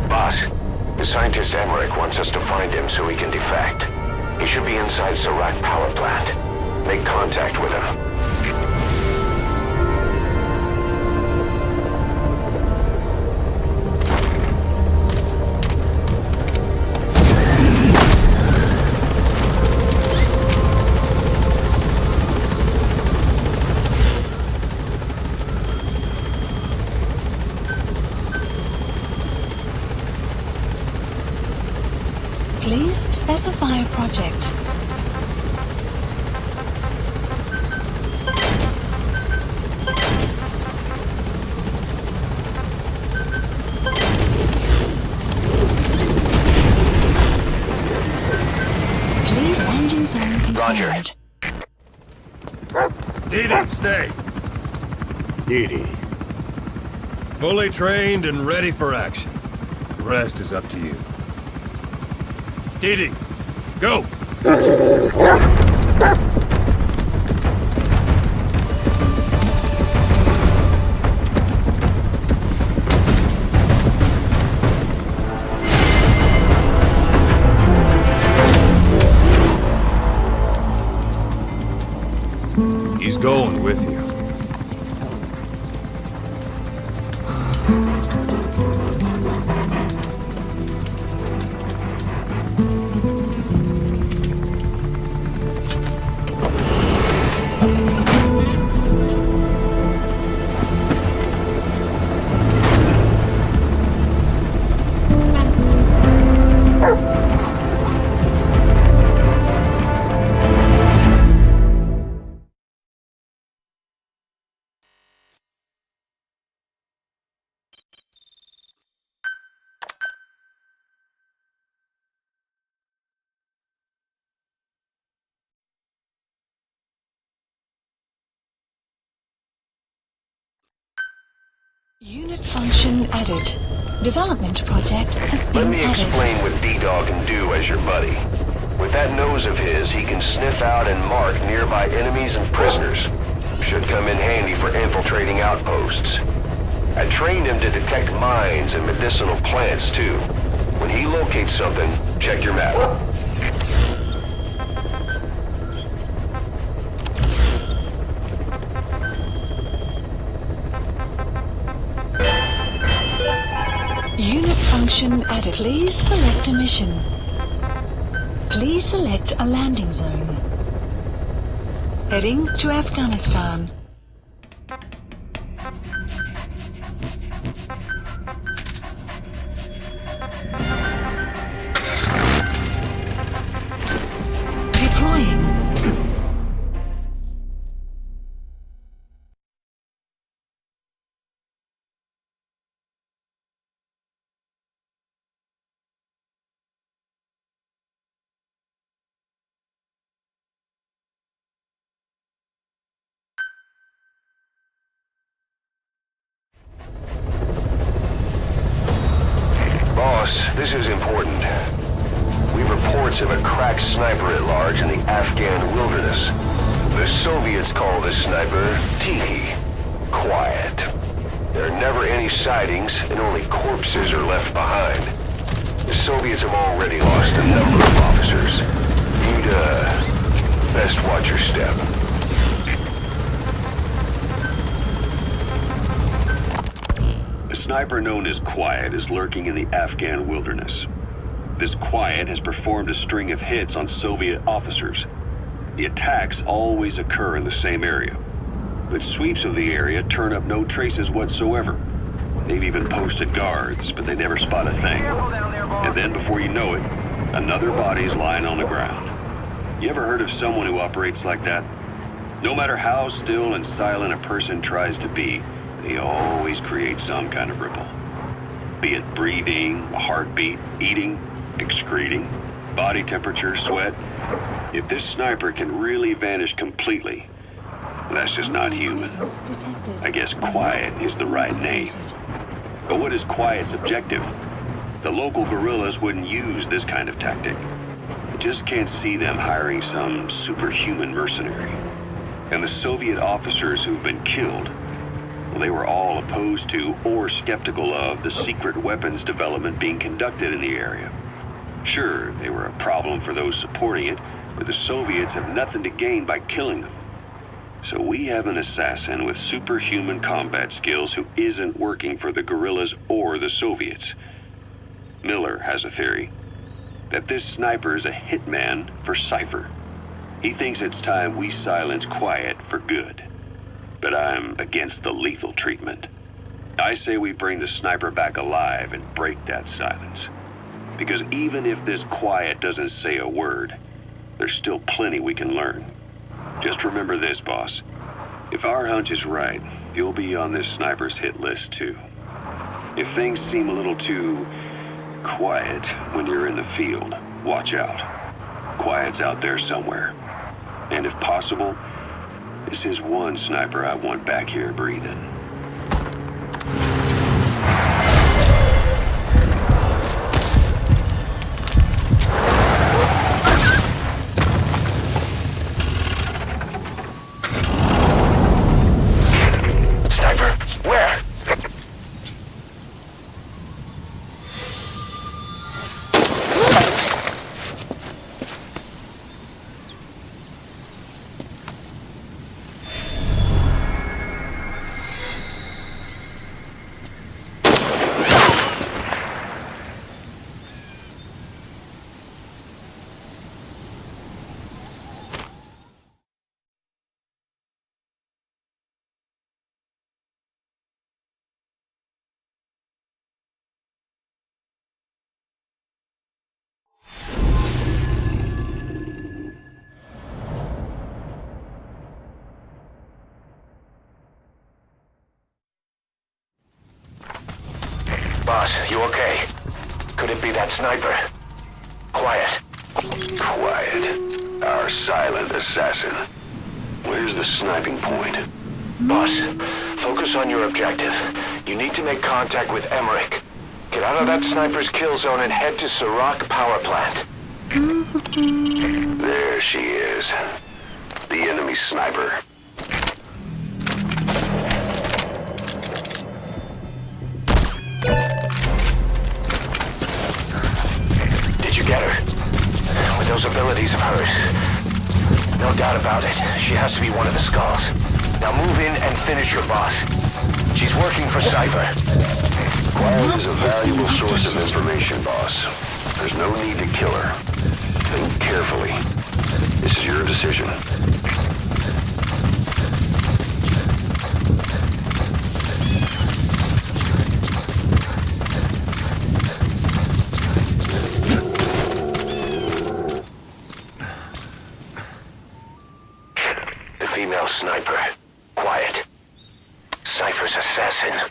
Boss, the scientist Emmerich wants us to find him so he can defect. He should be inside Sarat power plant. Make contact with him. Please specify a project. Please landing zone confirmed. Roger. Didi, stay. Didi. Fully trained and ready for action. The rest is up to you. Didi, go! He's going with you. Unit function added. Development project has been Let me added. explain what D-Dog can do as your buddy. With that nose of his, he can sniff out and mark nearby enemies and prisoners. Should come in handy for infiltrating outposts. I trained him to detect mines and medicinal plants, too. When he locates something, check your map. Unit function added. Please select a mission. Please select a landing zone. Heading to Afghanistan. Deploying. Boss, this is important. We have reports of a cracked sniper at large in the Afghan wilderness. The Soviets call this sniper Tiki. Quiet. There are never any sightings, and only corpses are left behind. The Soviets have already lost a number of officers. You'd, best watch your step. A sniper known as Quiet is lurking in the Afghan wilderness. This Quiet has performed a string of hits on Soviet officers. The attacks always occur in the same area, but sweeps of the area turn up no traces whatsoever. They've even posted guards, but they never spot a thing. And then before you know it, another body's lying on the ground. You ever heard of someone who operates like that? No matter how still and silent a person tries to be, they always create some kind of ripple. Be it breathing, a heartbeat, eating, excreting, body temperature, sweat. If this sniper can really vanish completely, that's just not human. I guess Quiet is the right name. But what is Quiet's objective? The local guerrillas wouldn't use this kind of tactic. I just can't see them hiring some superhuman mercenary. And the Soviet officers who've been killed, well, they were all opposed to or skeptical of the secret weapons development being conducted in the area. Sure, they were a problem for those supporting it, but the Soviets have nothing to gain by killing them. So we have an assassin with superhuman combat skills who isn't working for the guerrillas or the Soviets. Miller has a theory that this sniper is a hitman for Cipher. He thinks it's time we silence Quiet for good. But I'm against the lethal treatment. I say we bring the sniper back alive and break that silence. Because even if this Quiet doesn't say a word, there's still plenty we can learn. Just remember this, boss. If our hunch is right, you'll be on this sniper's hit list too. If things seem a little too quiet when you're in the field, watch out. Quiet's out there somewhere. And if possible, this is one sniper I want back here breathing. Boss, you okay? Could it be that sniper? Quiet. Quiet. Our silent assassin. Where's the sniping point? Boss, focus on your objective. You need to make contact with Emmerich. Get out of that sniper's kill zone and head to Serac power plant. There she is. The enemy sniper. Get her. With those abilities of hers. No doubt about it. She has to be one of the Skulls. Now move in and finish your boss. She's working for Cipher. Quiet is a valuable source of information, boss. There's no need to kill her. Think carefully. This is your decision. Female sniper. Quiet. Cipher's assassin.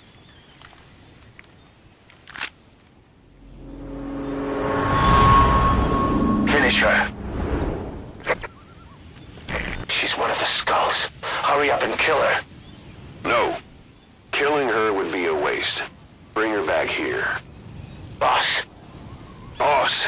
Finish her. She's one of the Skulls. Hurry up and kill her. No. Killing her would be a waste. Bring her back here. Boss. Boss.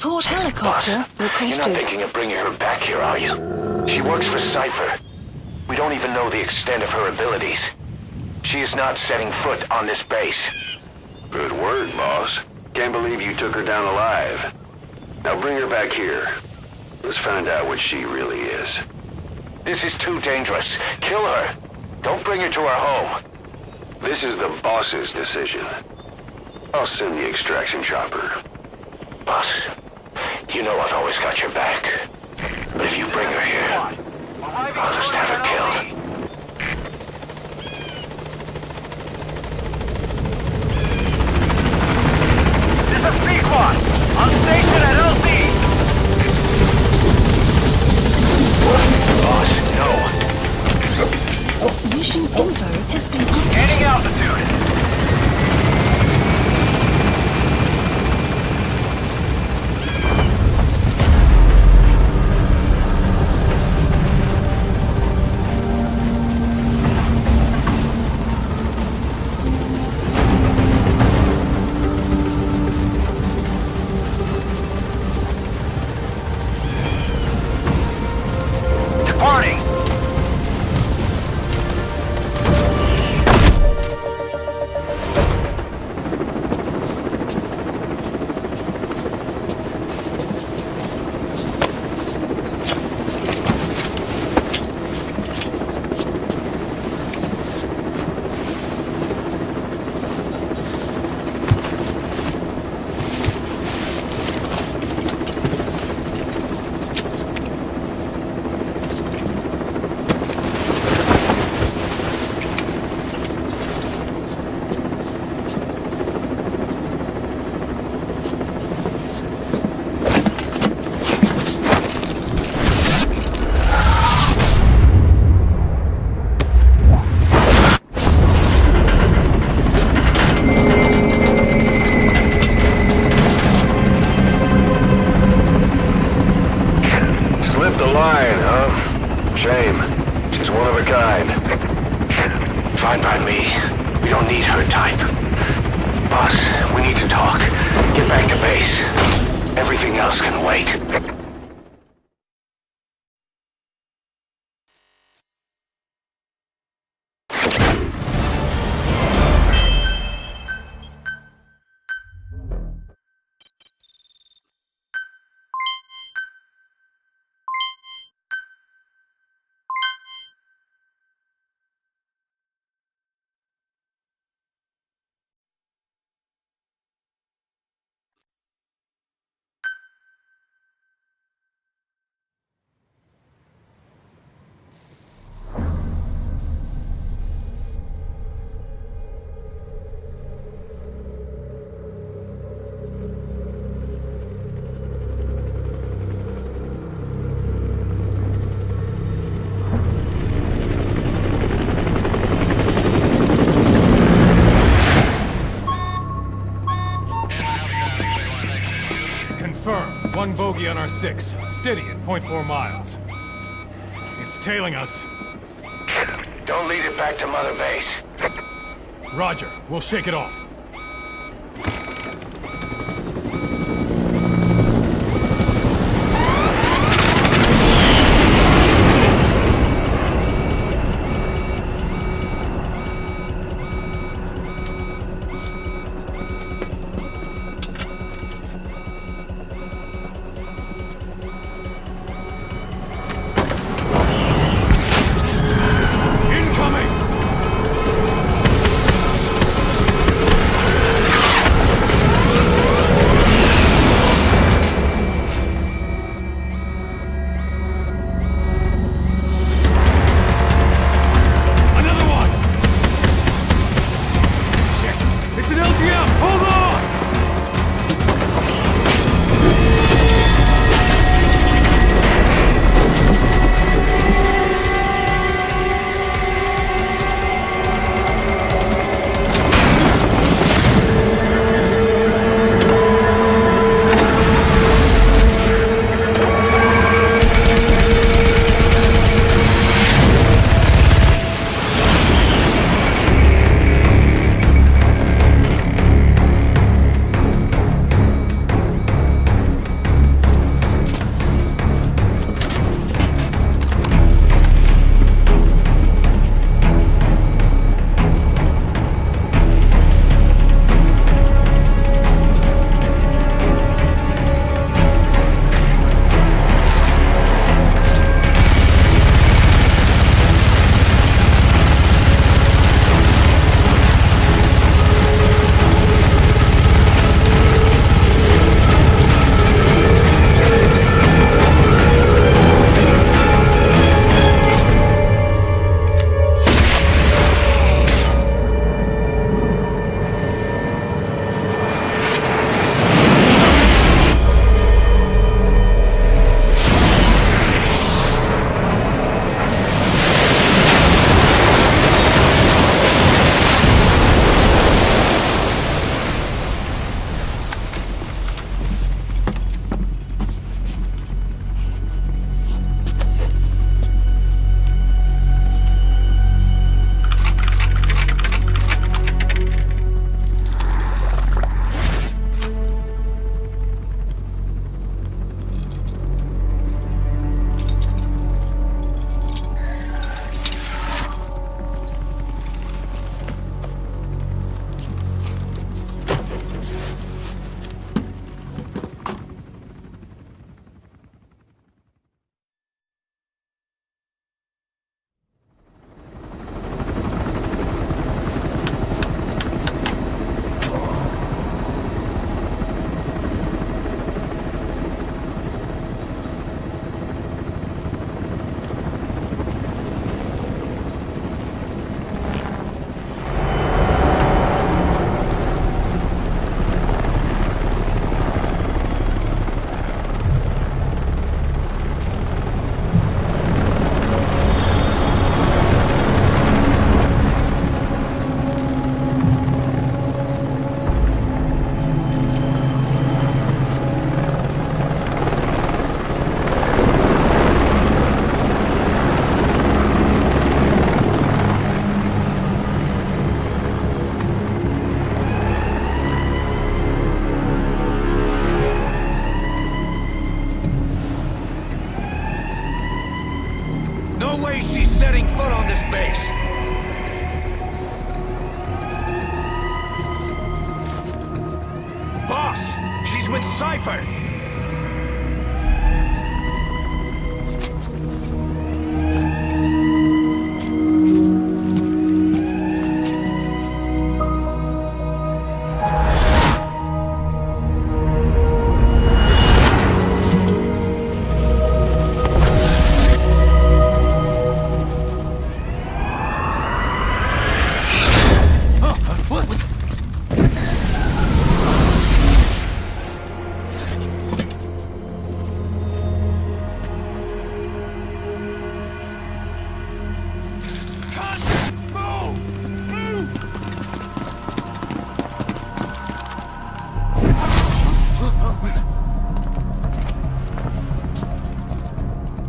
Support helicopter requested. You're not thinking of bringing her back here, are you? She works for Cipher. We don't even know the extent of her abilities. She is not setting foot on this base. Good word, boss. Can't believe you took her down alive. Now bring her back here. Let's find out what she really is. This is too dangerous. Kill her. Don't bring her to our home. This is the boss's decision. I'll send the extraction chopper. Boss, you know I've always got your back. But if you bring her here, I'll just have her killed. This is C-Quad! On station at LC! Boss, no. Mission info has been updated. Gaining altitude! Fine by me. We don't need her type. Boss, we need to talk. Get back to base. Everything else can wait. One bogey on our 6, steady at 0.4 miles. It's tailing us. Don't lead it back to Mother Base. Roger, we'll shake it off. setting foot on this base. Boss, she's with Cipher.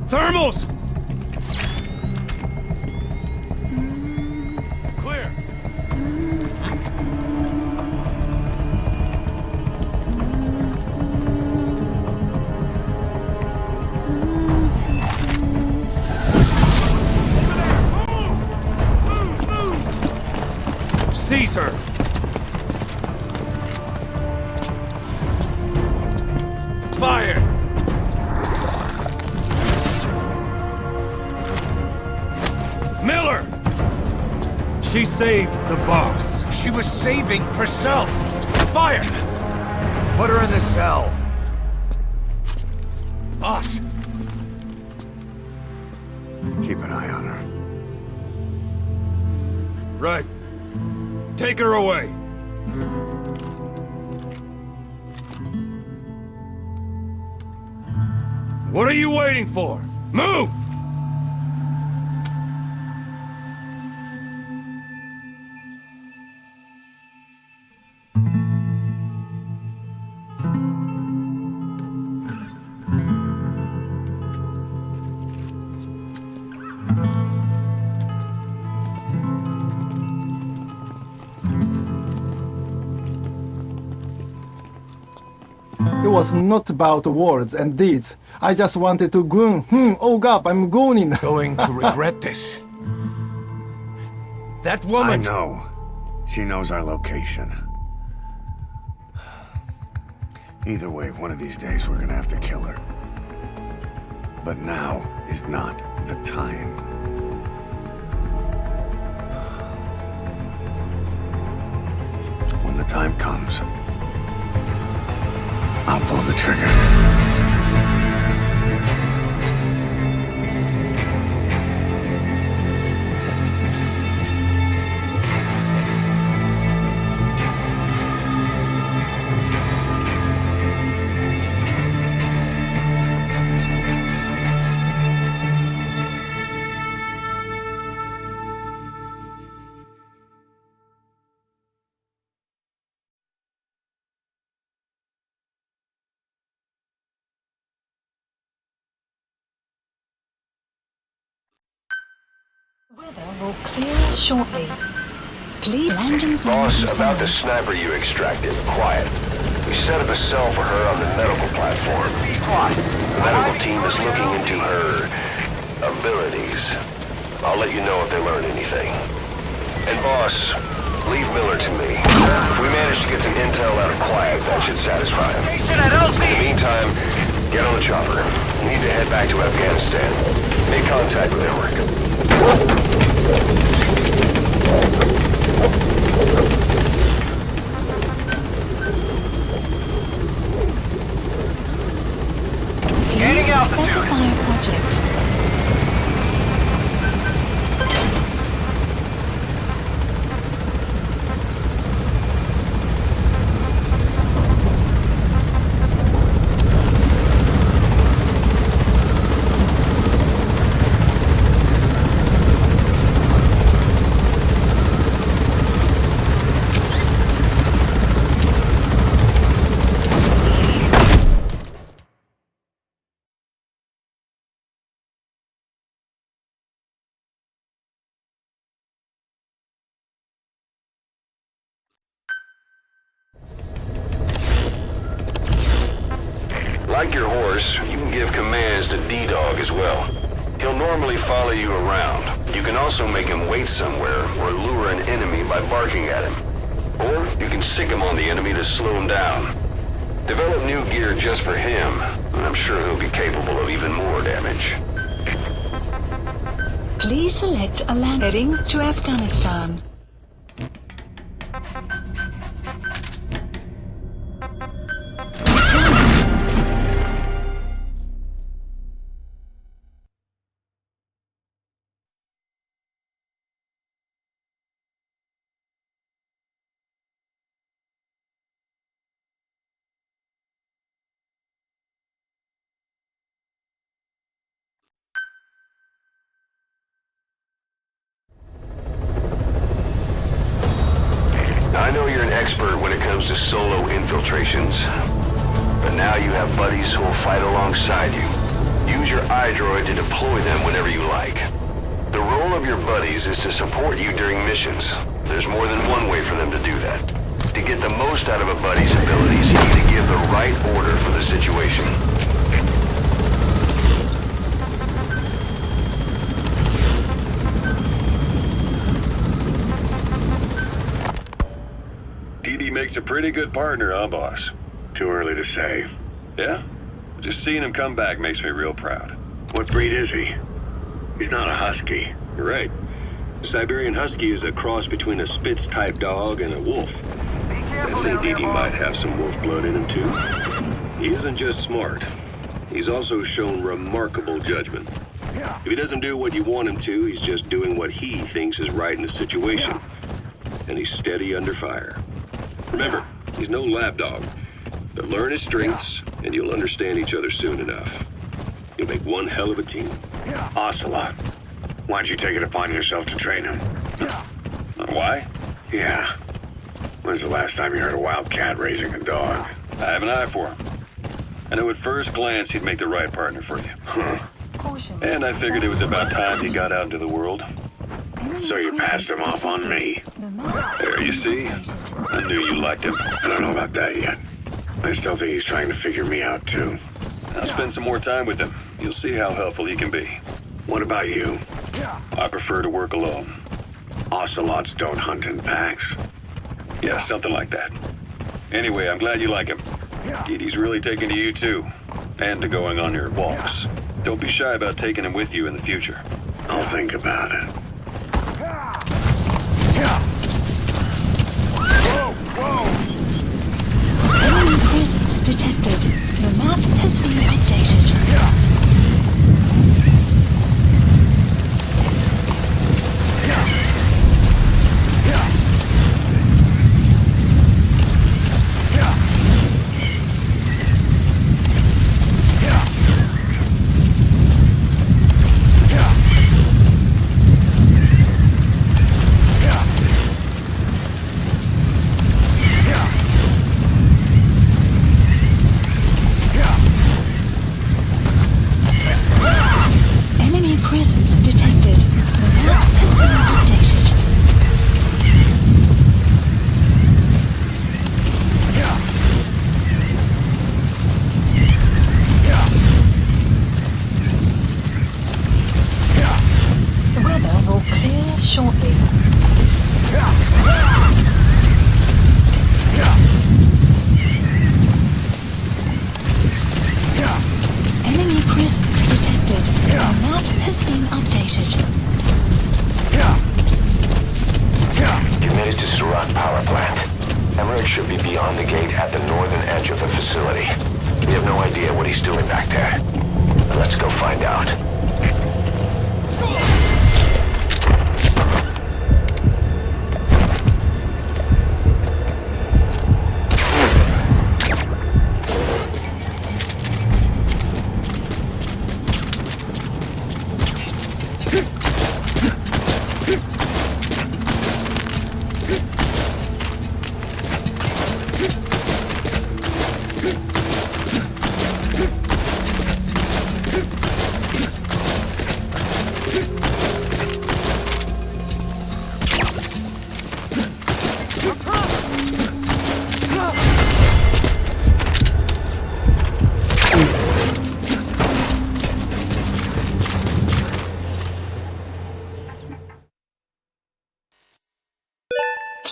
Thermals! Clear. Seize her! Fire! Miller! She saved the boss. She was saving herself. Fire! Put her in the cell. Boss! Keep an eye on her. Right. Take her away. What are you waiting for? Move! It was not about words and deeds. I just wanted to goon. Oh God, I'm gooning. Going to regret this. That woman... I know. She knows our location. Either way, one of these days we're gonna have to kill her. But now is not the time. When the time comes, I'll pull the trigger. Weather will clear shortly. Please landing zone. Boss, about the sniper you extracted, quiet. We set up a cell for her on the medical platform. The medical team is looking into her abilities. I'll let you know if they learn anything. And boss, leave Miller to me. If we manage to get some intel out of Quiet, that should satisfy him. In the meantime, get on the chopper. We need to head back to Afghanistan. Make contact with Emmerich. Gaining altitude. Specify a project. Like your horse, you can give commands to D-Dog as well. He'll normally follow you around. You can also make him wait somewhere or lure an enemy by barking at him. Or you can sick him on the enemy to slow him down. Develop new gear just for him, and I'm sure he'll be capable of even more damage. Please select a landing to Afghanistan. I know you're an expert when it comes to solo infiltrations, but now you have buddies who will fight alongside you. Use your iDroid to deploy them whenever you like. The role of your buddies is to support you during missions. There's more than one way for them to do that. To get the most out of a buddy's abilities, you need to give the right order for the situation. Makes a pretty good partner, huh, boss? Too early to say. Yeah? Just seeing him come back makes me real proud. What breed is he? He's not a husky. You're right. The Siberian Husky is a cross between a Spitz-type dog and a wolf. I think Didi might have some wolf blood in him, too. He isn't just smart. He's also shown remarkable judgment. If he doesn't do what you want him to, he's just doing what he thinks is right in the situation. And he's steady under fire. Remember, he's no lapdog, but learn his strengths, and you'll understand each other soon enough. You'll make one hell of a team. Ocelot. Why don't you take it upon yourself to train him? Why? Yeah. When's the last time you heard a wild cat raising a dog? I have an eye for him. I knew at first glance he'd make the right partner for you. And I figured it was about time he got out into the world. So you passed him off on me. There, you see? I knew you liked him. I don't know about that yet. I still think he's trying to figure me out, too. I'll spend some more time with him. You'll see how helpful he can be. What about you? I prefer to work alone. Ocelots don't hunt in packs. Yeah, something like that. Anyway, I'm glad you like him. Didi's really taking to you, too. And to going on your walks. Don't be shy about taking him with you in the future. I'll think about it. Enemy presence detected. The map has been updated.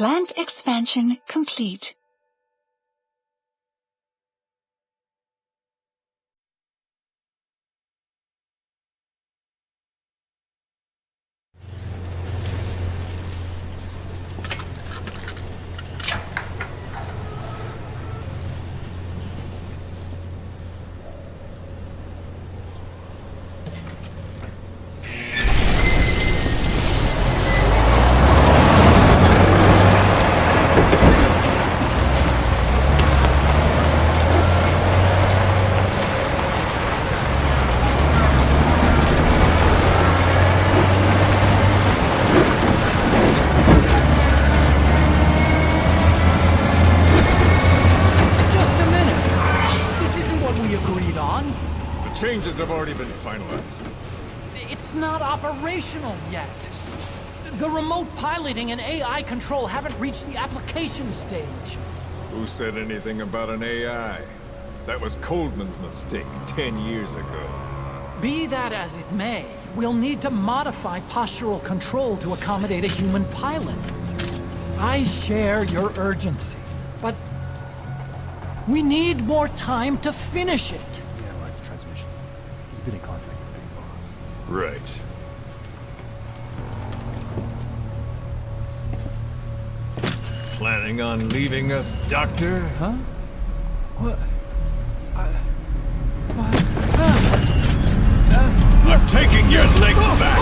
Plant expansion complete. Changes have already been finalized. It's not operational yet. The remote piloting and AI control haven't reached the application stage. Who said anything about an AI? That was Coldman's mistake 10 years ago. Be that as it may, we'll need to modify postural control to accommodate a human pilot. I share your urgency, but we need more time to finish it. Been in contact with Big Boss. Right. Planning on leaving us, Doctor? Huh? What? I'm taking your legs back!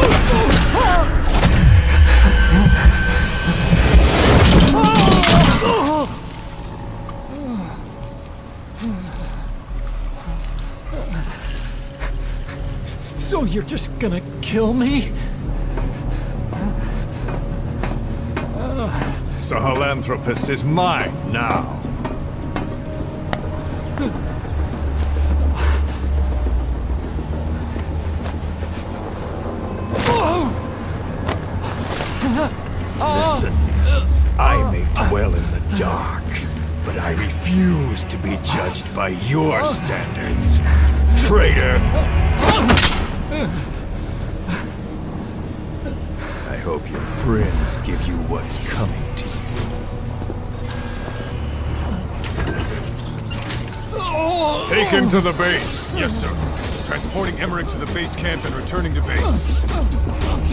So you're just gonna kill me? Sahilanthropus is mine now. Listen, I may dwell in the dark, but I refuse to be judged by your standards, traitor! I hope your friends give you what's coming to you. Take him to the base. Yes, sir. Transporting Emmerich to the base camp and returning to base.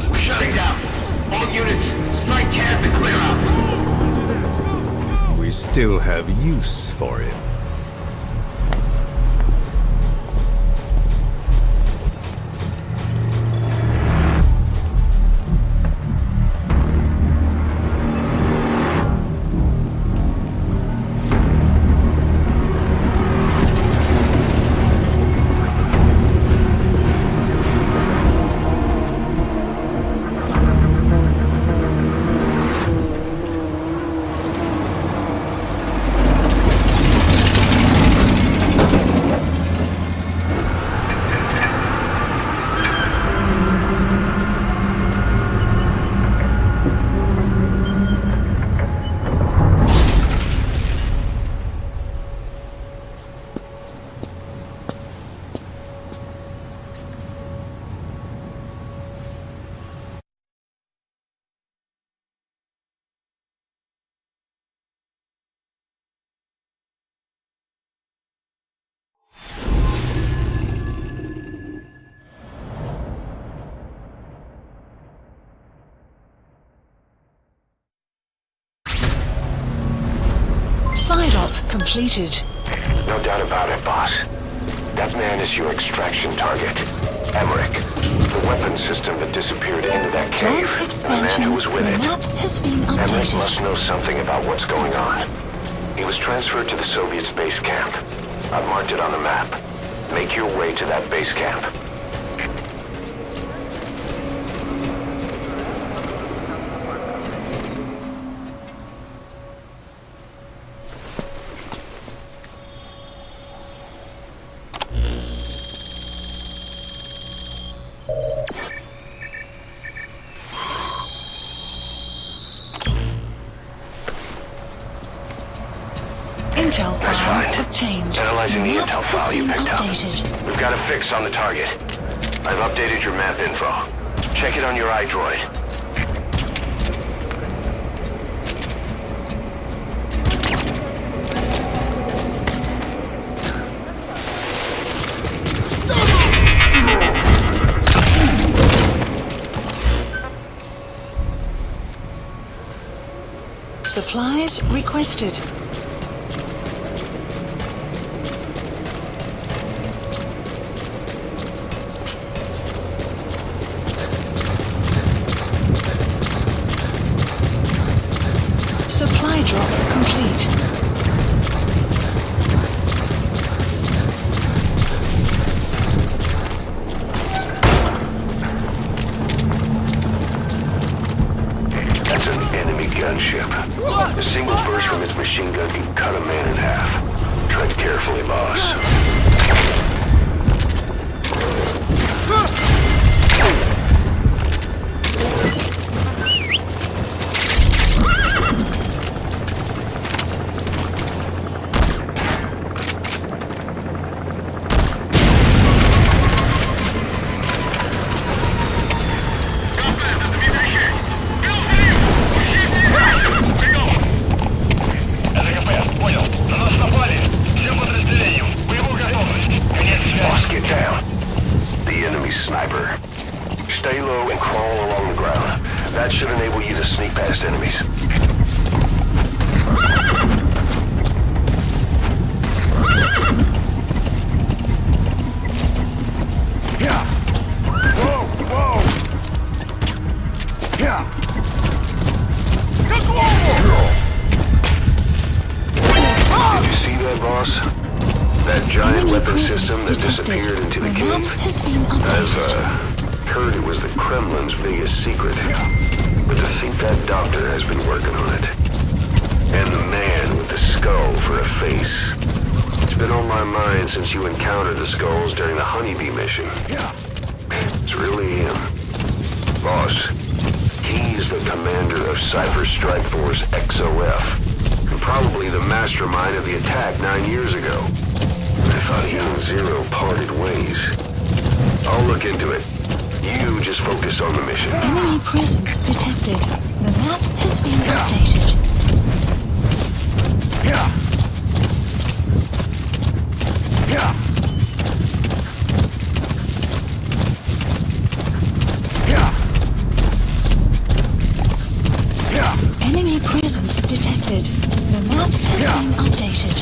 We're shutting down. All units, strike camp and clear out. We still have use for him. Completed. No doubt about it, boss. That man is your extraction target. Emmerich. The weapon system that disappeared into that cave. And the man who was with it. Has been Emmerich must know something about what's going on. He was transferred to the Soviets' base camp. I've marked it on the map. Make your way to that base camp. Intel file obtained. Analyzing the intel file you picked updated. up. We've got a fix on the target. I've updated your map info. Check it on your iDroid. Supplies requested. Supply drop complete. That's an enemy gunship. A single burst from its machine gun can cut a man in half. Tread carefully, boss. Since you encountered the skulls during the Honeybee mission. It's really him. Boss, he's the commander of Cipher Strike Force XOF, and probably the mastermind of the attack 9 years ago. I thought he and Zero parted ways. I'll look into it. You just focus on the mission. Enemy presence detected. The map has been updated. Enemy presence detected. The map has been updated.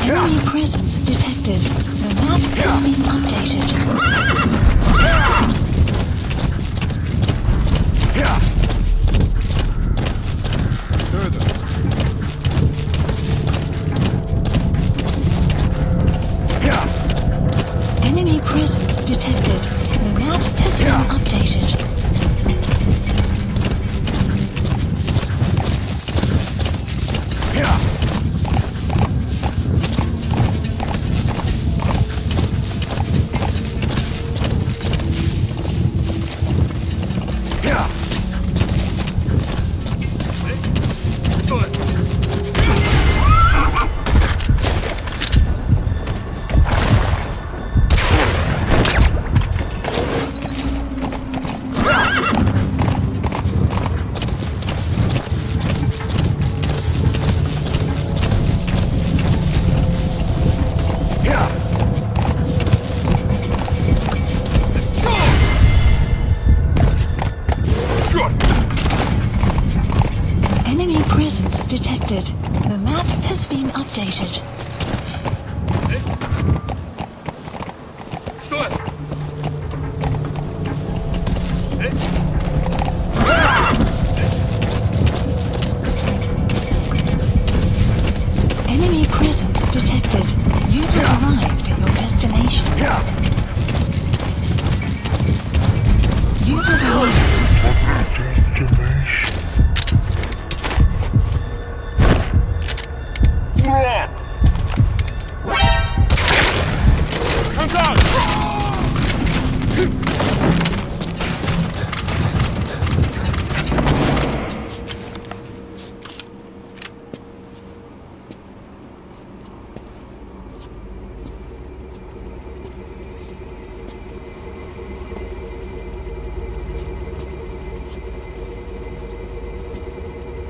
Enemy presence detected. The map has been updated. Enemy presence detected. The map has been updated. Detected. The map has been updated. Enemy presence detected. You have arrived at your destination. You have arrived at your destination.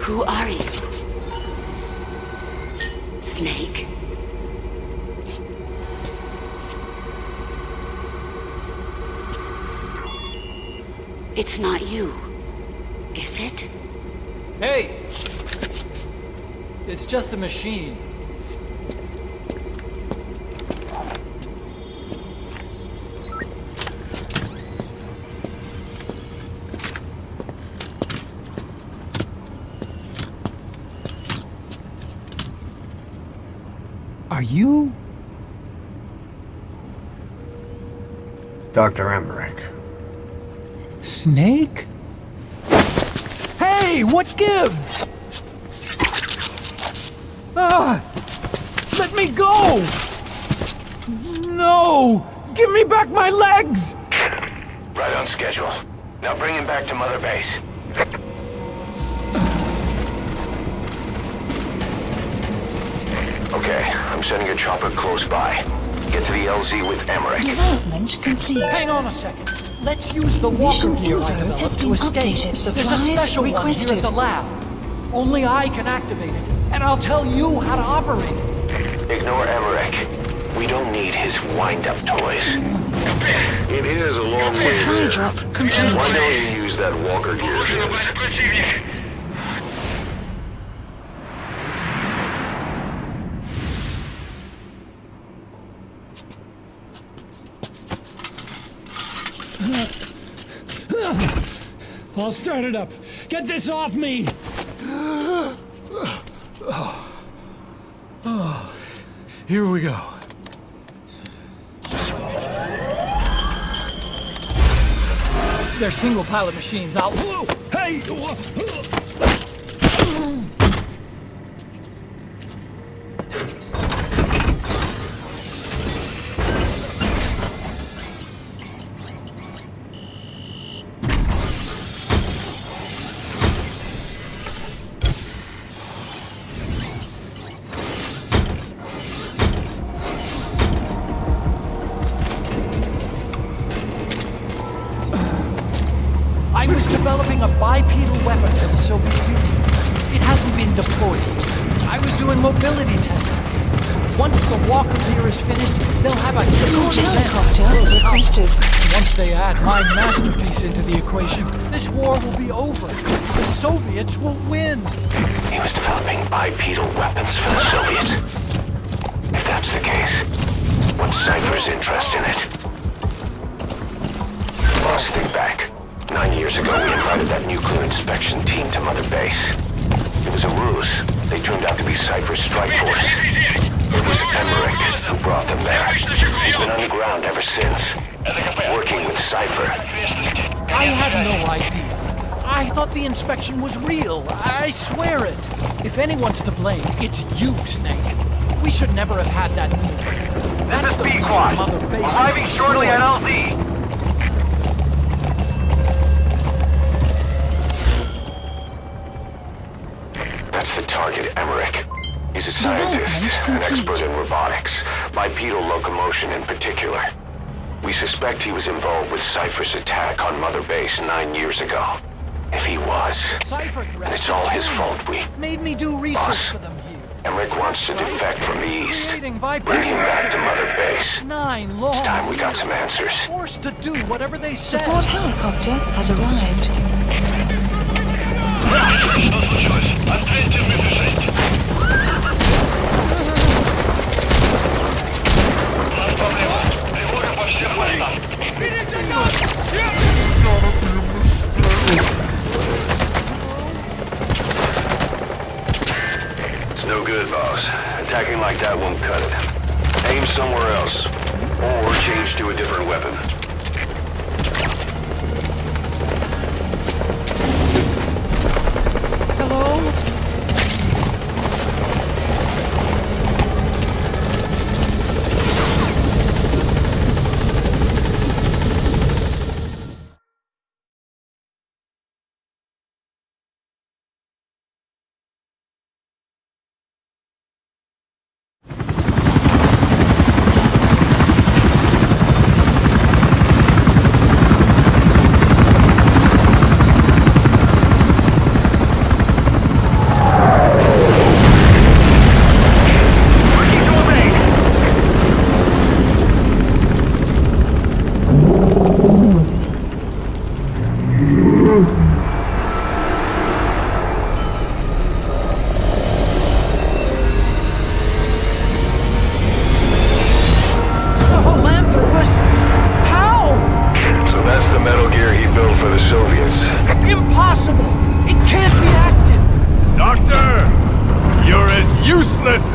Who are you? Snake. It's not you, is it? Hey! It's just a machine. Are you? Dr. Emmerich. Snake? Hey, what gives? Ah! Let me go! No! Give me back my legs! Right on schedule. Now bring him back to Mother Base. Okay, I'm sending a chopper close by. Get to the LZ with Emmerich. Development complete. Hang on a second. Let's use the walker gear I developed to escape. There's a special one here at the lab. Only I can activate it, and I'll tell you how to operate it. Ignore Emmerich. We don't need his wind-up toys. It is a long way Supply there. drop complete. Why don't you use that walker gear of his? I'll start it up. Get this off me! Here we go. They're single-pilot machines. I'll... Hey! I was developing a bipedal weapon for the Soviet Union. It hasn't been deployed. I was doing mobility testing. Once the walker gear is finished, they'll have a Support helicopter requested. Once they add my masterpiece into the equation, this war will be over. The Soviets will win. He was developing bipedal weapons for the Soviets. If that's the case, what's Cipher's interest in it? Boss, think back. 9 years ago, we invited that nuclear inspection team to Mother Base. It was a ruse. They turned out to be Cipher's strike force. It was Emmerich who brought them there. He's been underground ever since, working with Cipher. I had no idea. I thought the inspection was real. I swear it. If anyone's to blame, it's you, Snake. We should never have had that meeting. That's the reason Mother Base was Arriving shortly at destroyed. LZ. That's the target, Emmerich. He's a scientist, an expert in robotics, bipedal locomotion in particular. We suspect he was involved with Cipher's attack on Mother Base 9 years ago. If he was, then it's all his fault. We made me do research for them here. Emmerich wants to defect from the east. Creating Bring him back to Mother Base. 9 long It's time we got some answers. forced to do whatever they said. Support helicopter has arrived. It's no good, boss. Attacking like that won't cut it. Aim somewhere else, or change to a different weapon. Hello?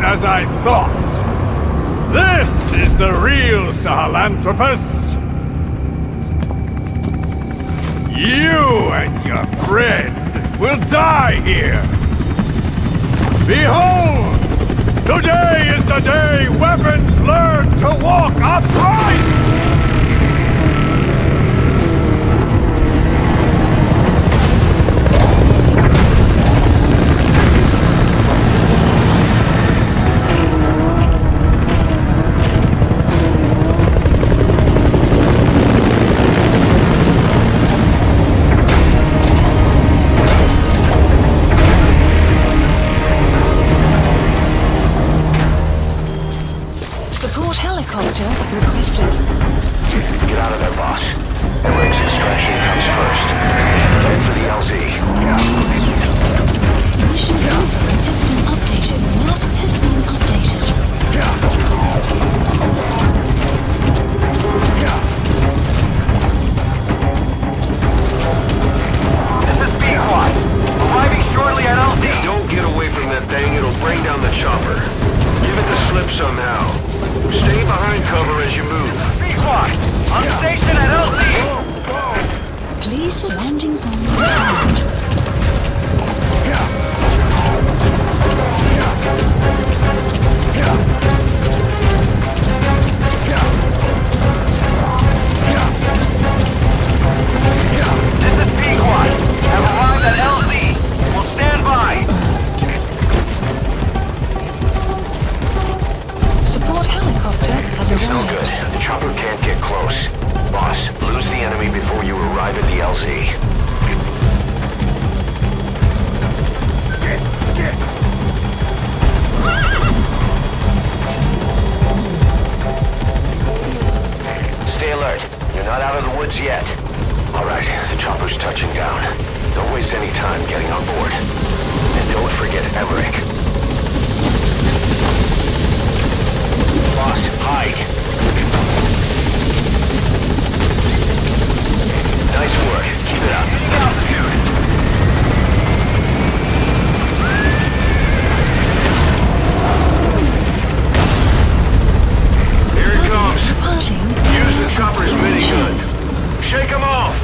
as I thought. This is the real Sahilanthropus. You and your friend will die here. Behold! Today is the day weapons learn to walk upright! Support helicopter requested. Get out of there, boss. Eric's extraction comes first. Head for the LZ. Mission info has been updated. Map has been updated. This is B-Quad. Arriving shortly at LZ. Don't get away from that thing. It'll bring down the chopper. Give it the slip somehow. Stay behind cover as you move. B-Quad! On station at LZ! Please landing zone confirmed. This is B-Quad. Have arrived at LZ. We'll stand by. Support helicopter has It's no arrived. good. The chopper can't get close. Boss, lose the enemy before you arrive at the LZ. Stay alert. You're not out of the woods yet. Alright, the chopper's touching down. Don't waste any time getting on board. And don't forget Emmerich. Boss, hide. Nice work. Keep it up. Altitude. Here it comes. Use the chopper's miniguns. Shake them off.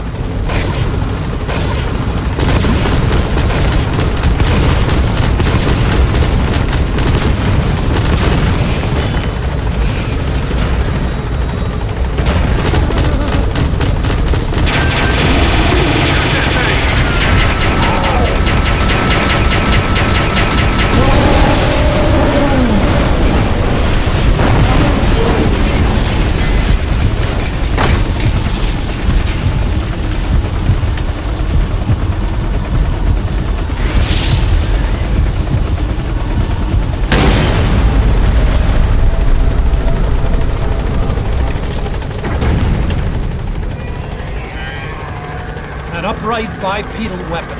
An upright bipedal weapon.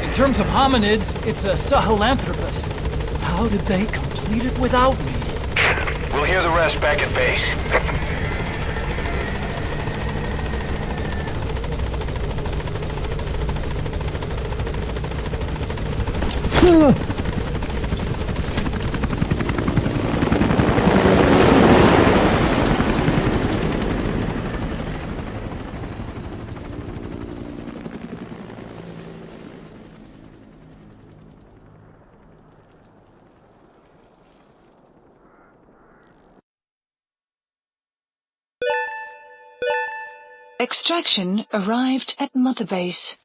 In terms of hominids, it's a Sahilanthropus. How did they complete it without me? We'll hear the rest back at base. Extraction arrived at Mother Base.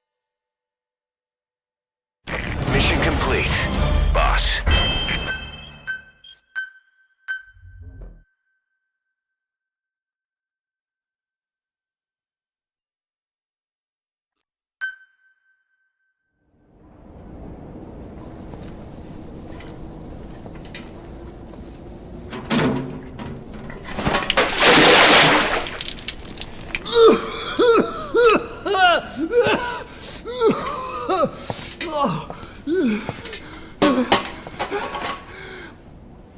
Mission complete, boss.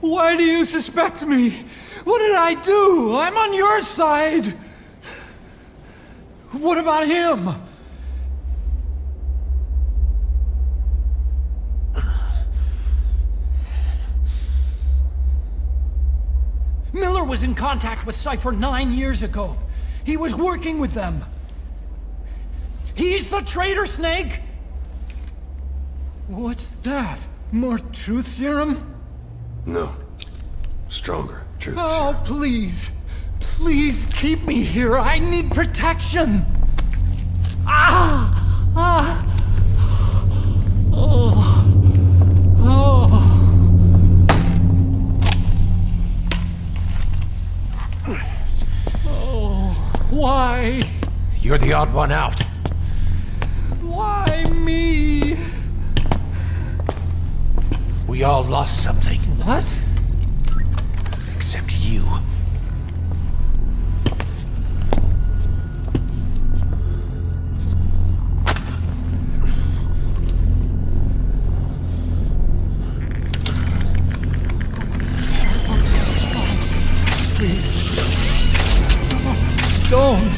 Why do you suspect me? What did I do? I'm on your side. What about him? was in contact with Cipher 9 years ago. He was working with them. He's the traitor, Snake! What's that? More truth serum? No. Stronger truth serum. Oh, please. Please keep me here. I need protection. Ah! Ah! Oh. Oh. Oh. Why? You're the odd one out. Why me? We all lost something. What? Except you. Please. Don't.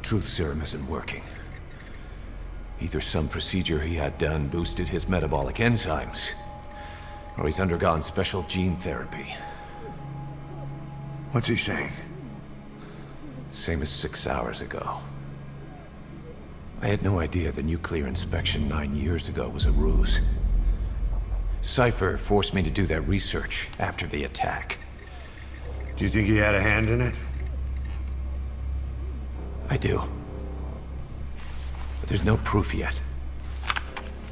Truth serum isn't working. Either some procedure he had done boosted his metabolic enzymes, or he's undergone special gene therapy. What's he saying? Same as 6 hours ago. I had no idea the nuclear inspection 9 years ago was a ruse. Cipher forced me to do that research after the attack. Do you think he had a hand in it? I do. But there's no proof yet.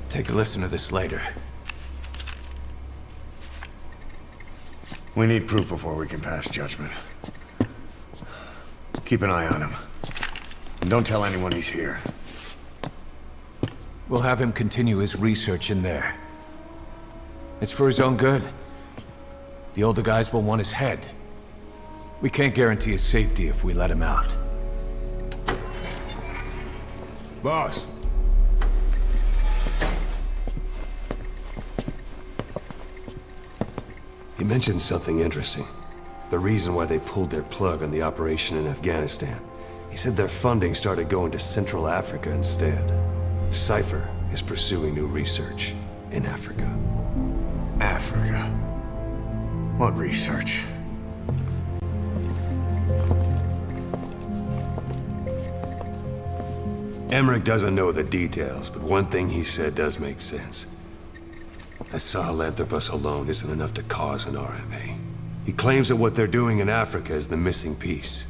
Take a listen to this later. We need proof before we can pass judgment. Keep an eye on him. And don't tell anyone he's here. We'll have him continue his research in there. It's for his own good. The older guys will want his head. We can't guarantee his safety if we let him out. Boss. He mentioned something interesting. The reason why they pulled their plug on the operation in Afghanistan. He said their funding started going to Central Africa instead. Cipher is pursuing new research in Africa. Africa? What research? Emmerich doesn't know the details, but one thing he said does make sense. That Sahilanthropus alone isn't enough to cause an RMA. He claims that what they're doing in Africa is the missing piece.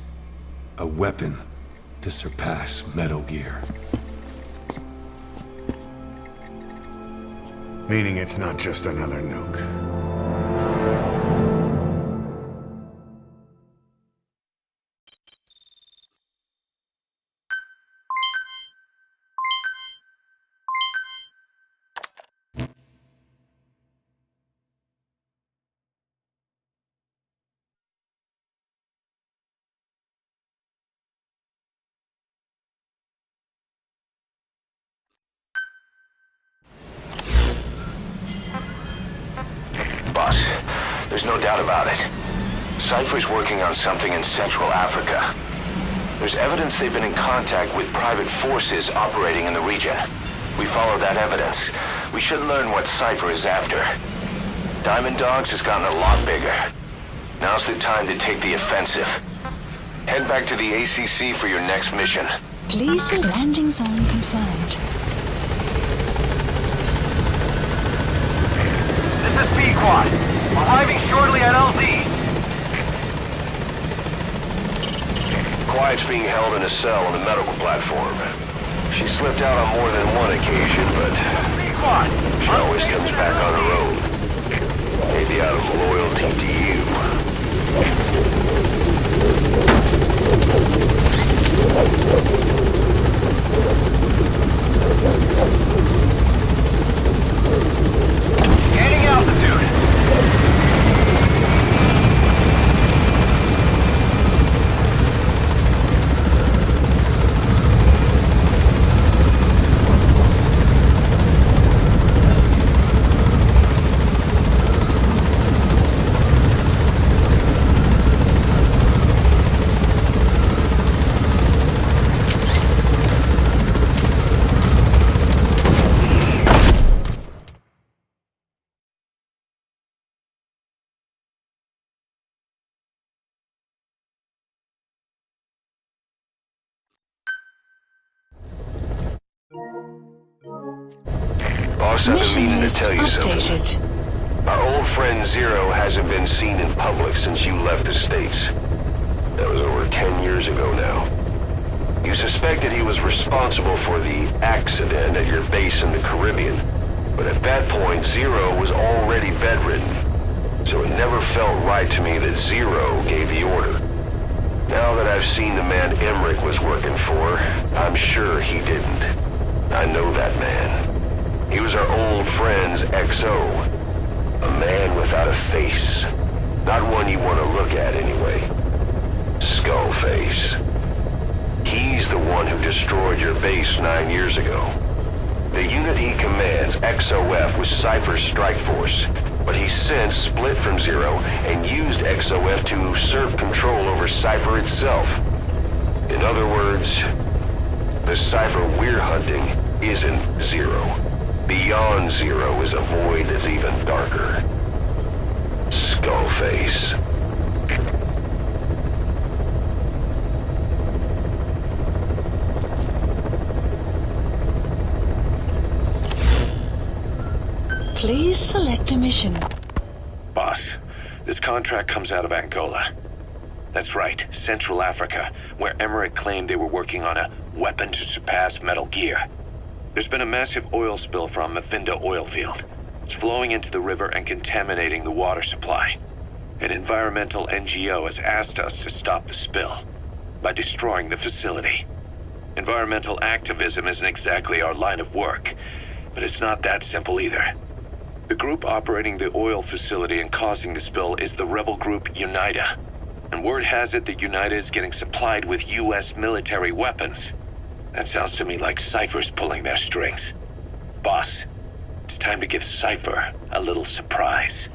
A weapon to surpass Metal Gear. Meaning it's not just another nuke. Boss, there's no doubt about it. Cipher's working on something in Central Africa. There's evidence they've been in contact with private forces operating in the region. We follow that evidence. We should learn what Cipher is after. Diamond Dogs has gotten a lot bigger. Now's the time to take the offensive. Head back to the ACC for your next mission. Please, landing zone confirmed. This is B-Quad. Arriving shortly at LZ. Quiet's being held in a cell on the medical platform. She slipped out on more than one occasion, but she always comes back on her own. Maybe out of loyalty to you. Gaining altitude. Boss, I've been Mission meaning to list tell you something. updated. Our old friend Zero hasn't been seen in public since you left the States. That was over 10 years ago now. You suspected he was responsible for the accident at your base in the Caribbean, but at that point, Zero was already bedridden, so it never felt right to me that Zero gave the order. Now that I've seen the man Emmerich was working for, I'm sure he didn't. I know that man. He was our old friend's XO. A man without a face. Not one you want to look at anyway. Skullface. He's the one who destroyed your base 9 years ago. The unit he commands, XOF, was Cipher's strike force, but he's since split from Zero and used XOF to usurp control over Cipher itself. In other words, the Cipher we're hunting isn't Zero. Beyond Zero is a void that's even darker. Skullface. Please select a mission. Boss, this contract comes out of Angola. That's right, Central Africa, where Emmerich claimed they were working on a weapon to surpass Metal Gear. There's been a massive oil spill from Mafinda oil field. It's flowing into the river and contaminating the water supply. An environmental NGO has asked us to stop the spill by destroying the facility. Environmental activism isn't exactly our line of work, but it's not that simple either. The group operating the oil facility and causing the spill is the rebel group UNITA. And word has it that UNITA is getting supplied with US military weapons. That sounds to me like Cipher's pulling their strings. Boss, it's time to give Cipher a little surprise.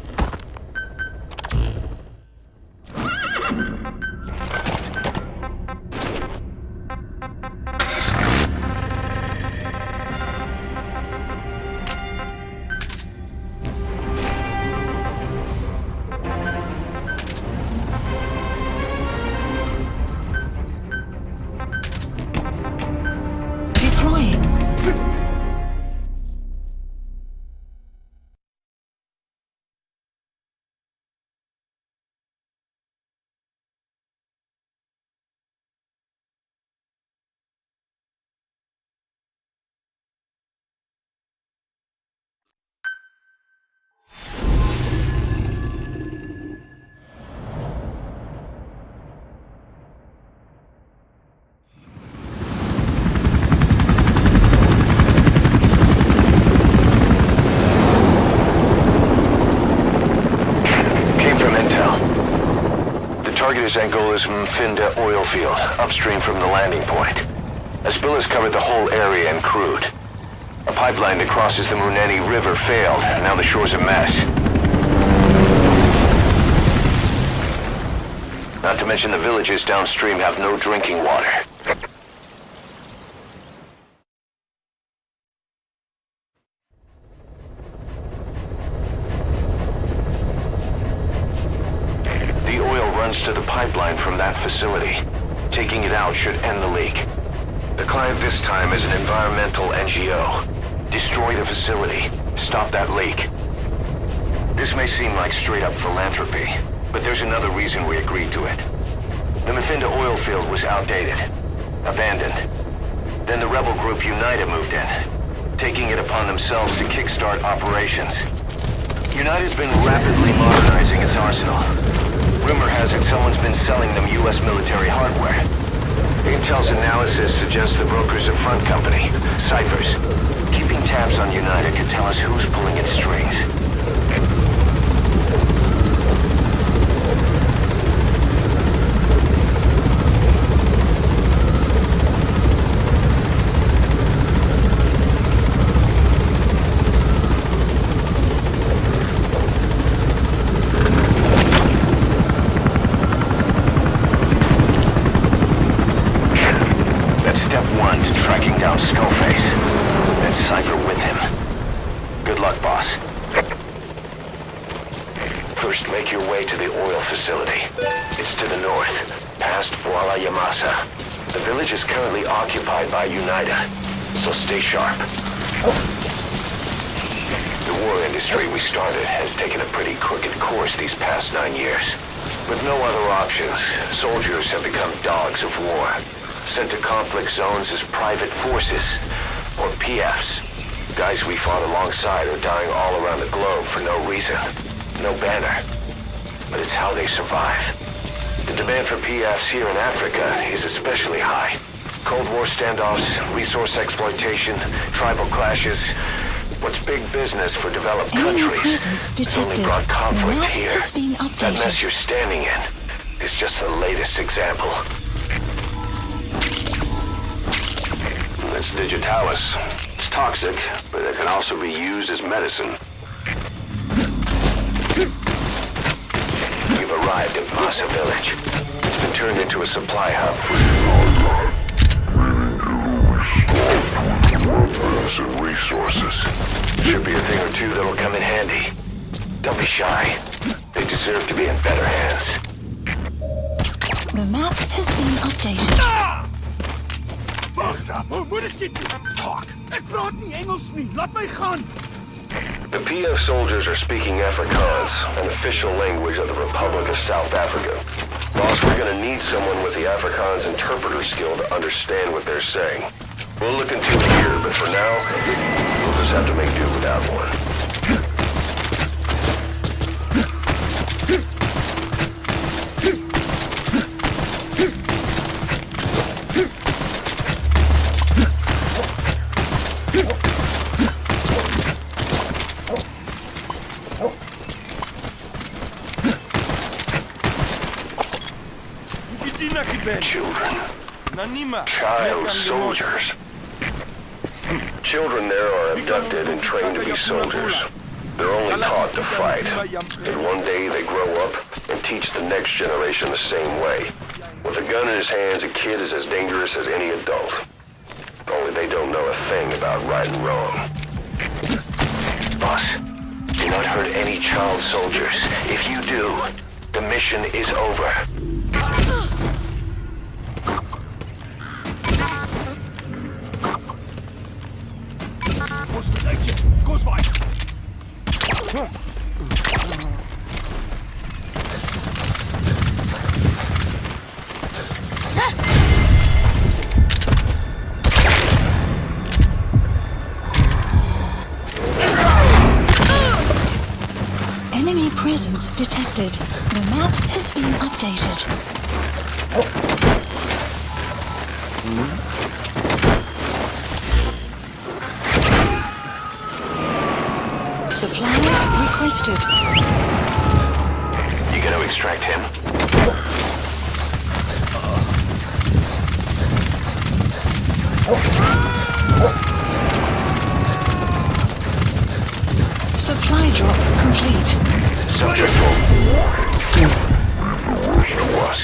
Target is Angola's Mafinda oil field, upstream from the landing point. A spill has covered the whole area and crude. A pipeline that crosses the Muneni River failed, and now the shore's a mess. Not to mention the villages downstream have no drinking water. To the pipeline from that facility. Taking it out should end the leak. The client this time is an environmental NGO. Destroy the facility. Stop that leak. This may seem like straight-up philanthropy, but there's another reason we agreed to it. The Mafinda oil field was outdated. Abandoned. Then the rebel group UNITA moved in, taking it upon themselves to kickstart operations. UNITA's been rapidly modernizing its arsenal. Rumor has it someone's been selling them U.S. military hardware. Intel's analysis suggests the broker's a front company, Cipher's. Keeping tabs on United could tell us who's pulling its strings. Tracking down Skullface, and Cipher with him. Good luck, boss. First, make your way to the oil facility. It's to the north, past Kuala Yamasa. The village is currently occupied by United, so stay sharp. The war industry we started has taken a pretty crooked course these past 9 years. With no other options, soldiers have become dogs of war. Sent to conflict zones as private forces, or PFs. Guys we fought alongside are dying all around the globe for no reason. No banner. But it's how they survive. The demand for PFs here in Africa is especially high. Cold War standoffs, resource exploitation, tribal clashes. What's big business for developed countries has only brought conflict here. That mess you're standing in is just the latest example. It's digitalis. It's toxic, but it can also be used as medicine. We've arrived at Masa Village. It's been turned into a supply hub. Some resources. Should be a thing or two that'll come in handy. Don't be shy. They deserve to be in better hands. The map has been updated. The PF soldiers are speaking Afrikaans, an official language of the Republic of South Africa. Boss, we're gonna need someone with the Afrikaans interpreter skill to understand what they're saying. We'll look into it here, but for now, we'll just have to make do without one. Child soldiers. Children there are abducted and trained to be soldiers. They're only taught to fight. And one day they grow up and teach the next generation the same way. With a gun in his hands, a kid is as dangerous as any adult. Only they don't know a thing about right and wrong. Boss, do not hurt any child soldiers. If you do, the mission is over. Enemy presence detected. The map has been updated. Supplies requested. You gonna extract him? Supply drop complete. Subject full. It was.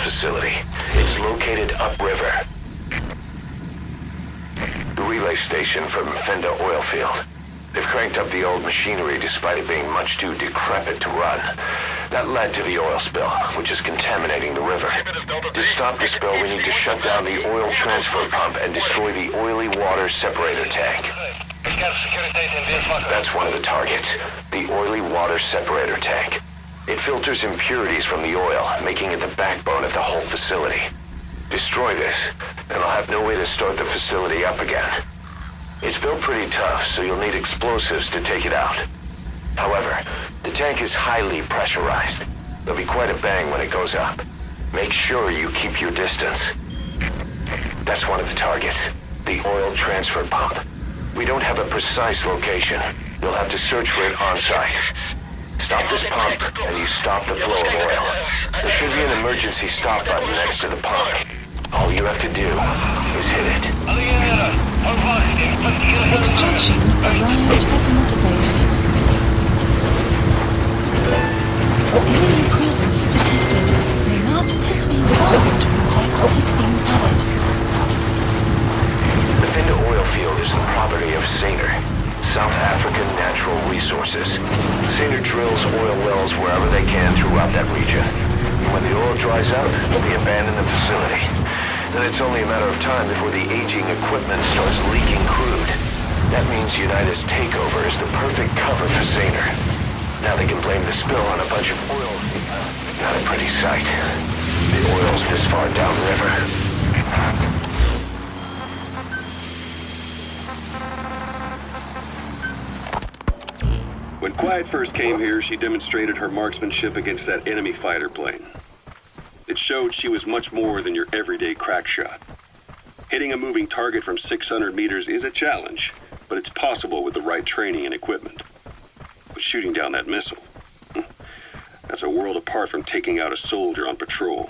Facility. It's located upriver. The relay station from Fenda oil field. They've cranked up the old machinery despite it being much too decrepit to run. That led to the oil spill, which is contaminating the river. To stop the spill, we need to shut down the oil transfer pump and destroy the oily water separator tank. That's one of the targets, the oily water separator tank. It filters impurities from the oil, making it the backbone of the whole facility. Destroy this, and I'll have no way to start the facility up again. It's built pretty tough, so you'll need explosives to take it out. However, the tank is highly pressurized. There'll be quite a bang when it goes up. Make sure you keep your distance. That's one of the targets, the oil transfer pump. We don't have a precise location. You'll have to search for it on-site. Stop this pump, and you stop the flow of oil. There should be an emergency stop button next to the pump. All you have to do is hit it. Extraction arrived at the mother base. Enemy presence detected. The map has been developed. Project is being added. The Finda oil field is the property of Saner, South African Natural Resources. Saner drills oil wells wherever they can throughout that region. And when the oil dries out, they abandon the facility. Then it's only a matter of time before the aging equipment starts leaking crude. That means United's takeover is the perfect cover for Saner. Now they can blame the spill on a bunch of oil. Not a pretty sight. The oil's this far downriver. When Quiet first came here, she demonstrated her marksmanship against that enemy fighter plane. It showed she was much more than your everyday crack shot. Hitting a moving target from 600 meters is a challenge, but it's possible with the right training and equipment. But shooting down that missile, that's a world apart from taking out a soldier on patrol.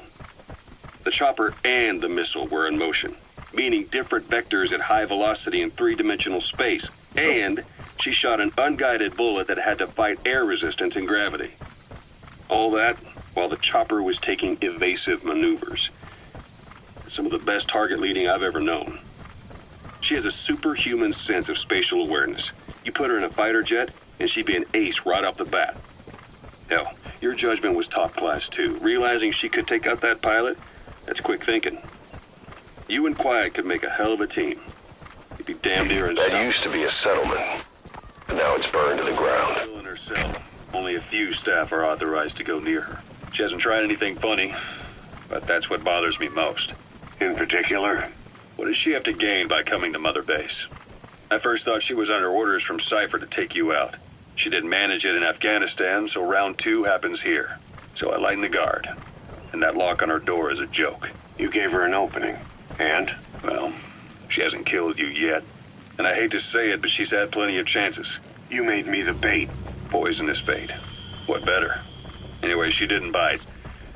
The chopper and the missile were in motion, meaning different vectors at high velocity in three-dimensional space, and she shot an unguided bullet that had to fight air resistance and gravity. All that while the chopper was taking evasive maneuvers. Some of the best target leading I've ever known. She has a superhuman sense of spatial awareness. You put her in a fighter jet, and she'd be an ace right off the bat. Hell, your judgment was top class too. Realizing she could take out that pilot, that's quick thinking. You and Quiet could make a hell of a team. You'd be damn near unstoppable. That used to be a settlement, but now it's burned to the ground. Still in her cell. Only a few staff are authorized to go near her. She hasn't tried anything funny, but that's what bothers me most. In particular? What does she have to gain by coming to Mother Base? I first thought she was under orders from Cipher to take you out. She didn't manage it in Afghanistan, so round 2 happens here. So I lighten the guard. And that lock on her door is a joke. You gave her an opening. And? Well, she hasn't killed you yet. And I hate to say it, but she's had plenty of chances. You made me the bait. Poisonous bait. What better? Anyway, she didn't bite.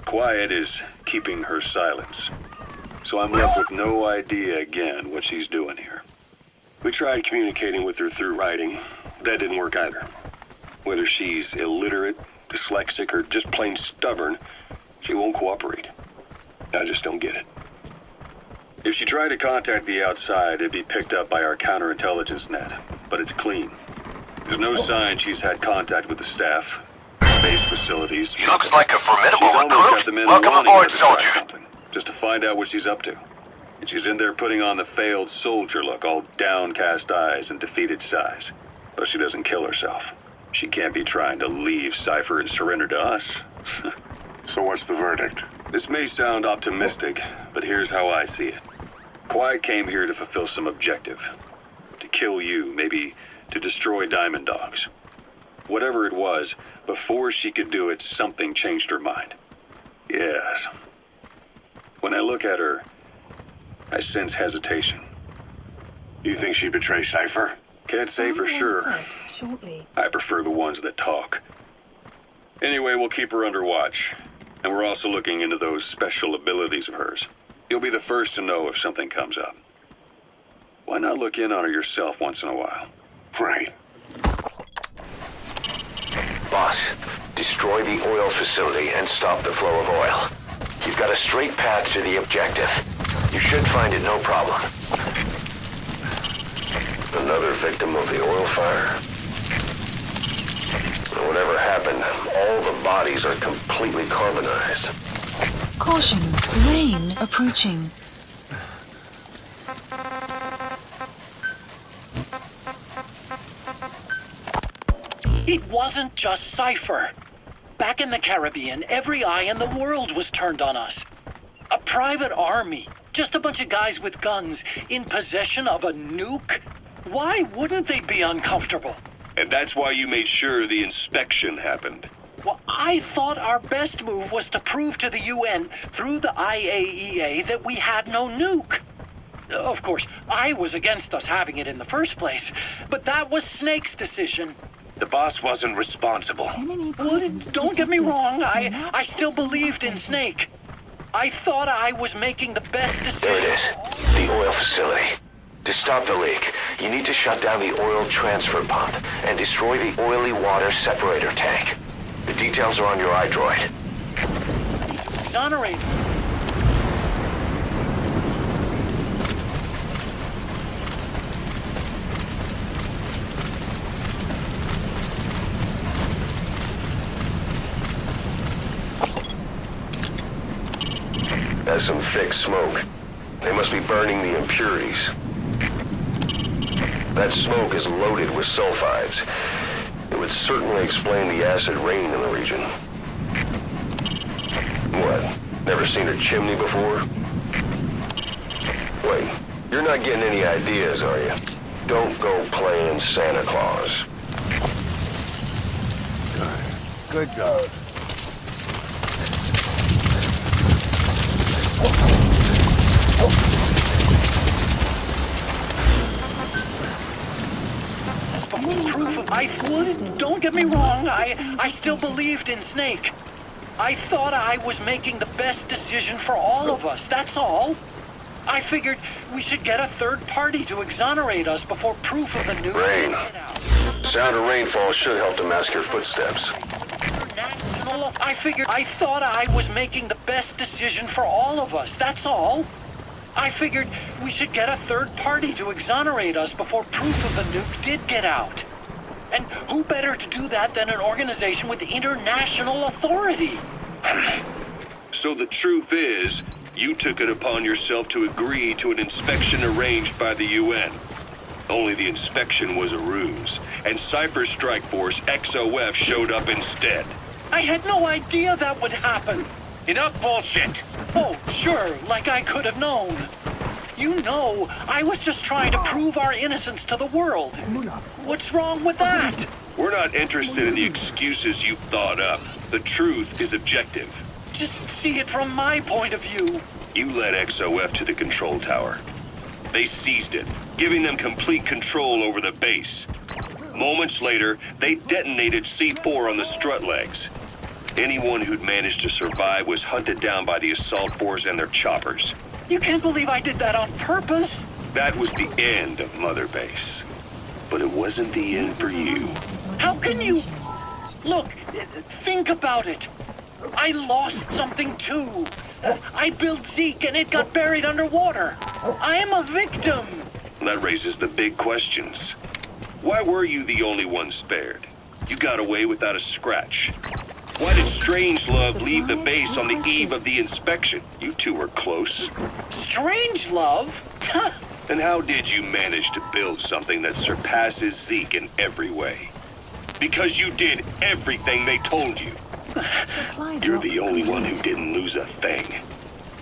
Quiet is keeping her silence. So I'm left with no idea again what she's doing here. We tried communicating with her through writing. That didn't work either. Whether she's illiterate, dyslexic, or just plain stubborn, she won't cooperate. I just don't get it. If she tried to contact the outside, it'd be picked up by our counterintelligence net. But it's clean. There's no sign she's had contact with the staff, base facilities. She looks like a formidable She's always got recruit. the men Welcome wanting aboard, her to try soldier. something, just to find out what she's up to. And she's in there putting on the failed soldier look, all downcast eyes and defeated sighs. Though she doesn't kill herself. She can't be trying to leave Cipher and surrender to us. So what's the verdict? This may sound optimistic, but here's how I see it. Quiet came here to fulfill some objective. To kill you, maybe to destroy Diamond Dogs. Whatever it was, before she could do it, something changed her mind. Yes. When I look at her, I sense hesitation. You think she'd betray Cipher? Can't say for sure. Shortly. I prefer the ones that talk. Anyway, we'll keep her under watch. And we're also looking into those special abilities of hers. You'll be the first to know if something comes up. Why not look in on her yourself once in a while? Right. Boss, destroy the oil facility and stop the flow of oil. You've got a straight path to the objective. You should find it no problem. Another victim of the oil fire? Whatever happened, all the bodies are completely carbonized. Caution, rain approaching. It wasn't just Cipher. Back in the Caribbean, every eye in the world was turned on us. A private army, just a bunch of guys with guns, in possession of a nuke? Why wouldn't they be uncomfortable? And that's why you made sure the inspection happened. Well, I thought our best move was to prove to the UN through the IAEA that we had no nuke. Of course, I was against us having it in the first place, but that was Snake's decision. The boss wasn't responsible. Well, don't get me wrong, I still believed in Snake. I thought I was making the best decision. There it is. The oil facility. To stop the leak, you need to shut down the oil transfer pump and destroy the oily water separator tank. The details are on your iDroid. Exonerate. That's some thick smoke. They must be burning the impurities. That smoke is loaded with sulfides. It would certainly explain the acid rain in the region. What? Never seen a chimney before? Wait, you're not getting any ideas, are you? Don't go playing Santa Claus. Good dog. Don't get me wrong, I still believed in Snake. I thought I was making the best decision for all of us, that's all. I figured we should get a third party to exonerate us before proof of the nuke. Rain. Sound of rainfall should help to mask your footsteps. I thought I was making the best decision for all of us, that's all. I figured we should get a third party to exonerate us before proof of the nuke did get out. And who better to do that than an organization with international authority? So the truth is, you took it upon yourself to agree to an inspection arranged by the UN. Only the inspection was a ruse, and Cipher Strike Force XOF showed up instead. I had no idea that would happen. Enough bullshit! Oh, sure, like I could have known. You know, I was just trying to prove our innocence to the world. What's wrong with that? We're not interested in the excuses you've thought up. The truth is objective. Just see it from my point of view. You led XOF to the control tower. They seized it, giving them complete control over the base. Moments later, they detonated C4 on the strut legs. Anyone who'd managed to survive was hunted down by the assault force and their choppers. You can't believe I did that on purpose? That was the end of Mother Base. But it wasn't the end for you. How can you... Look, think about it. I lost something too. I built Zeke and it got buried underwater. I am a victim. That raises the big questions. Why were you the only one spared? You got away without a scratch. Why did Strangelove leave the base on the eve of the inspection? You two were close. Strangelove? And how did you manage to build something that surpasses Zeke in every way? Because you did everything they told you. You're the only one who didn't lose a thing.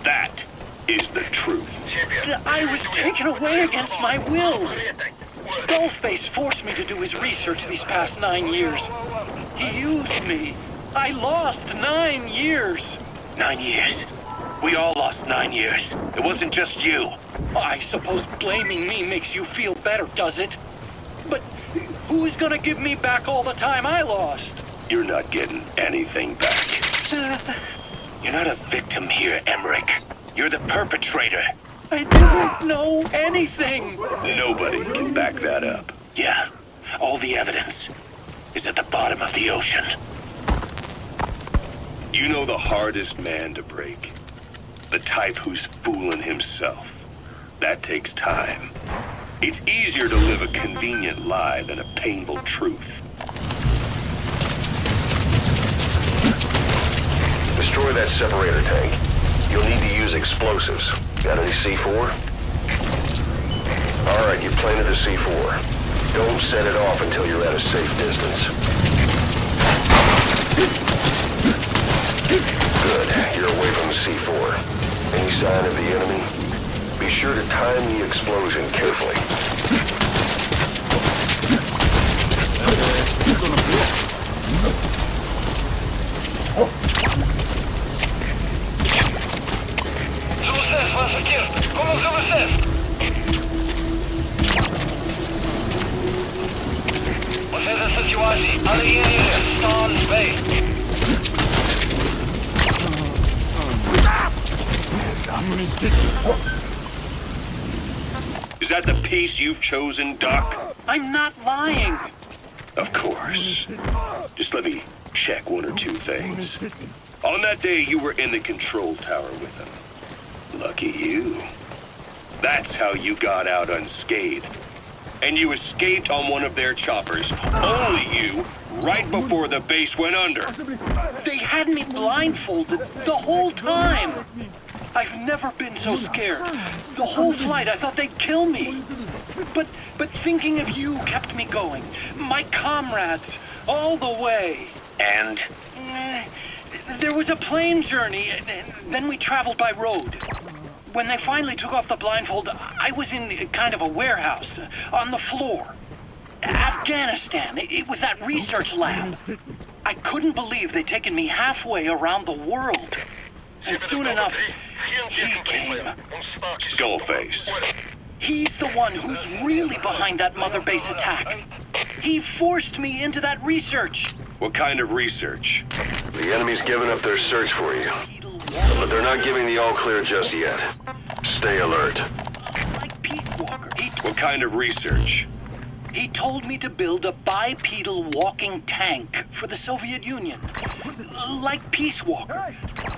That is the truth. I was taken away against my will. Skullface forced me to do his research these past 9 years. He used me. I lost 9 years. 9 years? We all lost 9 years. It wasn't just you. I suppose blaming me makes you feel better, does it? But who's gonna give me back all the time I lost? You're not getting anything back. You're not a victim here, Emmerich. You're the perpetrator. I didn't know anything. Nobody can back that up. Yeah, all the evidence is at the bottom of the ocean. You know the hardest man to break. The type who's fooling himself. That takes time. It's easier to live a convenient lie than a painful truth. destroy that separator tank, you'll need to use explosives. Got any C4? Alright, you planted the C4. Don't set it off until you're at a safe distance. Good, you're away from the C4. Any sign of the enemy? Be sure to time the explosion carefully. Is that the piece you've chosen, Doc? I'm not lying. Of course. Just let me check one or two things. On that day, you were in the control tower with them. Lucky you. That's how you got out unscathed. And you escaped on one of their choppers. Only you, right before the base went under. They had me blindfolded the whole time. I've never been so scared. The whole flight, I thought they'd kill me. But thinking of you kept me going. My comrades, all the way. And? There was a plane journey, then we traveled by road. When they finally took off the blindfold, I was in kind of a warehouse, on the floor. Afghanistan, it was that research lab. I couldn't believe they'd taken me halfway around the world. And soon enough, he came. Skullface. He's the one who's really behind that mother base attack. He forced me into that research. What kind of research? The enemy's given up their search for you. But they're not giving the all-clear just yet. Stay alert. What kind of research? He told me to build a bipedal walking tank for the Soviet Union. Like Peace Walker.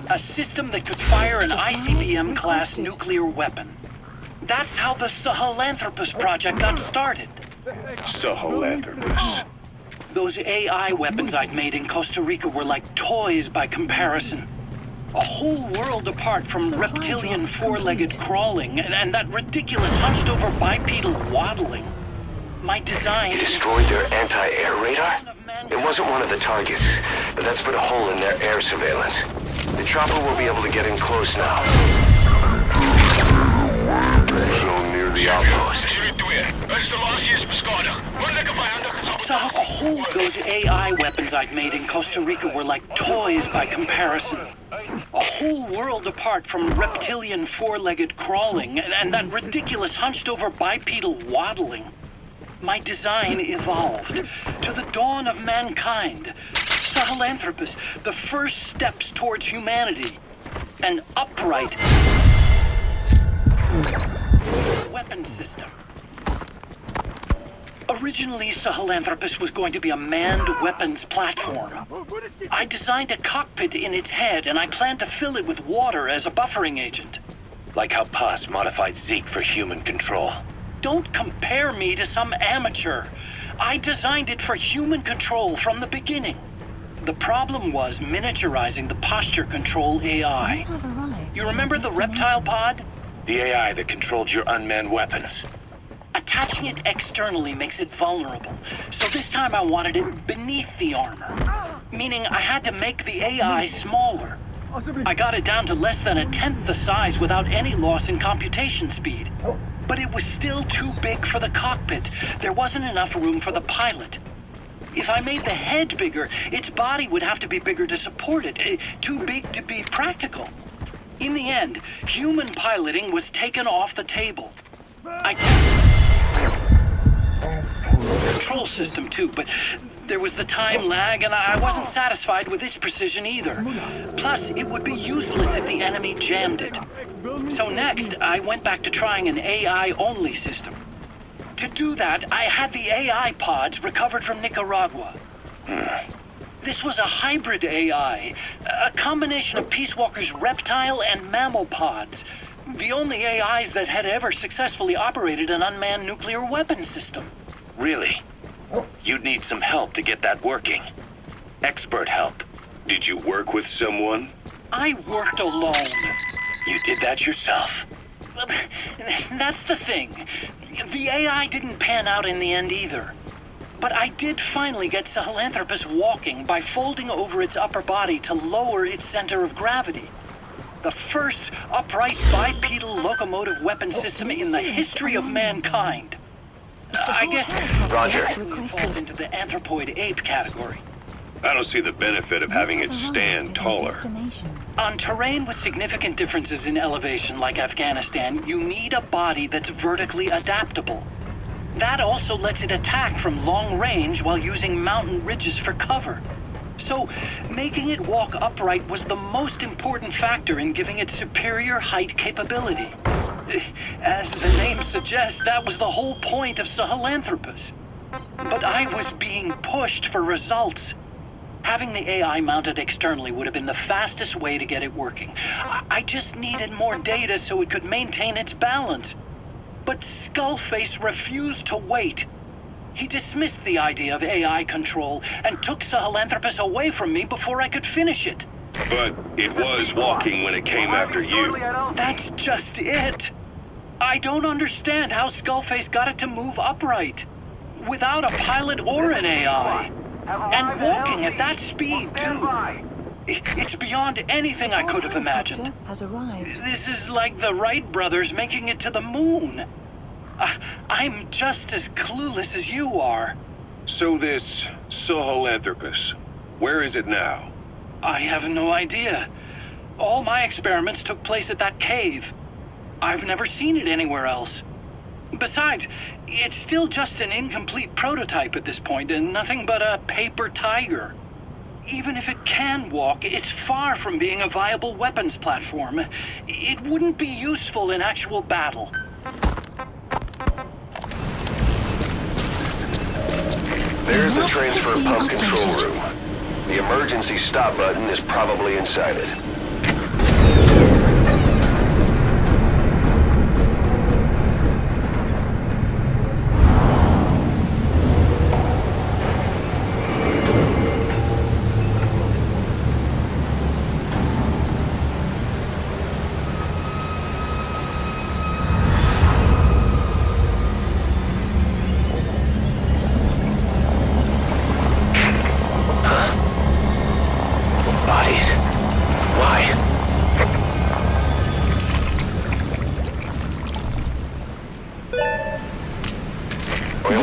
A system that could fire an ICBM-class nuclear weapon. That's how the Sahilanthropus project got started. Sahilanthropus. Those AI weapons I'd made in Costa Rica were like toys by comparison. A whole world apart from reptilian four-legged crawling and that ridiculous hunched-over bipedal waddling. My design... You destroyed their anti-air radar? It wasn't one of the targets, but that's put a hole in their air surveillance. The chopper will be able to get in close now. So near the outpost. Those AI weapons I'd made in Costa Rica were like toys by comparison. A whole world apart from reptilian four-legged crawling and that ridiculous hunched-over bipedal waddling. My design evolved to the dawn of mankind. Sahilanthropus, the first steps towards humanity. An upright weapon system. Originally, Sahilanthropus was going to be a manned weapons platform. I designed a cockpit in its head, and I planned to fill it with water as a buffering agent. Like how Paz modified Zeke for human control. Don't compare me to some amateur. I designed it for human control from the beginning. The problem was miniaturizing the posture control AI. You remember the reptile pod? The AI that controlled your unmanned weapons. Attaching it externally makes it vulnerable, so this time I wanted it beneath the armor. Meaning I had to make the AI smaller. I got it down to less than 1/10 the size without any loss in computation speed. But it was still too big for the cockpit. There wasn't enough room for the pilot. If I made the head bigger, its body would have to be bigger to support it. Too big to be practical. In the end, human piloting was taken off the table. Control system too, but there was the time lag and I wasn't satisfied with its precision either. Plus, it would be useless if the enemy jammed it. So next, I went back to trying an AI-only system. To do that, I had the AI pods recovered from Nicaragua. This was a hybrid AI, a combination of Peace Walker's reptile and mammal pods. The only AIs that had ever successfully operated an unmanned nuclear weapon system. Really? You'd need some help to get that working. Expert help. Did you work with someone? I worked alone. You did that yourself? That's the thing. The AI didn't pan out in the end either. But I did finally get Sahilanthropus walking by folding over its upper body to lower its center of gravity. The first upright bipedal locomotive weapon system in the history of mankind. I guess Roger. it falls into the anthropoid ape category. I don't see the benefit of having it stand taller. On terrain with significant differences in elevation like Afghanistan, you need a body that's vertically adaptable. That also lets it attack from long range while using mountain ridges for cover. So, making it walk upright was the most important factor in giving it superior height capability. As the name suggests, that was the whole point of Sahilanthropus. But I was being pushed for results. Having the AI mounted externally would have been the fastest way to get it working. I just needed more data so it could maintain its balance. But Skullface refused to wait. He dismissed the idea of AI control and took Sahilanthropus away from me before I could finish it. But it was walking when it came after you. That's just it. I don't understand how Skullface got it to move upright, without a pilot or an AI. And walking at that speed, too. It's beyond anything I could have imagined. This is like the Wright brothers making it to the moon. I'm just as clueless as you are. So this Sahilanthropus, where is it now? I have no idea. All my experiments took place at that cave. I've never seen it anywhere else. Besides, it's still just an incomplete prototype at this point, and nothing but a paper tiger. Even if it can walk, it's far from being a viable weapons platform. It wouldn't be useful in actual battle. There's the transfer pump control room. The emergency stop button is probably inside it.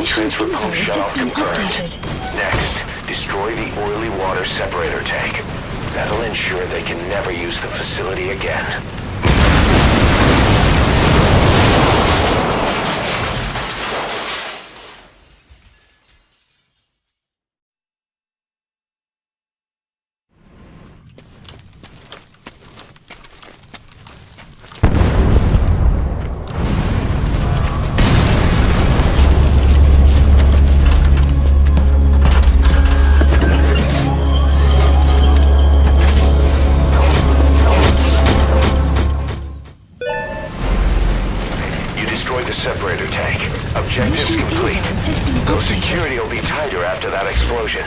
Transfer pump shut-off confirmed. Next, destroy the oily water separator tank. That'll ensure they can never use the facility again. Separator tank. Objectives complete. Though security will be tighter after that explosion.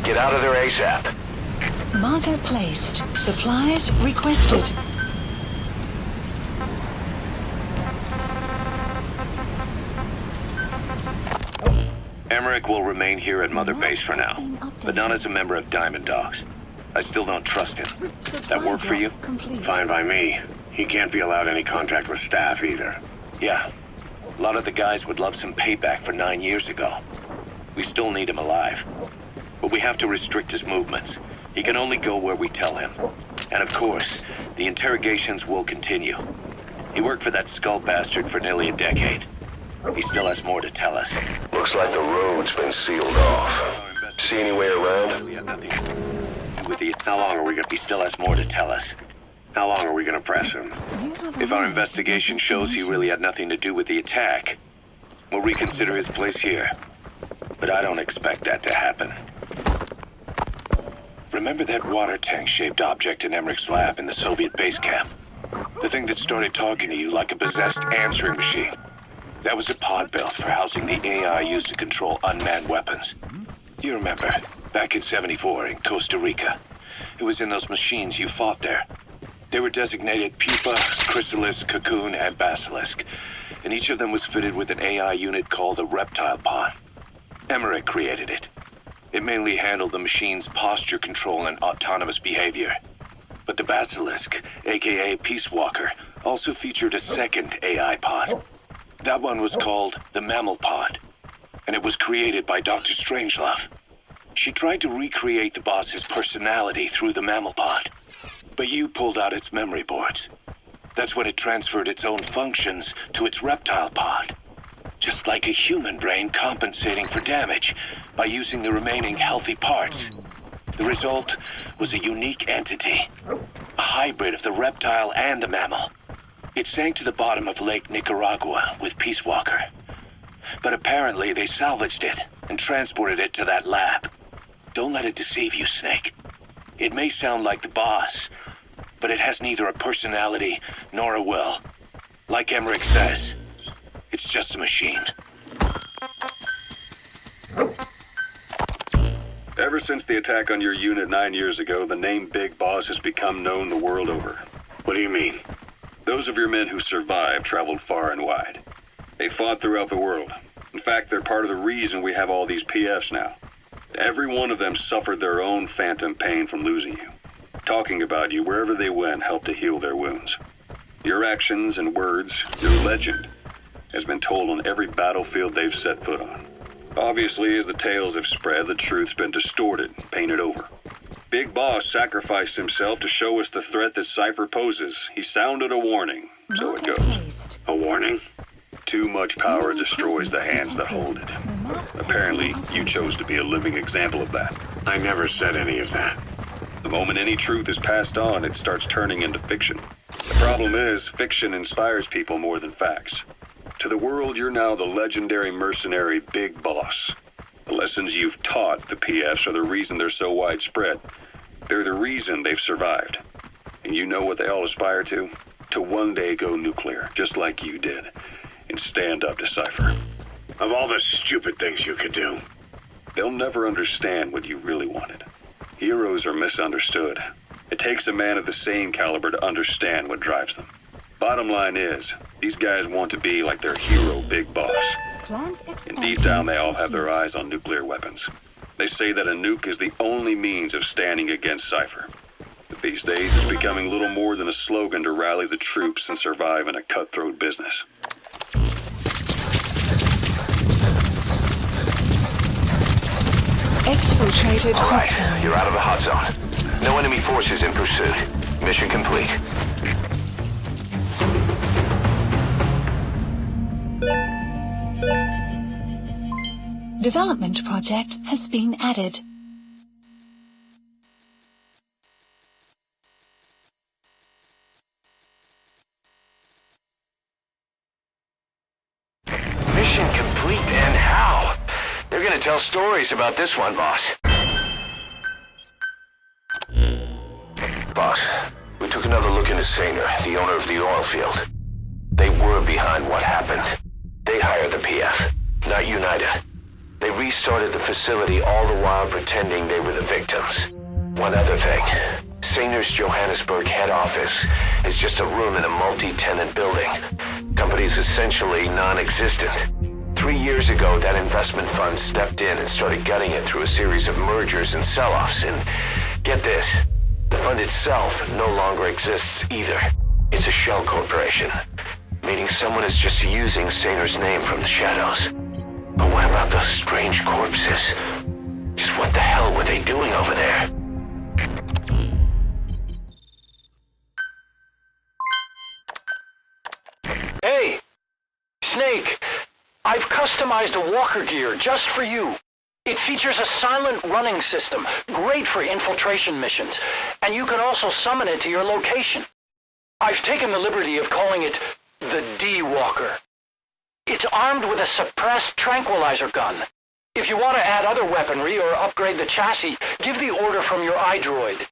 Get out of there ASAP. Marker placed. Supplies requested. Emmerich will remain here at Mother Base for now, but not as a member of Diamond Dogs. I still don't trust him. That work for you? Fine by me. He can't be allowed any contact with staff either. Yeah. A lot of the guys would love some payback for 9 years ago. We still need him alive. But we have to restrict his movements. He can only go where we tell him. And of course, the interrogations will continue. He worked for that skull bastard for nearly a decade. He still has more to tell us. Looks like the road's been sealed off. See any way around? We have nothing to do with the... How long are we gonna... He still has more to tell us. How long are we gonna press him? If our investigation shows he really had nothing to do with the attack, we'll reconsider his place here. But I don't expect that to happen. Remember that water tank-shaped object in Emmerich's lab in the Soviet base camp? The thing that started talking to you like a possessed answering machine. That was a pod built for housing the AI used to control unmanned weapons. You remember, back in '74 in Costa Rica. It was in those machines you fought there. They were designated Pupa, Chrysalis, Cocoon, and Basilisk, and each of them was fitted with an AI unit called a reptile pod. Emmerich created it. It mainly handled the machine's posture control and autonomous behavior. But the Basilisk, aka Peace Walker, also featured a second AI pod. That one was called the Mammal Pod, and it was created by Dr. Strangelove. She tried to recreate the boss's personality through the Mammal Pod, but you pulled out its memory boards. That's when it transferred its own functions to its reptile pod. Just like a human brain compensating for damage by using the remaining healthy parts. The result was a unique entity, a hybrid of the reptile and the mammal. It sank to the bottom of Lake Nicaragua with Peace Walker. But apparently they salvaged it and transported it to that lab. Don't let it deceive you, Snake. It may sound like the boss, but it has neither a personality nor a will. Like Emmerich says, it's just a machine. Ever since the attack on your unit 9 years ago, the name Big Boss has become known the world over. What do you mean? Those of your men who survived traveled far and wide. They fought throughout the world. In fact, they're part of the reason we have all these PFs now. Every one of them suffered their own phantom pain from losing you. Talking about you wherever they went helped to heal their wounds. Your actions and words, your legend, has been told on every battlefield they've set foot on. Obviously, as the tales have spread, the truth's been distorted, painted over. Big Boss sacrificed himself to show us the threat that Cipher poses. He sounded a warning, so it goes. A warning? Too much power destroys the hands that hold it. Apparently, you chose to be a living example of that. I never said any of that. The moment any truth is passed on, it starts turning into fiction. The problem is, fiction inspires people more than facts. To the world, you're now the legendary mercenary Big Boss. The lessons you've taught the PFs are the reason they're so widespread. They're the reason they've survived. And you know what they all aspire to? To one day go nuclear, just like you did, and stand up to Cipher. Of all the stupid things you could do. They'll never understand what you really wanted. Heroes are misunderstood. It takes a man of the same caliber to understand what drives them. Bottom line is, these guys want to be like their hero, Big Boss. And deep down, they all have their eyes on nuclear weapons. They say that a nuke is the only means of standing against Cipher. But these days, it's becoming little more than a slogan to rally the troops and survive in a cutthroat business. Exfiltrated hot zone. You're out of the hot zone. No enemy forces in pursuit. Mission complete. Development project has been added. Mission complete, and how? They're gonna tell stories about this one, boss. Boss, we took another look into Saner, the owner of the oil field. They were behind what happened. They hired the PF, not United. They restarted the facility all the while pretending they were the victims. One other thing. Saner's Johannesburg head office is just a room in a multi-tenant building. Company's essentially non-existent. 3 years ago, that investment fund stepped in and started gutting it through a series of mergers and sell-offs. And get this, the fund itself no longer exists either. It's a shell corporation, meaning someone is just using Saner's name from the shadows. But what about those strange corpses? Just what the hell were they doing over there? Hey! Snake! I've customized a walker gear just for you. It features a silent running system, great for infiltration missions, and you can also summon it to your location. I've taken the liberty of calling it the D-Walker. It's armed with a suppressed tranquilizer gun. If you want to add other weaponry or upgrade the chassis, give the order from your iDroid.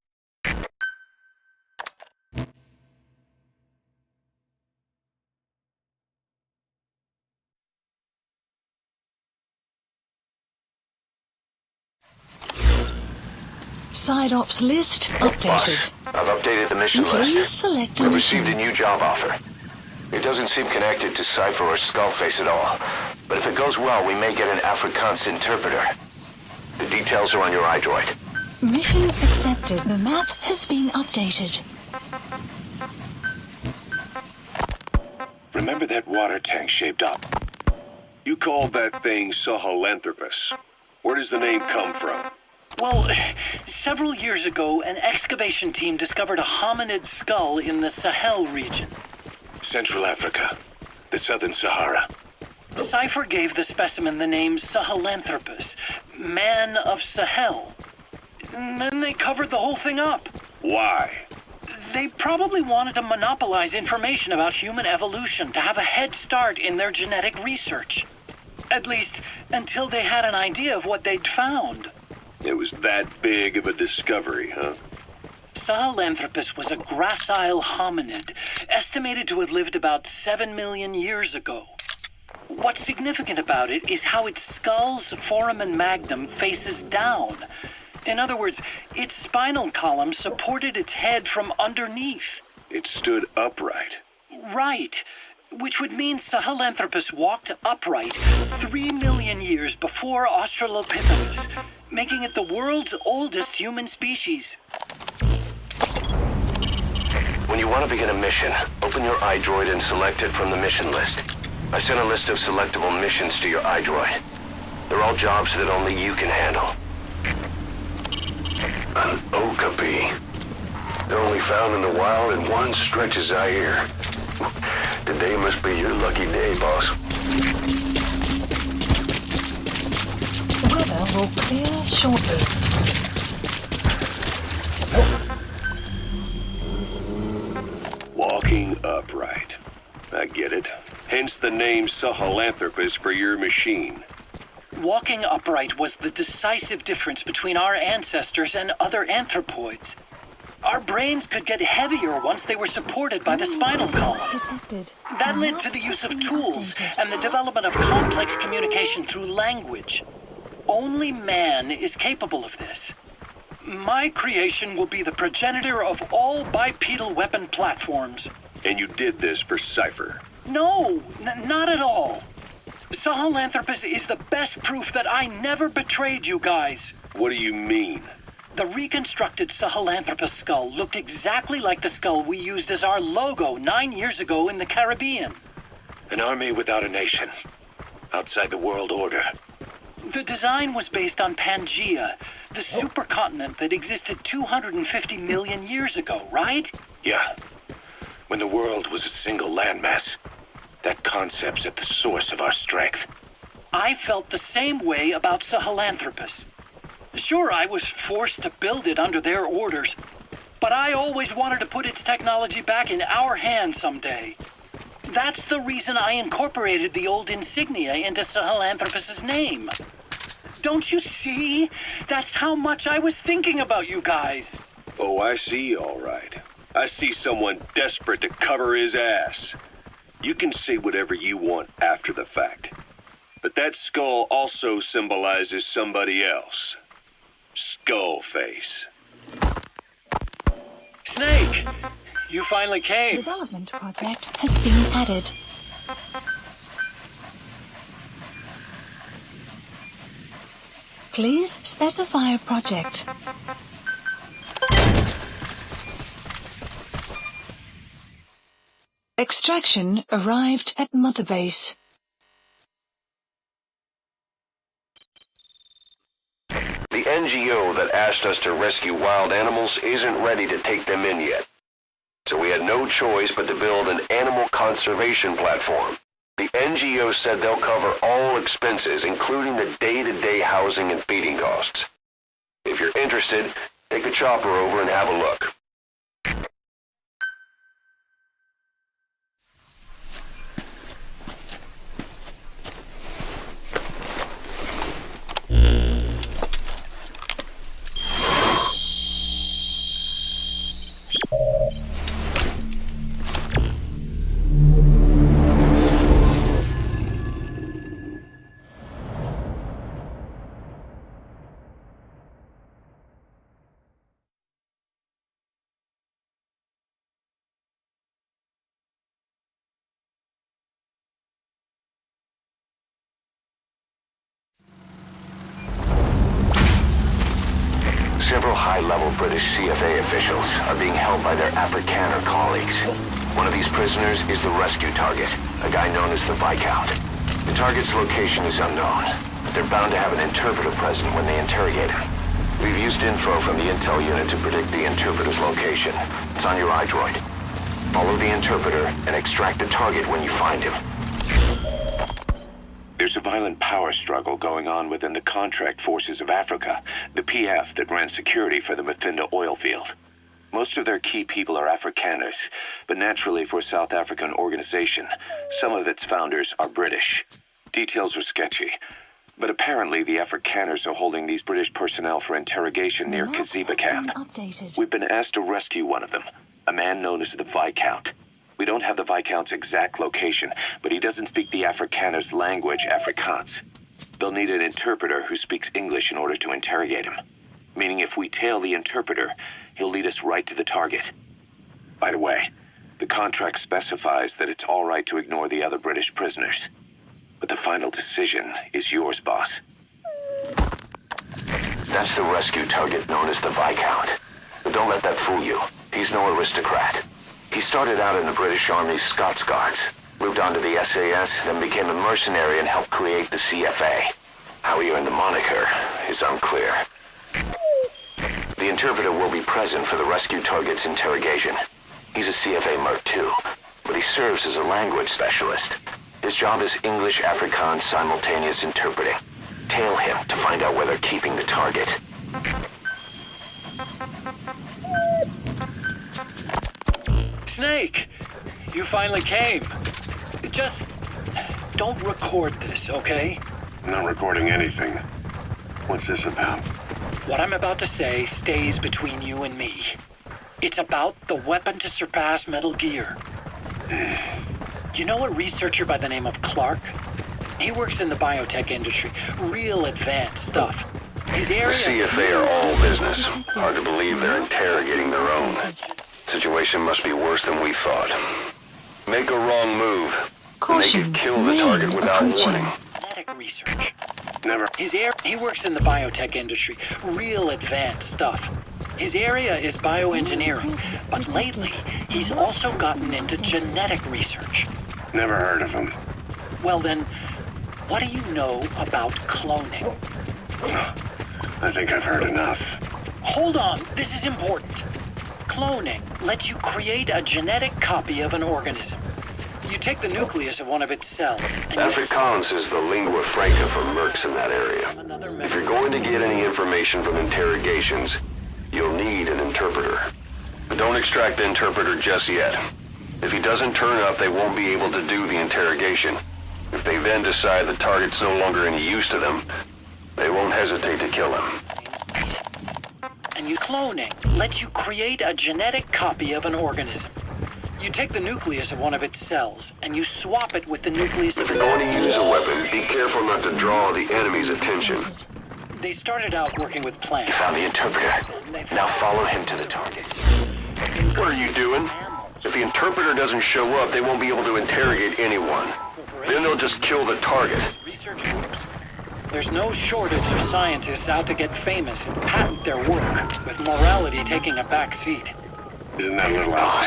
Side ops list updated. Boss, I've updated the mission Please list. select a I mission. received a new job offer. It doesn't seem connected to Cipher or Skullface at all. But if it goes well, we may get an Afrikaans interpreter. The details are on your iDroid. Mission accepted. The map has been updated. Remember that water tank shaped up? You called that thing Sahilanthropus. Where does the name come from? Well, several years ago, an excavation team discovered a hominid skull in the Sahel region. Central Africa. The Southern Sahara. Cipher gave the specimen the name Sahilanthropus, man of Sahel. And then they covered the whole thing up. Why? They probably wanted to monopolize information about human evolution to have a head start in their genetic research. At least, until they had an idea of what they'd found. It was that big of a discovery, huh? Sahilanthropus was a gracile hominid, estimated to have lived about 7 million years ago. What's significant about it is how its skull's foramen magnum faces down. In other words, its spinal column supported its head from underneath. It stood upright. Right. Which would mean Sahilanthropus walked upright 3 million years before Australopithecus, making it the world's oldest human species. When you want to begin a mission, open your iDroid and select it from the mission list. I sent a list of selectable missions to your iDroid. They're all jobs that only you can handle. An okapi. They're only found in the wild in one stretch of Zaire. Today must be your lucky day, boss. The weather will clear shortly. Walking upright. I get it. Hence the name Sahilanthropus for your machine. Walking upright was the decisive difference between our ancestors and other anthropoids. Our brains could get heavier once they were supported by the spinal column. That led to the use of tools and the development of complex communication through language. Only man is capable of this. My creation will be the progenitor of all bipedal weapon platforms. And you did this for Cipher? No, not at all. Sahilanthropus is the best proof that I never betrayed you guys. What do you mean? The reconstructed Sahilanthropus skull looked exactly like the skull we used as our logo 9 years ago in the Caribbean. An army without a nation. Outside the world order. The design was based on Pangaea, the supercontinent that existed 250 million years ago, right? Yeah. When the world was a single landmass. That concept's at the source of our strength. I felt the same way about Sahilanthropus. Sure, I was forced to build it under their orders, but I always wanted to put its technology back in our hands someday. That's the reason I incorporated the old insignia into Sahilanthropus's name. Don't you see? That's how much I was thinking about you guys. Oh, I see, all right. I see someone desperate to cover his ass. You can say whatever you want after the fact. But that skull also symbolizes somebody else. Skullface. Snake! You finally came. Development project has been added. Please specify a project. Extraction arrived at Mother Base. The NGO that asked us to rescue wild animals isn't ready to take them in yet. So we had no choice but to build an animal conservation platform. The NGO said they'll cover all expenses, including the day-to-day housing and feeding costs. If you're interested, take a chopper over and have a look. Several high-level British CFA officials are being held by their Afrikaner colleagues. One of these prisoners is the rescue target, a guy known as the Viscount. The target's location is unknown, but they're bound to have an interpreter present when they interrogate him. We've used info from the intel unit to predict the interpreter's location. It's on your iDroid. Follow the interpreter and extract the target when you find him. There's a violent power struggle going on within the contract forces of Africa, the PF that ran security for the Mafinda oil field. Most of their key people are Afrikaners, but naturally for a South African organization, some of its founders are British. Details are sketchy, but apparently the Afrikaners are holding these British personnel for interrogation near Kaziba camp. We've been asked to rescue one of them, a man known as the Viscount. We don't have the Viscount's exact location, but he doesn't speak the Afrikaners' language, Afrikaans. They'll need an interpreter who speaks English in order to interrogate him. Meaning if we tail the interpreter, he'll lead us right to the target. By the way, the contract specifies that it's all right to ignore the other British prisoners. But the final decision is yours, boss. That's the rescue target known as the Viscount. But don't let that fool you. He's no aristocrat. He started out in the British Army's Scots Guards, moved on to the SAS, then became a mercenary and helped create the CFA. How he earned the moniker is unclear. The interpreter will be present for the rescue target's interrogation. He's a CFA Merc too, but he serves as a language specialist. His job is English Afrikaans simultaneous interpreting. Tail him to find out where they're keeping the target. Snake! You finally came. Just don't record this, okay? Not recording anything. What's this about? What I'm about to say stays between you and me. It's about the weapon to surpass Metal Gear. You know a researcher by the name of Clark? He works in the biotech industry. Real advanced stuff. His area... The CFA are all business. Hard to believe they're interrogating their own. Situation must be worse than we thought. Make a wrong move, and they could kill the target without warning. Genetic research. Never. He works in the biotech industry. Real advanced stuff. His area is bioengineering, but lately he's also gotten into genetic research. Never heard of him. Well then, what do you know about cloning? I think I've heard enough. Hold on, this is important. Cloning lets you create a genetic copy of an organism. You take the nucleus of one of its cells and Afrikaans is the lingua franca for mercs in that area. If you're going to get any information from interrogations, you'll need an interpreter. But don't extract the interpreter just yet. If he doesn't turn up, they won't be able to do the interrogation. If they then decide the target's no longer any use to them, they won't hesitate to kill him. And cloning lets you create a genetic copy of an organism. You take the nucleus of one of its cells, and you swap it with the nucleus of... If you're going to use a weapon, be careful not to draw the enemy's attention. They started out working with plants. You found the interpreter. Now follow him to the target. What are you doing? If the interpreter doesn't show up, they won't be able to interrogate anyone. Then they'll just kill the target. Research groups. There's no shortage of scientists out to get famous and patent their work, with morality taking a back seat. Isn't that a little out?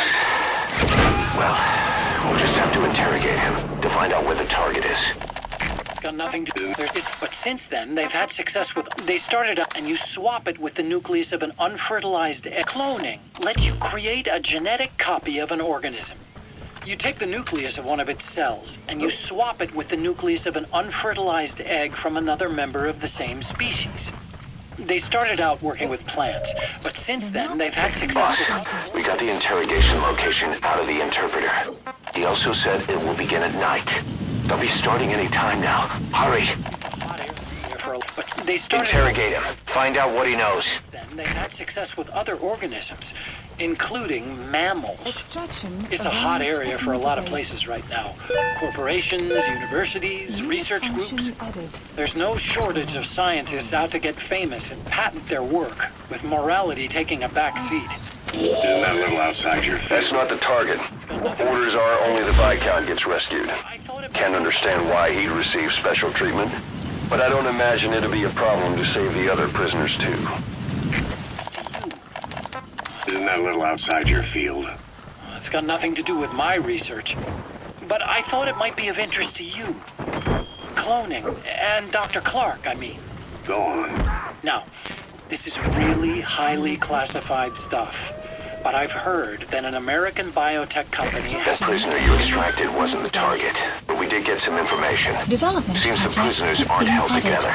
Well, we'll just have to interrogate him to find out where the target is. It's got nothing to do with it. But since then, they've had success with... They started up and you swap it with the nucleus of an unfertilized egg. Cloning lets you create a genetic copy of an organism. You take the nucleus of one of its cells, and you swap it with the nucleus of an unfertilized egg from another member of the same species. They started out working with plants, but since then they've had success with... We got the interrogation location out of the interpreter. He also said it will begin at night. They'll be starting any time now. Hurry! But they started... Interrogate him. Find out what he knows. Then they've had success with other organisms, including mammals. It's a hot area for a lot of places right now. Corporations, universities, research groups. There's no shortage of scientists out to get famous and patent their work, with morality taking a back seat. Isn't that a little outside your face? That's not the target. Orders are only the Viscount gets rescued. Can't understand why he'd receive special treatment, but I don't imagine it'll be a problem to save the other prisoners too. a little outside your field. It's got nothing to do with my research. But I thought it might be of interest to you. Cloning, and Dr. Clark, I mean. Go on. Now, this is really highly classified stuff. But I've heard that an American biotech company has... That prisoner you extracted wasn't the target, but we did get some information. Development Seems the prisoners aren't held together,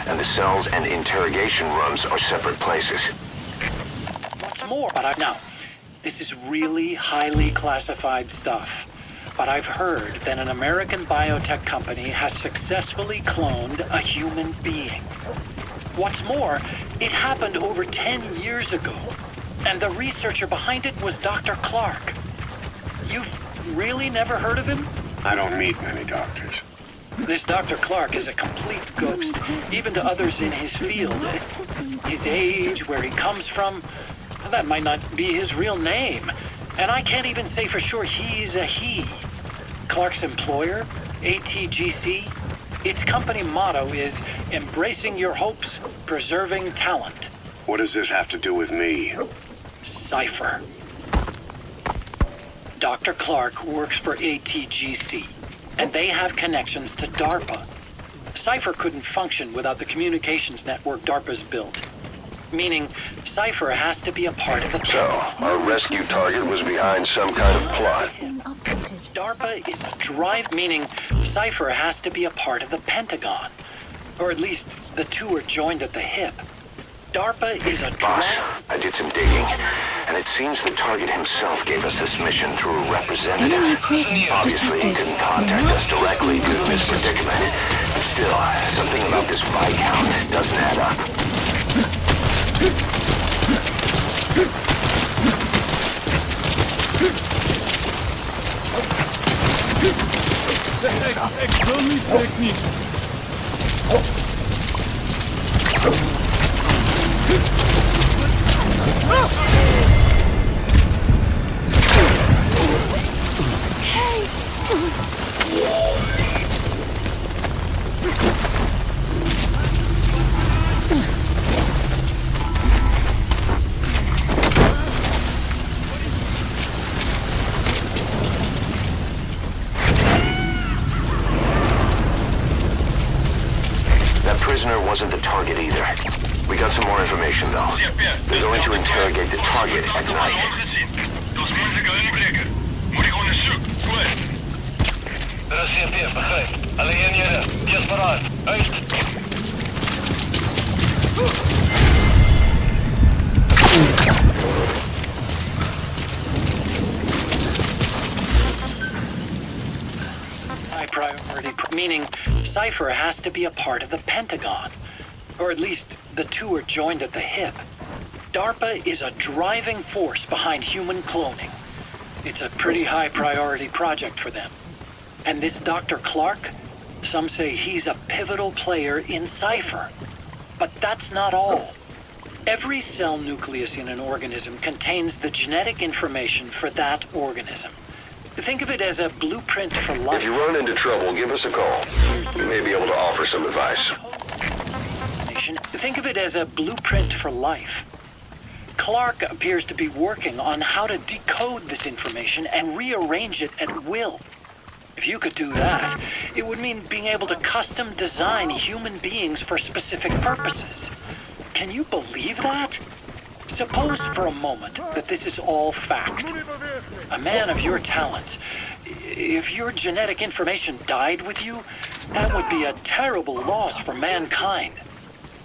and the cells and interrogation rooms are separate places. What's more, now, this is really highly classified stuff. But I've heard that an American biotech company has successfully cloned a human being. What's more, it happened over 10 years ago. And the researcher behind it was Dr. Clark. You've really never heard of him? I don't meet many doctors. This Dr. Clark is a complete ghost, even to others in his field. His age, where he comes from, that might not be his real name. And I can't even say for sure he's a he. Clark's employer, ATGC, its company motto is embracing your hopes, preserving talent. What does this have to do with me? Cipher. Dr. Clark works for ATGC, and they have connections to DARPA. Cipher couldn't function without the communications network DARPA's built. Meaning, Cipher has to be a part of the... So, our rescue target was behind some kind of plot. DARPA is a drive, meaning Cipher has to be a part of the Pentagon. Or at least, the two are joined at the hip. DARPA is a... Boss, I did some digging, and it seems the target himself gave us this mission through a representative. Obviously, he couldn't contact us directly due to his predicament. Still, something about this Viscount doesn't add up. Wasn't the target either. We got some more information though. They're going to interrogate the target at night. High priority, meaning Cipher has to be a part of the Pentagon. Or at least, the two are joined at the hip. DARPA is a driving force behind human cloning. It's a pretty high priority project for them. And this Dr. Clark, some say he's a pivotal player in Cipher. But that's not all. Every cell nucleus in an organism contains the genetic information for that organism. Think of it as a blueprint for life. If you run into trouble, give us a call. We may be able to offer some advice. Think of it as a blueprint for life. Clark appears to be working on how to decode this information and rearrange it at will. If you could do that, it would mean being able to custom design human beings for specific purposes. Can you believe that? Suppose for a moment that this is all fact. A man of your talents, if your genetic information died with you, that would be a terrible loss for mankind.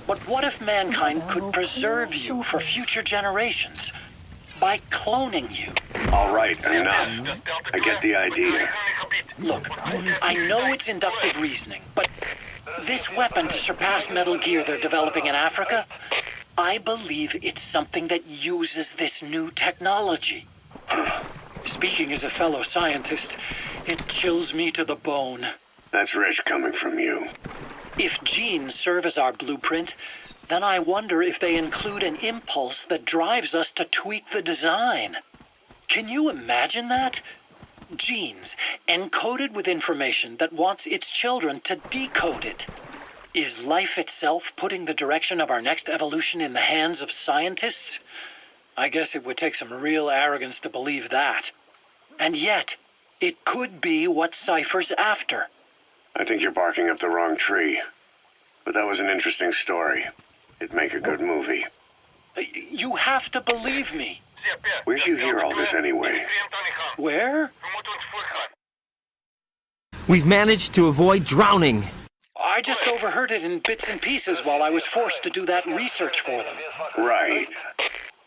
But what if mankind could preserve you for future generations by cloning you? All right, enough. I get the idea. Look, I know it's inductive reasoning, but this weapon to surpass Metal Gear they're developing in Africa, I believe it's something that uses this new technology. Speaking as a fellow scientist, it chills me to the bone. That's rich coming from you. If genes serve as our blueprint, then I wonder if they include an impulse that drives us to tweak the design. Can you imagine that? Genes, encoded with information that wants its children to decode it. Is life itself putting the direction of our next evolution in the hands of scientists? I guess it would take some real arrogance to believe that. And yet, it could be what Cipher's after. I think you're barking up the wrong tree. But that was an interesting story. It'd make a good movie. You have to believe me. Where'd you hear all this anyway? Where? We've managed to avoid drowning. I just overheard it in bits and pieces while I was forced to do that research for them. Right.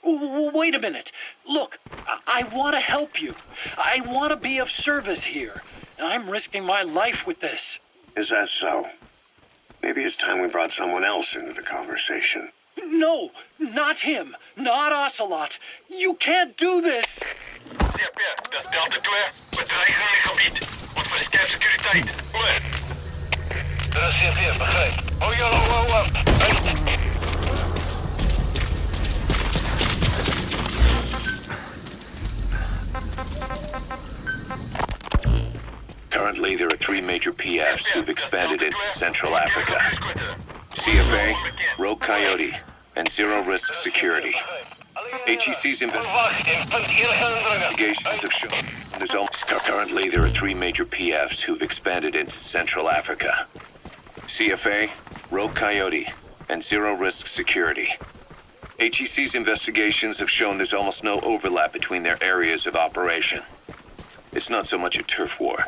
Wait a minute. Look, I want to help you. I want to be of service here. I'm risking my life with this. Is that so? Maybe it's time we brought someone else into the conversation. No, not him. Not Ocelot. You can't do this. Currently, there are 3 major PFs who've expanded into Central Africa. CFA, Rogue Coyote, and Zero Risk Security. HEC's investigations have shown currently there are 3 major PFs who've expanded into Central Africa. CFA, Rogue Coyote, and Zero Risk Security. HEC's investigations have shown there's almost no overlap between their areas of operation. It's not so much a turf war,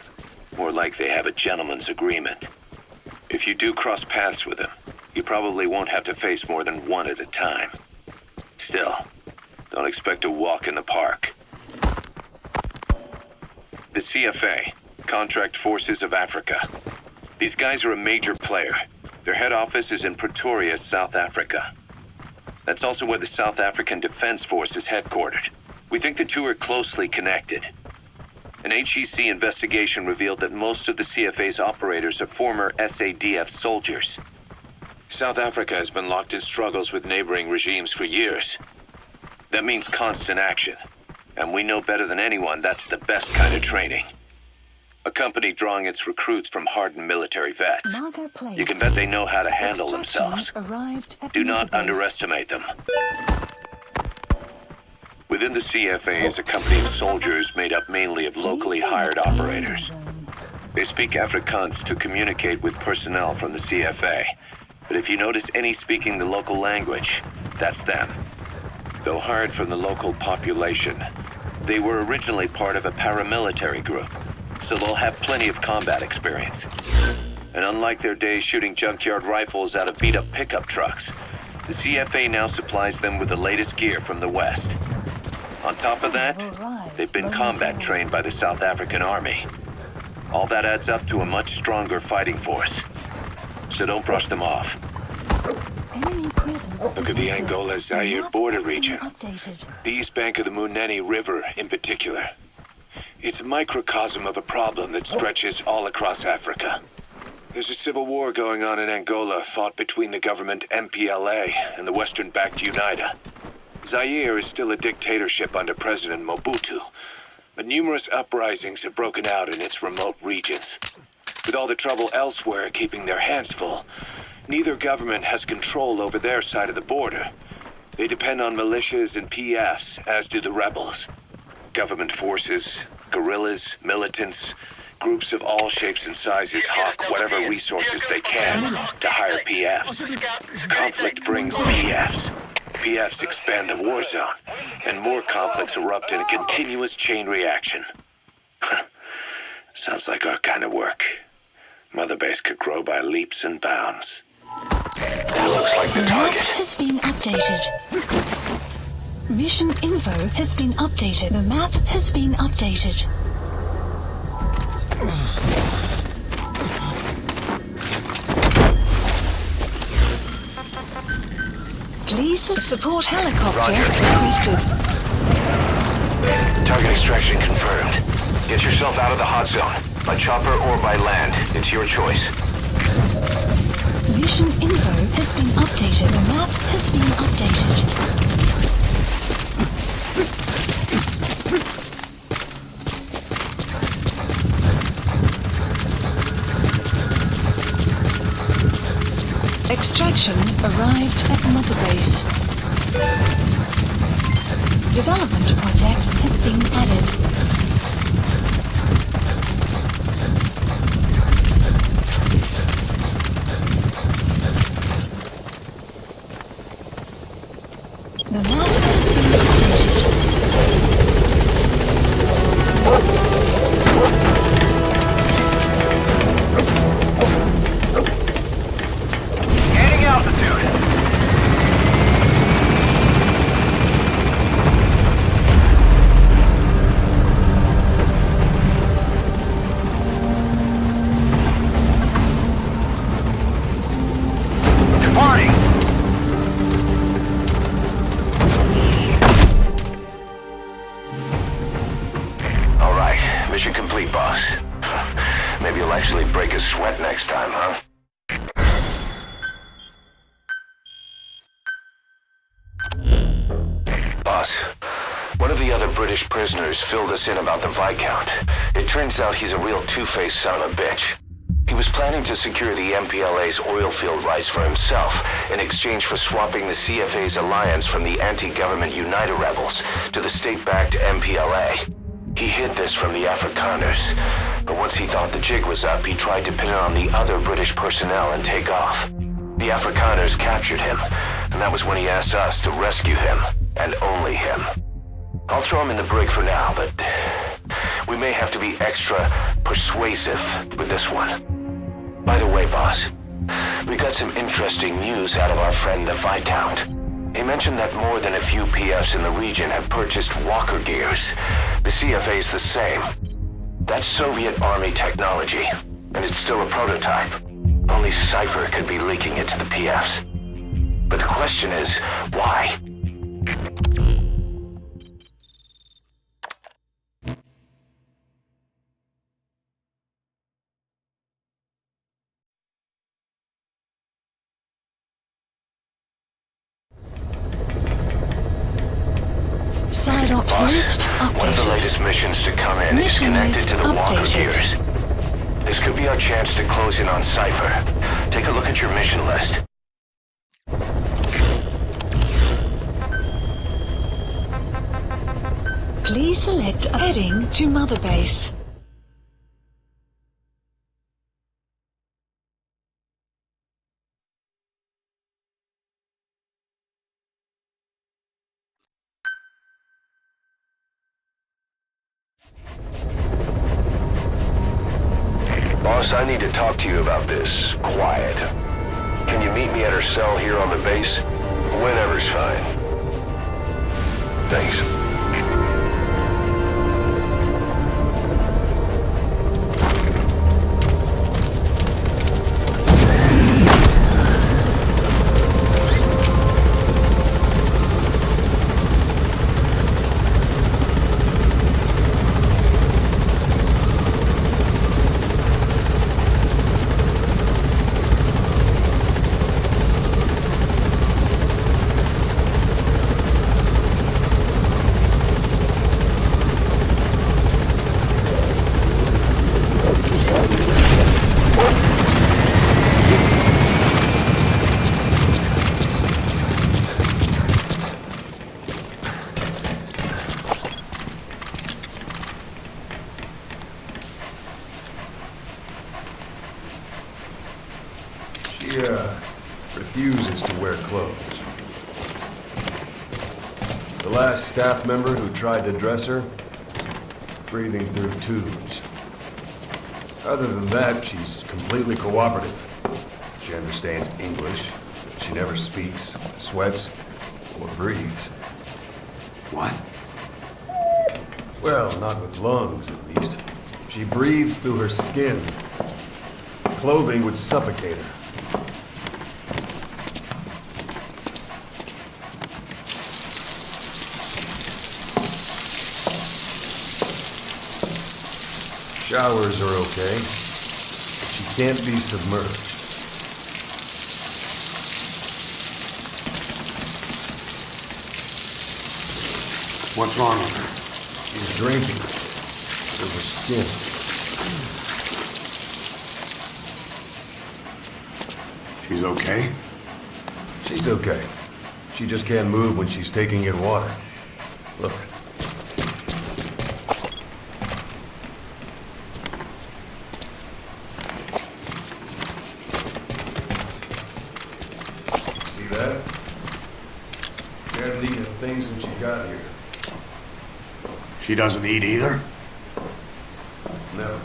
more like they have a gentleman's agreement. If you do cross paths with them, you probably won't have to face more than one at a time. Still, don't expect a walk in the park. The CFA, Contract Forces of Africa. These guys are a major player. Their head office is in Pretoria, South Africa. That's also where the South African Defense Force is headquartered. We think the two are closely connected. An HEC investigation revealed that most of the CFA's operators are former SADF soldiers. South Africa has been locked in struggles with neighboring regimes for years. That means constant action. And we know better than anyone that's the best kind of training. A company drawing its recruits from hardened military vets. You can bet they know how to handle themselves. Do not underestimate them. Within the CFA is a company of soldiers made up mainly of locally hired operators. They speak Afrikaans to communicate with personnel from the CFA. But if you notice any speaking the local language, that's them. Though hired from the local population, they were originally part of a paramilitary group, so they'll have plenty of combat experience. And unlike their days shooting junkyard rifles out of beat-up pickup trucks, the CFA now supplies them with the latest gear from the West. On top of that, they've been combat trained by the South African Army. All that adds up to a much stronger fighting force. So don't brush them off. Look at the Angola-Zaire border region. The east bank of the Munene River in particular. It's a microcosm of a problem that stretches all across Africa. There's a civil war going on in Angola fought between the government MPLA and the Western-backed UNITA. Zaire is still a dictatorship under President Mobutu, but numerous uprisings have broken out in its remote regions. With all the trouble elsewhere keeping their hands full, neither government has control over their side of the border. They depend on militias and PFs, as do the rebels. Government forces, guerrillas, militants, groups of all shapes and sizes hawk whatever resources they can to hire PFs. Conflict brings PFs. PFs expand the war zone, and more conflicts erupt in a continuous chain reaction. Sounds like our kind of work. Mother Base could grow by leaps and bounds. That looks like the target. Map has been updated. Mission info has been updated. The map has been updated. Please support helicopter requested. Target extraction confirmed. Get yourself out of the hot zone. By chopper or by land. It's your choice. Mission info has been updated. The map has been updated. Extraction arrived at Mother Base. development project has been added. The map has been updated. Gaining altitude. Departing. All right, mission complete, boss. Maybe you'll actually break a sweat next time, huh? Boss, one of the other British prisoners filled us in about the Viscount. It turns out he's a real two-faced son of a bitch. He was planning to secure the MPLA's oil field rights for himself in exchange for swapping the CFA's alliance from the anti-government United rebels to the state-backed MPLA. He hid this from the Afrikaners, but once he thought the jig was up, he tried to pin it on the other British personnel and take off. The Afrikaners captured him, and that was when he asked us to rescue him, and only him. I'll throw him in the brig for now, but we may have to be extra persuasive with this one. By the way, boss, we got some interesting news out of our friend the Viscount. He mentioned that more than a few PFs in the region have purchased walker gears. The CFA's the same. That's Soviet Army technology, and it's still a prototype. Only Cipher could be leaking it to the PFs. But the question is, why? Side ops list updated. One of the latest missions to come in is connected to the walker gears. This could be our chance to close in on Cipher. Take a look at your mission list. Please select heading to Mother Base. Boss, I need to talk to you about this. Quiet. Can you meet me at her cell here on the base? Whenever's fine. Thanks. Refuses to wear clothes. The last staff member who tried to dress her, breathing through tubes. Other than that, she's completely cooperative. She understands English. She never speaks, sweats, or breathes. What? Well, not with lungs, at least. She breathes through her skin. Clothing would suffocate her. Showers are okay, but she can't be submerged. What's wrong with her? She's drinking through her skin. She's okay? She's okay. She just can't move when she's taking in water. Look. See that? She hasn't eaten a thing since she got here. She doesn't eat either? No.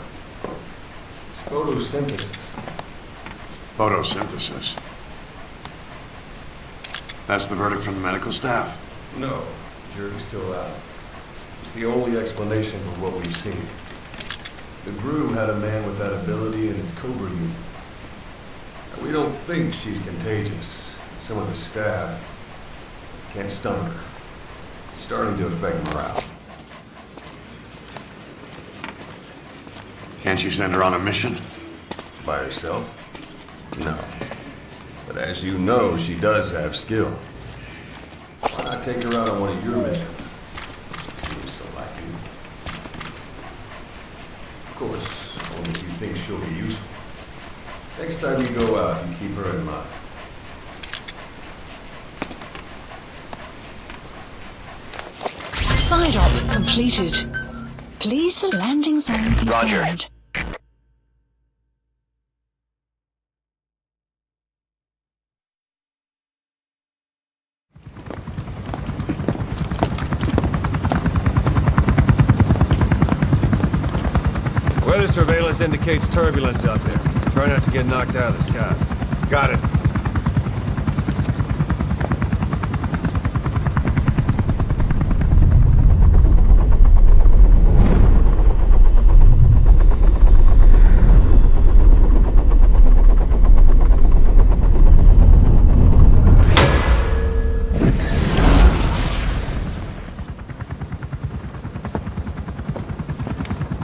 It's photosynthesis. Photosynthesis? That's the verdict from the medical staff? No. Jury's still out. It's the only explanation for what we've seen. The GRU had a man with that ability in its Cobra unit. Now, we don't think she's contagious. Some of the staff can't stomach her. It's starting to affect morale. Can't you send her on a mission? By herself? No. But as you know, she does have skill. Why not take her out on one of your missions? She seems so like you. Of course, only if you think she'll be useful. Next time you go out, you keep her in mind. Side op completed. Please the landing zone confirmed. Roger. Weather surveillance indicates turbulence out there. Try not to get knocked out of the sky. Got it.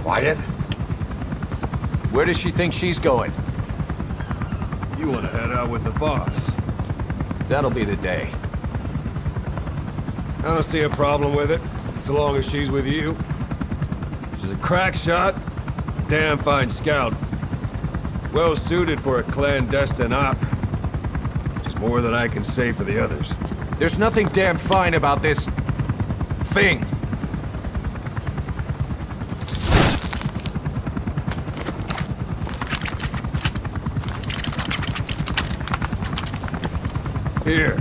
Quiet. Where does she think she's going? You want to head out with the boss. That'll be the day. I don't see a problem with it, so long as she's with you. She's a crack shot, damn fine scout. Well suited for a clandestine op. Which is more than I can say for the others. There's nothing damn fine about this thing. Here.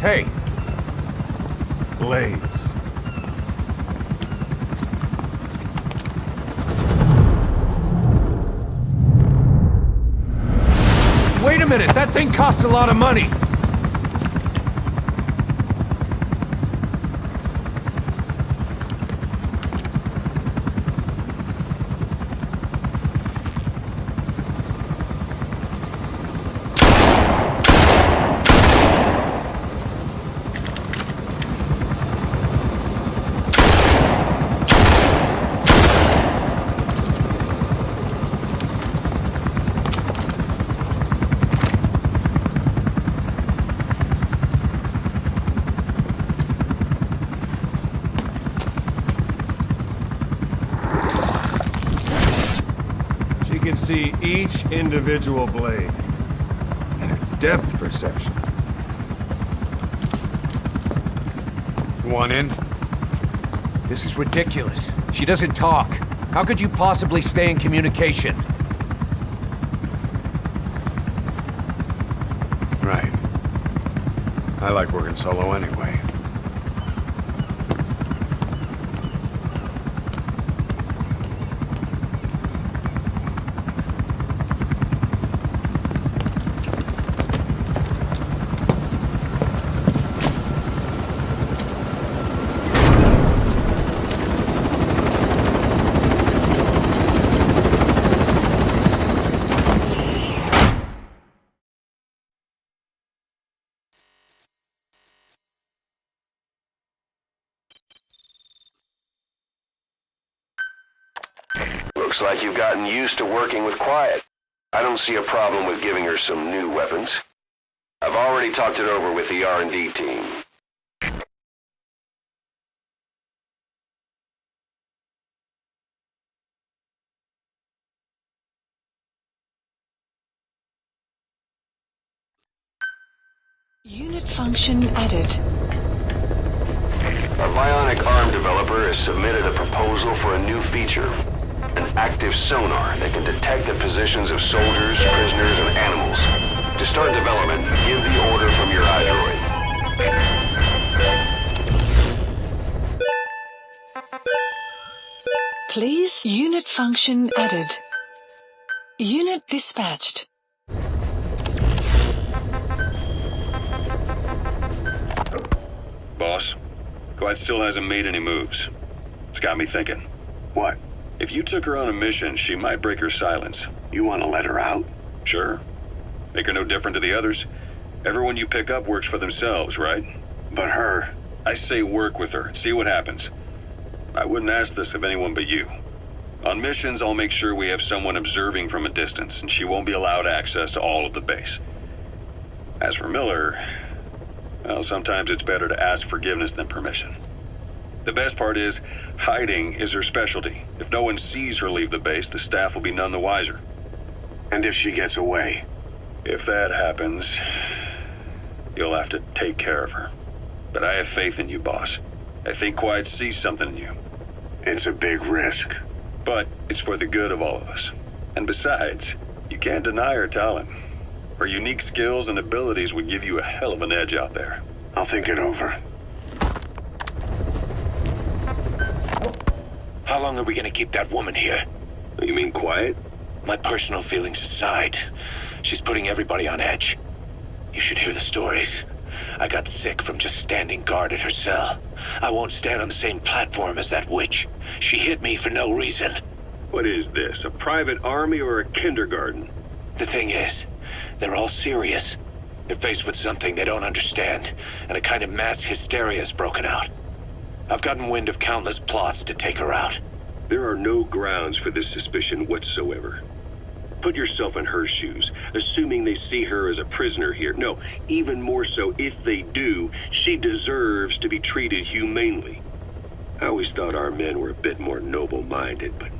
Hey. Blades. Wait a minute, that thing costs a lot of money. See each individual blade and her depth perception. Want in? This is ridiculous. She doesn't talk. How could you possibly stay in communication? Right. I like working solo anyway. Looks like you've gotten used to working with quiet. I don't see a problem with giving her some new weapons. I've already talked it over with the R&D team. Unit function added. bionic arm developer has submitted a proposal for a new feature. An active sonar that can detect the positions of soldiers, prisoners, and animals. To start development, give the order from your iDroid. Please, unit function added. Unit dispatched. Boss, Quiet still hasn't made any moves. It's got me thinking. What? If you took her on a mission, she might break her silence. You want to let her out? Sure. Make her no different to the others. Everyone you pick up works for themselves, right? But her... I say work with her, see what happens. I wouldn't ask this of anyone but you. On missions, I'll make sure we have someone observing from a distance, and she won't be allowed access to all of the base. As for Miller, well, sometimes it's better to ask forgiveness than permission. The best part is, hiding is her specialty. If no one sees her leave the base, the staff will be none the wiser. And if she gets away? If that happens, you'll have to take care of her. But I have faith in you, boss. I think Quiet sees something in you. It's a big risk. But it's for the good of all of us. And besides, you can't deny her talent. Her unique skills and abilities would give you a hell of an edge out there. I'll think it over. How long are we gonna keep that woman here? You mean Quiet? My personal feelings aside, she's putting everybody on edge. You should hear the stories. I got sick from just standing guard at her cell. I won't stand on the same platform as that witch. She hit me for no reason. What is this, a private army or a kindergarten? The thing is, they're all serious. They're faced with something they don't understand, and a kind of mass hysteria has broken out. I've gotten wind of countless plots to take her out. There are no grounds for this suspicion whatsoever. Put yourself in her shoes, assuming they see her as a prisoner here. No, even more so, if they do, she deserves to be treated humanely. I always thought our men were a bit more noble-minded, but...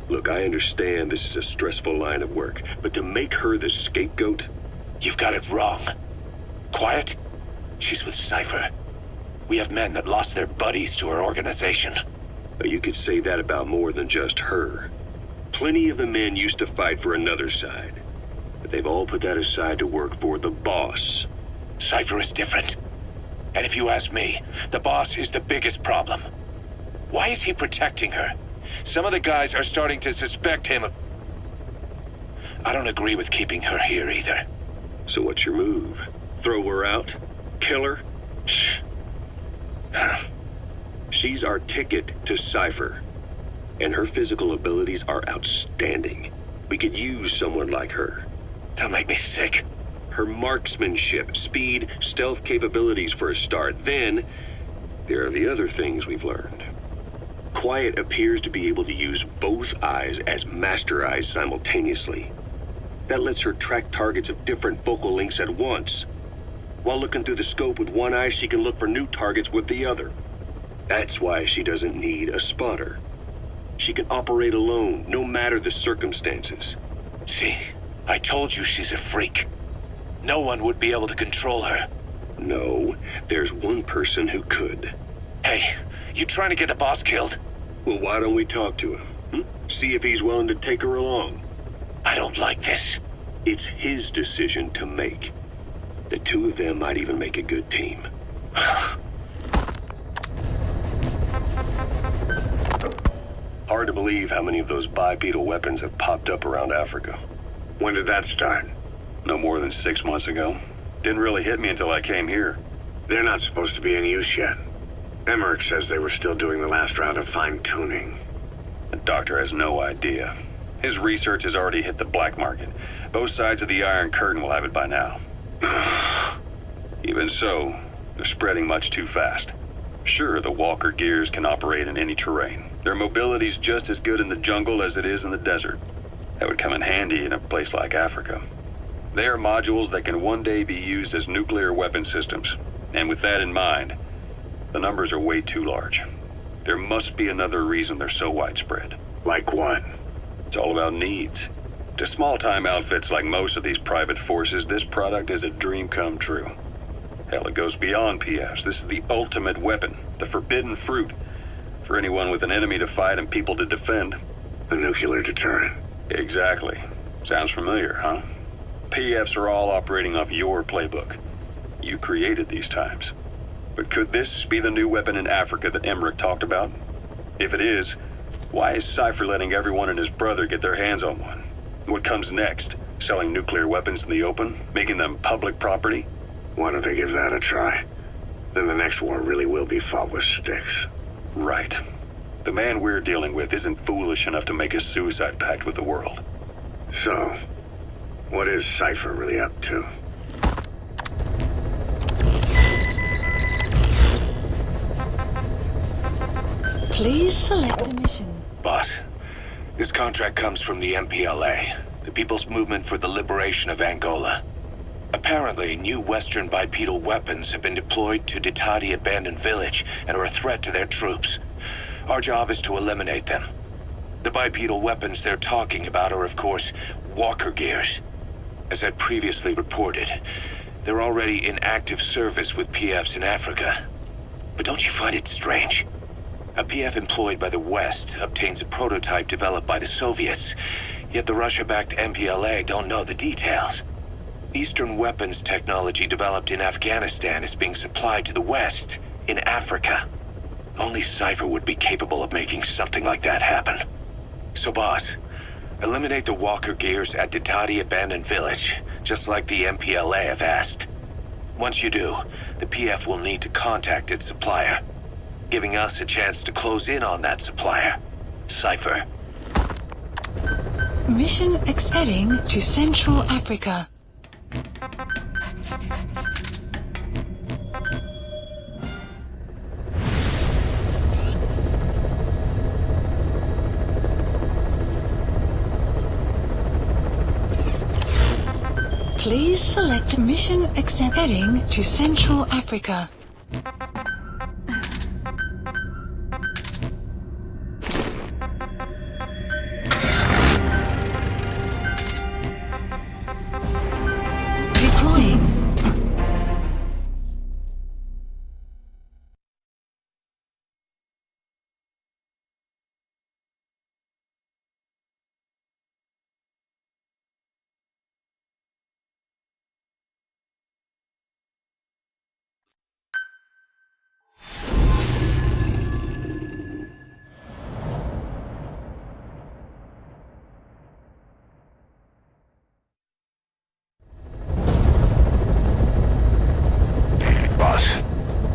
Look, I understand this is a stressful line of work, but to make her the scapegoat... You've got it wrong. Quiet? She's with Cipher. We have men that lost their buddies to her organization. You could say that about more than just her. Plenty of the men used to fight for another side, but they've all put that aside to work for the boss. Cipher is different. And if you ask me, the boss is the biggest problem. Why is he protecting her? Some of the guys are starting to suspect him of... I don't agree with keeping her here either. So what's your move? Throw her out? Kill her? She's our ticket to Cipher. And her physical abilities are outstanding. We could use someone like her. That'll make me sick. Her marksmanship, speed, stealth capabilities for a start. Then, there are the other things we've learned. Quiet appears to be able to use both eyes as master eyes simultaneously. That lets her track targets of different focal lengths at once. While looking through the scope with one eye, she can look for new targets with the other. That's why she doesn't need a spotter. She can operate alone, no matter the circumstances. See, I told you she's a freak. No one would be able to control her. No, there's one person who could. Hey, you trying to get the boss killed? Well, why don't we talk to him? See if he's willing to take her along. I don't like this. It's his decision to make. The two of them might even make a good team. Hard to believe how many of those bipedal weapons have popped up around Africa. When did that start? No more than 6 months ago. Didn't really hit me until I came here. They're not supposed to be in use yet. Emmerich says they were still doing the last round of fine-tuning. The doctor has no idea. His research has already hit the black market. Both sides of the Iron Curtain will have it by now. Even so, they're spreading much too fast. Sure, the Walker gears can operate in any terrain. Their mobility's just as good in the jungle as it is in the desert. That would come in handy in a place like Africa. They are modules that can one day be used as nuclear weapon systems. And with that in mind, the numbers are way too large. There must be another reason they're so widespread. Like what? It's all about needs. To small-time outfits like most of these private forces, this product is a dream come true. Hell, it goes beyond PFs. This is the ultimate weapon, the forbidden fruit, for anyone with an enemy to fight and people to defend. A nuclear deterrent. Exactly. Sounds familiar, huh? PFs are all operating off your playbook. You created these times. But could this be the new weapon in Africa that Emmerich talked about? If it is, why is Cipher letting everyone and his brother get their hands on one? What comes next? Selling nuclear weapons in the open? Making them public property? Why don't they give that a try? Then the next war really will be fought with sticks. Right. The man we're dealing with isn't foolish enough to make a suicide pact with the world. So, what is Cipher really up to? Please select a mission. Boss, this contract comes from the MPLA, the People's Movement for the Liberation of Angola. Apparently, new Western bipedal weapons have been deployed to Ditati Abandoned Village and are a threat to their troops. Our job is to eliminate them. The bipedal weapons they're talking about are, of course, walker gears. As I previously reported, they're already in active service with PFs in Africa. But don't you find it strange? A PF employed by the West obtains a prototype developed by the Soviets, yet the Russia-backed MPLA don't know the details. Eastern weapons technology developed in Afghanistan is being supplied to the West in Africa. Only Cipher would be capable of making something like that happen. So boss, eliminate the walker gears at Ditati Abandoned Village, just like the MPLA have asked. Once you do, the PF will need to contact its supplier, giving us a chance to close in on that supplier, Cipher. Mission heading to Central Africa. Please select a mission heading to Central Africa.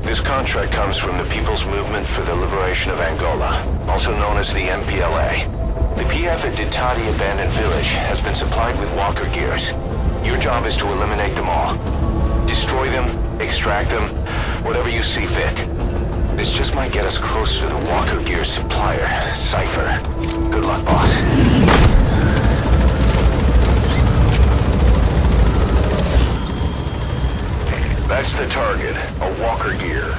This contract comes from the People's Movement for the Liberation of Angola, also known as the MPLA. The PF at Ditati Abandoned Village has been supplied with walker gears. Your job is to eliminate them all. Destroy them, extract them, whatever you see fit. This just might get us closer to the walker gear supplier, Cipher. Good luck, boss. That's the target, a walker gear.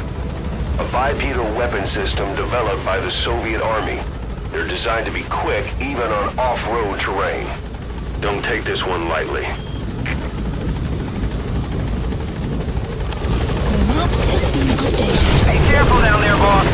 A bipedal weapon system developed by the Soviet Army. They're designed to be quick even on off-road terrain. Don't take this one lightly. The map has been updated. Be careful down there, boss.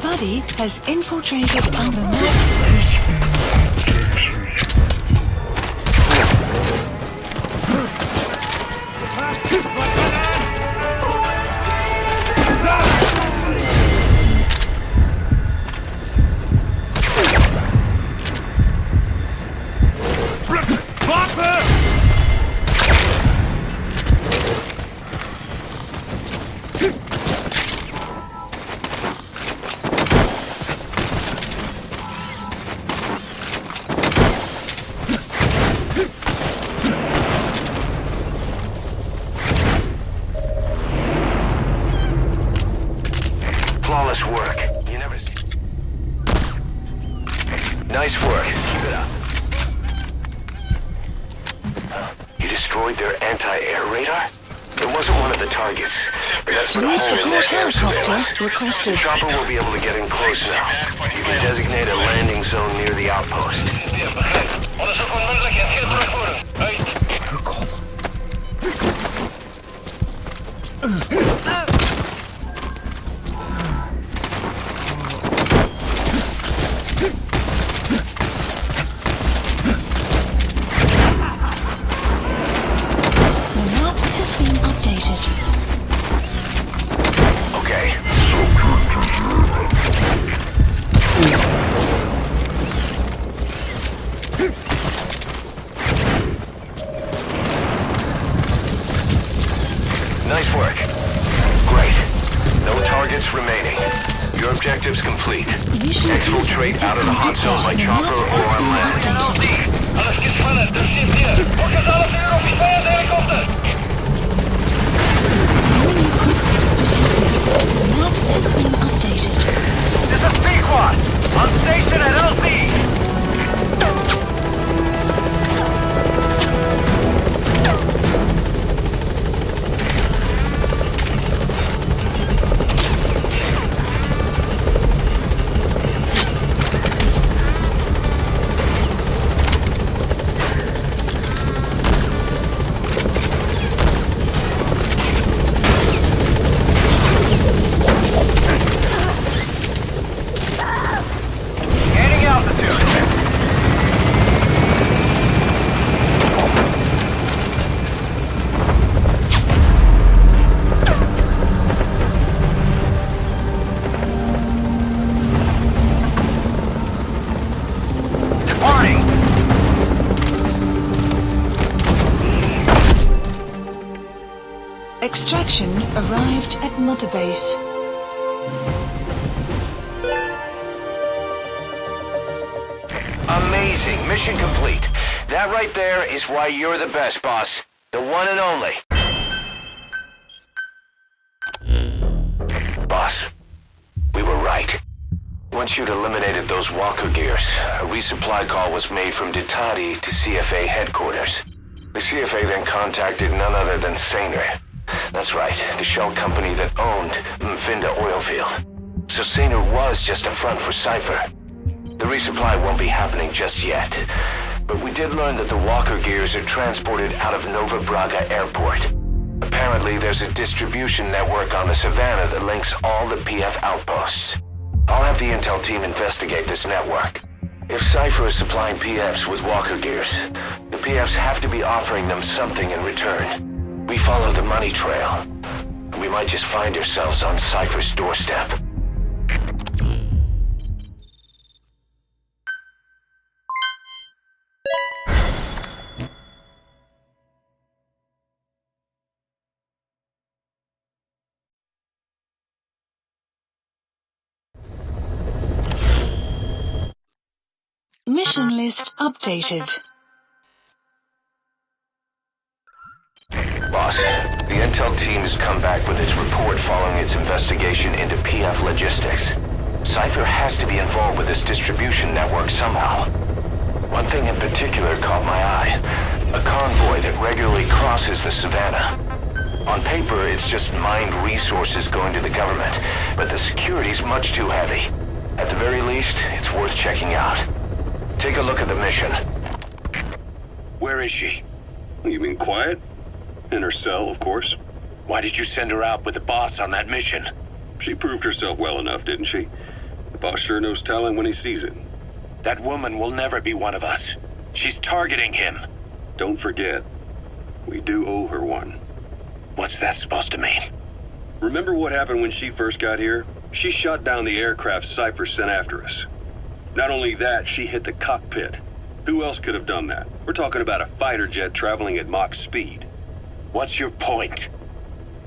buddy has infiltrated under map. Nice work. Keep it up. You destroyed their anti-air radar? It wasn't one of the targets, but that's been a hole in their air surveillance. The chopper will be able to get in close now. You can designate a landing zone near the outpost. Nice work. Great. No targets remaining. Your objective's complete. Exfiltrate out of the hot zone by chopper or on land. Alles gespannt, das steht hier. Fokus alle für Offizier der Helikopter. Map has been updated. This is Pequod. On station at LZ. Extraction arrived at Mother Base. Amazing. Mission complete. That right there is why you're the best, boss. The one and only. Boss, we were right. Once you'd eliminated those walker gears, a resupply call was made from Ditati to CFA headquarters. The CFA then contacted none other than Saner. That's right, the shell company that owned Mfinda Oilfield. So Saner was just a front for Cipher. The resupply won't be happening just yet. But we did learn that the walker gears are transported out of Nova Braga Airport. Apparently there's a distribution network on the Savannah that links all the PF outposts. I'll have the intel team investigate this network. If Cipher is supplying PFs with walker gears, the PFs have to be offering them something in return. We follow the money trail. We might just find ourselves on Cipher's doorstep. Mission list updated. Boss, the intel team has come back with its report following its investigation into PF logistics. Cipher has to be involved with this distribution network somehow. One thing in particular caught my eye. A convoy that regularly crosses the Savannah. On paper, it's just mined resources going to the government, but the security's much too heavy. At the very least, it's worth checking out. Take a look at the mission. Where is she? You mean quiet? In her cell, of course. Why did you send her out with the boss on that mission? She proved herself well enough, didn't she? The boss sure knows talent when he sees it. That woman will never be one of us. She's targeting him. Don't forget, we do owe her one. What's that supposed to mean? Remember what happened when she first got here? She shot down the aircraft Cipher sent after us. Not only that, she hit the cockpit. Who else could have done that? We're talking about a fighter jet traveling at Mach speed. What's your point?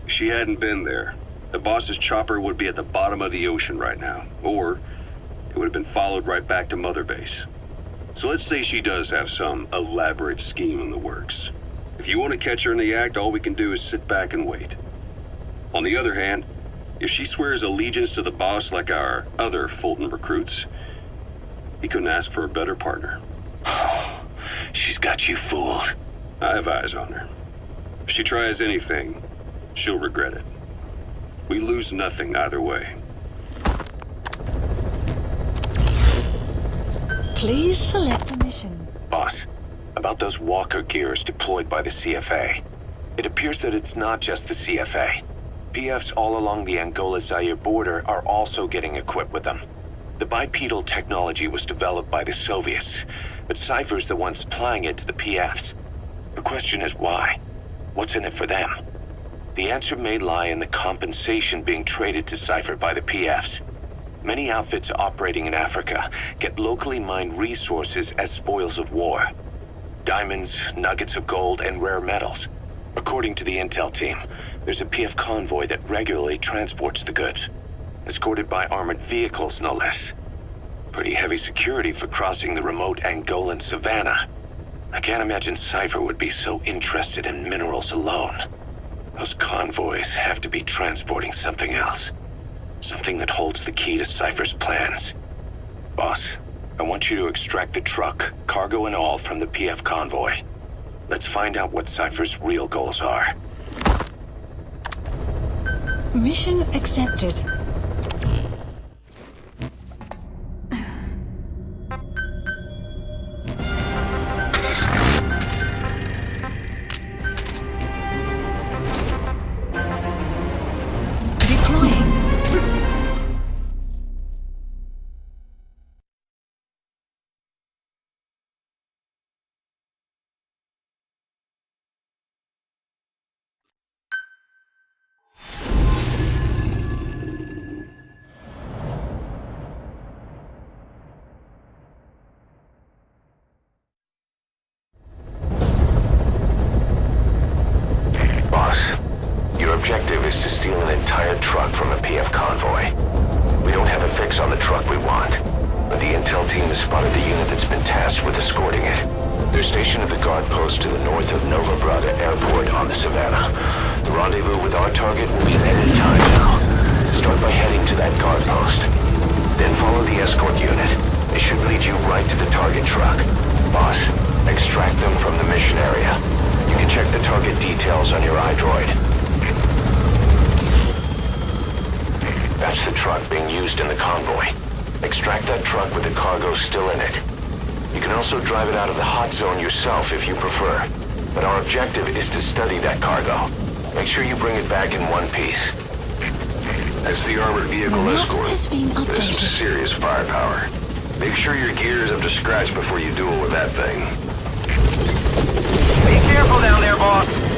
If she hadn't been there, the boss's chopper would be at the bottom of the ocean right now. Or it would have been followed right back to Mother Base. So let's say she does have some elaborate scheme in the works. If you want to catch her in the act, all we can do is sit back and wait. On the other hand, if she swears allegiance to the boss like our other Fulton recruits, he couldn't ask for a better partner. She's got you fooled. I have eyes on her. If she tries anything, she'll regret it. We lose nothing either way. Please select a mission. Boss, about those walker gears deployed by the CFA. It appears that it's not just the CFA. PFs all along the Angola-Zaire border are also getting equipped with them. The bipedal technology was developed by the Soviets, but Cipher's the one supplying it to the PFs. The question is why? What's in it for them? The answer may lie in the compensation being traded to Cipher by the PFs. Many outfits operating in Africa get locally mined resources as spoils of war. Diamonds, nuggets of gold, and rare metals. According to the intel team, there's a PF convoy that regularly transports the goods. Escorted by armored vehicles, no less. Pretty heavy security for crossing the remote Angolan savannah. I can't imagine Cipher would be so interested in minerals alone. Those convoys have to be transporting something else. Something that holds the key to Cipher's plans. Boss, I want you to extract the truck, cargo and all, from the PF convoy. Let's find out what Cipher's real goals are. Mission accepted. Objective is to steal an entire truck from a PF convoy. We don't have a fix on the truck we want, but the intel team has spotted the unit that's been tasked with escorting it. They're stationed at the guard post to the north of Nova Brada Airport on the Savannah. The rendezvous with our target will be at any time now. Start by heading to that guard post. Then follow the escort unit. It should lead you right to the target truck. Boss, extract them from the mission area. You can check the target details on your iDroid. That's the truck being used in the convoy. Extract that truck with the cargo still in it. You can also drive it out of the hot zone yourself if you prefer. But our objective is to study that cargo. Make sure you bring it back in one piece. As the armored vehicle escort, this is serious firepower. Make sure your gear is up to scratch before you duel with that thing. Be careful down there, boss!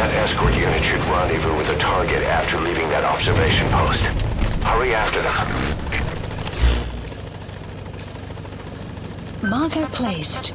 That escort unit should rendezvous with the target after leaving that observation post. Hurry after them. Marker placed.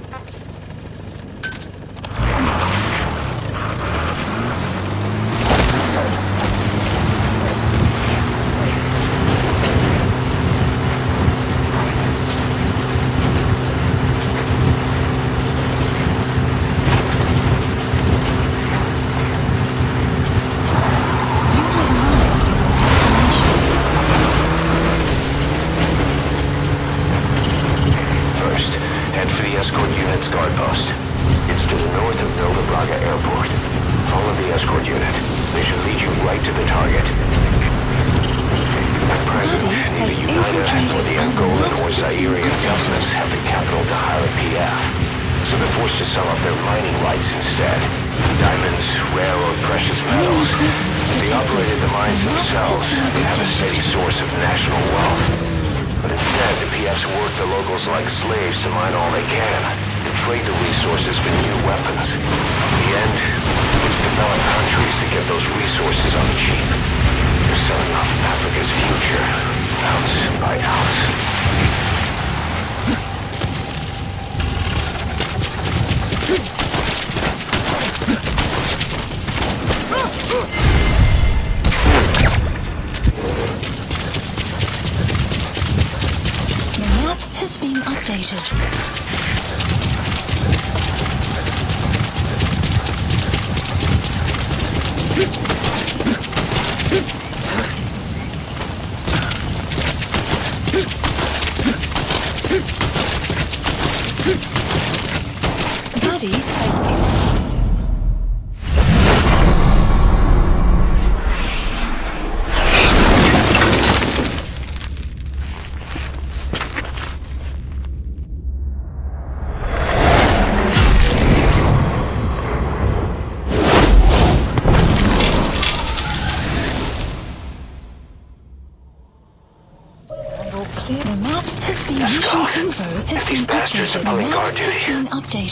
so they're forced to sell off their mining rights instead. Diamonds, rare or precious metals. If they operated the mines themselves, they'd have a steady source of national wealth. But instead, the PFs work the locals like slaves to mine all they can, and trade the resources for new weapons. In the end, it's developed countries that get those resources on the cheap. They're selling off Africa's future, ounce by ounce. The map has been updated. Buddy has been... These bastards are pulling guard duty.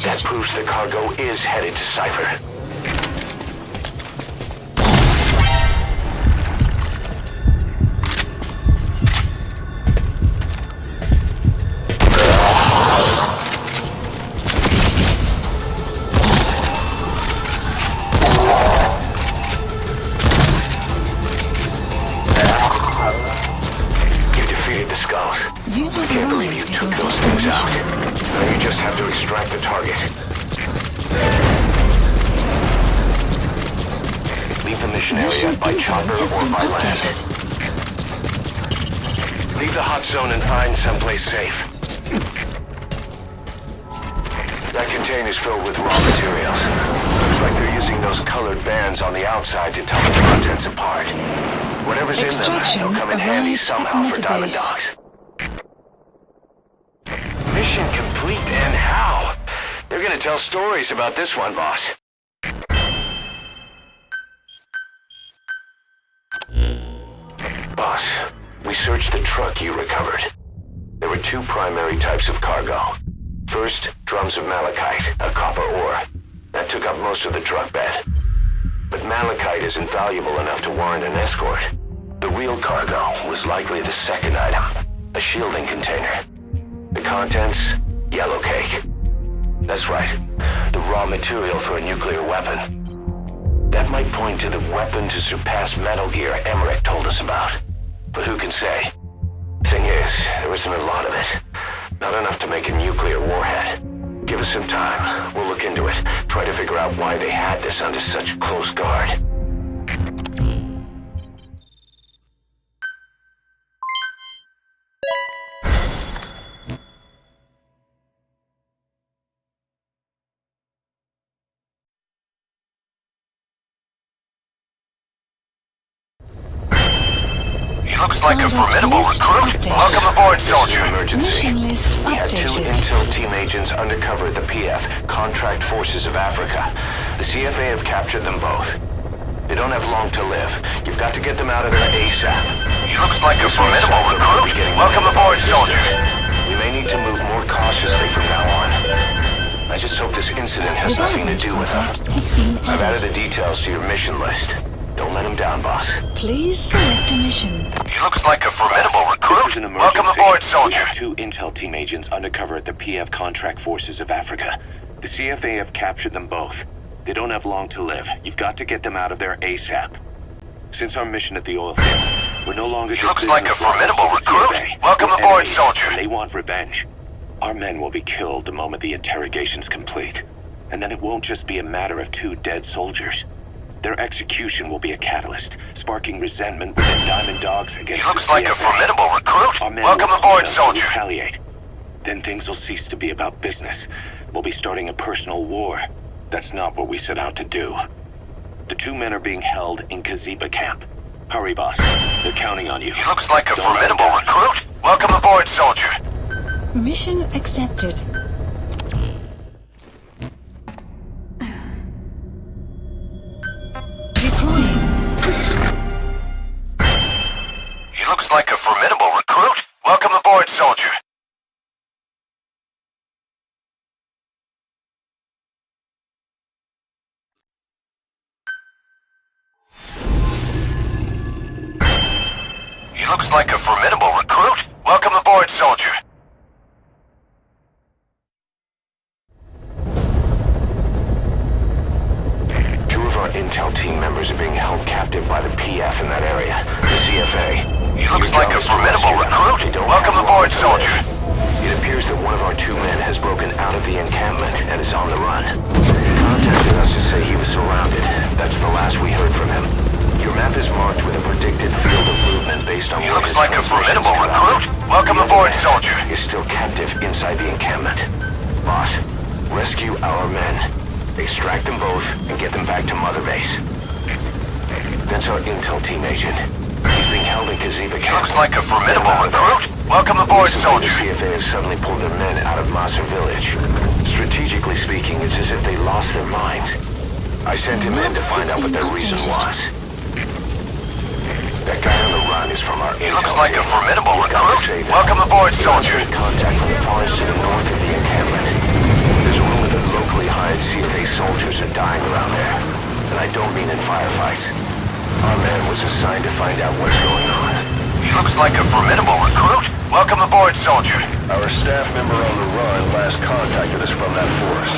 That proves the cargo is headed to Cipher. You defeated the Skulls. I can't believe you took those things out. Now you just have to extract the target. Leave the mission area by chopper or by land. Leave the hot zone and find someplace safe. That container's filled with raw materials. Looks like they're using those colored bands on the outside to tell the contents apart. Whatever's in them, they'll come in handy somehow for Diamond Dogs. Mission complete, and how? They're gonna tell stories about this one, boss. Boss, we searched the truck you recovered. There were two primary types of cargo. First, drums of malachite, a copper ore. That took up most of the truck bed. But malachite isn't valuable enough to warrant an escort. The real cargo was likely the second item, a shielding container. The contents, yellow cake. That's right, the raw material for a nuclear weapon. That might point to the weapon to surpass Metal Gear Emmerich told us about. But who can say? Thing is, there isn't a lot of it. Not enough to make a nuclear warhead. Give us some time. We'll look into it. Try to figure out why they had this under such close guard. Looks like a formidable recruit. Welcome aboard, soldier. Emergency. We had two Intel team agents undercover at the PF, Contract Forces of Africa. The CFA have captured them both. They don't have long to live. You've got to get them out of there ASAP. He looks like a formidable recruit. Welcome aboard, soldier. We may need to move more cautiously from now on. I just hope this incident has nothing to do with them. I've added the details to your mission list. Don't let him down, boss. Please select a mission. He looks like a formidable recruit. Welcome aboard, soldier. We have two Intel team agents undercover at the PF Contract Forces of Africa. The CFA have captured them both. They don't have long to live. You've got to get them out of there ASAP. Since our mission at the oil field, we're no longer He looks like a formidable recruit. Welcome aboard, soldier. They want revenge. Our men will be killed the moment the interrogation's complete. And then it won't just be a matter of two dead soldiers. Their execution will be a catalyst, sparking resentment within Diamond Dogs against He looks like a formidable recruit. Welcome aboard, soldier. Retaliate. Then things will cease to be about business. We'll be starting a personal war. That's not what we set out to do. The two men are being held in Kaziba camp. Hurry, boss. They're counting on you. He looks like a formidable recruit. Welcome aboard, soldier. Mission accepted. He looks like a formidable recruit. Welcome aboard, soldier. He looks like a formidable recruit. Welcome aboard, soldier. Two of our intel team members are being held captive by the PF in that area. The CFA. He looks like a formidable recruit. Welcome aboard, soldier. It appears that one of our two men has broken out of the encampment and is on the run. He contacted us to say he was surrounded. That's the last we heard from him. Your map is marked with a predicted field of movement based on He looks like a formidable recruit. Welcome aboard, soldier. Is still captive inside the encampment. Boss, rescue our men. Extract them both and get them back to Mother Base. That's our intel team agent. He's being held in Kaziba camp. Looks like a formidable recruit. Welcome aboard, soldier. The CFA has suddenly pulled their men out of Masa village. Strategically speaking, it's as if they lost their minds. I sent him in to find out what their reason was. That guy on the run is from our intel team. Looks like a formidable recruit. Welcome aboard, soldier. Contact from the forest to the north of the encampment. There's a rumor that locally hired CFA soldiers are dying around there. And I don't mean in firefights. Our man was assigned to find out what's going on. He looks like a formidable recruit. Welcome aboard, soldier. Our staff member on the run last contacted us from that forest.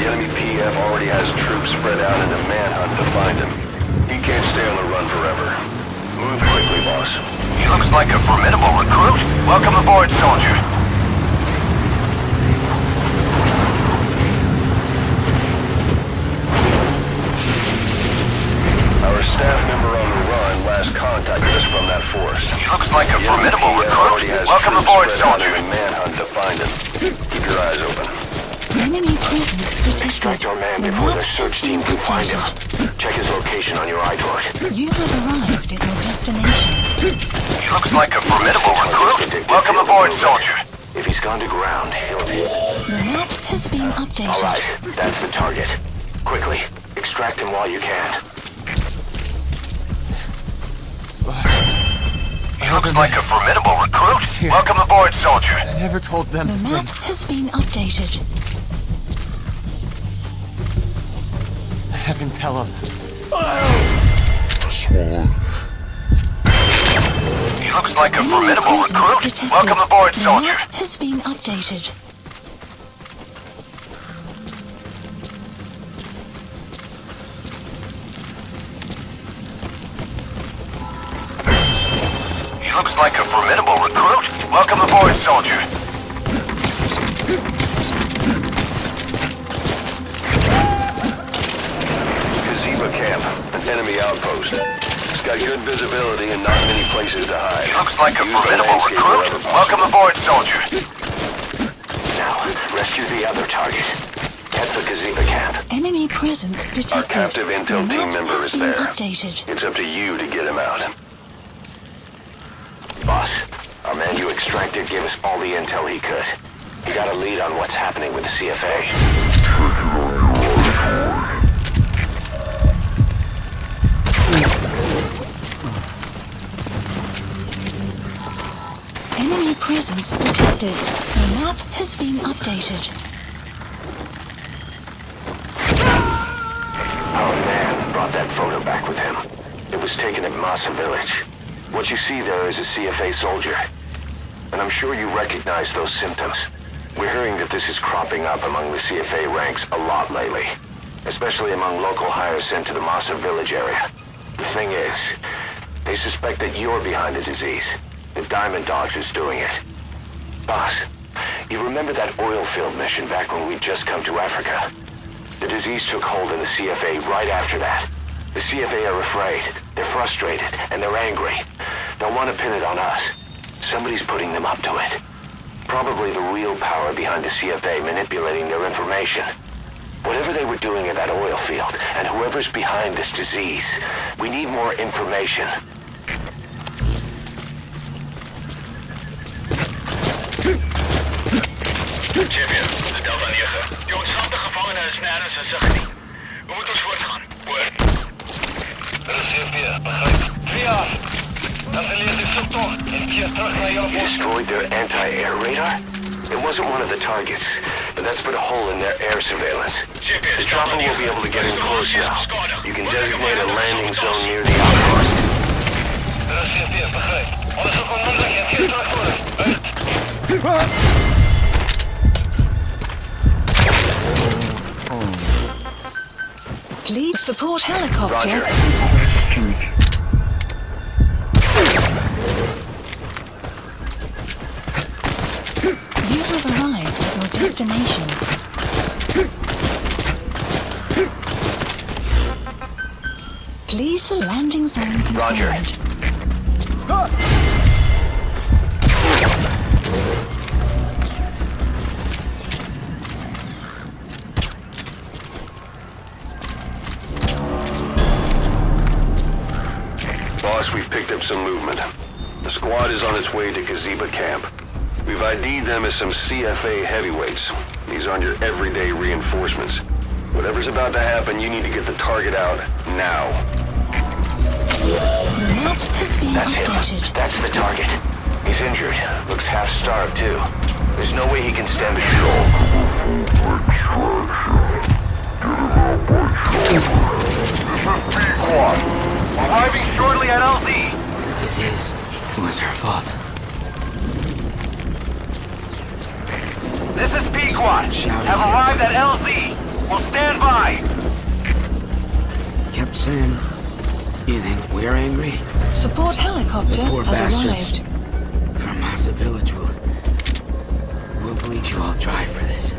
The enemy PF already has troops spread out in a manhunt to find him. He can't stay on the run forever. Move quickly, boss. He looks like a formidable recruit. Welcome aboard, soldier. Our staff member on the run last contacted us from that forest. He looks like a formidable recruit. Welcome aboard, soldier. Manhunt to find him. Keep your eyes open. Enemy presence detected. Extract our man before their search team can find him. Check his location on your iDroid. You have arrived at your destination. He looks like a formidable recruit. Welcome aboard, soldier. If he's gone to ground, he'll be... The map has been updated. All right, that's the target. Quickly, extract him while you can. He looks like a formidable recruit. Welcome aboard, soldier. I never told them the map has been updated. Have him tell him. He looks like a formidable recruit. Welcome aboard, soldier. The map has been updated. He looks like a formidable recruit. Welcome aboard, soldier. Kaziba camp, an enemy outpost. It's got good visibility and not many places to hide. He looks like a formidable recruit. Welcome aboard, soldier. Now, rescue the other target. Head for Kaziba camp. Enemy presence detected. Our captive intel team member is there. Updated. It's up to you to get him out. Boss, our man you extracted gave us all the intel he could. He got a lead on what's happening with the CFA. Enemy presence detected. The map has been updated. Our man brought that photo back with him. It was taken at Masa village. What you see there is a CFA soldier. And I'm sure you recognize those symptoms. We're hearing that this is cropping up among the CFA ranks a lot lately. Especially among local hires sent to the Masa village area. The thing is, they suspect that you're behind the disease. The Diamond Dogs is doing it. Boss, you remember that oil field mission back when we'd just come to Africa? The disease took hold in the CFA right after that. The CFA are afraid, they're frustrated, and they're angry. They'll want to pin it on us. Somebody's putting them up to it. Probably the real power behind the CFA manipulating their information. Whatever they were doing in that oil field, and whoever's behind this disease, we need more information. Champion, de Delta 9. Je ontsnapt de gevangenen en snaren zijn zacht niet. We moeten ons voortgaan. Word. Dat is CFP, begrijp. 4 af. Dat verliest de zoek. You destroyed their anti-air radar? It wasn't one of the targets, but that's put a hole in their air surveillance. The chopper will be able to get in close now. You can designate a landing zone near the outpost. Please support helicopter. Roger. You have arrived at your destination. Please the landing zone confirmed. Roger. Boss, we've picked up some movement. The squad is on its way to Kaziba camp. We've ID'd them as some CFA heavyweights. These aren't your everyday reinforcements. Whatever's about to happen, you need to get the target out now. The map has been updated. Him. That's the target. He's injured. Looks half-starved, too. There's no way he can stand the patrol. Arriving shortly at LZ. This was her fault. This is Pequot. Have arrived at LZ. We'll stand by. Kept saying, you think we're angry? Support helicopter the poor has bastards arrived. from Massa Village will bleed you all dry for this.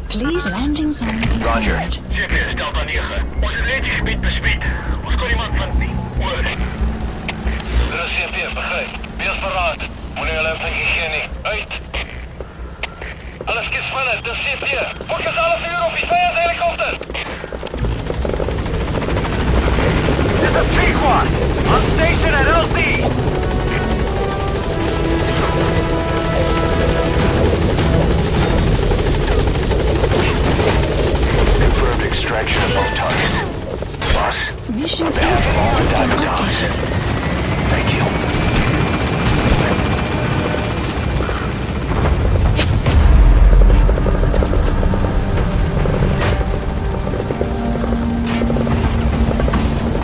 Please landing zone confirmed. Roger. GPS Delta 9. Ons het reeds die gebied bespied. Ons kon iemand vind nie. Oor. Dit is GPS, begryp. Wees paraat. Moenie hulle vlieg gee nie. Uit. Hulle skiet vinnig, dis GPS. Fokus alle vuur op die vyandhelikopter. Dit is Pequot. On station at LZ. Confirmed extraction of both targets. Boss, Mission on behalf of all the diamond dogs, thank you.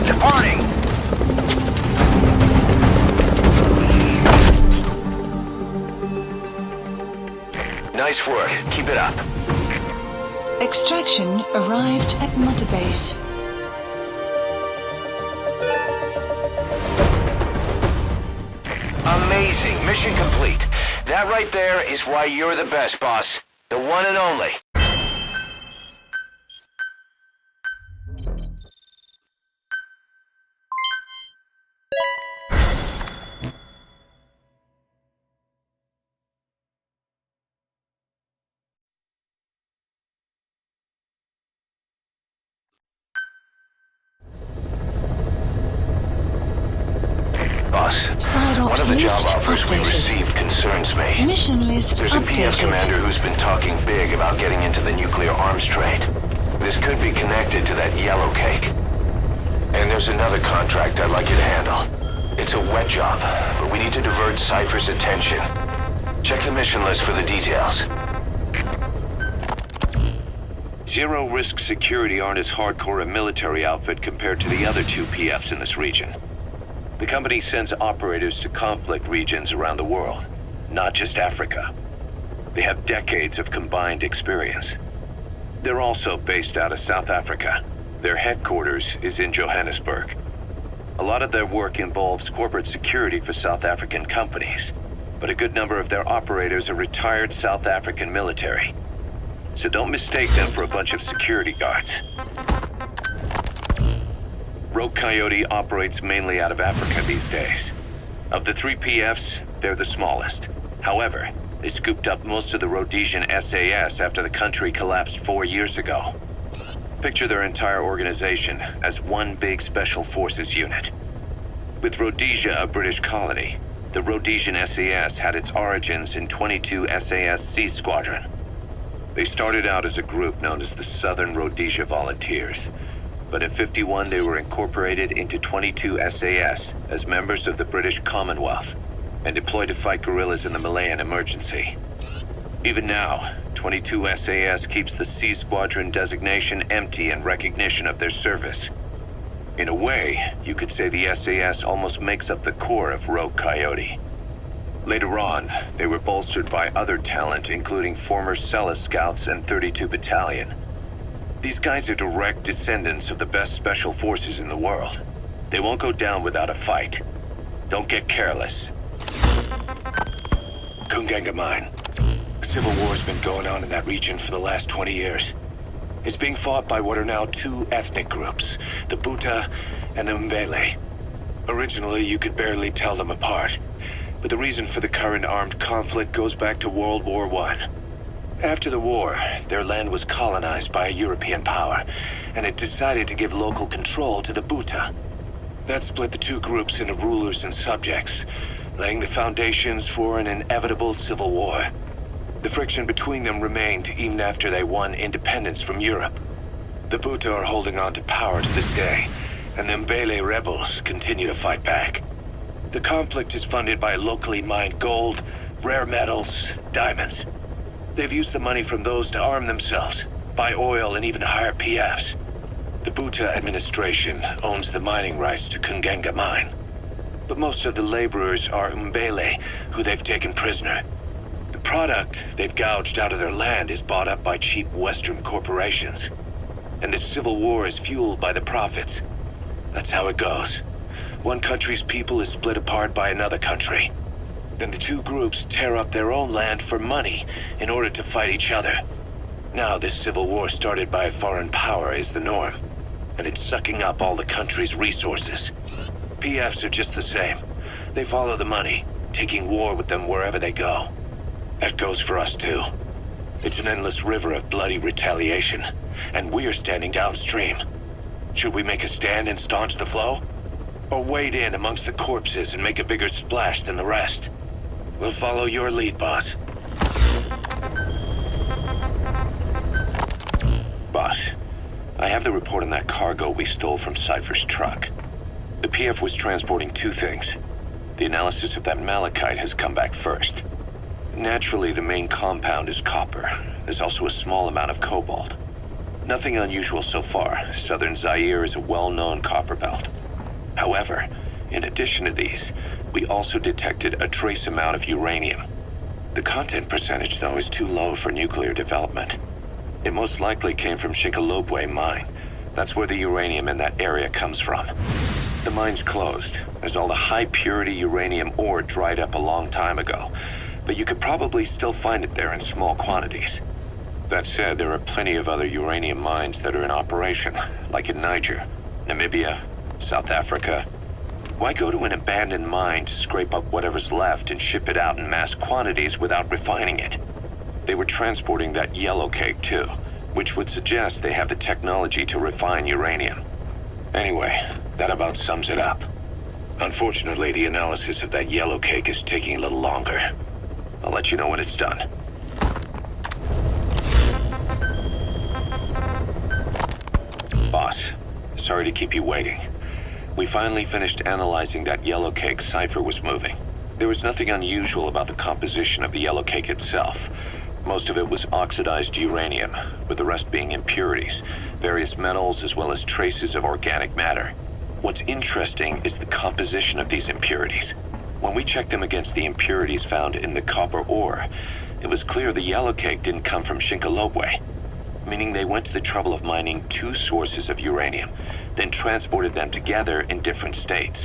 Departing. Nice work. Keep it up. Extraction arrived at Mother Base. Amazing. Mission complete. That right there is why you're the best, boss. The one and only. Boss, one of the job offers we received concerns me. Mission list There's a PF updated. commander who's been talking big about getting into the nuclear arms trade. This could be connected to that yellow cake. And there's another contract I'd like you to handle. It's a wet job, but we need to divert Cipher's attention. Check the mission list for the details. Zero-risk security aren't as hardcore a military outfit compared to the other two PFs in this region. The company sends operators to conflict regions around the world, not just Africa. They have decades of combined experience. They're also based out of South Africa. Their headquarters is in Johannesburg. A lot of their work involves corporate security for South African companies, but a good number of their operators are retired South African military. So don't mistake them for a bunch of security guards. Rogue Coyote operates mainly out of Africa these days. Of the three PFs, they're the smallest. However, they scooped up most of the Rhodesian SAS after the country collapsed 4 years ago. Picture their entire organization as one big special forces unit. With Rhodesia a British colony, the Rhodesian SAS had its origins in 22 SAS Sea Squadron. They started out as a group known as the Southern Rhodesia Volunteers. But in '51 they were incorporated into 22 SAS as members of the British Commonwealth and deployed to fight guerrillas in the Malayan emergency. Even now, 22 SAS keeps the C Squadron designation empty in recognition of their service. In a way, you could say the SAS almost makes up the core of Rogue Coyote. Later on, they were bolstered by other talent, including former Cella Scouts and 32 Battalion. These guys are direct descendants of the best special forces in the world. They won't go down without a fight. Don't get careless. Kunganga Mine. A civil war has been going on in that region for the last 20 years. It's being fought by what are now two ethnic groups, the Buta and the Mbele. Originally, you could barely tell them apart, but the reason for the current armed conflict goes back to World War I. After the war, their land was colonized by a European power, and it decided to give local control to the Buta. That split the two groups into rulers and subjects, laying the foundations for an inevitable civil war. The friction between them remained even after they won independence from Europe. The Buta are holding on to power to this day, and the Mbele rebels continue to fight back. The conflict is funded by locally mined gold, rare metals, diamonds. They've used the money from those to arm themselves, buy oil, and even hire PFs. The Buta administration owns the mining rights to Kunganga Mine. But most of the laborers are Mbele, who they've taken prisoner. The product they've gouged out of their land is bought up by cheap Western corporations. And this civil war is fueled by the profits. That's how it goes. One country's people is split apart by another country. Then the two groups tear up their own land for money in order to fight each other. Now this civil war started by a foreign power is the norm, and it's sucking up all the country's resources. PFs are just the same. They follow the money, taking war with them wherever they go. That goes for us too. It's an endless river of bloody retaliation, and we're standing downstream. Should we make a stand and staunch the flow? Or wade in amongst the corpses and make a bigger splash than the rest? We'll follow your lead, boss. Boss, I have the report on that cargo we stole from Cipher's truck. The PF was transporting two things. The analysis of that malachite has come back first. Naturally, the main compound is copper. There's also a small amount of cobalt. Nothing unusual so far. Southern Zaire is a well-known copper belt. However, in addition to these, we also detected a trace amount of uranium. The content percentage, though, is too low for nuclear development. It most likely came from Shikalobwe mine. That's where the uranium in that area comes from. The mine's closed, as all the high-purity uranium ore dried up a long time ago, but you could probably still find it there in small quantities. That said, there are plenty of other uranium mines that are in operation, like in Niger, Namibia, South Africa. Why go to an abandoned mine to scrape up whatever's left and ship it out in mass quantities without refining it? They were transporting that yellow cake too, which would suggest they have the technology to refine uranium. Anyway, that about sums it up. Unfortunately, the analysis of that yellow cake is taking a little longer. I'll let you know when it's done. Boss, sorry to keep you waiting. We finally finished analyzing that yellow cake Cipher was moving. There was nothing unusual about the composition of the yellow cake itself. Most of it was oxidized uranium, with the rest being impurities, various metals as well as traces of organic matter. What's interesting is the composition of these impurities. When we checked them against the impurities found in the copper ore, it was clear the yellow cake didn't come from Shikalobwe, meaning they went to the trouble of mining two sources of uranium, then transported them together in different states.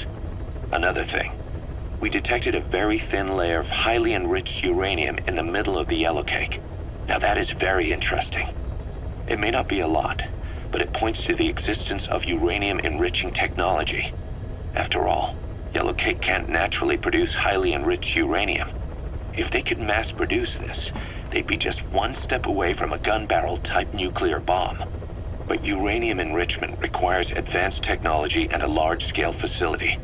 Another thing, we detected a very thin layer of highly enriched uranium in the middle of the yellow cake. Now that is very interesting. It may not be a lot, but it points to the existence of uranium-enriching technology. After all, yellow cake can't naturally produce highly enriched uranium. If they could mass produce this, they'd be just one step away from a gun barrel-type nuclear bomb. But uranium enrichment requires advanced technology and a large-scale facility.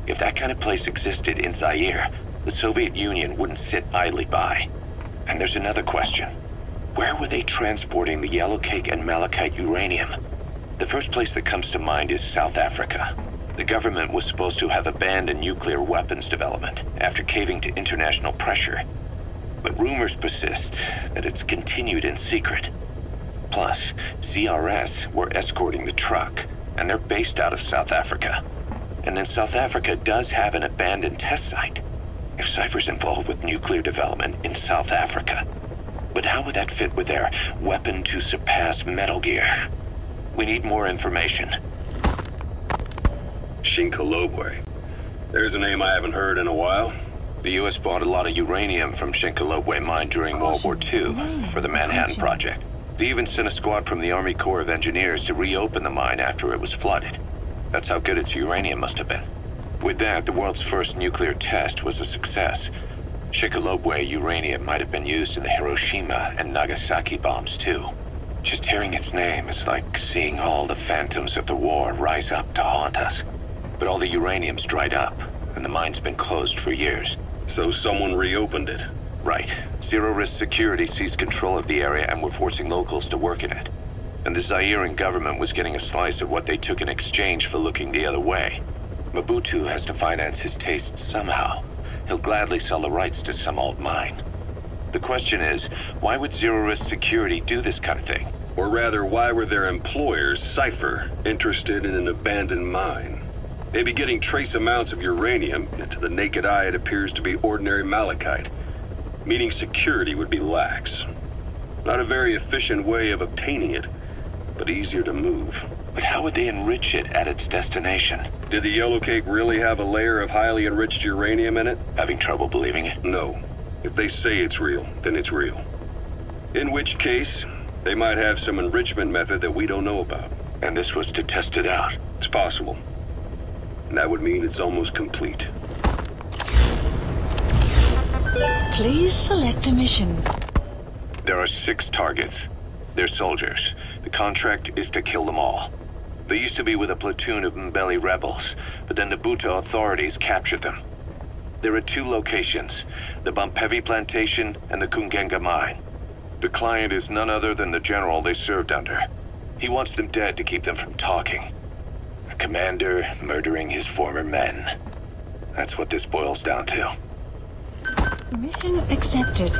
If that kind of place existed in Zaire, the Soviet Union wouldn't sit idly by. And there's another question. Where were they transporting the yellowcake and malachite uranium? The first place that comes to mind is South Africa. The government was supposed to have abandoned nuclear weapons development after caving to international pressure. But rumors persist that it's continued in secret. Plus, CRS were escorting the truck, and they're based out of South Africa. And then South Africa does have an abandoned test site. If Cipher's involved with nuclear development in South Africa. But how would that fit with their weapon to surpass Metal Gear? We need more information. Shinkolobwe. There's a name I haven't heard in a while. The U.S. bought a lot of uranium from Shinkolobwe mine during World War II for the Manhattan Project. They even sent a squad from the Army Corps of Engineers to reopen the mine after it was flooded. That's how good its uranium must have been. With that, the world's first nuclear test was a success. Shinkolobwe uranium might have been used in the Hiroshima and Nagasaki bombs too. Just hearing its name is like seeing all the phantoms of the war rise up to haunt us. But all the uranium's dried up, and the mine's been closed for years. So someone reopened it? Right. Zero-risk security seized control of the area and were forcing locals to work in it. And the Zairean government was getting a slice of what they took in exchange for looking the other way. Mobutu has to finance his tastes somehow. He'll gladly sell the rights to some old mine. The question is, why would zero-risk security do this kind of thing? Or rather, why were their employers, Cipher, interested in an abandoned mine? They'd be getting trace amounts of uranium, and to the naked eye it appears to be ordinary malachite, meaning security would be lax. Not a very efficient way of obtaining it, but easier to move. But how would they enrich it at its destination? Did the yellowcake really have a layer of highly enriched uranium in it? Having trouble believing it? No. If they say it's real, then it's real. In which case, they might have some enrichment method that we don't know about. And this was to test it out? It's possible. And that would mean it's almost complete. Please select a mission. There are 6 targets. They're soldiers. The contract is to kill them all. They used to be with a platoon of Mbeli rebels, but then the Buta authorities captured them. There are 2 locations, the Bumpevi plantation and the Kungenga mine. The client is none other than the general they served under. He wants them dead to keep them from talking. A commander murdering his former men. That's what this boils down to. Mission accepted.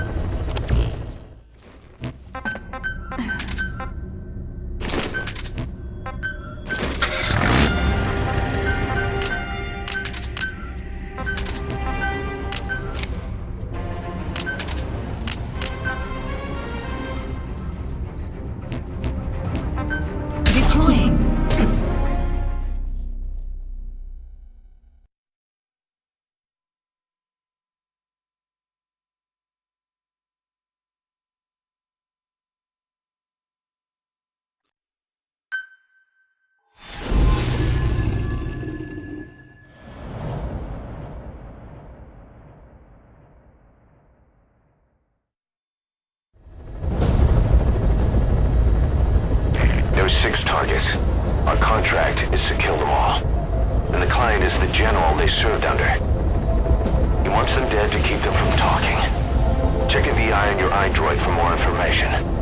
There's 6 targets. Our contract is to kill them all. And the client is the general they served under. He wants them dead to keep them from talking. Check a VI on your iDroid for more information.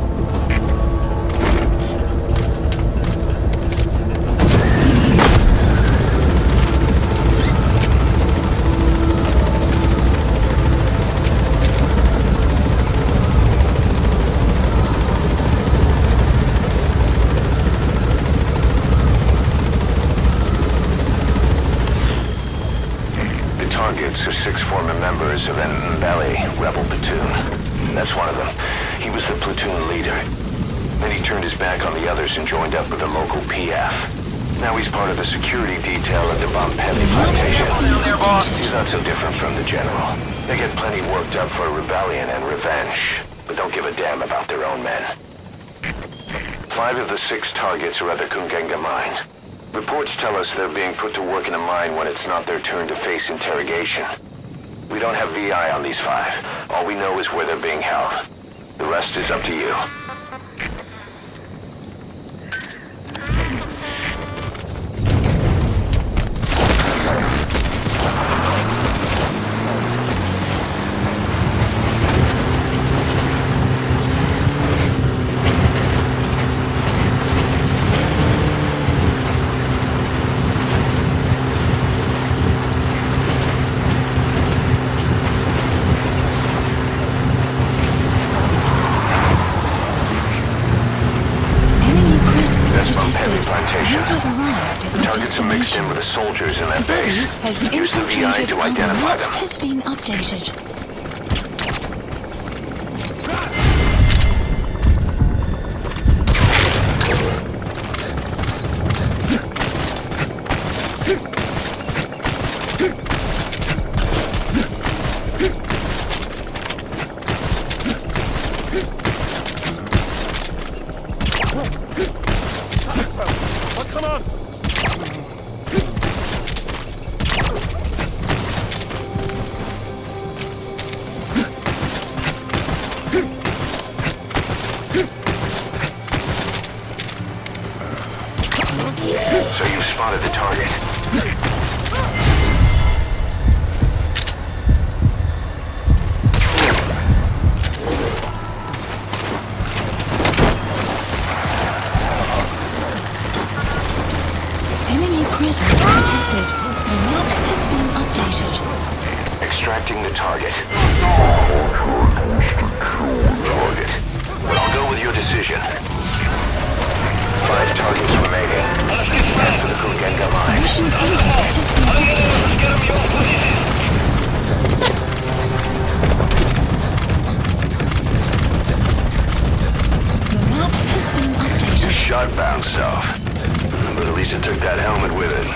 Targets are 6 former members of an Mbeli rebel platoon. That's one of them. He was the platoon leader. Then he turned his back on the others and joined up with the local PF. Now he's part of the security detail at the Bumpevi plantation. He's not so different from the general. They get plenty worked up for rebellion and revenge, but don't give a damn about their own men. 5 of the 6 targets are at the Kungenga mine. Reports tell us they're being put to work in a mine when it's not their turn to face interrogation. We don't have VI on these 5. All we know is where they're being held. The rest is up to you. location. The targets are mixed in with the soldiers in that base. Use the VI to identify them. Has been updated. So you've spotted the target. Enemy presence detected. The map has been updated. Extracting the target. Target. I'll go with your decision. 5 targets remaining. After the Kugenga line. Mission contact The map has been updated. Your shot bounced off. But at least it took that helmet with it.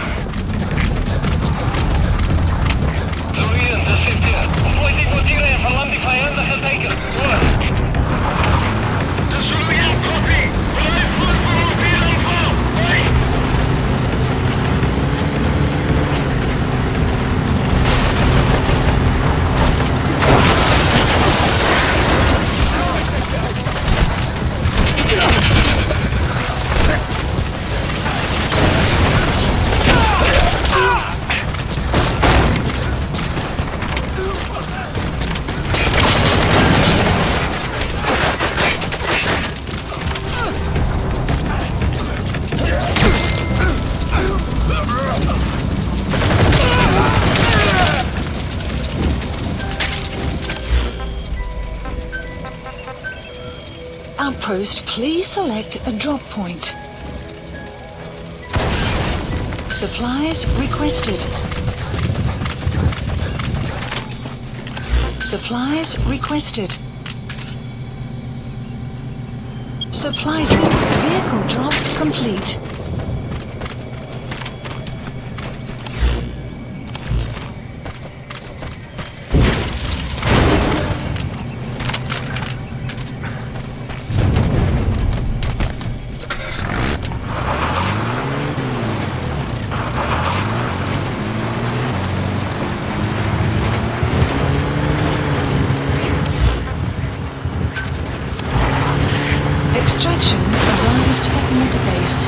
Outpost, please select a drop point. Supplies requested. Supplies requested. Supply drop. Vehicle drop complete. Extraction arrived at Metabase.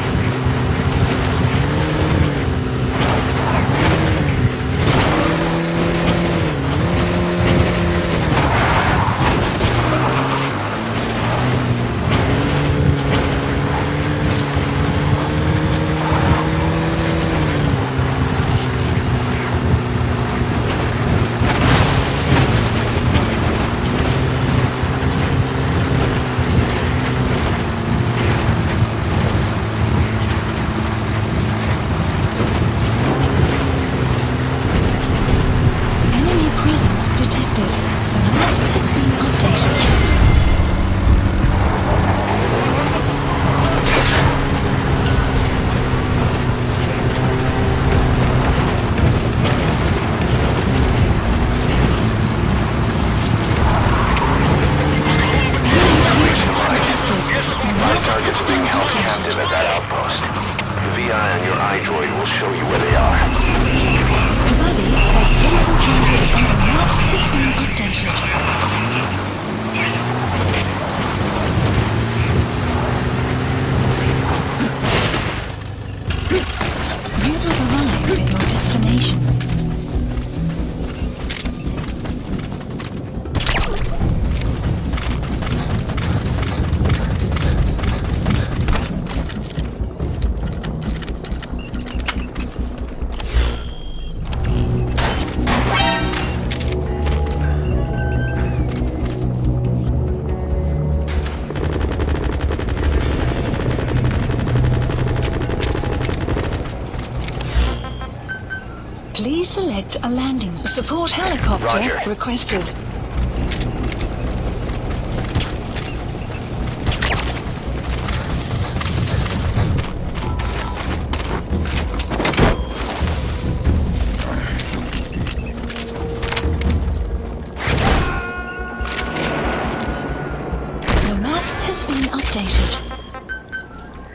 select a landing. Support helicopter Roger. requested.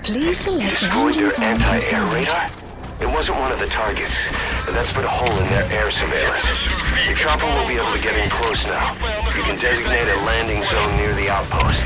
Please select destroyed their landing zone anti-air confirmed. radar? It wasn't one of the targets, but that's put a hole in their air surveillance. The chopper will be able to get in close now. You can designate a landing zone near the outpost.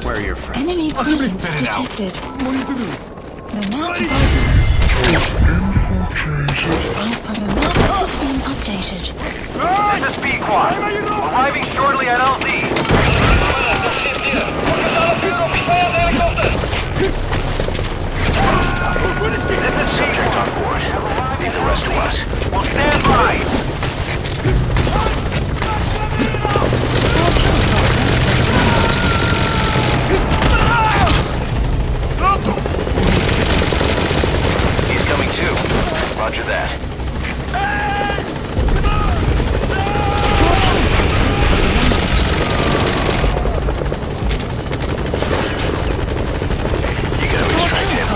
Where you're from. Enemy presence detected. The map has been updated. This is B-Quad. Arriving shortly at LZ. This is Subject on board. Leave the rest to us. We'll stand by. He's coming too. Roger that. You gotta extract him.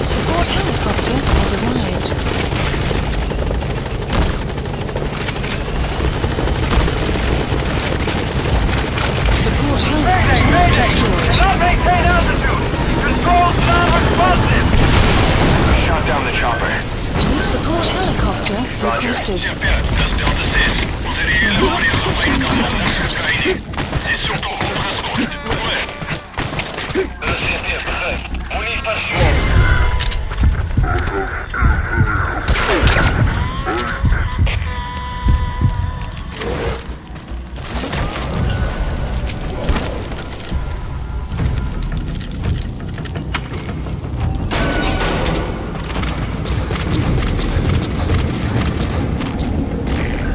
Support helicopter has arrived. Support helicopter destroyed. Not maintain altitude. Control non-responsive. Shot down the chopper. Please support helicopter requested. The map has been updated.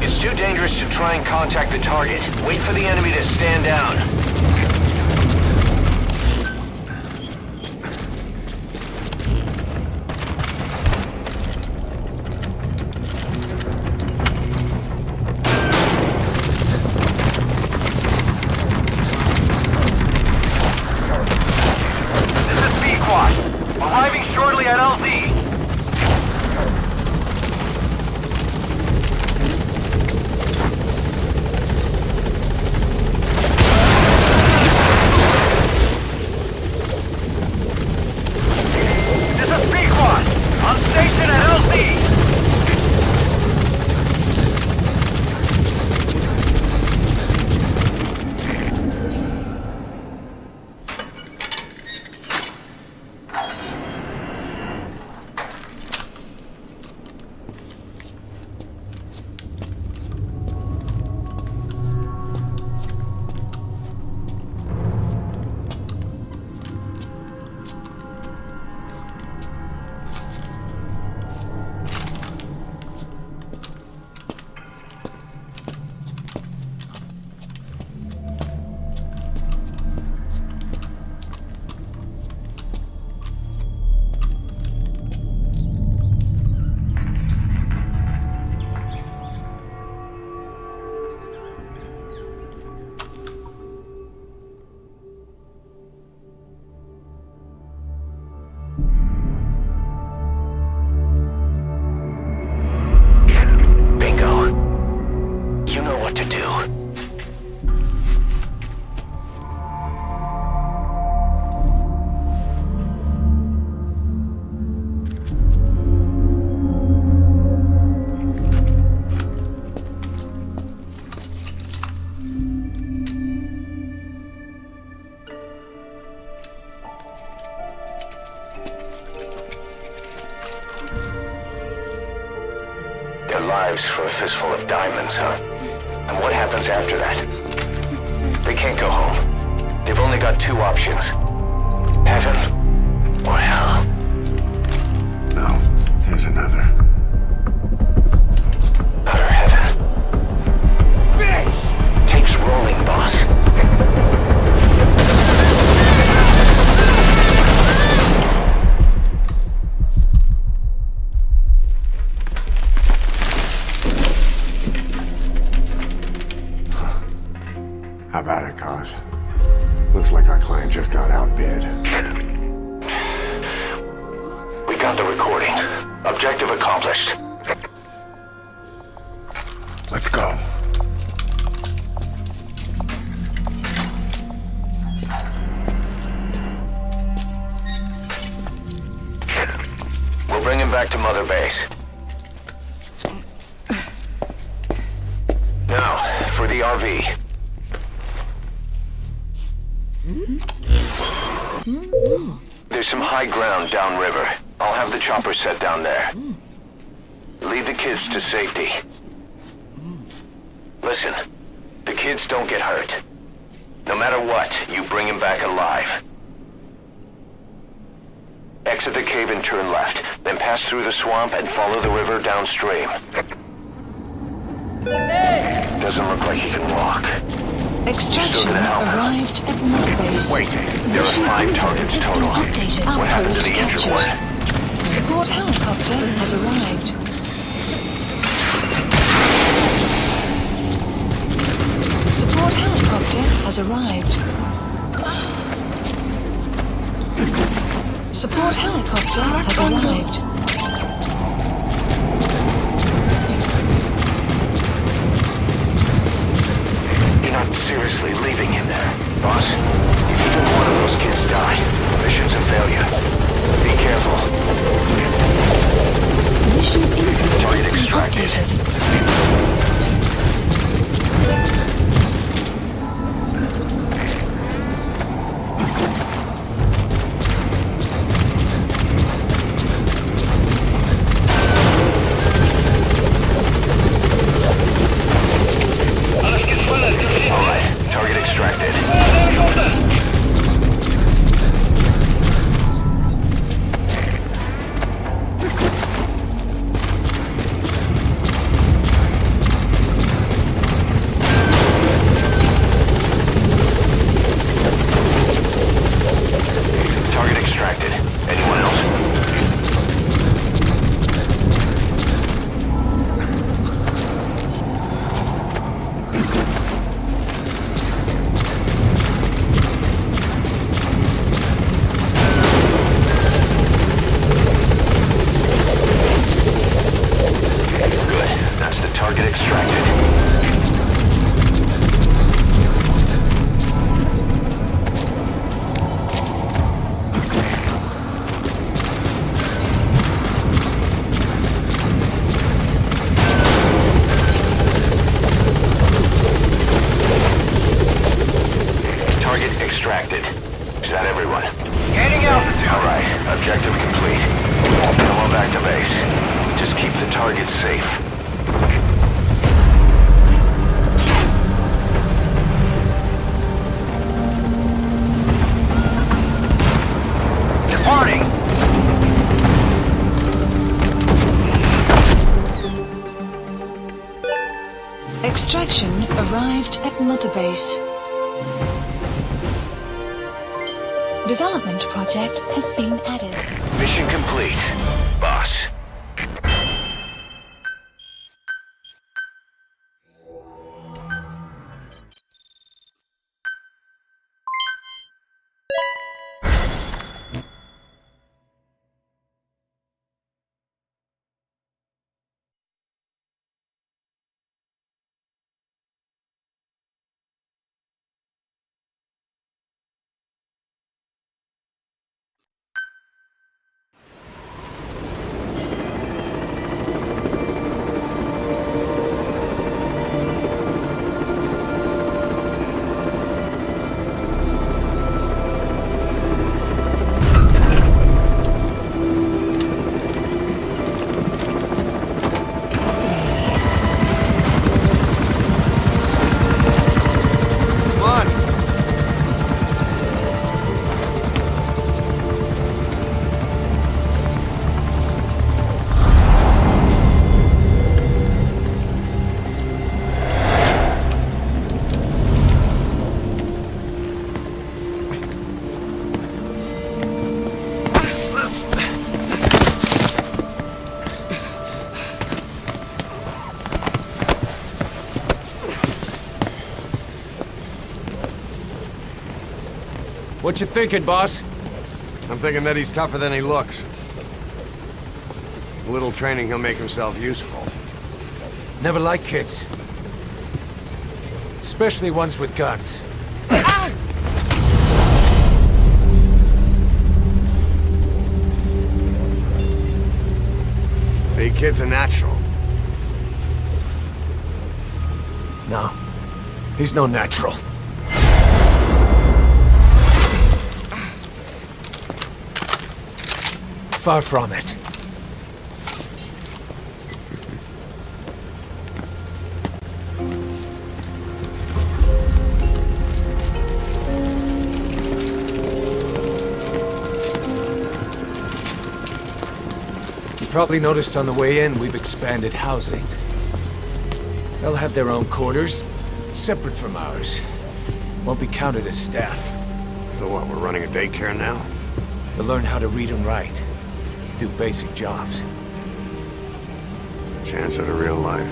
It's too dangerous to try and contact the target. Wait for the enemy to stand down. This is B-Quad. Arriving shortly at LZ. This is B-Quad. On station at LZ. lives for a fistful of diamonds, huh? And what happens after that? They can't go home. They've only got two options. Heaven or hell. No, there's another. Utter heaven. Bitch! Tape's rolling, boss. How about it, Kaz? Looks like our client just got outbid. We got the recording. Objective accomplished. Let's go. We'll bring him back to Mother Base. Now, for the RV. There's some high ground downriver. I'll have the chopper set down there. Lead the kids to safety. Listen, the kids don't get hurt. No matter what, you bring them back alive. Exit the cave and turn left, then pass through the swamp and follow the river downstream. Doesn't look like he can walk. Extraction arrived at Mother Base. Wait, there are 5 targets total. What happened to the injured one? Support helicopter has arrived. Support helicopter has arrived. Support helicopter has arrived. Not seriously leaving him there. Boss, if even one of those kids die, the mission's a failure. Be careful. Mission incomplete. Target extracted. Target extracted. Target extracted. Anyone else? Target extracted. Target extracted. Is that everyone? Gaining altitude. All right. Objective complete. Come on back to base. Just keep the target safe. Departing. Extraction arrived at Mother Base. Development project has been added. Mission complete, boss. What you thinking, boss? I'm thinking that he's tougher than he looks. A little training, he'll make himself useful. Never liked kids. Especially ones with guns. See, kid's a natural. No. He's no natural. Far from it. You probably noticed on the way in, we've expanded housing. They'll have their own quarters, separate from ours. Won't be counted as staff. So what, we're running a daycare now? They'll learn how to read and write. Do basic jobs. Chance at a real life.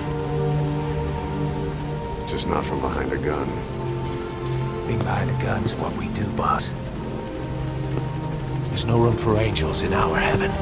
Just not from behind a gun. Being behind a gun's what we do, boss. There's no room for angels in our heaven.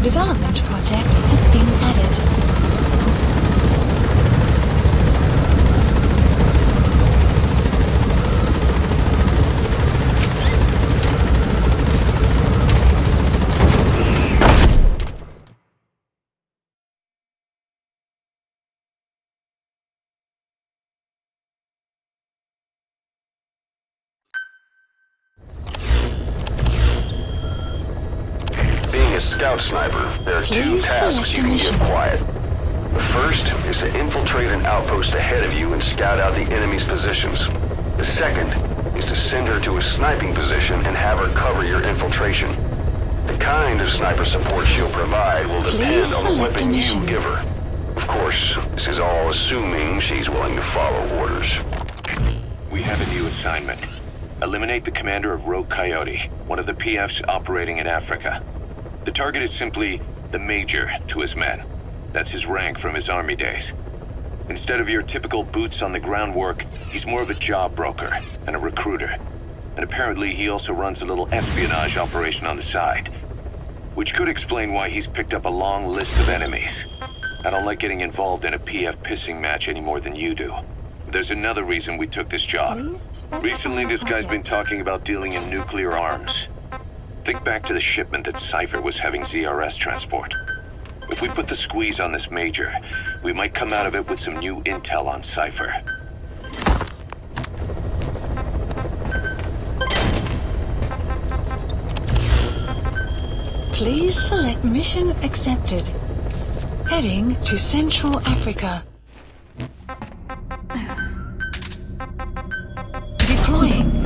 Development project has been added. Scout sniper, there are two tasks you can give quiet. The first is to infiltrate an outpost ahead of you and scout out the enemy's positions. The second is to send her to a sniping position and have her cover your infiltration. The kind of sniper support she'll provide will depend on the weapon you give her. Of course, this is all assuming she's willing to follow orders. We have a new assignment. Eliminate the commander of Rogue Coyote, one of the PFs operating in Africa. The target is simply the Major to his men. That's his rank from his army days. Instead of your typical boots on the ground work, he's more of a job broker and a recruiter. And apparently he also runs a little espionage operation on the side. Which could explain why he's picked up a long list of enemies. I don't like getting involved in a PF pissing match any more than you do. There's another reason we took this job. Recently this guy's been talking about dealing in nuclear arms. Think back to the shipment that Cipher was having ZRS transport. If we put the squeeze on this Major, we might come out of it with some new intel on Cipher. Please select mission accepted. Heading to Central Africa. Deploying.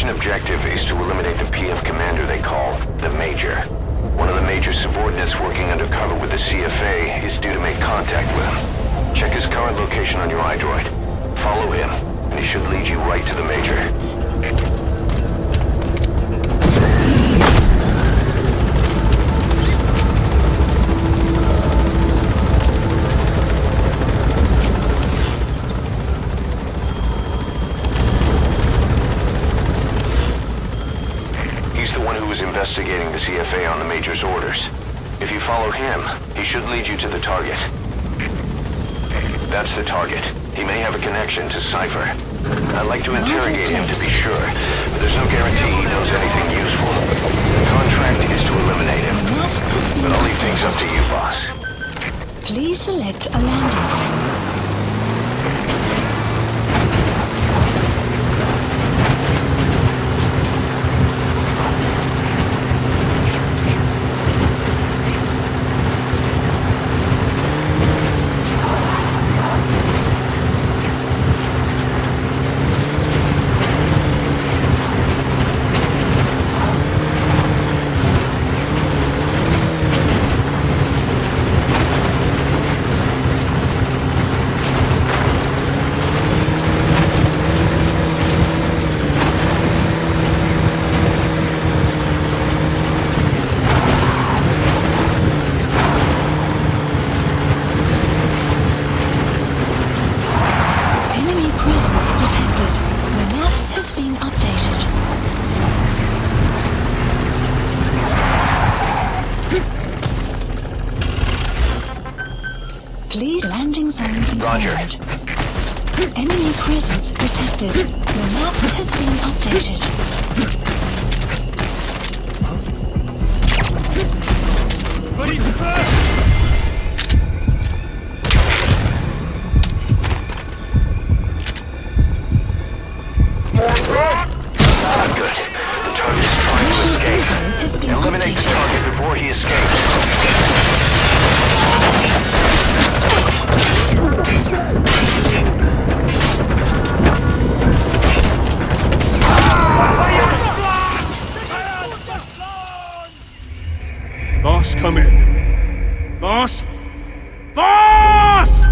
Objective is to eliminate the PF commander they call the Major. One of the major subordinates working undercover with the CFA is due to make contact with him. Check his current location on your iDroid. Follow him, and he should lead you right to the Major. Investigating the CFA on the Major's orders. If you follow him, he should lead you to the target. That's the target. He may have a connection to Cipher. I'd like to interrogate him to be sure, but there's no guarantee he knows anything useful. The contract is to eliminate him. But I'll leave things up to you, boss. Please select a landing zone. Roger. Enemy presence detected. The map has been updated. Not good. The target is trying to escape. Eliminate the target before he escapes. Boss, come in. Boss? Boss!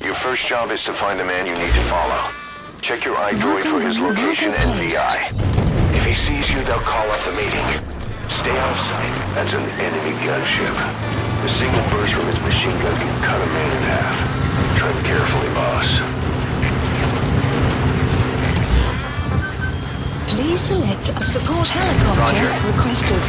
Your first job is to find the man you need to follow. Check your iDroid for his location and VI. If he sees you, they'll call off the meeting. Stay out of sight. That's an enemy gunship. A single burst from his machine gun can cut a man in half. Tread carefully, boss. Please select a support helicopter requested.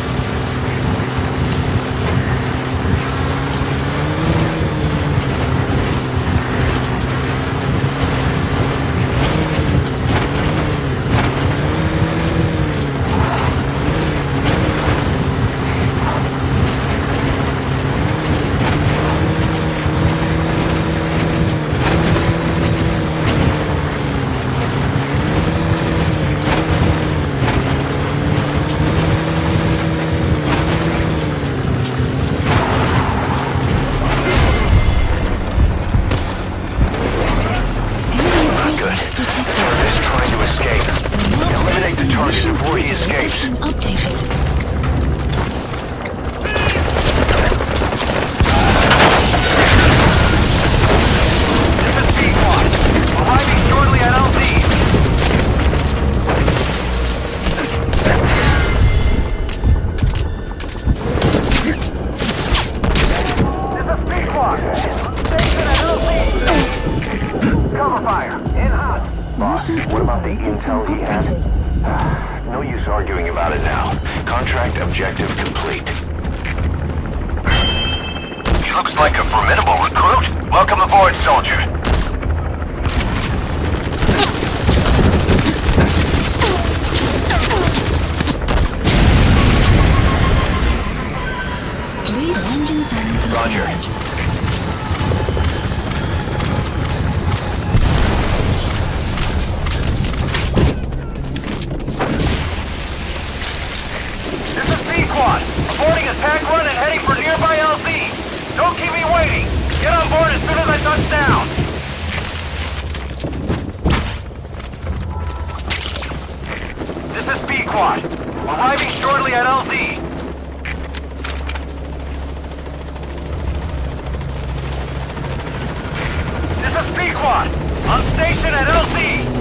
this is B-Quad. Arriving shortly at LZ. This is B-Quad. On station at LZ.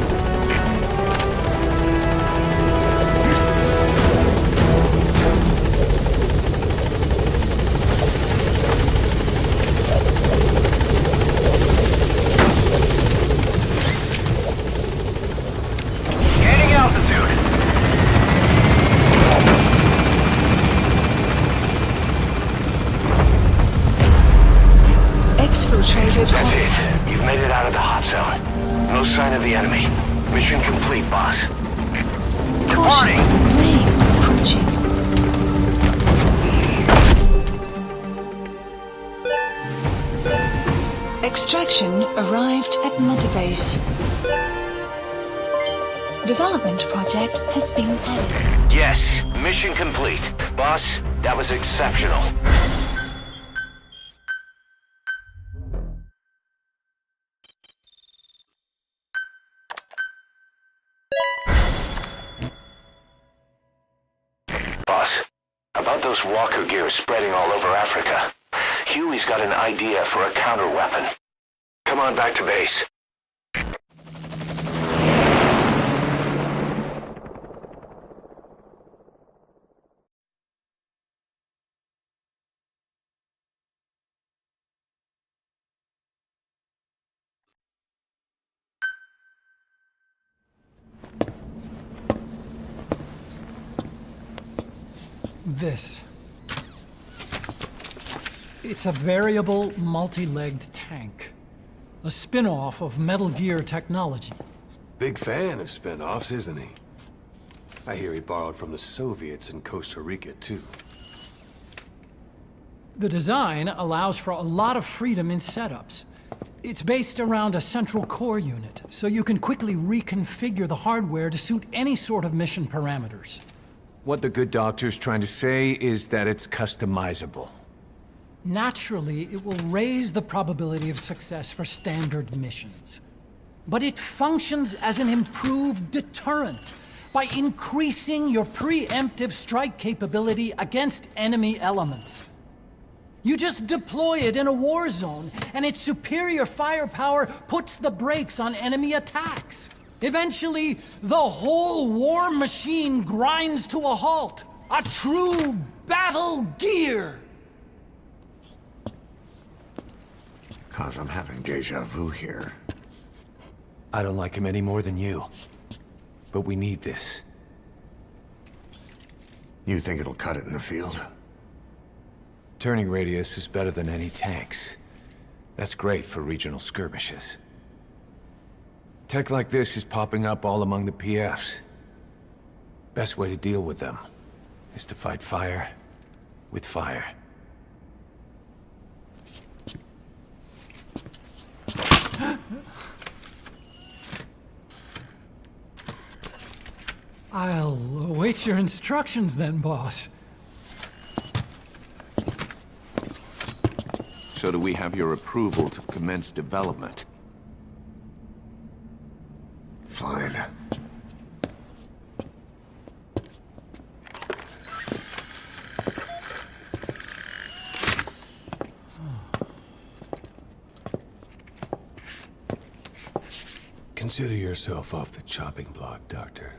Exfiltrated That's it. You've made it out of the hot zone. No sign of the enemy. Mission complete, boss. Caution, rain approaching. Extraction arrived at Mother Base. Development project has been added. Yes, mission complete. Boss, that was exceptional. Boss, about those walker gears spreading all over Africa. Huey's got an idea for a counter-weapon. Come on back to base. This. It's a variable, multi-legged tank. A spin-off of Metal Gear technology. Big fan of spin-offs, isn't he? I hear he borrowed from the Soviets in Costa Rica, too. The design allows for a lot of freedom in setups. It's based around a central core unit, so you can quickly reconfigure the hardware to suit any sort of mission parameters. What the good doctor's trying to say is that it's customizable. Naturally, it will raise the probability of success for standard missions. But it functions as an improved deterrent by increasing your preemptive strike capability against enemy elements. You just deploy it in a war zone, and its superior firepower puts the brakes on enemy attacks. Eventually, the whole war machine grinds to a halt. A true battle gear! Cause I'm having deja vu here. I don't like him any more than you. But we need this. You think it'll cut it in the field? Turning radius is better than any tanks. That's great for regional skirmishes. Tech like this is popping up all among the PFs. Best way to deal with them is to fight fire with fire. I'll await your instructions then, boss. So do we have your approval to commence development? Fine. Consider yourself off the chopping block, Doctor.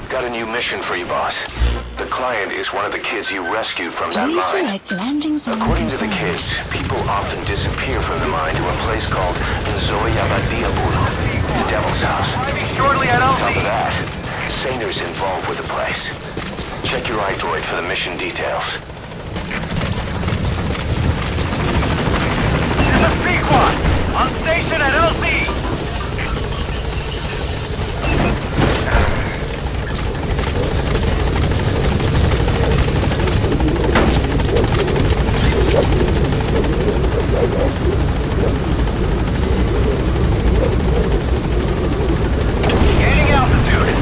Got a new mission for you, boss. The client is one of the kids you rescued from that mine. According to the kids, people often disappear from the mine to a place called Zoyabadiabulu, the Devil's House. Shortly at On top of that, Saner's involved with the place. Check your iDroid for the mission details. This is B-Quad. On station at LZ. Gaining altitude.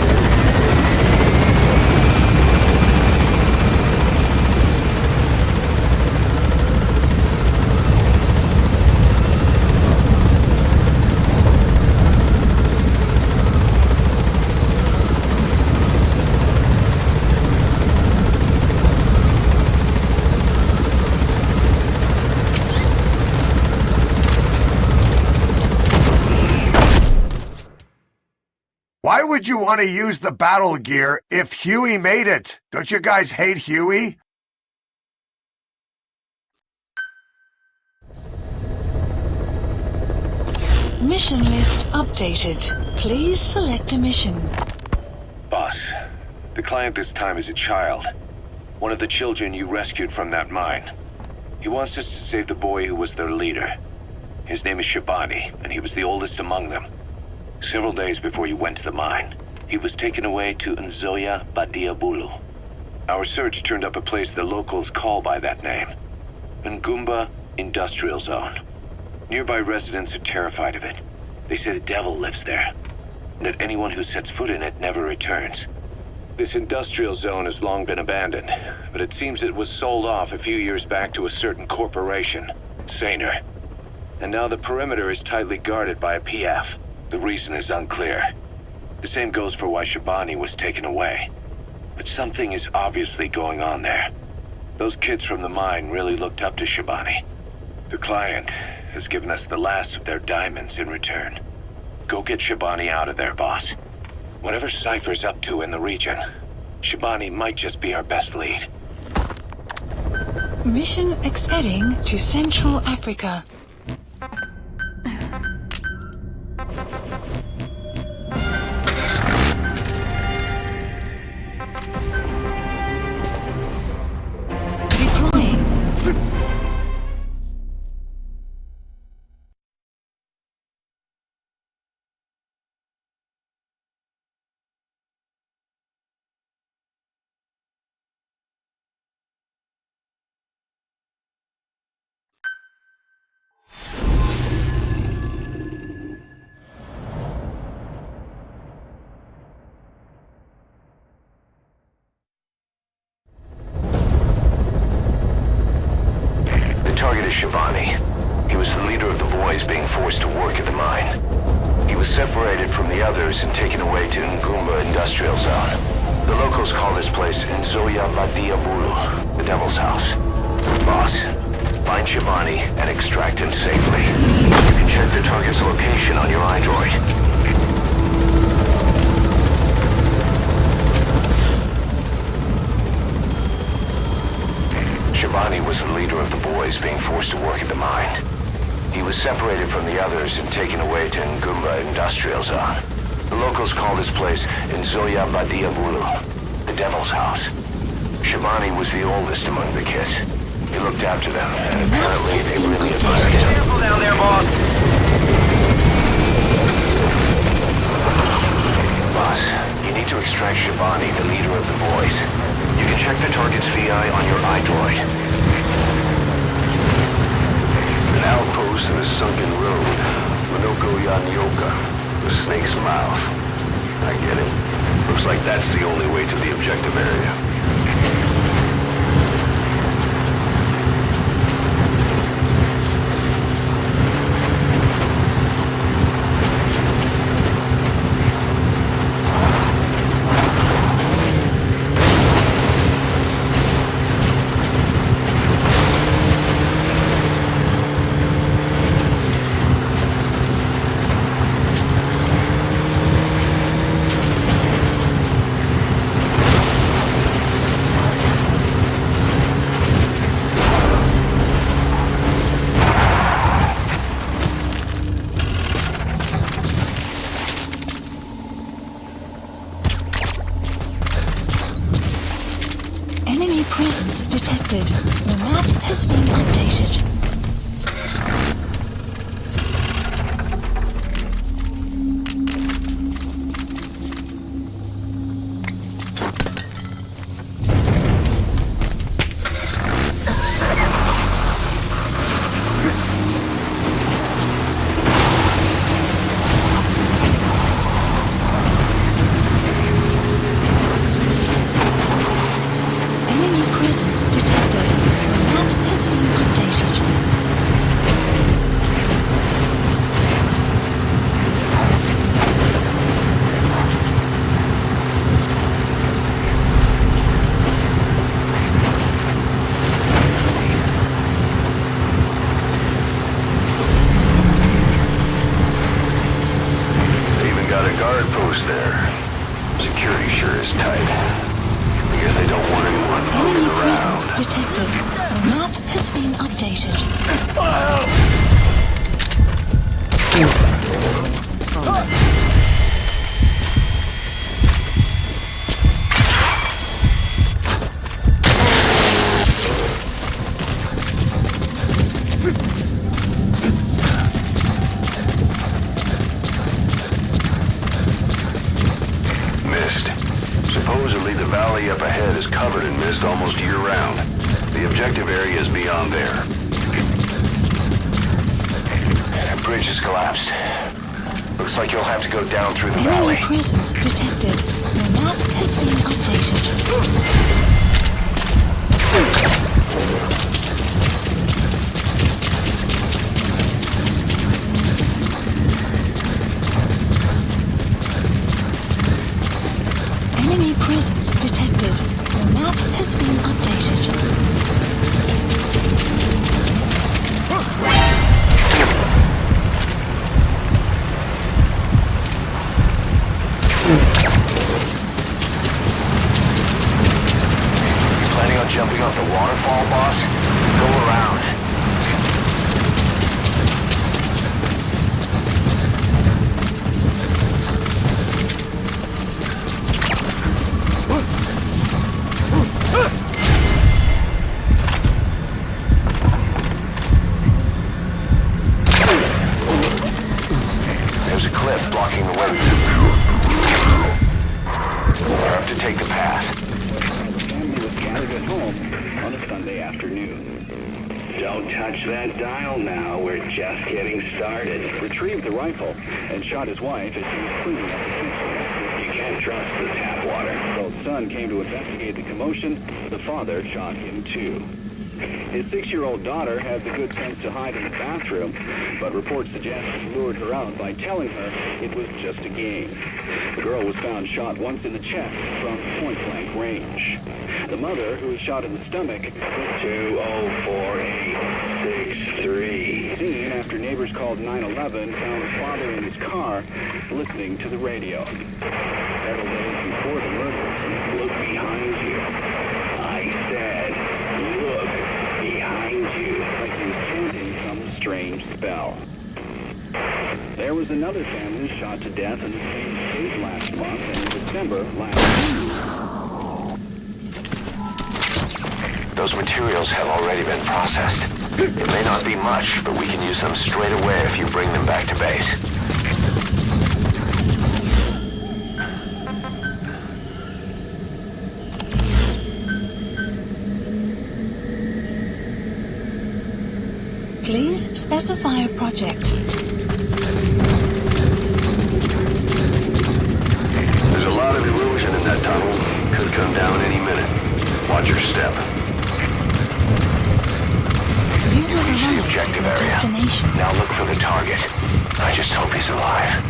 would you want to use the battle gear if Huey made it? Don't you guys hate Huey? Mission list updated. Please select a mission. Boss, the client this time is a child. One of the children you rescued from that mine. He wants us to save the boy who was their leader. His name is Shabani, and he was the oldest among them. Several days before you went to the mine, he was taken away to Nzoia Badia Bulu. Our search turned up a place the locals call by that name. Ngumba Industrial Zone. Nearby residents are terrified of it. They say the devil lives there, and that anyone who sets foot in it never returns. This industrial zone has long been abandoned, but it seems it was sold off a few years back to a certain corporation, Saner. And now the perimeter is tightly guarded by a PF. The reason is unclear. The same goes for why Shabani was taken away. But something is obviously going on there. Those kids from the mine really looked up to Shabani. The client has given us the last of their diamonds in return. Go get Shabani out of there, boss. Whatever Cipher's up to in the region, Shabani might just be our best lead. Mission heading to Central Africa. Target is Shabani. He was the leader of the boys being forced to work at the mine. He was separated from the others and taken away to Ngumba Industrial Zone. The locals call this place Nzoia Badia Bulu, the Devil's House. Boss, find Shabani and extract him safely. You can check the target's location on your iDroid. Shabani was the leader of the boys being forced to work at the mine. He was separated from the others and taken away to Ngumba Industrial Zone. The locals call this place Nzoia Badia Bulu, the Devil's House. Shabani was the oldest among the kids. He looked after them, and apparently they really admired him. Careful down there, boss! Boss, you need to extract Shabani, the leader of the boys. You can check the target's VI on your iDroid. An outpost in a sunken road. Minoko Yanyoka. The snake's mouth. I get it. Looks like that's the only way to the objective area. Presence detected. The map has been updated. Enemy presence detected. The map has been updated. detected. The map has been updated. Supposedly, the valley up ahead is covered in mist almost year-round. The objective area is beyond there. The bridge has collapsed. Looks like you'll have to go down through the valley. Enemy presence detected. The map has been updated. Enemy presence detected. The map has been updated. Planning on jumping off the waterfall, boss? Go around. There's a cliff blocking the way. We'll have to take the path. Gathered at home on a Sunday afternoon. Don't touch that dial now, we're just getting started. Retrieved the rifle and shot his wife as she was cleaning up the kitchen. You can't trust the tap water. Both son came to investigate the commotion. The father shot him too. His 6-year-old daughter had the good sense to hide in the bathroom, but reports suggest he lured her out by telling her it was just a game. The girl was found shot once in the chest from point-blank range. The mother, who was shot in the stomach, was 204-863. Seen after neighbors called 911, found the father in his car listening to the radio. Several days before the murder, look behind you. I said, look behind you, like he was chanting some strange spell. There was another family shot to death in the same state last month, and in December last year. Those materials have already been processed. It may not be much, but we can use them straight away if you bring them back to base. Please specify a project. There's a lot of erosion in that tunnel. Could come down any minute. Watch your step. You have Reach the arrived objective at area. destination. Now look for the target. I just hope he's alive.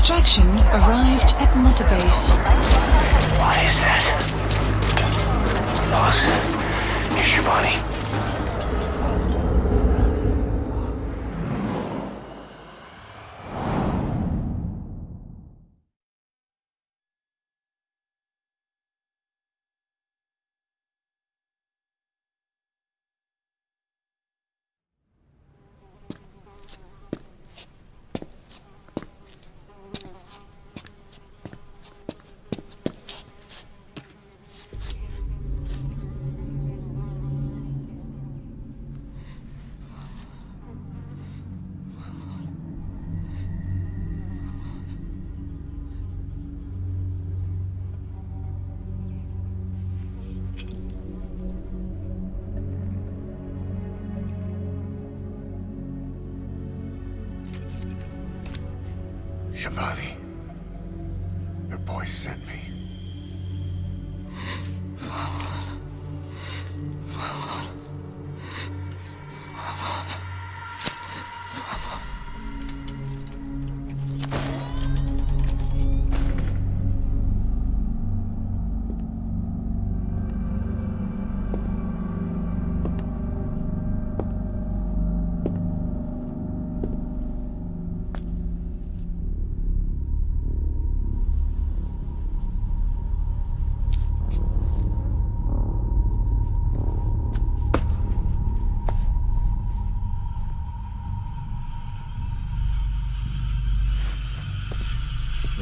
extraction arrived at Mother Base. What is that? Boss, here's your body. Shabani, your boy sent me.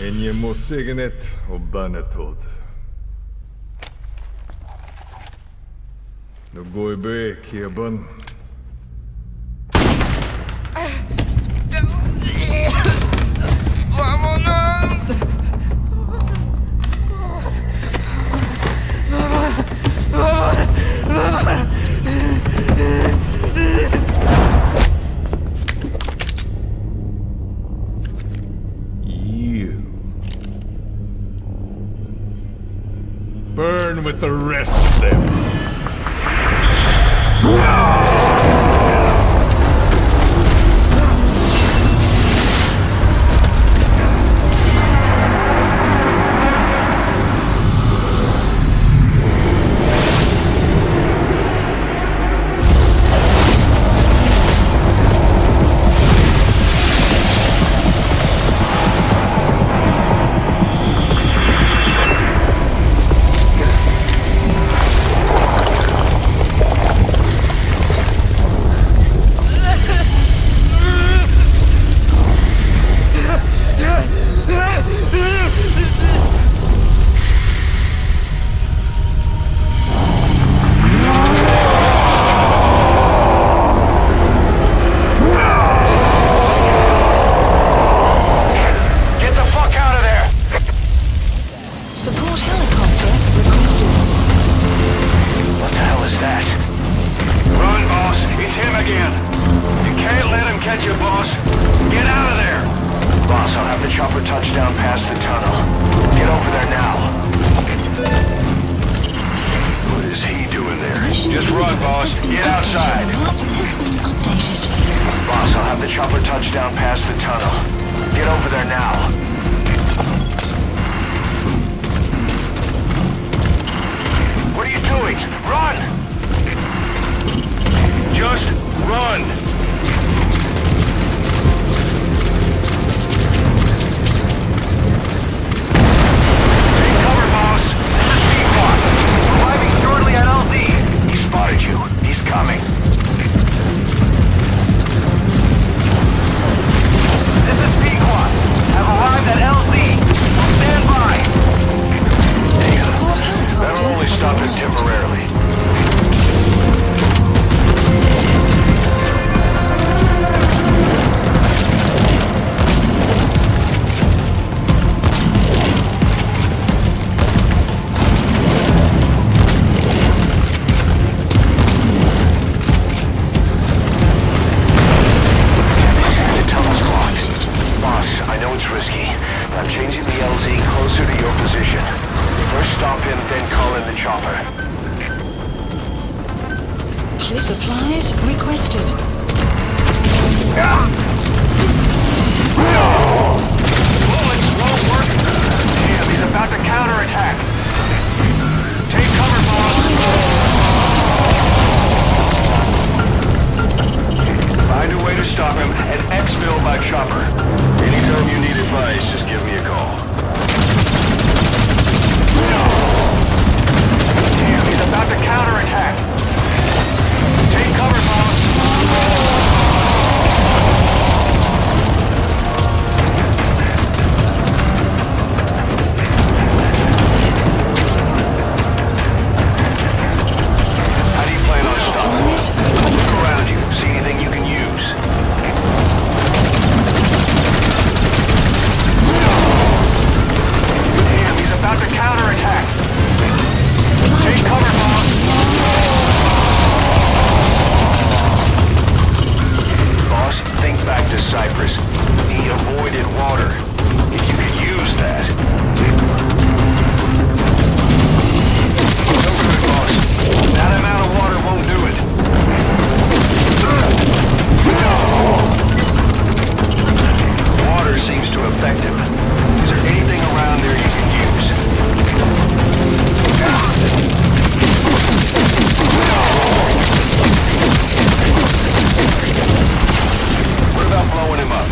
Enje må signet og banetod. No går be Kiaban. Burn with the rest of them. Supplies requested. counterattack. Take cover, boss. Find a way to stop him and exfil by chopper. Anytime you need advice, just give me a call. Damn, he's about to counterattack. Take cover, boss. How do you plan on stopping him? Look around you. See anything you can use? Damn, he's about to counterattack. Take cover, boss. Boss, think back to Cyprus. He avoided water. If you could use that. No good, boss. That amount of water won't do it. Water seems to affect him. Is there anything around there you can use? What about blowing him up?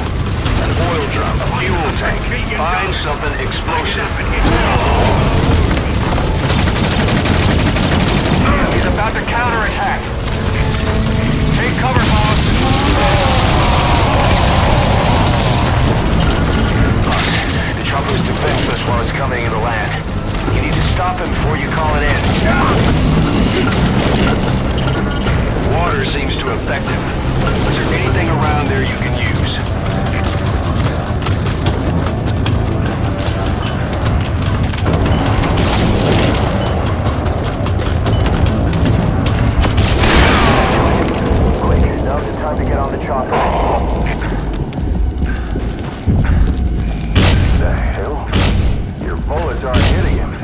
An oil drum, a fuel tank. Find something explosive. He's about to counterattack. Take cover, boss. The chopper is defenseless while it's coming into land. You need to stop him before you call it in. Water seems to affect him. Is there anything around there you can use? Quick, now's the time to get on the chopper. The hell? Your bullets aren't hitting him.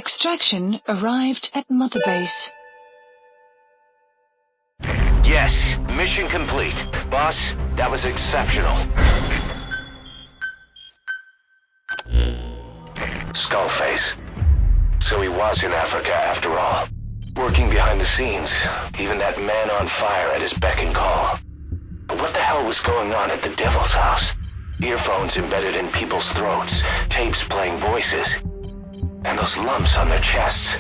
Extraction arrived at Mother Base. Yes, mission complete. Boss, that was exceptional. Skullface. So he was in Africa after all. Working behind the scenes. Even that man on fire at his beck and call. But what the hell was going on at the Devil's House? Earphones embedded in people's throats. Tapes playing voices. And those lumps on their chests.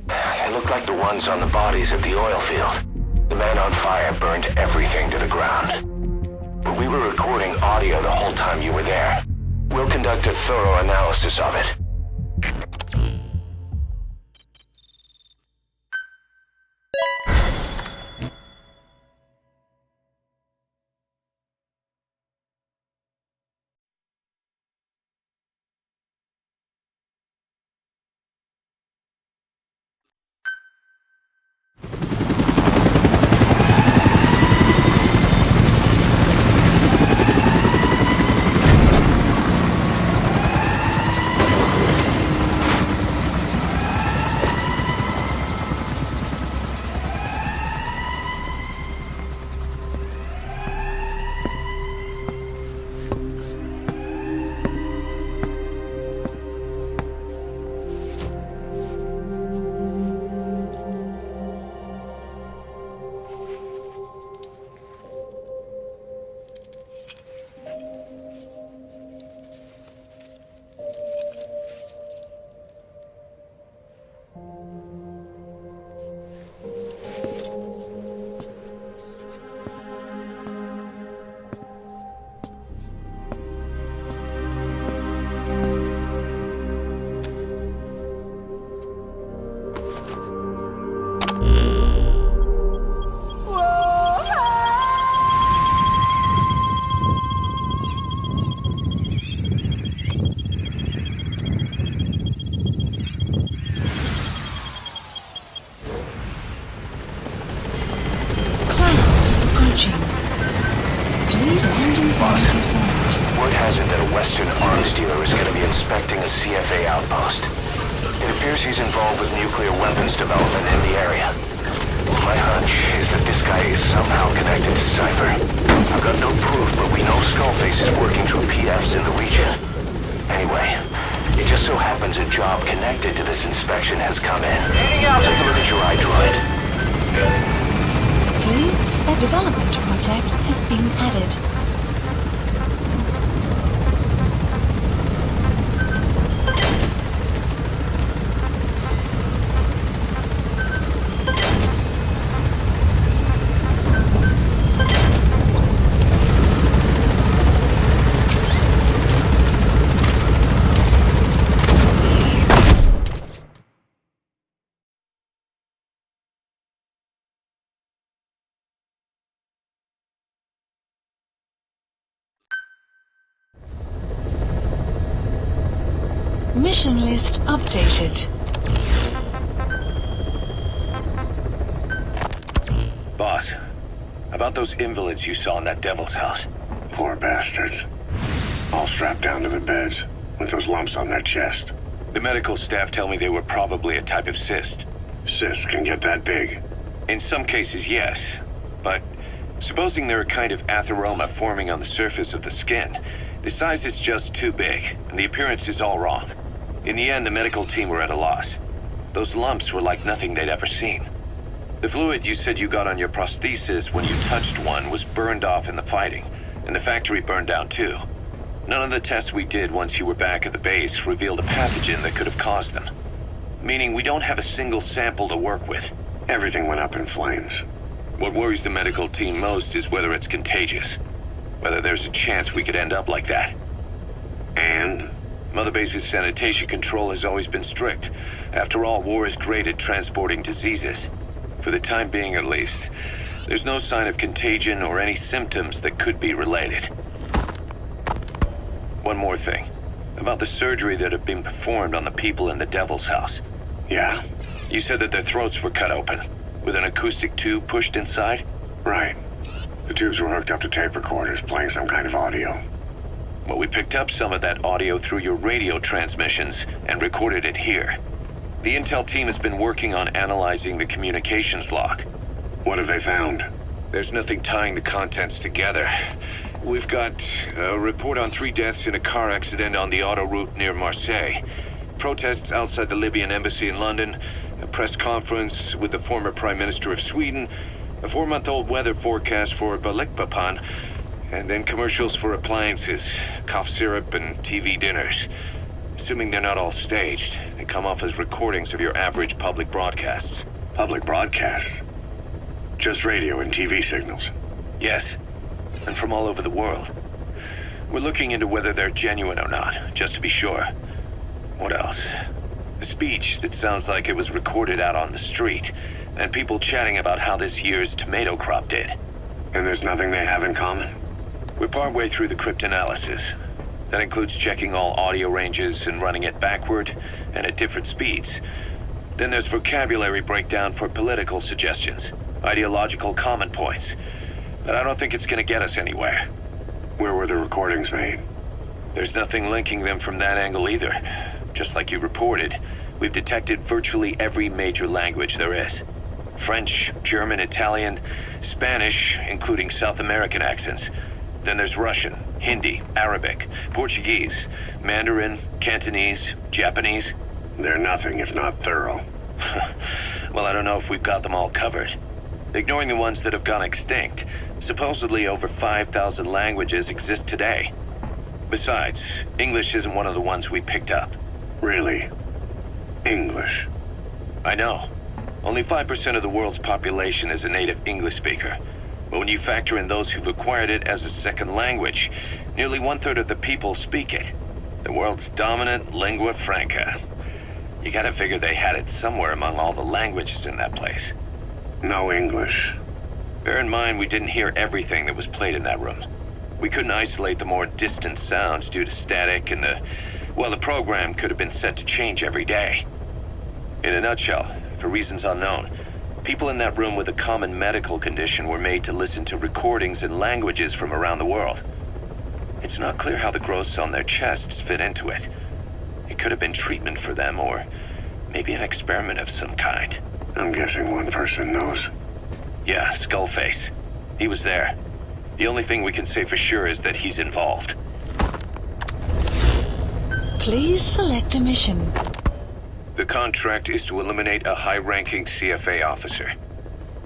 They look like the ones on the bodies at the oil field. The man on fire burned everything to the ground. But we were recording audio the whole time you were there. We'll conduct a thorough analysis of it. Mission list updated. Boss, about those invalids you saw in that Devil's House. Poor bastards. All strapped down to the beds, with those lumps on their chest. The medical staff tell me they were probably a type of cyst. Cysts can get that big? In some cases, yes. But supposing they're a kind of atheroma forming on the surface of the skin, the size is just too big, and the appearance is all wrong. In the end, the medical team were at a loss. Those lumps were like nothing they'd ever seen. The fluid you said you got on your prosthesis when you touched one was burned off in the fighting, and the factory burned down too. None of the tests we did once you were back at the base revealed a pathogen that could have caused them. Meaning we don't have a single sample to work with. Everything went up in flames. What worries the medical team most is whether it's contagious. Whether there's a chance we could end up like that. And? Mother Base's sanitation control has always been strict. After all, war is great at transporting diseases. For the time being, at least. There's no sign of contagion or any symptoms that could be related. One more thing. About the surgery that had been performed on the people in the Devil's House. Yeah? You said that their throats were cut open, with an acoustic tube pushed inside? Right. The tubes were hooked up to tape recorders, playing some kind of audio. Well, we picked up some of that audio through your radio transmissions and recorded it here. The intel team has been working on analyzing the communications log. What have they found? There's nothing tying the contents together. We've got a report on 3 deaths in a car accident on the autoroute near Marseille. Protests outside the Libyan embassy in London. A press conference with the former Prime Minister of Sweden. A 4-month-old weather forecast for Balikpapan. And then commercials for appliances, cough syrup, and TV dinners. Assuming they're not all staged, they come off as recordings of your average public broadcasts. Public broadcasts? Just radio and TV signals? Yes. And from all over the world. We're looking into whether they're genuine or not, just to be sure. What else? A speech that sounds like it was recorded out on the street, and people chatting about how this year's tomato crop did. And there's nothing they have in common? We're partway through the cryptanalysis. That includes checking all audio ranges and running it backward and at different speeds. Then there's vocabulary breakdown for political suggestions, ideological comment points. But I don't think it's gonna get us anywhere. Where were the recordings made? There's nothing linking them from that angle either. Just like you reported, we've detected virtually every major language there is. French, German, Italian, Spanish, including South American accents. Then there's Russian, Hindi, Arabic, Portuguese, Mandarin, Cantonese, Japanese. They're nothing if not thorough. Well, I don't know if we've got them all covered. Ignoring the ones that have gone extinct, supposedly over 5,000 languages exist today. Besides, English isn't one of the ones we picked up. Really? English? I know. Only 5% of the world's population is a native English speaker. But when you factor in those who've acquired it as a second language, nearly 1/3 of the people speak it. The world's dominant lingua franca. You gotta figure they had it somewhere among all the languages in that place. No English. Bear in mind, we didn't hear everything that was played in that room. We couldn't isolate the more distant sounds due to static, and the program could have been set to change every day. In a nutshell, for reasons unknown, people in that room with a common medical condition were made to listen to recordings in languages from around the world. It's not clear how the growths on their chests fit into it. It could have been treatment for them, or maybe an experiment of some kind. I'm guessing one person knows. Yeah, Skullface. He was there. The only thing we can say for sure is that he's involved. Please select a mission. The contract is to eliminate a high-ranking CFA officer.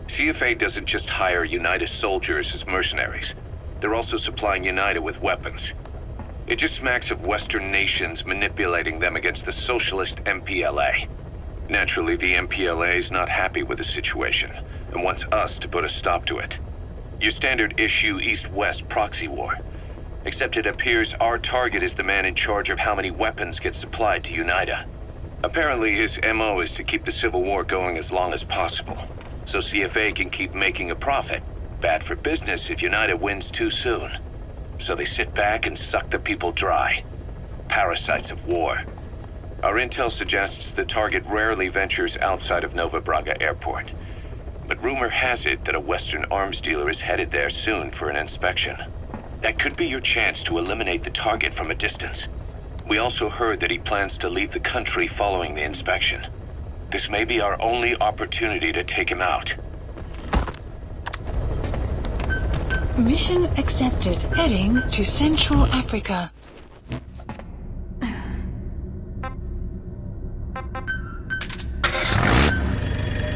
CFA doesn't just hire UNITA soldiers as mercenaries. They're also supplying UNITA with weapons. It just smacks of Western nations manipulating them against the socialist MPLA. Naturally, the MPLA is not happy with the situation and wants us to put a stop to it. Your standard issue East-West proxy war. Except it appears our target is the man in charge of how many weapons get supplied to UNITA. Apparently his MO is to keep the Civil War going as long as possible, so CFA can keep making a profit. Bad for business if UNITA wins too soon. So they sit back and suck the people dry. Parasites of war. Our intel suggests the target rarely ventures outside of Nova Braga Airport. But rumor has it that a Western arms dealer is headed there soon for an inspection. That could be your chance to eliminate the target from a distance. We also heard that he plans to leave the country following the inspection. This may be our only opportunity to take him out. Mission accepted. Heading to Central Africa.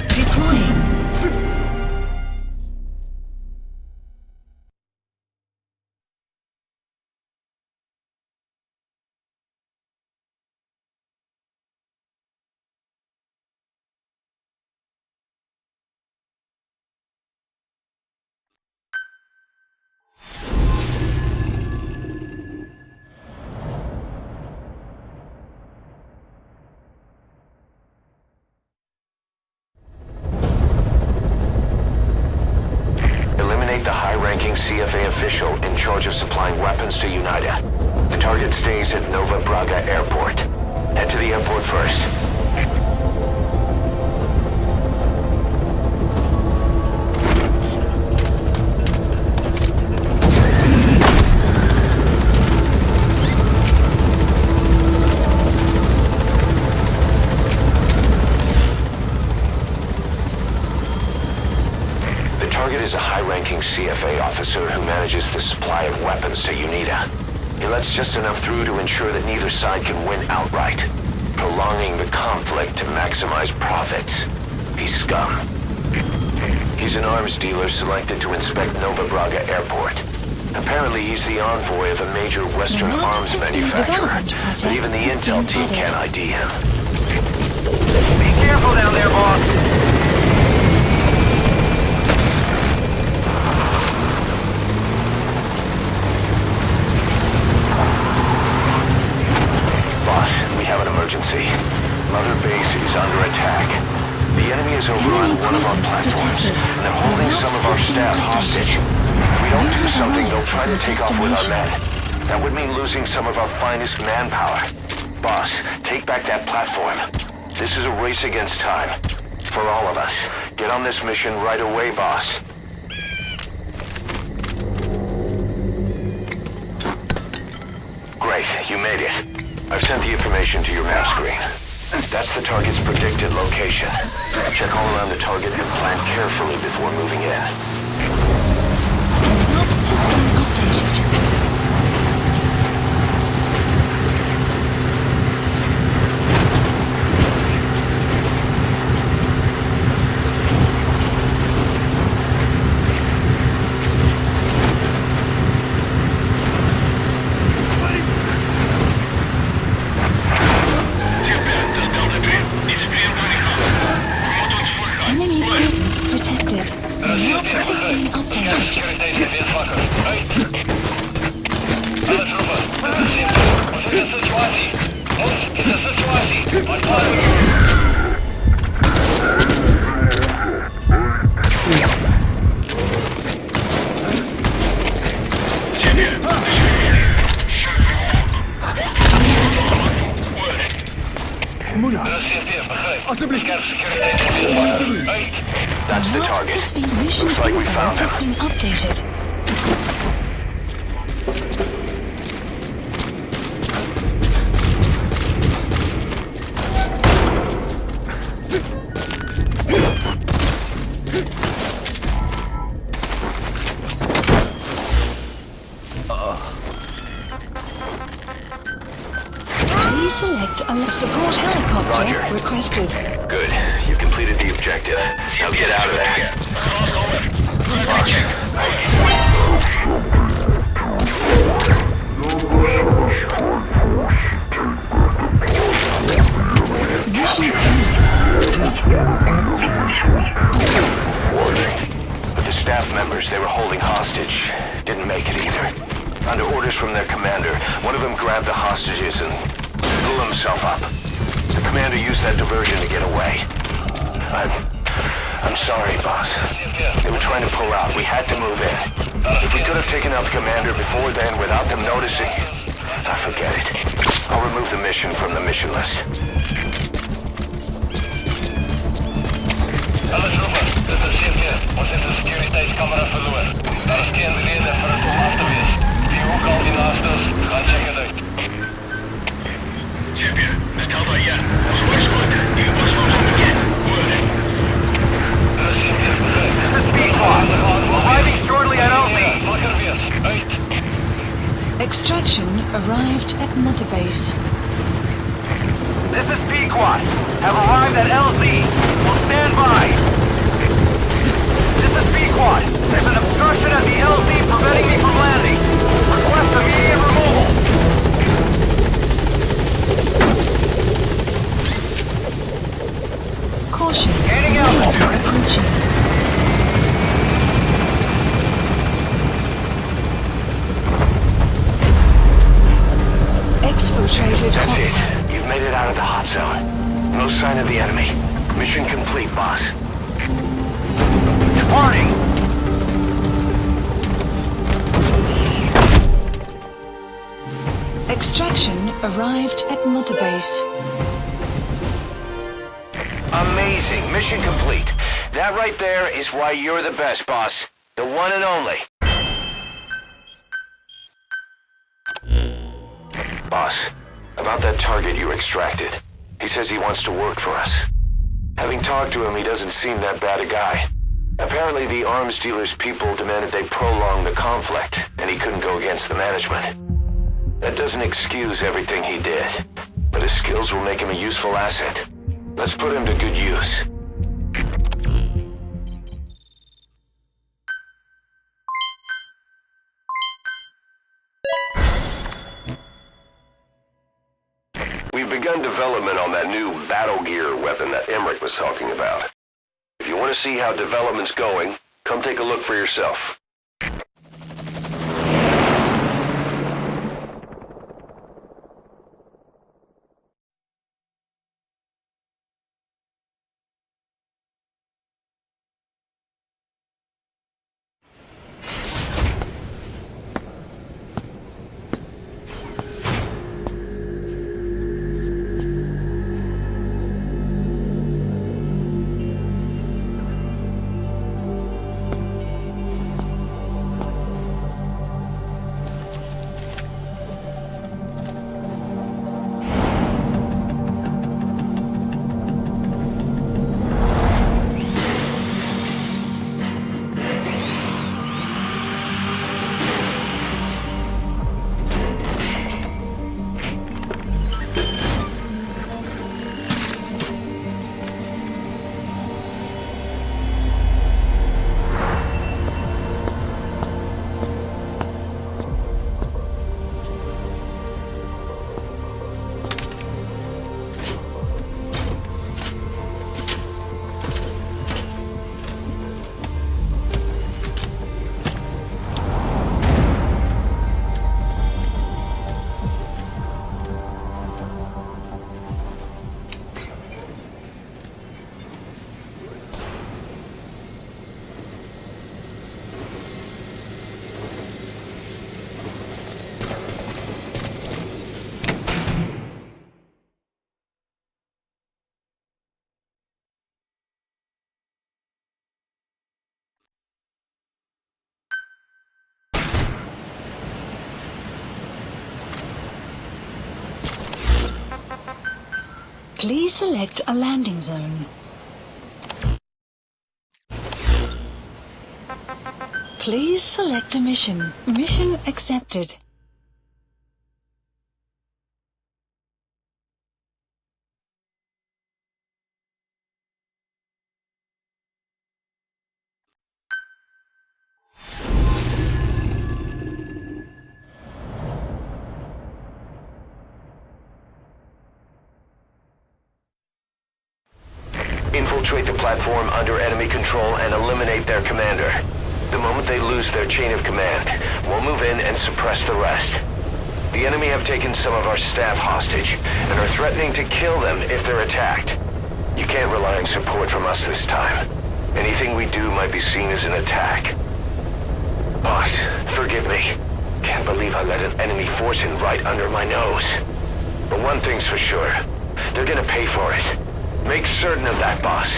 Deploying. CFA official in charge of supplying weapons to UNITA. The target stays at Nova Braga Airport. Head to the airport first. hardworking CFA officer who manages the supply of weapons to UNITA. He lets just enough through to ensure that neither side can win outright, prolonging the conflict to maximize profits. He's scum. He's an arms dealer selected to inspect Nova Braga Airport. Apparently he's the envoy of a major Western arms manufacturer, but even the intel team can't ID him. Be careful down there, boss. Boss, we have an emergency. Mother Base is under attack. The enemy is overrun one of our platforms, and they're holding some of our staff hostage. If we don't do something, they'll try to take off with our men. That would mean losing some of our finest manpower. Boss, take back that platform. This is a race against time. For all of us. Get on this mission right away, boss. Great, you made it. I've sent the information to your map screen. That's the target's predicted location. Check all around the target and plan carefully before moving in. Map has been updated. Enemy presence detected. The map has been updated. That's the target. Looks like we found him. Has been updated. Please select a support helicopter requested. Good. You completed the objective. Now get out of there. But the staff members they were holding hostage didn't make it either. Under orders from their commander, one of them grabbed the hostages and blew himself up. The commander used that diversion to get away. I'm sorry, boss. They were trying to pull out. We had to move in. If we could have taken out the commander before then without them noticing, forget it. I'll remove the mission from the mission list. Arriving shortly at LZ. Extraction arrived at Mother Base. This is Pequod. Have arrived at LZ. Will stand by. This is Pequod. There's an obstruction at the LZ preventing me from landing. Request immediate removal. Caution. Gaining altitude. Approaching. Exfiltrated hot That's zone. it. You've made it out of the hot zone. No sign of the enemy. Mission complete, boss. Warning. Extraction arrived at Mother Base. Amazing. Mission complete. That right there is why you're the best, boss. The one and only. Boss, about that target you extracted. He says he wants to work for us. Having talked to him, he doesn't seem that bad a guy. Apparently the arms dealer's people demanded they prolong the conflict, and he couldn't go against the management. That doesn't excuse everything he did, but his skills will make him a useful asset. Let's put him to good use. We've begun development on that new battle gear weapon that Emmerich was talking about. If you want to see how development's going, come take a look for yourself. Please select a landing zone. Please select a mission. Mission accepted. Infiltrate the platform under enemy control and eliminate their commander. The moment they lose their chain of command, we'll move in and suppress the rest. The enemy have taken some of our staff hostage and are threatening to kill them if they're attacked. You can't rely on support from us this time. Anything we do might be seen as an attack. Boss, forgive me. Can't believe I let an enemy force in right under my nose. But one thing's for sure. They're gonna pay for it. Make certain of that, boss.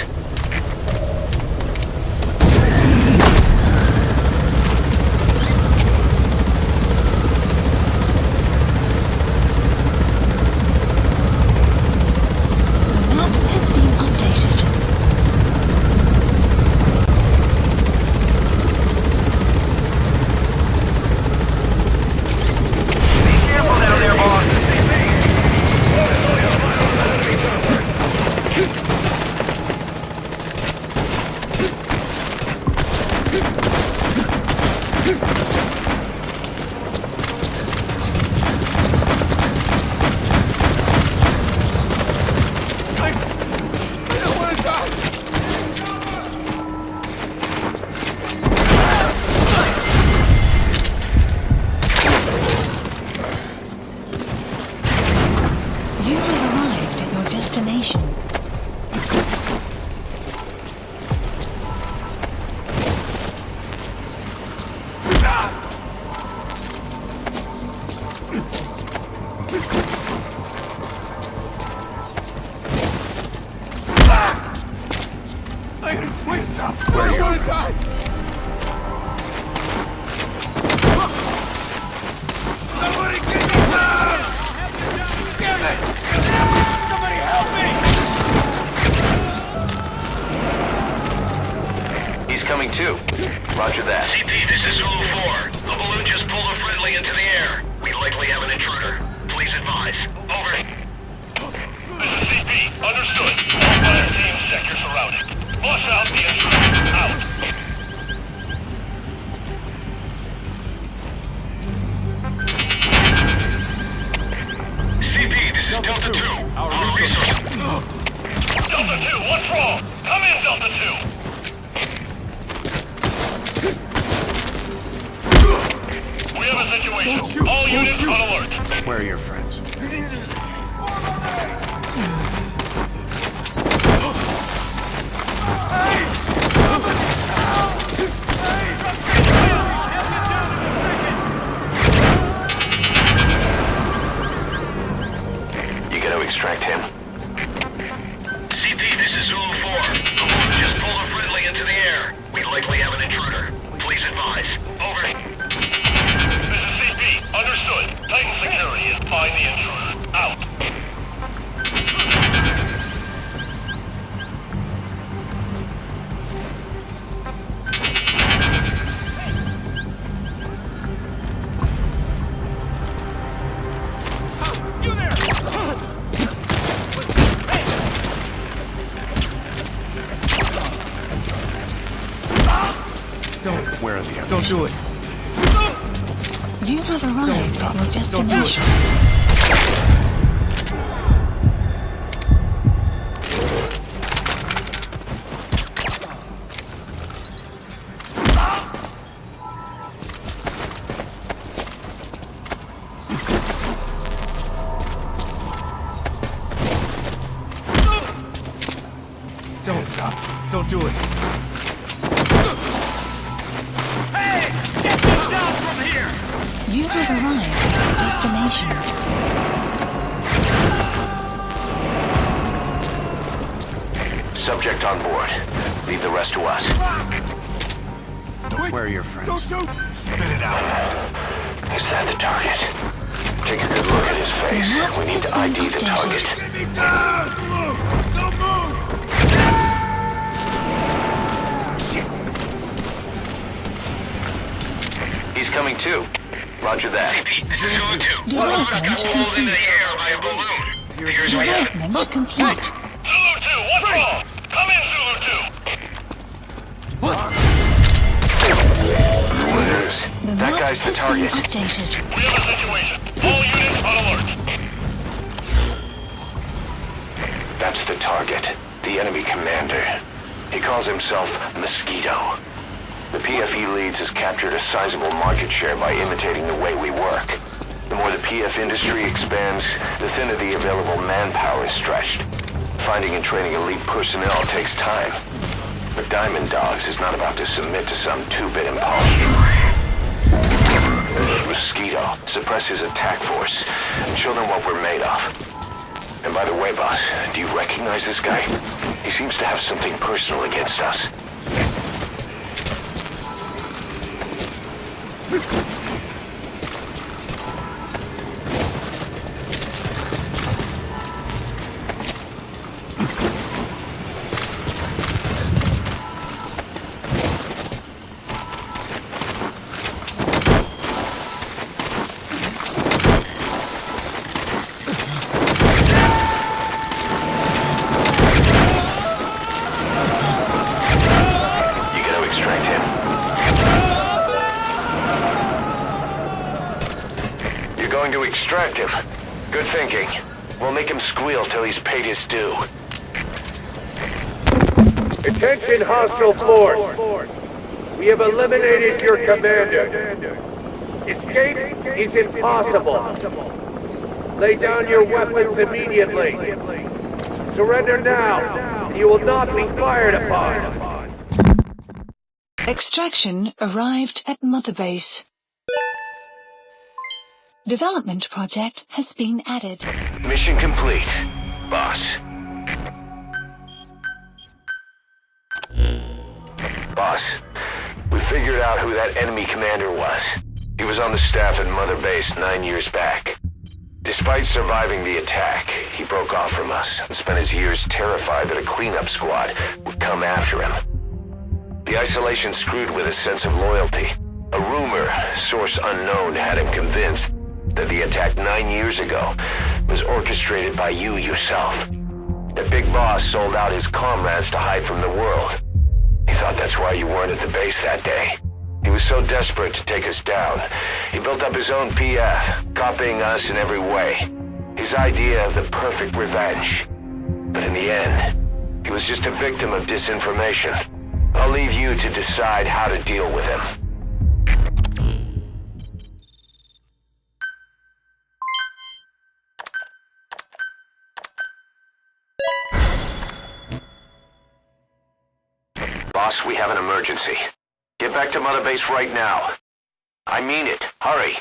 The map has been updated. Be careful down there, boss. likely have an intruder. Please advise. Over. This is CP. Understood. All fire teams, sector surrounded. Boss out, the intruder. Out. CP, this is Delta 2. Our resources. Delta 2, what's wrong? Come in, Delta 2. We have a situation. All units on alert. Where are your friends? You gotta extract him. CP, this is Zulu 4. Just pulled a friendly into the air. We likely have an intruder. Please advise. Over. This is CP. Understood. Titan security is find the intruder. Out. You there! Where are the others? Don't do it. You have arrived at your destination. Don't do it. Hey! Get this down from here! You have arrived at your destination. Subject on board. Leave the rest to us. Where are your friends? Don't shoot! Spit it out. Is that the target? Take a good look at his face. We need to ID the target. Don't move! He's coming too. Roger that. CP, this is Zulu 2. Got pulled into the air by a balloon. Figures we have it. Development complete. Zulu 2, what's wrong? Come in, Zulu 2. The That map guy's the has been target. updated. We have a situation. All units on alert. That's the target. The enemy commander. He calls himself Mosquito. The PF leads has captured a sizable market share by imitating the way we work. The more the PF industry expands, the thinner the available manpower is stretched. Finding and training elite personnel takes time. But Diamond Dogs is not about to submit to some two-bit imposture. Mosquito, suppress his attack force and show them what we're made of. And by the way, boss, do you recognize this guy? He seems to have something personal against us. Extract him. Good thinking. We'll make him squeal till he's paid his due. Attention hostile force! We have eliminated your commander. Escape is impossible. Lay down your weapons immediately. Surrender now, and you will not be fired upon. Extraction arrived at Mother Base. Development project has been added. Mission complete, boss. Boss, we figured out who that enemy commander was. He was on the staff at Mother Base 9 years back. Despite surviving the attack, he broke off from us and spent his years terrified that a cleanup squad would come after him. The isolation screwed with his sense of loyalty. A rumor, source unknown, had him convinced that the attack 9 years ago was orchestrated by you yourself. The Big Boss sold out his comrades to hide from the world. He thought that's why you weren't at the base that day. He was so desperate to take us down, he built up his own PF, copying us in every way. His idea of the perfect revenge. But in the end, he was just a victim of disinformation. I'll leave you to decide how to deal with him. Boss, we have an emergency. Get back to Mother Base right now. I mean it. Hurry.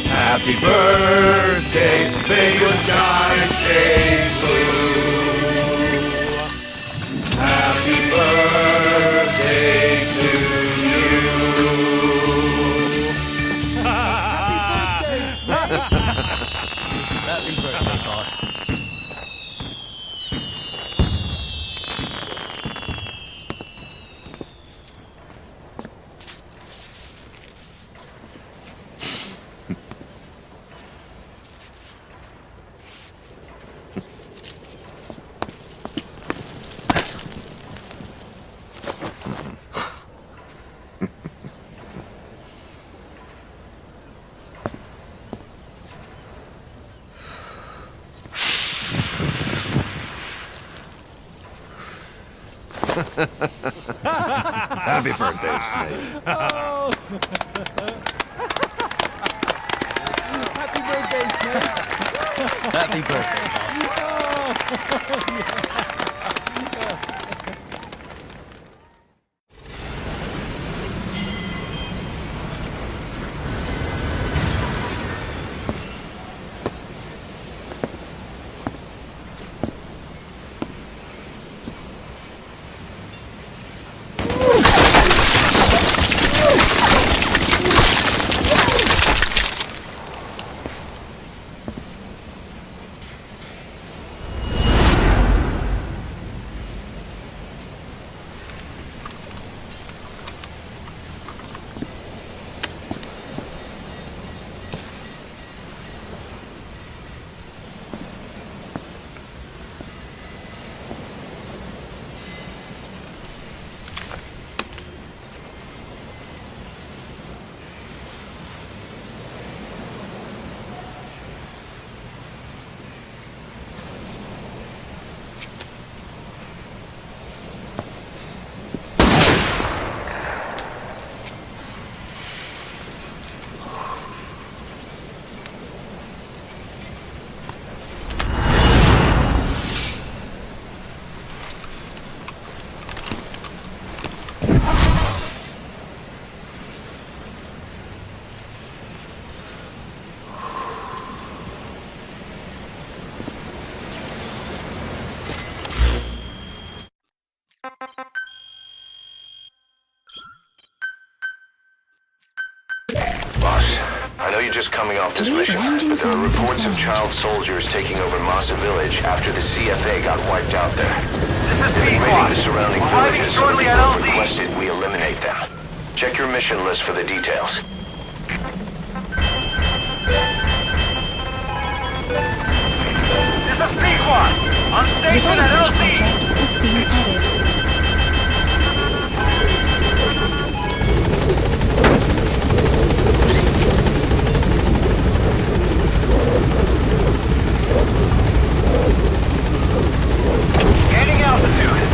Happy birthday, may your sky stay blue. Happy birthday to you. Happy birthday, boss. Happy birthday, Snake. Oh. Happy birthday, Snake. Happy birthday, boss. I know you're just coming off this mission, but there are reports of child soldiers taking over Masa Village after the CFA got wiped out there. They're invading the surrounding villages, so the requested we eliminate them. Check your mission list for the details. This is P1! On station at LC! Is being added. Gaining altitude.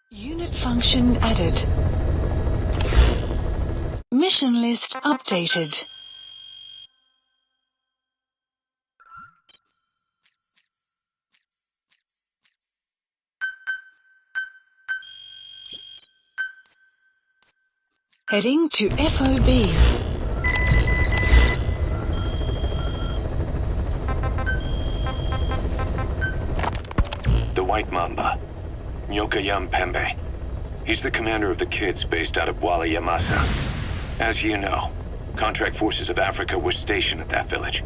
Unit function added. Mission list updated. Heading to FOB. The White Mamba. Nyokayam Pembe. He's the commander of the kids based out of Wala Yamasa. As you know, contract forces of Africa were stationed at that village.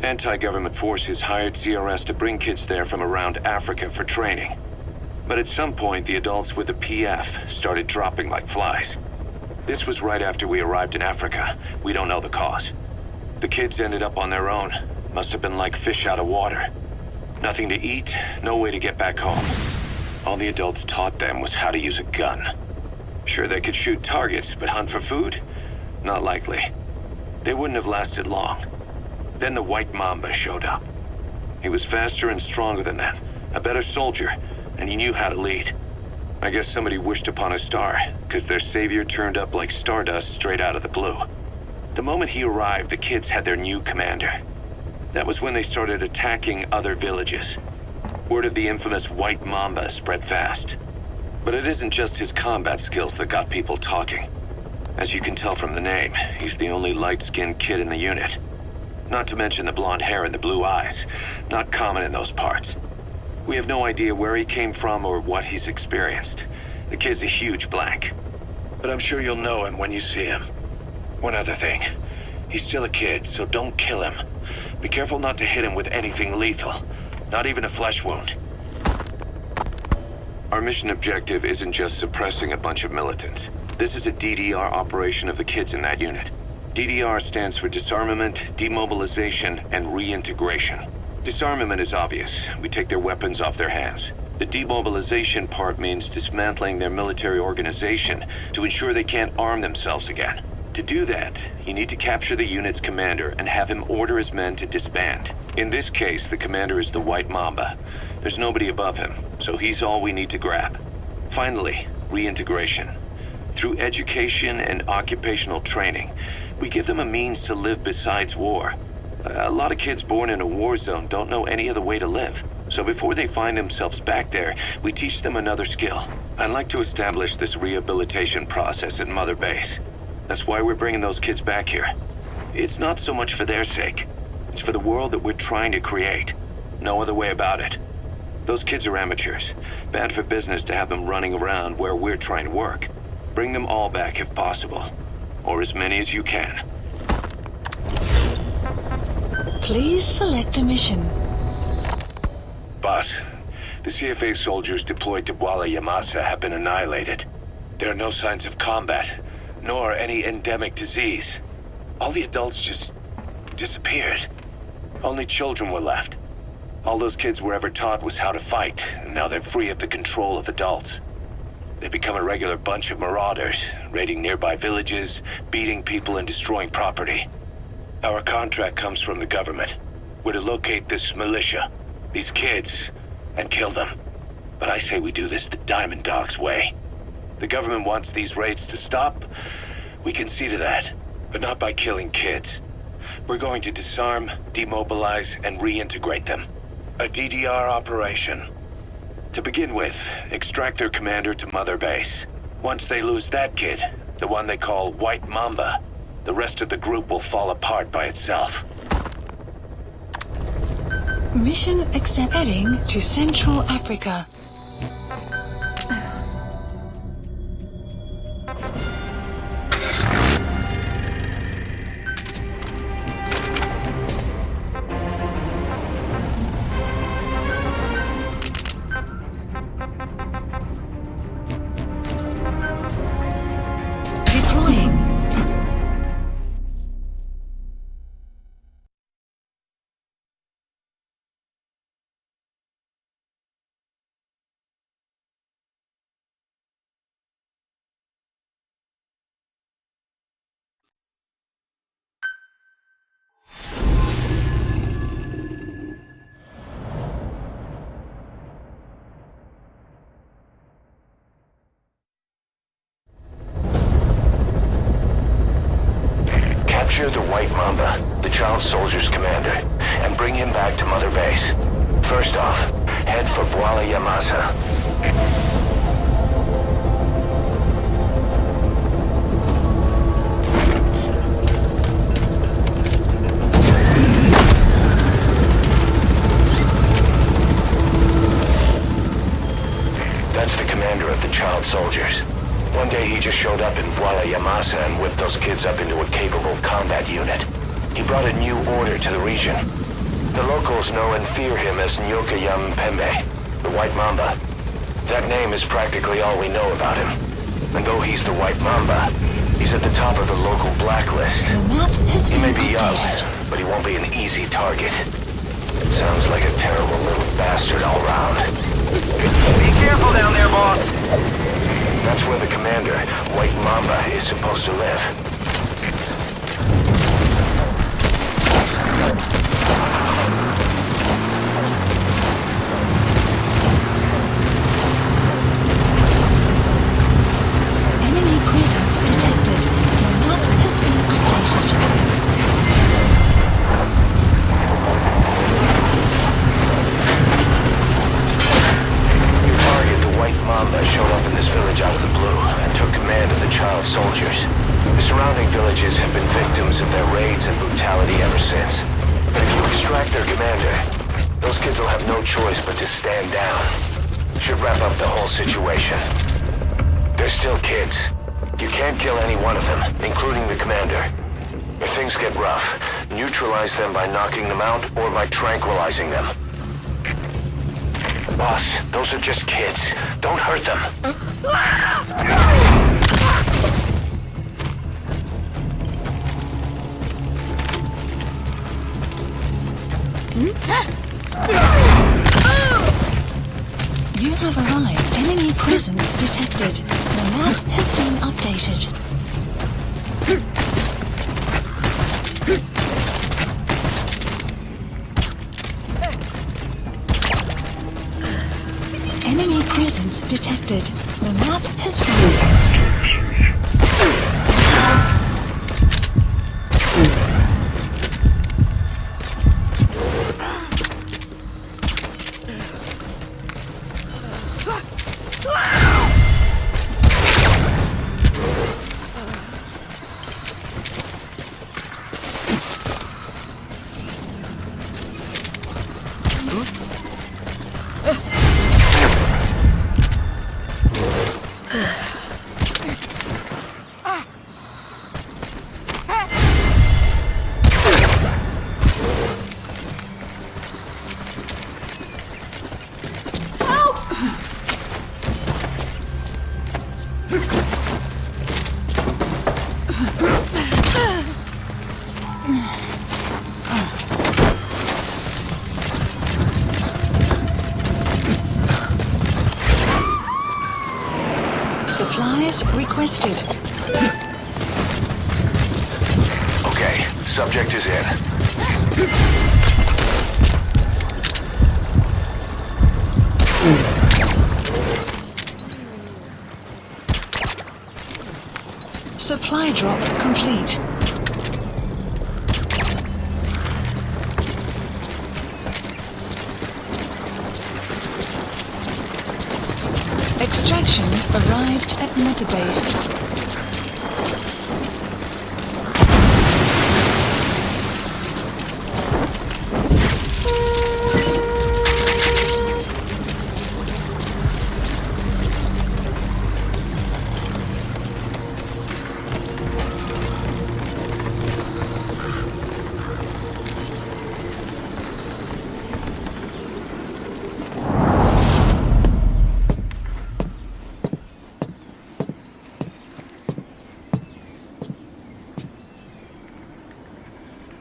Anti-government forces hired CRS to bring kids there from around Africa for training. But at some point, the adults with the PF started dropping like flies. This was right after we arrived in Africa. We don't know the cause. The kids ended up on their own. Must have been like fish out of water. Nothing to eat, no way to get back home. All the adults taught them was how to use a gun. Sure, they could shoot targets, but hunt for food? Not likely. They wouldn't have lasted long. Then the White Mamba showed up. He was faster and stronger than them, a better soldier, and he knew how to lead. I guess somebody wished upon a star, because their savior turned up like stardust straight out of the blue. The moment he arrived, the kids had their new commander. That was when they started attacking other villages. Word of the infamous White Mamba spread fast. But it isn't just his combat skills that got people talking. As you can tell from the name, he's the only light-skinned kid in the unit. Not to mention the blonde hair and the blue eyes. Not common in those parts. We have no idea where he came from or what he's experienced. The kid's a huge blank. But I'm sure you'll know him when you see him. One other thing. He's still a kid, so don't kill him. Be careful not to hit him with anything lethal. Not even a flesh wound. Our mission objective isn't just suppressing a bunch of militants. This is a DDR operation of the kids in that unit. DDR stands for disarmament, demobilization, and reintegration. Disarmament is obvious. We take their weapons off their hands. The demobilization part means dismantling their military organization to ensure they can't arm themselves again. To do that, you need to capture the unit's commander and have him order his men to disband. In this case, the commander is the White Mamba. There's nobody above him, so he's all we need to grab. Finally, reintegration. Through education and occupational training, we give them a means to live besides war. A lot of kids born in a war zone don't know any other way to live. So before they find themselves back there, we teach them another skill. I'd like to establish this rehabilitation process at Mother Base. That's why we're bringing those kids back here. It's not so much for their sake. It's for the world that we're trying to create. No other way about it. Those kids are amateurs. Bad for business to have them running around where we're trying to work. Bring them all back if possible. Or as many as you can. Please select a mission. Boss, the CFA soldiers deployed to Wala Yamasa have been annihilated. There are no signs of combat, nor any endemic disease. All the adults just disappeared. Only children were left. All those kids were ever taught was how to fight, and now they're free of the control of adults. They've become a regular bunch of marauders, raiding nearby villages, beating people and destroying property. Our contract comes from the government. We're to locate this militia, these kids, and kill them. But I say we do this the Diamond Dogs way. The government wants these raids to stop. We can see to that, but not by killing kids. We're going to disarm, demobilize, and reintegrate them. A DDR operation. To begin with, extract their commander to Mother Base. Once they lose that kid, the one they call White Mamba, the rest of the group will fall apart by itself. Mission accept. Heading to Central Africa. Capture the White Mamba, the child soldier's commander, and bring him back to Mother Base. First off, head for Voila Yamasa. That's the commander of the child soldiers. One day he just showed up in Voila Yamasa and whipped those kids up into a capable combat unit. He brought a new order to the region. The locals know and fear him as Nyoka Yampembe, the White Mamba. That name is practically all we know about him. And though he's the White Mamba, he's at the top of the local blacklist. He may be young, but he won't be an easy target. Sounds like a terrible little bastard all round. Be careful down there, boss! That's where the commander, White Mamba, is supposed to live. Enemy presence detected. Your map has been updated. Your target, the White Mamba, showed up in this village out of the blue and took command of the child soldiers. The surrounding villages have been victims of their raids and brutality ever since. But if you extract their commander, those kids will have no choice but to stand down. Should wrap up the whole situation. They're still kids. You can't kill any one of them, including the commander. If things get rough, neutralize them by knocking them out or by tranquilizing them. Boss, those are just kids. Don't hurt them. You have arrived. Enemy presence detected. The map has been updated. Enemy presence detected. The map has been... Supplies requested. Okay, subject is in. Supply drop complete. Extraction arrived at Metabase.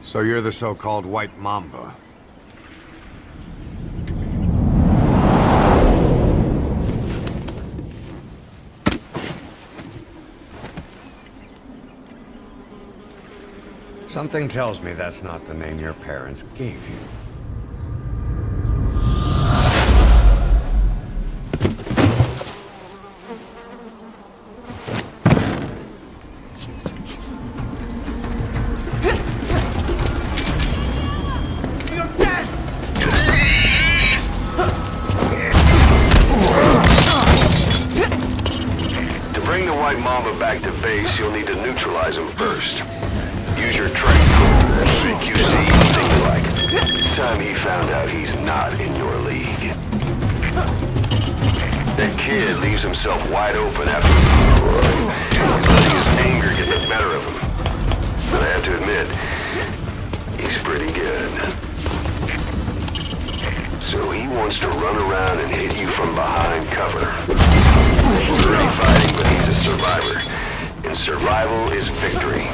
So you're the so-called White Mamba. Something tells me that's not the name your parents gave you. Back to base, you'll need to neutralize him first. Use your training tools, CQC, anything you like. It's time he found out he's not in your league. That kid leaves himself wide open after he's letting his anger get the better of him. But I have to admit, he's pretty good. So he wants to run around and hit you from behind cover. Dirty fighting, but he's a survivor. And survival is victory.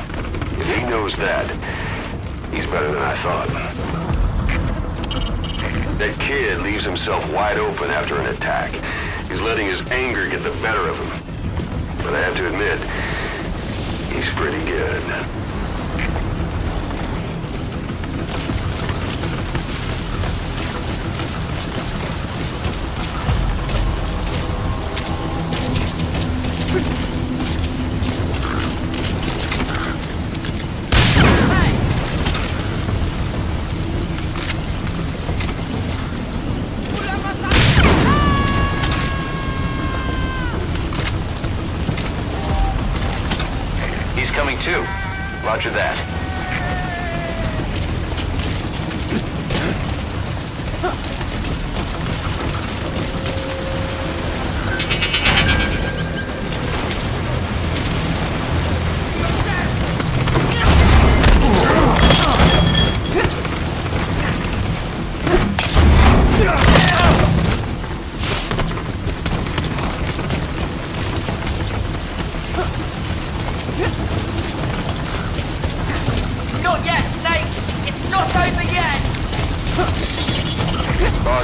If he knows that, he's better than I thought. That kid leaves himself wide open after an attack. He's letting his anger get the better of him. But I have to admit, he's pretty good. Too. Roger that.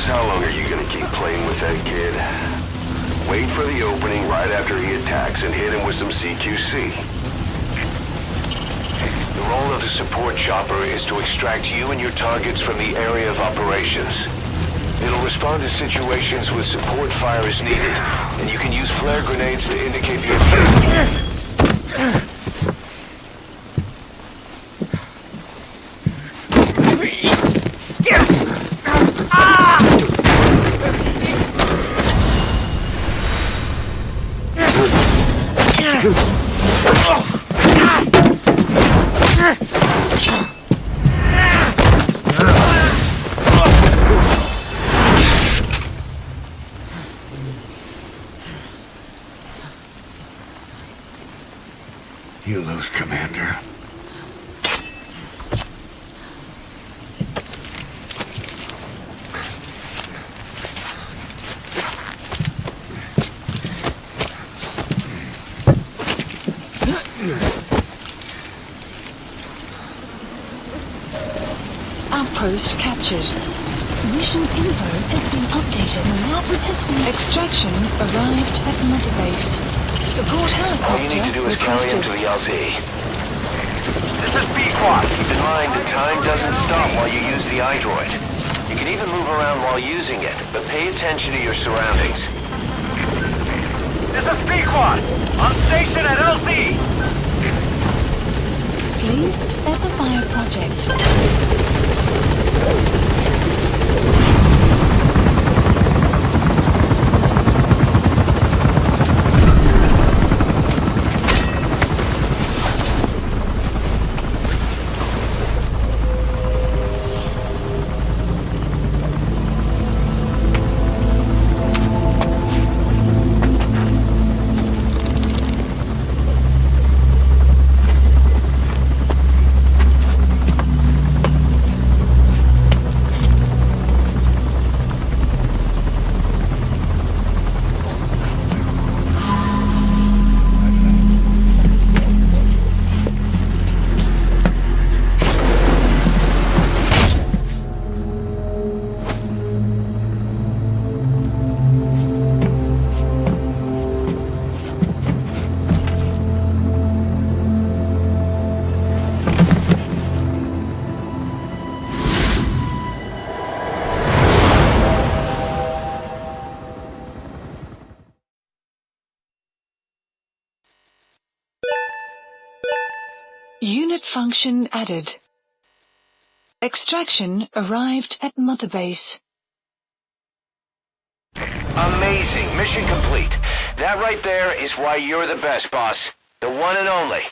How long are you gonna keep playing with that kid? Wait for the opening right after he attacks and hit him with some CQC. The role of the support chopper is to extract you and your targets from the area of operations. It'll respond to situations with support fire as needed, and you can use flare grenades to indicate the objective. You lose, Commander. Outpost captured. Mission info has been updated. The map has been... Extraction arrived at Metabase. Support helicopter All you need to do is carry him to the LZ. This is B-Quad. Keep in mind, the time doesn't stop while you use the iDroid. You can even move around while using it, but pay attention to your surroundings. This is B-Quad. On station at LZ. Please specify a project. Function added. Extraction arrived at Mother Base. Amazing. Mission complete. That right there is why you're the best, boss. The one and only.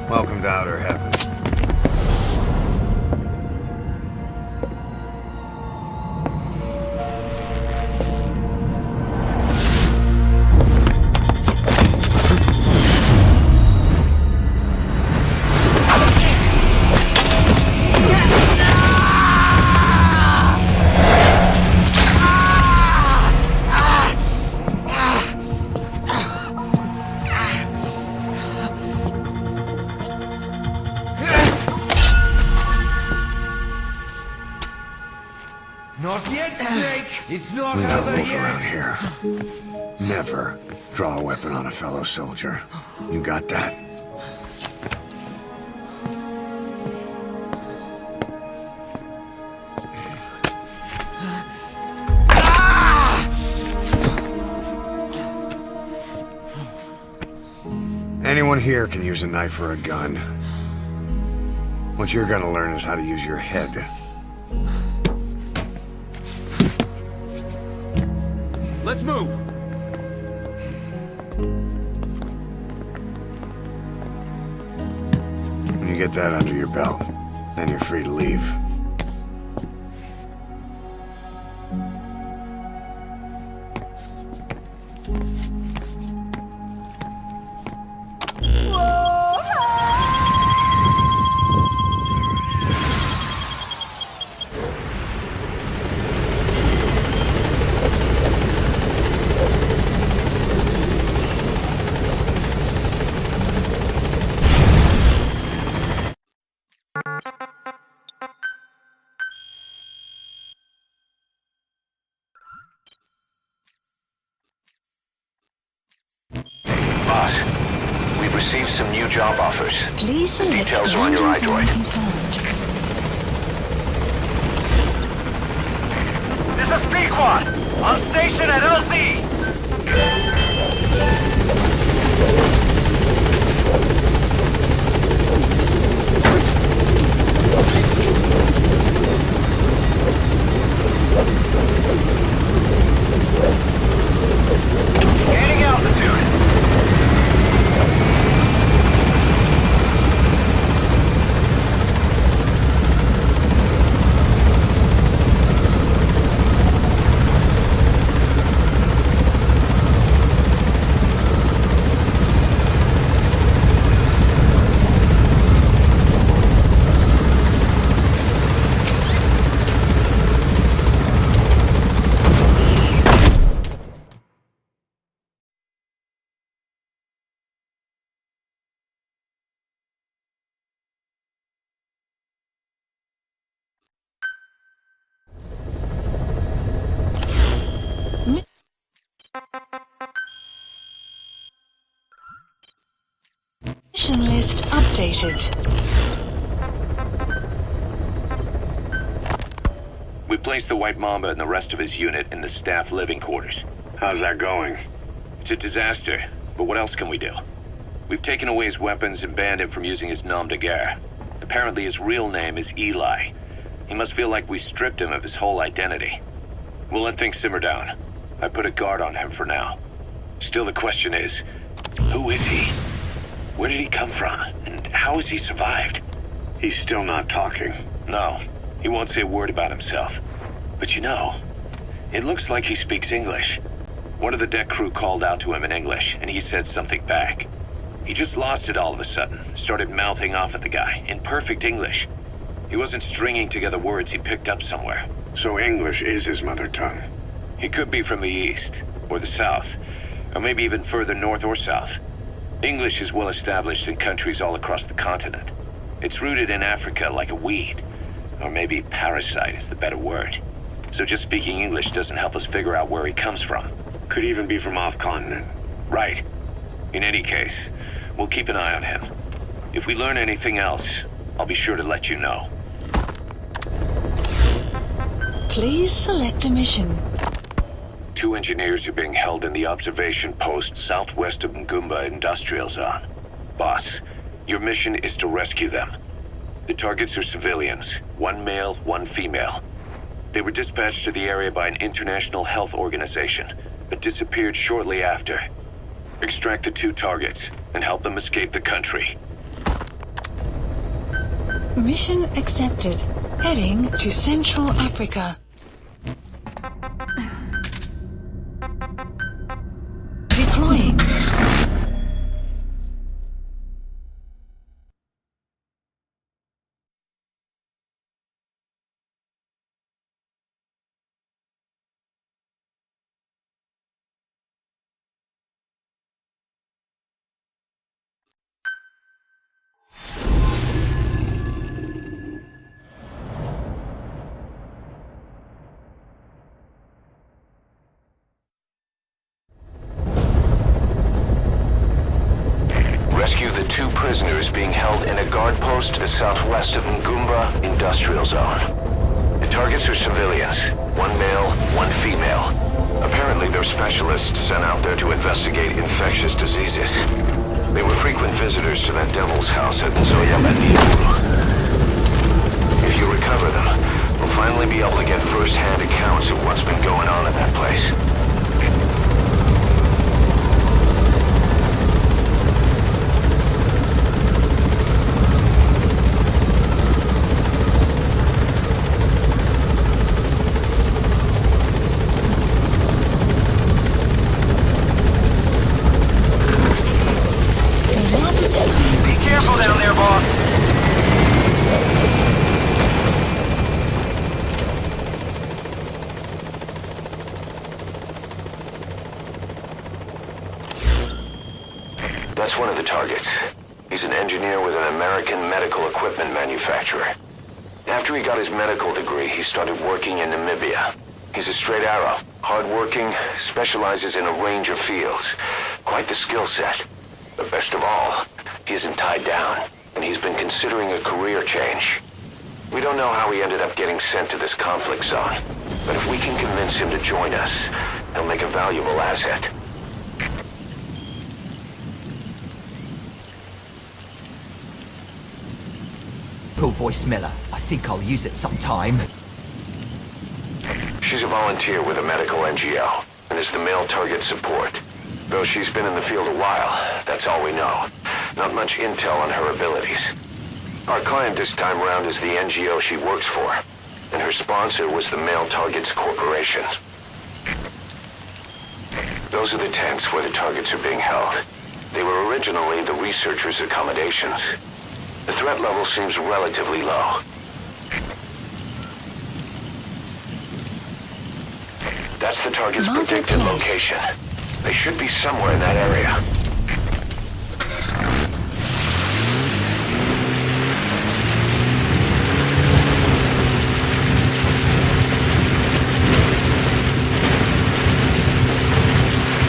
Welcome to outer heaven. Not yet, Snake! It's not We don't over move yet! around here. Never draw a weapon on a fellow soldier. You got that? Anyone here can use a knife or a gun. What you're gonna learn is how to use your head. Let's move! When you get that under your belt, then you're free to leave. Boss, we've received some new job offers. Please The select details are on your landing zone iDroid. confirmed. This is Pequod, on station at LZ. Gaining altitude. Mission list updated. We placed the White Mamba and the rest of his unit in the staff living quarters. How's that going? It's a disaster, but what else can we do? We've taken away his weapons and banned him from using his nom de guerre. Apparently his real name is Eli. He must feel like we stripped him of his whole identity. We'll let things simmer down. I put a guard on him for now. Still, the question is, who is he? Where did he come from? And how has he survived? He's still not talking. No, he won't say a word about himself. But you know, it looks like he speaks English. One of the deck crew called out to him in English, and he said something back. He just lost it all of a sudden, started mouthing off at the guy, in perfect English. He wasn't stringing together words he picked up somewhere. So English is his mother tongue? He could be from the east, or the south, or maybe even further north or south. English is well established in countries all across the continent. It's rooted in Africa like a weed, or maybe parasite is the better word. So just speaking English doesn't help us figure out where he comes from. Could even be from off-continent. Right. In any case, we'll keep an eye on him. If we learn anything else, I'll be sure to let you know. Please select a mission. 2 engineers are being held in the observation post southwest of Ngumba Industrial Zone. Boss, your mission is to rescue them. The targets are civilians, 1 male, 1 female. They were dispatched to the area by an international health organization, but disappeared shortly after. Extract the 2 targets and help them escape the country. Mission accepted. Heading to Central Africa. Deploying. Rescue the 2 prisoners being held in a guard post to the southwest of Ngumba Industrial Zone. The targets are civilians, 1 male, 1 female. Apparently they're specialists sent out there to investigate infectious diseases. They were frequent visitors to that devil's house at Zoyamaniru. If you recover them, we'll finally be able to get first-hand accounts of what's been going on in that place. Careful down there, boss. That's one of the targets. He's an engineer with an American medical equipment manufacturer. After he got his medical degree, he started working in Namibia. He's a straight arrow, hardworking, specializes in a range of fields. Quite the skill set. But best of all, he isn't tied down, and he's been considering a career change. We don't know how he ended up getting sent to this conflict zone, but if we can convince him to join us, he'll make a valuable asset. Cool voice, Miller. I think I'll use it sometime. She's a volunteer with a medical NGO, and is the male target support. Though she's been in the field a while, that's all we know. Not much intel on her abilities. Our client this time around is the NGO she works for, and her sponsor was the Male Targets Corporation. Those are the tents where the targets are being held. They were originally the researchers' accommodations. The threat level seems relatively low. That's the target's predicted location. They should be somewhere in that area.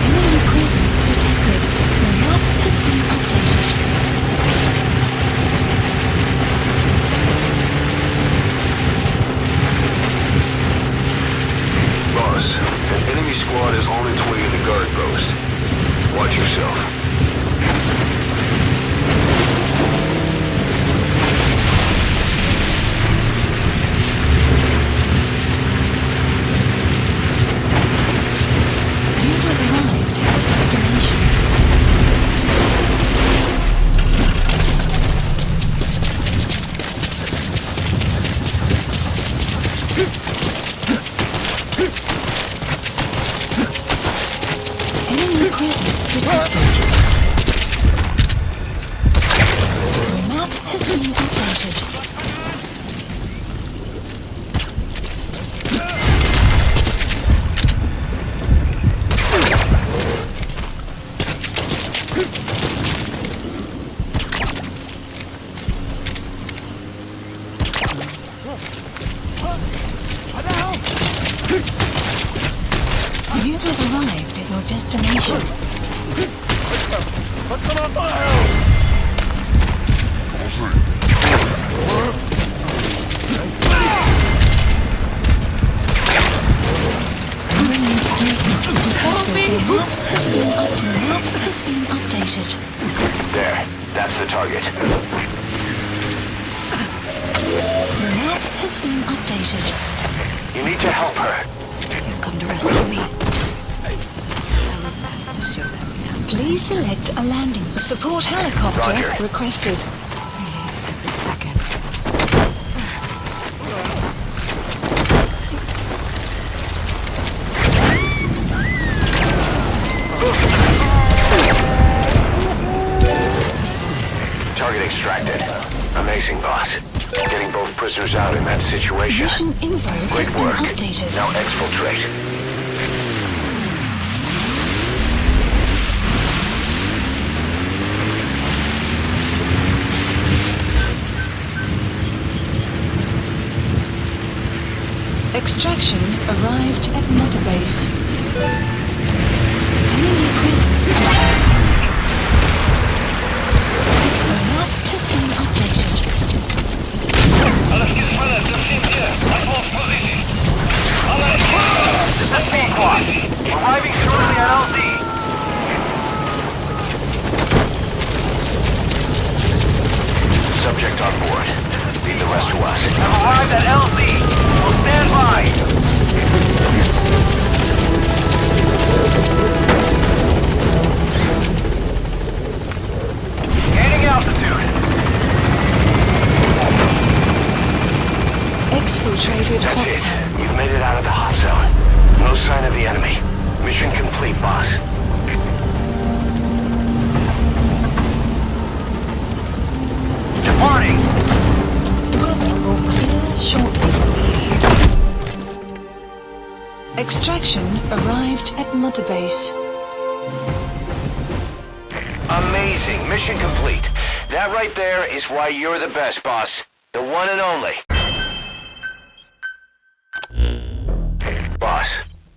Enemy presence detected. The map has been updated. Boss, an enemy squad is on its way to the guard post. Watch yourself. Has been updated. There. That's the target. The map has been updated. You need to help her. You've come to rescue me. Alice has to show them. Please select a landing. Support helicopter Roger. requested. Every second. Target extracted. Amazing, boss. Getting both prisoners out in that situation. Mission info Great has been work. updated. Now exfiltrate. Extraction arrived at Mother Base. Enemy prison. The map has been updated. That's me, squad. Arriving shortly at LZ. Subject on board. Leave the rest to us. I've arrived at LZ. We'll stand by. Gaining altitude. Exfiltrated hot That's it. zone. You've made it out of the hot zone. No sign of the enemy. Mission complete, boss. Departing. Weather will clear shortly. Extraction arrived at Mother Base. Amazing. Mission complete. That right there is why you're the best, boss. The one and only. Boss,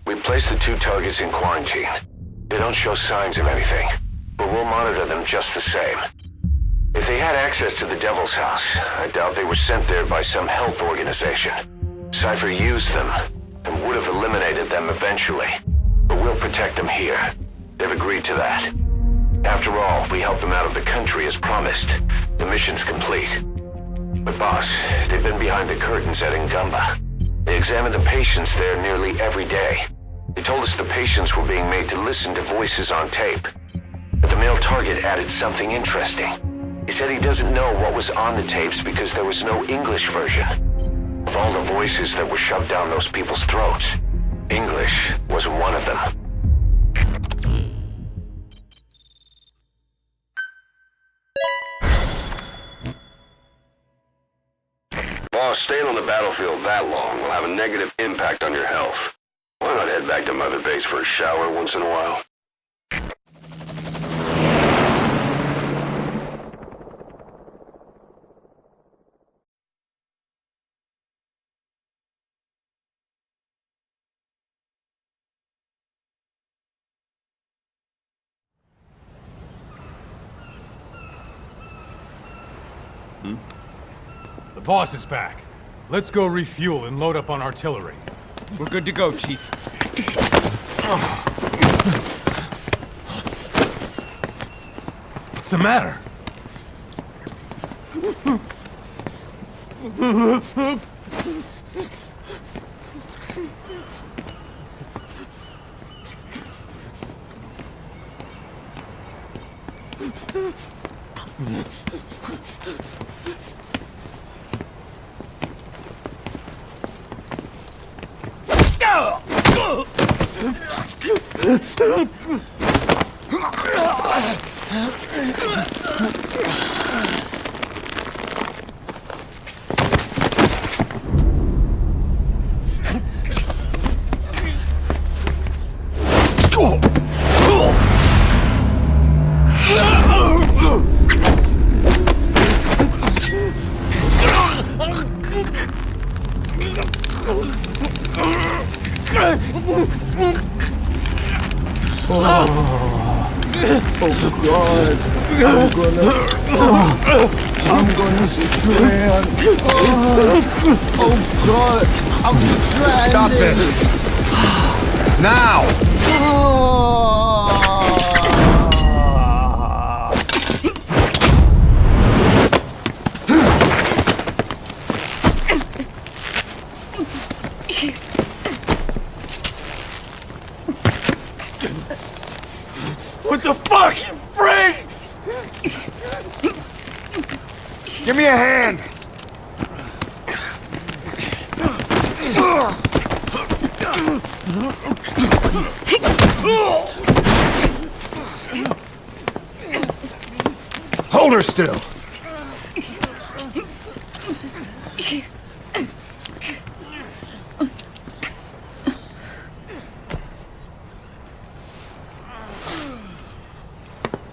we placed the 2 targets in quarantine. They don't show signs of anything, but we'll monitor them just the same. If they had access to the Devil's House, I doubt they were sent there by some health organization. Cipher used them, and would have eliminated them eventually. But we'll protect them here. They've agreed to that. After all, we helped them out of the country as promised. The mission's complete. But boss, they've been behind the curtains at Ngamba. They examined the patients there nearly every day. They told us the patients were being made to listen to voices on tape. But the male target added something interesting. He said he doesn't know what was on the tapes because there was no English version. Of all the voices that were shoved down those people's throats, English wasn't one of them. Boss, staying on the battlefield that long will have a negative impact on your health. Why not head back to Mother Base for a shower once in a while? The boss is back. Let's go refuel and load up on artillery. We're good to go, Chief. What's the matter? Oh, God. gonna strand. Oh God, I'm stranded. Stop this. Now! What the fuck, you freak? Give me a hand! Hold her still!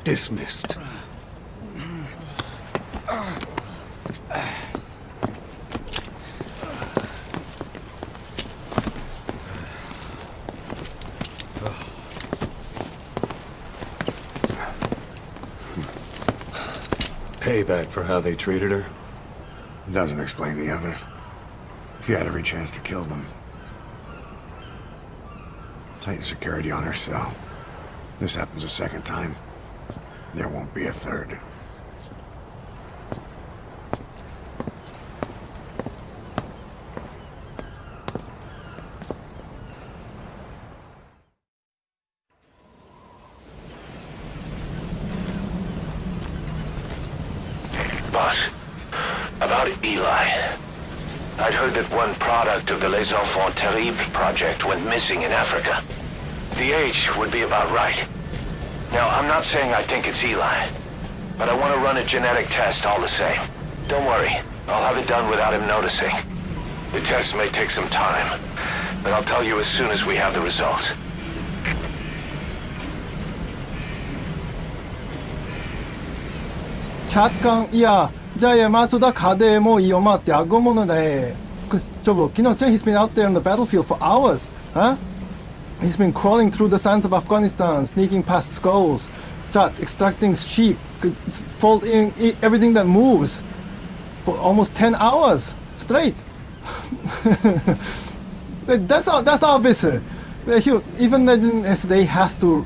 Dismissed. Payback for how they treated her? Doesn't explain the others. She had every chance to kill them. Tight security on her cell. This happens a second time. There won't be a third. Boss, about Eli. I'd heard that one product of the Les Enfants Terribles project went missing in Africa. The age would be about right. Now, I'm not saying I think it's Eli, but I want to run a genetic test all the same. Don't worry, I'll have it done without him noticing. The test may take some time, but I'll tell you as soon as we have the results. 잠깐, 야, 자예 마수다 가데 뭐 이오마 야고모노네. 그 저거 기노체 he's been out there on the battlefield for hours, huh? He's been crawling through the sands of Afghanistan, sneaking past skulls, extracting sheep, folding everything that moves for almost 10 hours straight. that's obvious. Even as they has to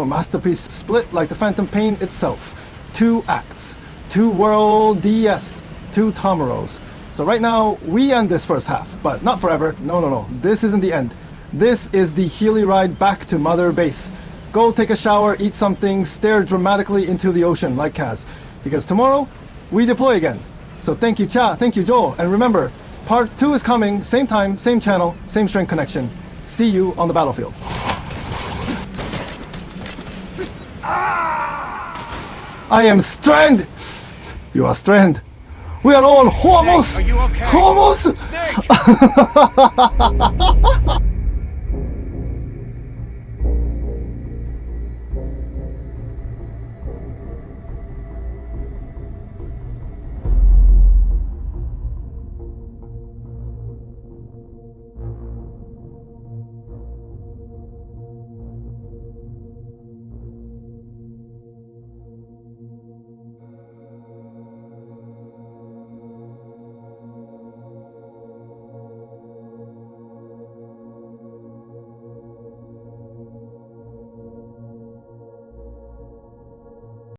masterpiece split like the Phantom Pain itself. 2 acts, 2 world DS, 2 Tomaros. So right now, we end this first half, but not forever. No. This isn't the end. This is the Healy ride back to Mother Base. Go take a shower, eat something, stare dramatically into the ocean like Kaz. Because tomorrow, we deploy again. So thank you, Cha, thank you, Joel. And remember, part 2 is coming, same time, same channel, same strength connection. See you on the battlefield. I am Strand! You are Strand. We are all homos! Snake, are you okay? Homos! Snake!